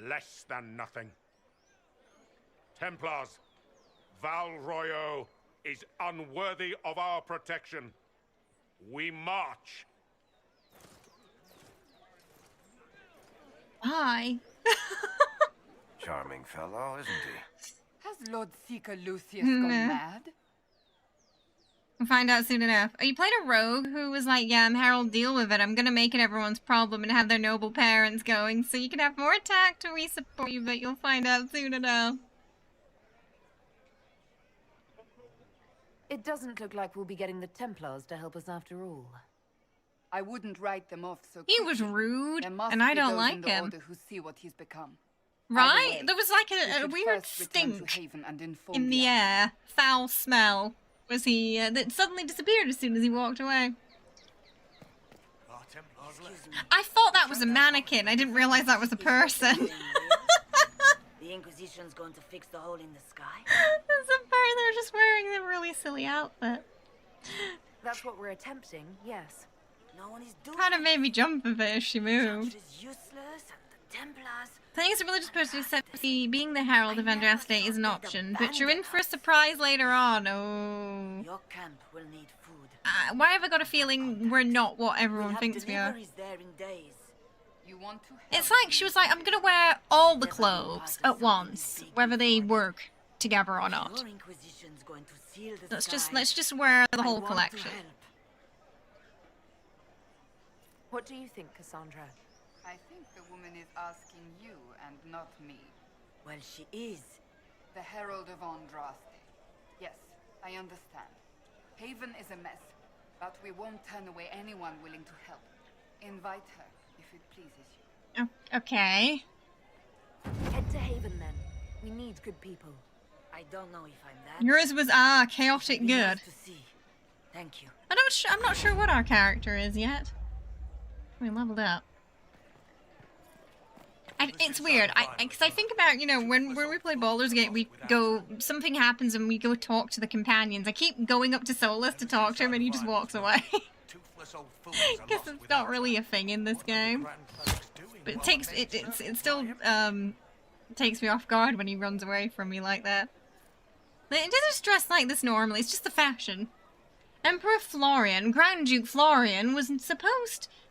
less than nothing. Templars, Val Royo is unworthy of our protection. We march. Hi. Charming fellow, isn't he? Has Has Lord Seeker Lucius gone mad? We'll find out soon enough. Oh, you played a rogue who was like, yeah, I'm Harold, deal with it. I'm gonna make it everyone's problem and have their noble parents going so you can have more attack to re-support you, but you'll find out soon enough. It doesn't look like we'll be getting the Templars to help us after all. I wouldn't write them off so quickly. He was rude, There must and I be don't those like in the him. Order who see what he's become. Right? Either way, There was like we a should weird first return to stink Haven and inform in the air. Foul smell. Was he, that suddenly disappeared as soon as he walked away. I thought that was a mannequin. I didn't realize that was a person. The Inquisition's going to fix the hole in the sky? There's a bird there just wearing a really silly outfit. That's what we're attempting, yes. No one is doing Kind of made me jump a bit as she moved. It's useless, and the Templars... I think as a religious person who said being the Herald of Andraste is an option, but you're in for a surprise later on. Oh. Your camp will need food. Why have I got a feeling we're not what everyone thinks we are? There in days. You want to It's like she was like, I'm gonna wear all the clothes at once, whether they work together or not. Your Inquisition's going to seal the Let's just wear the whole collection. What do you think, Cassandra? I think the woman is asking you and not me. Well, she is. The Herald of Andraste. Yes, I understand. Haven is a mess, but we won't turn away anyone willing to help. Invite her, if it pleases you. Okay. Head to Haven, then. We need good people. I don't know if I'm that. Yours was, chaotic good. To see. Thank you. I'm not sure what our character is yet. We leveled up. It's weird, because I think about, you know, when we play Baldur's Gate, we go, something happens and we go talk to the companions. I keep going up to Solus to talk to him and he just walks away. Guess it's not really a thing in this game. But it still takes me off guard when he runs away from me like that. It doesn't dress like this normally, it's just the fashion. Emperor Florian, Grand Duke Florian, was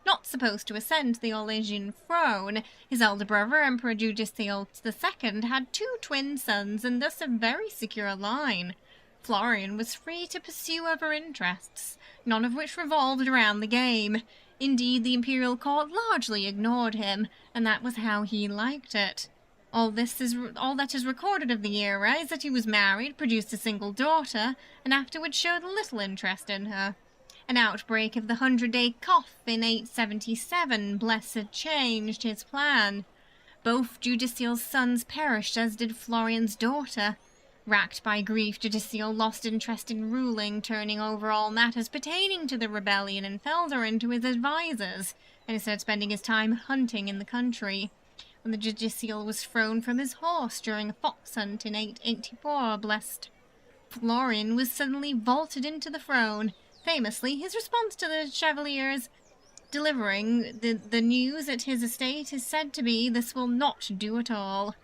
not supposed to ascend the Orlesian throne. His elder brother, Emperor Judicial II, had 2 twin sons and thus a very secure line. Florian was free to pursue other interests, none of which revolved around the game. Indeed, the Imperial Court largely ignored him, and that was how he liked it. All that is recorded of the era is that he was married, produced a single daughter, and afterwards showed little interest in her. An outbreak of the 100-day cough in 877 blessed changed his plan. Both Judicial's sons perished, as did Florian's daughter. Racked by grief, Judicial lost interest in ruling, turning over all matters pertaining to the rebellion in Felderin to his advisors, and instead spending his time hunting in the country. When the Judicial was thrown from his horse during a fox hunt in 884, blessed Florian was suddenly vaulted into the throne. Famously, his response to the Chevaliers delivering the news at his estate is said to be, "This will not do at all."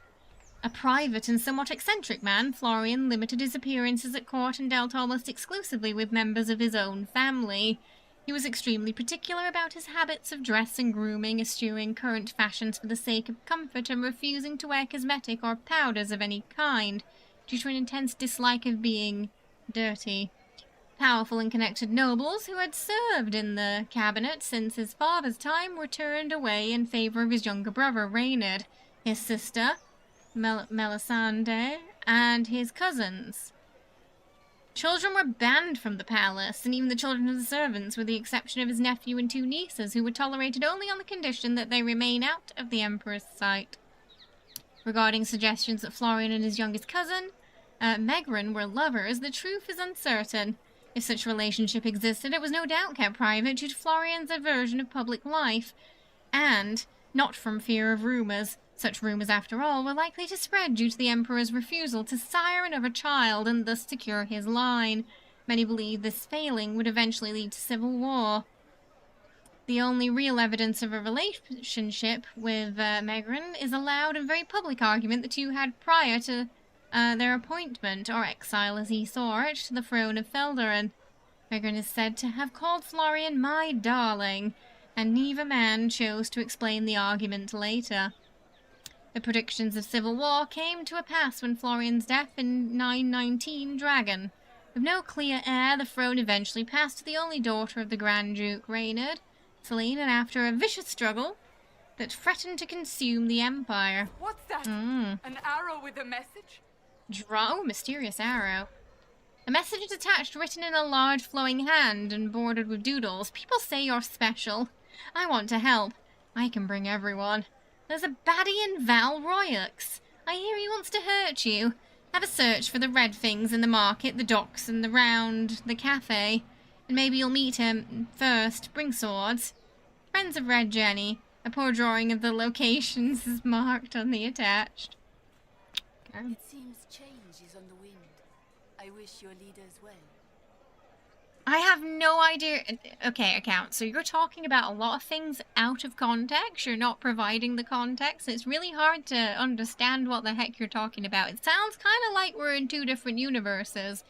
A private and somewhat eccentric man, Florian limited his appearances at court and dealt almost exclusively with members of his own family. He was extremely particular about his habits of dress and grooming, eschewing current fashions for the sake of comfort and refusing to wear cosmetic or powders of any kind, due to an intense dislike of being dirty. Powerful and connected nobles who had served in the cabinet since his father's time were turned away in favor of his younger brother, Reynard, his sister, Melisande, and his cousins. Children were banned from the palace, and even the children of the servants, with the exception of his nephew and 2 nieces, who were tolerated only on the condition that they remain out of the Emperor's sight. Regarding suggestions that Florian and his youngest cousin, Megran, were lovers, the truth is uncertain. If such a relationship existed, it was no doubt kept private due to Florian's aversion of public life, and not from fear of rumours. Such rumours, after all, were likely to spread due to the Emperor's refusal to sire another child and thus secure his line. Many believed this failing would eventually lead to civil war. The only real evidence of a relationship with Megran is a loud and very public argument the two had prior to their appointment, or exile as he saw it, to the throne of Felderin. Megran is said to have called Florian "my darling," and neither man chose to explain the argument later. The predictions of civil war came to a pass when Florian's death in 919 Dragon. With no clear heir, the throne eventually passed to the only daughter of the Grand Duke Reynard, Celine, and after a vicious struggle that threatened to consume the Empire. What's that? Mm. An arrow with a message? Mysterious arrow. A message is attached, written in a large flowing hand and bordered with doodles. People say you're special. I want to help. I can bring everyone. There's a baddie in Val Royux. I hear he wants to hurt you. Have a search for the red things in the market, the docks, and the cafe. And maybe you'll meet him first. Bring swords. Friends of Red Jenny. A poor drawing of the locations is marked on the attached. Okay. It seems change is on the wind. I wish your leaders well. I have no idea. Okay, account. So you're talking about a lot of things out of context. You're not providing the context. It's really hard to understand what the heck you're talking about. It sounds kind of like we're in two different universes,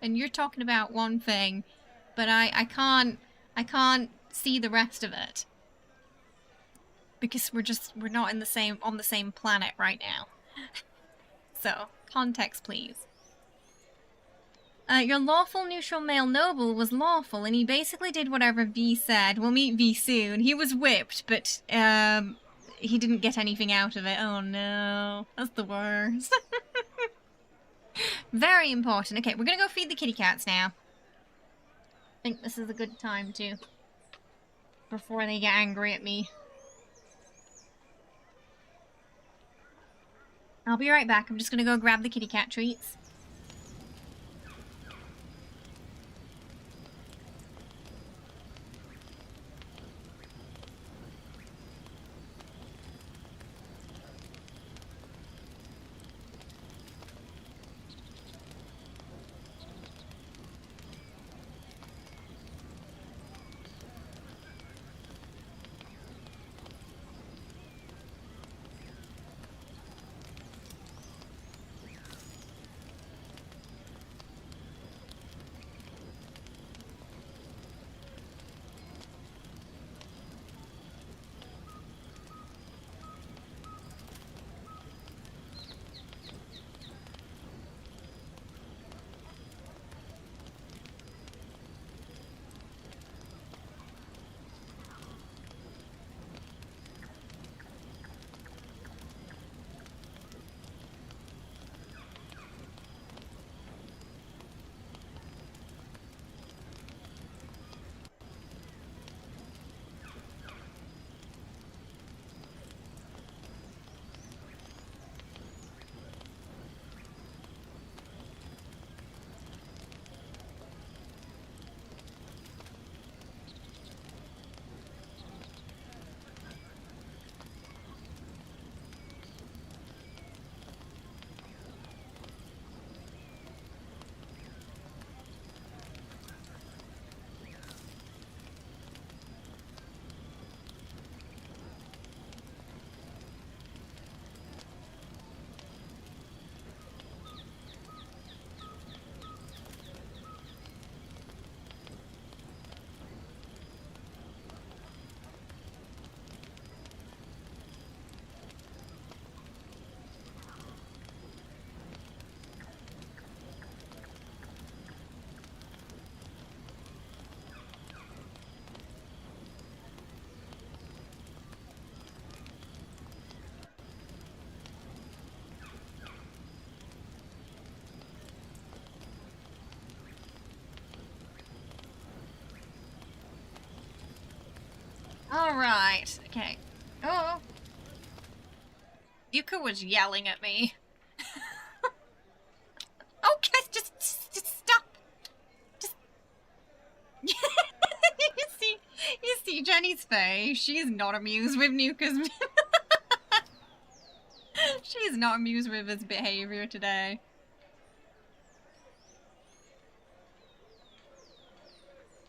and you're talking about one thing, but I can't see the rest of it because we're not on the same planet right now. So context, please. Your lawful neutral male noble was lawful, and he basically did whatever V said. We'll meet V soon. He was whipped, but he didn't get anything out of it. Oh no, that's the worst. Very important. Okay, we're gonna go feed the kitty cats now. I think this is a good time to, before they get angry at me. I'll be right back. I'm just gonna go grab the kitty cat treats. Alright, okay. Oh. Yuka was yelling at me. Okay, just stop. Just... you see Jenny's face. She's not amused with Nuka's... She's not amused with his behavior today.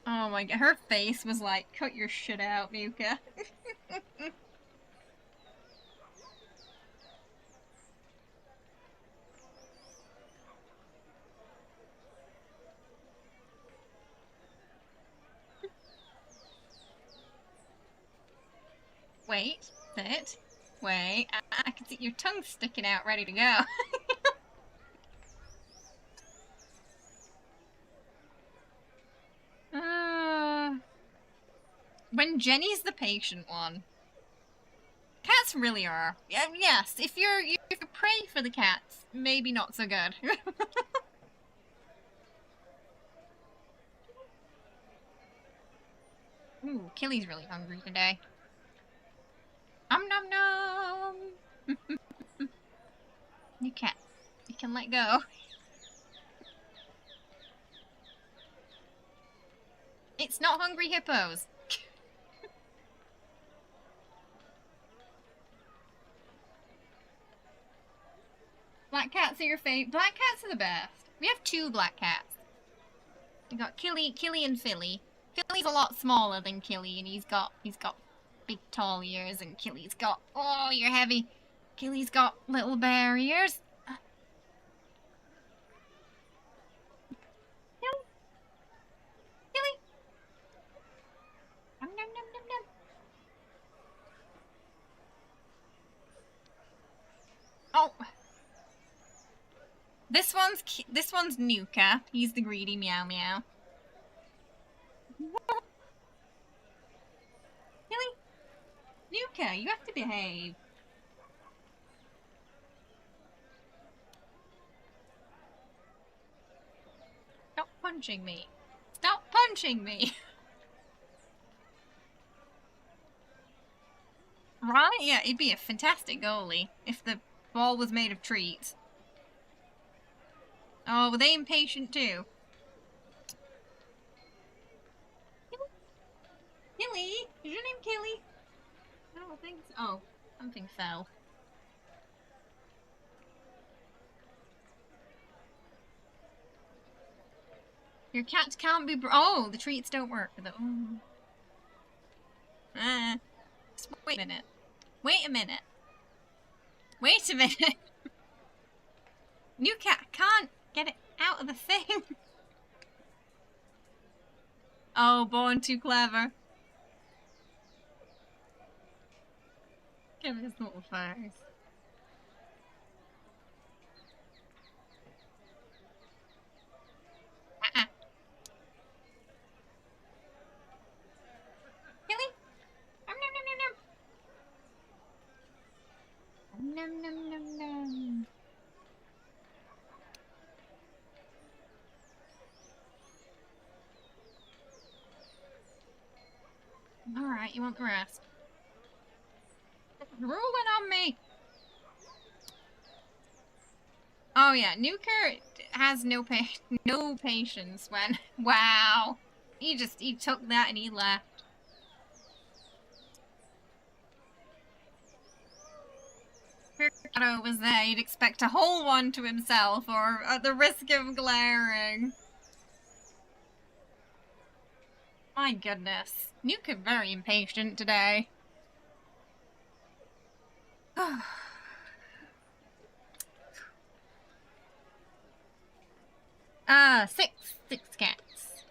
Oh my god, her face was like, cut your shit out, Nuka. Wait, sit, wait, I can see your tongue sticking out, ready to go. When Jenny's the patient one. Cats really are. Yes, if you pray for the cats, maybe not so good. Ooh, Killy's really hungry today. Nom nom. You cat. You can let go. It's not hungry hippos. Black cats are your fave. Black cats are the best. We have 2 black cats. We got Killy and Philly. Philly's a lot smaller than Killy, and he's got big tall ears, and Killy's got, oh, you're heavy. Killy's got little bear ears. Killy. Nom nom nom nom nom. Oh. This one's Nuka. He's the greedy meow meow. Killy? Nuka, you have to behave. Stop punching me. Stop punching me! Right? Yeah, he'd be a fantastic goalie if the ball was made of treats. Oh, were they impatient too? Killy? Is your name Killy? I don't think so. Oh, something fell. Your cat can't be oh, the treats don't work though. Just wait a minute. Wait a minute. Wait a minute. New cat can't get it out of the thing. Oh, born too clever. Give his little face. Killy? Nom nom nom nom. Nom nom nom nom. Alright, you want the rest. Ruling on me! Oh yeah, Nuker has no patience when... Wow! He took that and he left. If Ricardo was there, he'd expect to hold one to himself, or at the risk of glaring. My goodness. Nuka very impatient today. Six cats.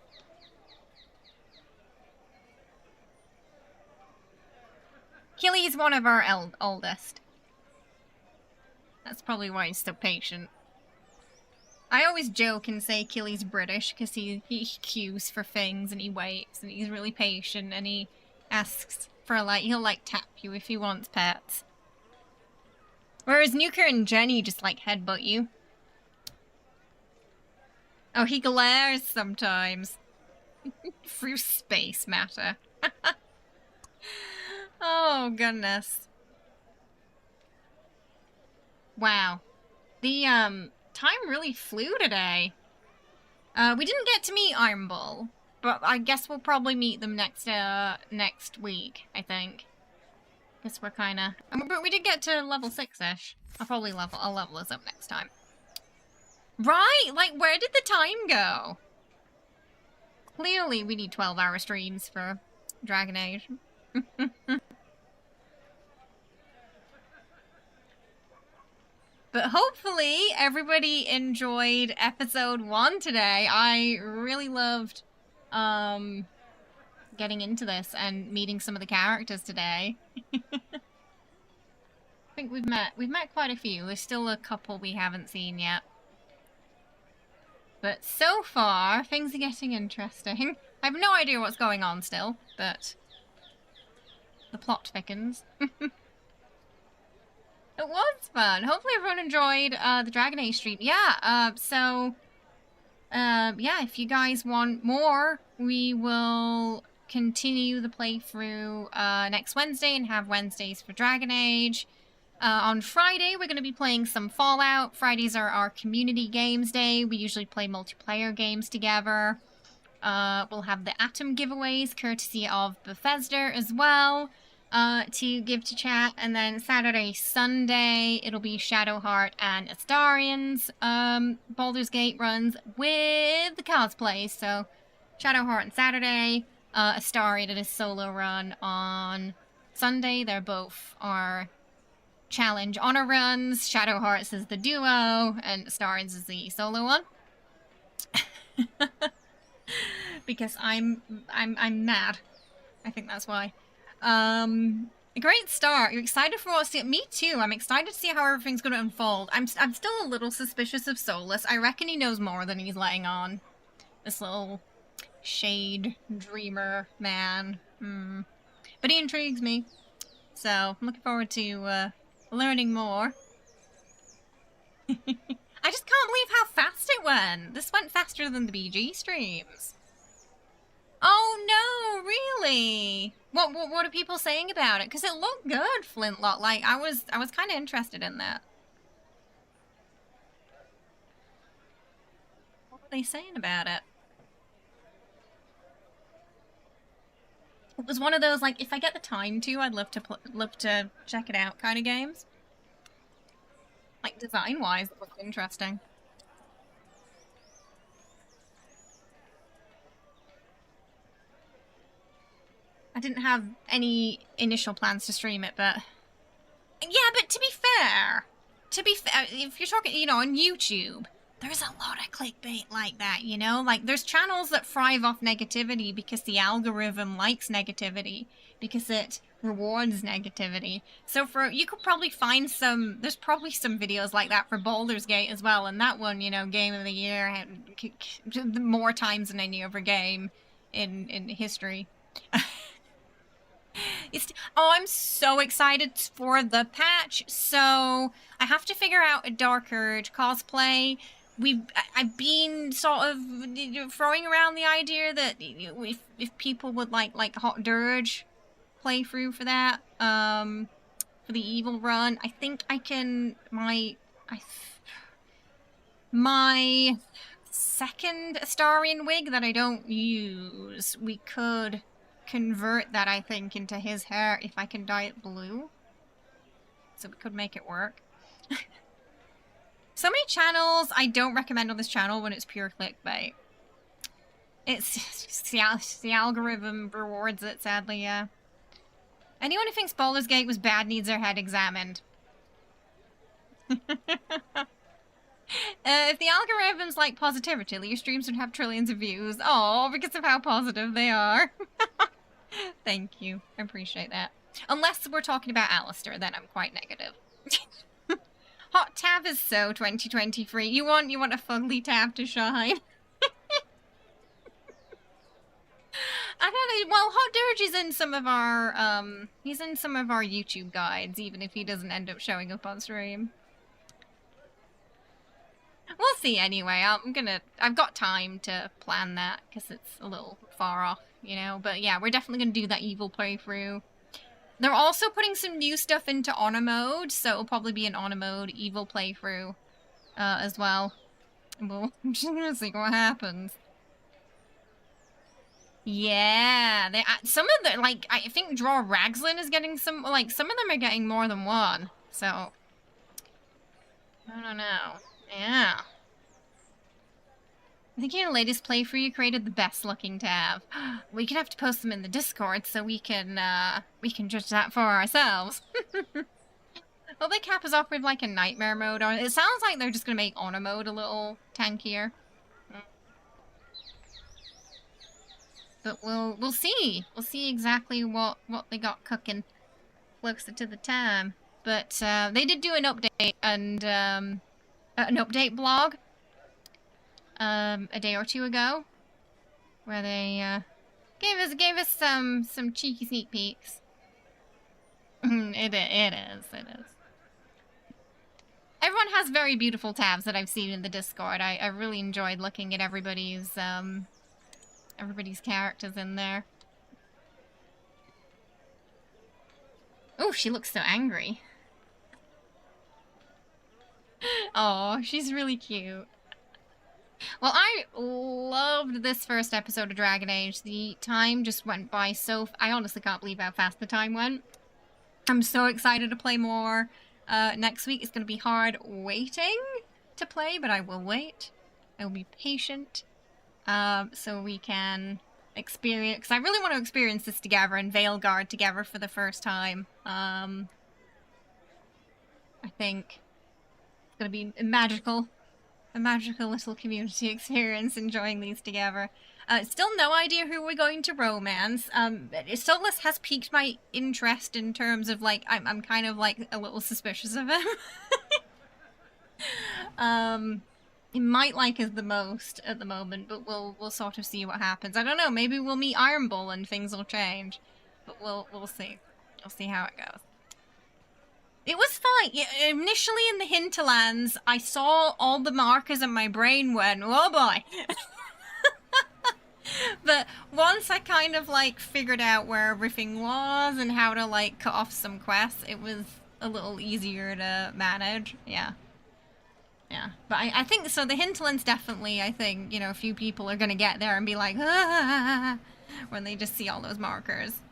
Killy's one of our oldest. That's probably why he's so patient. I always joke and say Killy's British because he queues for things and he waits and he's really patient and he asks for he'll tap you if he wants pets. Whereas Nuka and Jenny just headbutt you. Oh, he glares sometimes. Through space matter. Oh, goodness. Wow. The, time really flew today. We didn't get to meet Iron Bull, but I guess we'll probably meet them next week, I think. Guess we're kinda... But we did get to level 6-ish. I'll level us up next time. Right! Where did the time go? Clearly we need 12-hour streams for Dragon Age. But hopefully everybody enjoyed episode 1 today. I really loved getting into this and meeting some of the characters today. think we've met quite a few. There's still a couple we haven't seen yet. But so far, things are getting interesting. I have no idea what's going on still, but the plot thickens. It was fun. Hopefully everyone enjoyed the Dragon Age stream. Yeah, yeah, if you guys want more, we will continue the playthrough next Wednesday and have Wednesdays for Dragon Age. On Friday, we're going to be playing some Fallout. Fridays are our community games day. We usually play multiplayer games together. We'll have the Atom giveaways, courtesy of Bethesda as well, to give to chat. And then Saturday, Sunday, it'll be Shadowheart and Astarian's Baldur's Gate runs with the cosplay. So Shadowheart on Saturday, Astarian and his solo run on Sunday. They're both our challenge honor runs. Shadowheart's is the duo, and Astarian's is the solo one. Because I'm mad. I think that's why. A great start. You're excited for what's me too. I'm excited to see how everything's going to unfold. I'm still a little suspicious of Solus. I reckon he knows more than he's letting on. This little shade dreamer man. But he intrigues me. So I'm looking forward to learning more. I just can't believe how fast it went. This went faster than the BG streams. Oh no, really? What are people saying about it? Because it looked good, Flintlock. Like I was kind of interested in that. What were they saying about it? It was one of those, like, if I get the time to, I'd love to check it out kind of games. Like design wise, it looked interesting. I didn't have any initial plans to stream it, but... Yeah, but to be fair, if you're talking, you know, on YouTube, there's a lot of clickbait like that, you know? Like, there's channels that thrive off negativity because the algorithm likes negativity, because it rewards negativity. So you could probably find there's probably some videos like that for Baldur's Gate as well, and that one, you know, Game of the Year, had more times than any other game in history. Oh, I'm so excited for the patch. So I have to figure out a Dark Urge cosplay. I've been sort of throwing around the idea that if people would like Hot Dirge playthrough for that, for the evil run, I think I can my second Astarian wig that I don't use, we could convert that, I think, into his hair if I can dye it blue. So we could make it work. So many channels I don't recommend on this channel when it's pure clickbait. It's the algorithm rewards it, sadly, yeah. Anyone who thinks Baldur's Gate was bad needs their head examined. If the algorithms like positivity, your streams would have trillions of views. Oh, because of how positive they are. Thank you. I appreciate that. Unless we're talking about Alistair, then I'm quite negative. Hot Tab is so 2023. You want a fugly tab to shine. I don't know. Well, Hot Dirge is in some of our he's in some of our YouTube guides, even if he doesn't end up showing up on stream. We'll see anyway. I've got time to plan that because it's a little far off, you know. But yeah, we're definitely gonna do that evil playthrough. They're also putting some new stuff into honor mode, so it'll probably be an honor mode evil playthrough as well. We'll see what happens. Yeah, some of the, like, I think Draw Ragslin is getting some, like, some of them are getting more than one, so I don't know. Yeah. I think your latest playthrough you created the best looking tab. We could have to post them in the Discord so we can judge that for ourselves. Well, they cap us off with like a nightmare mode on it. It sounds like they're just gonna make honor mode a little tankier. But we'll see. We'll see exactly what they got cooking closer to the time. But they did do an update and an update blog a day or two ago, where they gave us some cheeky sneak peeks. It is. Everyone has very beautiful tabs that I've seen in the Discord. I really enjoyed looking at everybody's characters in there. Oh, she looks so angry. Oh, she's really cute. Well, I loved this first episode of Dragon Age. The time just went by so... I honestly can't believe how fast the time went. I'm so excited to play more. Next week it's going to be hard waiting to play, but I will wait. I will be patient. So we can experience... Because I really want to experience this together and Veilguard together for the first time. I think it's going to be a magical little community experience enjoying these together. Still no idea who we're going to romance. Solus has piqued my interest in terms of, like, I'm kind of, like, a little suspicious of him. He might like us the most at the moment, but we'll sort of see what happens. I don't know, maybe we'll meet Iron Bull and things will change. But we'll see. We'll see how it goes. It was fine. Yeah, initially in the Hinterlands, I saw all the markers and my brain went, oh boy. But once I kind of, like, figured out where everything was and how to, like, cut off some quests, it was a little easier to manage. Yeah. Yeah. But I think, so the Hinterlands definitely, I think, you know, a few people are gonna get there and be like, ah, when they just see all those markers.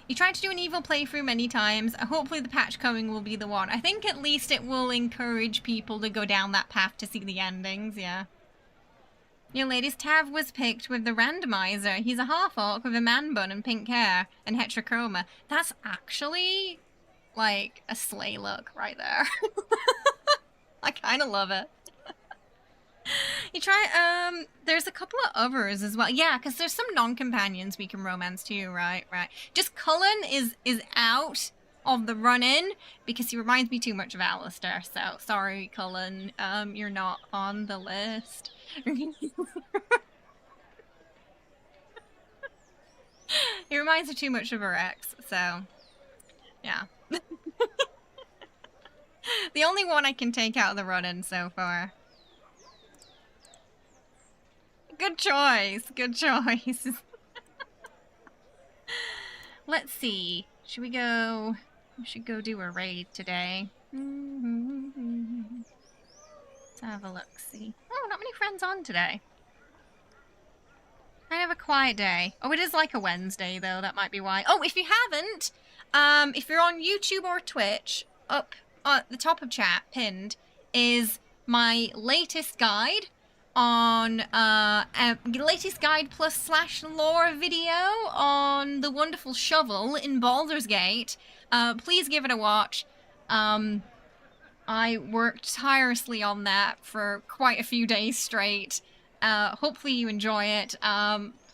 You tried to do an evil playthrough many times. Hopefully the patch coming will be the one. I think at least it will encourage people to go down that path to see the endings, yeah. Your latest Tav was picked with the randomizer. He's a half-orc with a man bun and pink hair and heterochroma. That's actually, like, a slay look right there. I kind of love it. You try, there's a couple of others as well. Yeah, because there's some non-companions we can romance too, right? Just Cullen is out of the run-in because he reminds me too much of Alistair. So, sorry, Cullen, you're not on the list. He reminds me too much of her ex, so, yeah. The only one I can take out of the run-in so far. Good choice. Good choice. Let's see. Should we go... We should go do a raid today. Let's have a look-see. Oh, not many friends on today. I have a quiet day. Oh, it is like a Wednesday, though. That might be why. Oh, if you haven't, if you're on YouTube or Twitch, up at the top of chat, pinned, is my latest guide on latest guide plus / lore video on the wonderful shovel in Baldur's Gate. Please give it a watch. I worked tirelessly on that for quite a few days straight. Hopefully you enjoy it.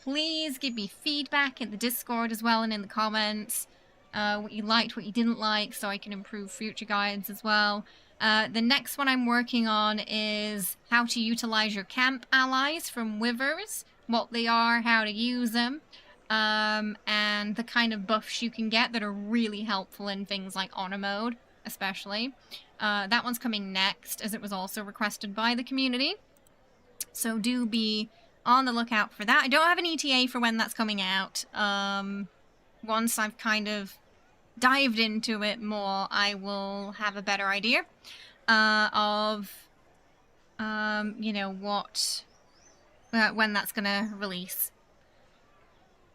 Please give me feedback in the Discord as well and in the comments. What you liked, what you didn't like, so I can improve future guides as well. The next one I'm working on is how to utilize your camp allies from Withers, what they are, how to use them, and the kind of buffs you can get that are really helpful in things like honor mode, especially. That one's coming next, as it was also requested by the community. So do be on the lookout for that. I don't have an ETA for when that's coming out. Once I've kind of dived into it more, I will have a better idea of, you know, what, when that's gonna release.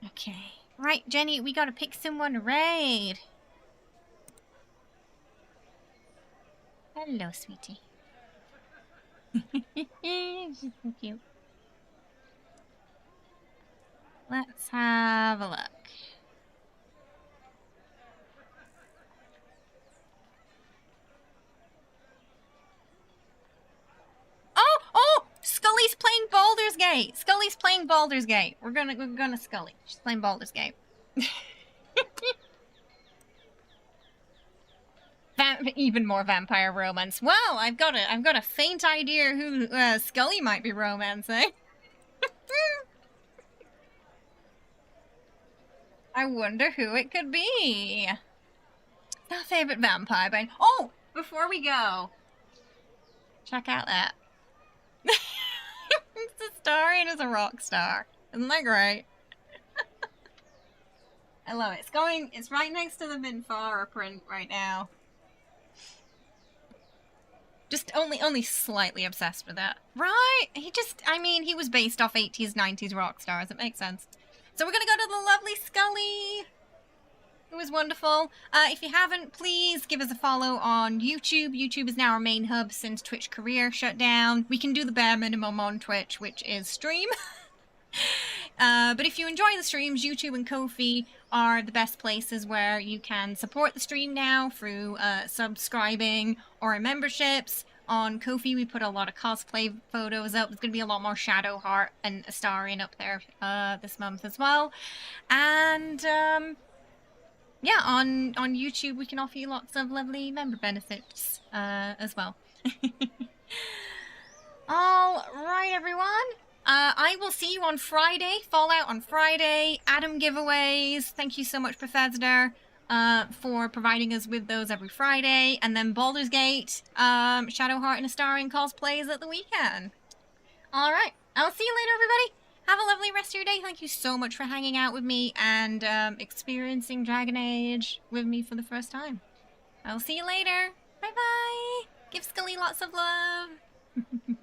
Okay. Right, Jenny, we gotta pick someone to raid. Hello, sweetie. She's so cute. Let's have a look. Oh! Scully's playing Baldur's Gate. Scully's playing Baldur's Gate. We're gonna Scully. She's playing Baldur's Gate. Even more vampire romance. Well, I've got a faint idea who Scully might be romancing. I wonder who it could be. Our favorite vampire band. Oh, before we go, check out that. It's a star and it's a rock star. Isn't that great? I love it. It's right next to the Minfara print right now. Just only slightly obsessed with that. Right? He was based off 80s, 90s rock stars. It makes sense. So we're gonna go to the lovely Scully. It was wonderful. If you haven't, please give us a follow on YouTube. YouTube is now our main hub since Twitch career shut down. We can do the bare minimum on Twitch, which is stream. But if you enjoy the streams, YouTube and Ko-fi are the best places where you can support the stream now through subscribing or memberships. On Ko-fi, we put a lot of cosplay photos up. There's going to be a lot more Shadowheart and Astarion up there this month as well. And yeah, on YouTube, we can offer you lots of lovely member benefits as well. All right, everyone. I will see you on Friday. Fallout on Friday. Adam giveaways. Thank you so much, Bethesda, for providing us with those every Friday. And then Baldur's Gate, Shadowheart and Astarion cosplays at the weekend. All right. I'll see you later, everybody. Have a lovely rest of your day. Thank you so much for hanging out with me and experiencing Dragon Age with me for the first time. I'll see you later. Bye-bye. Give Scully lots of love.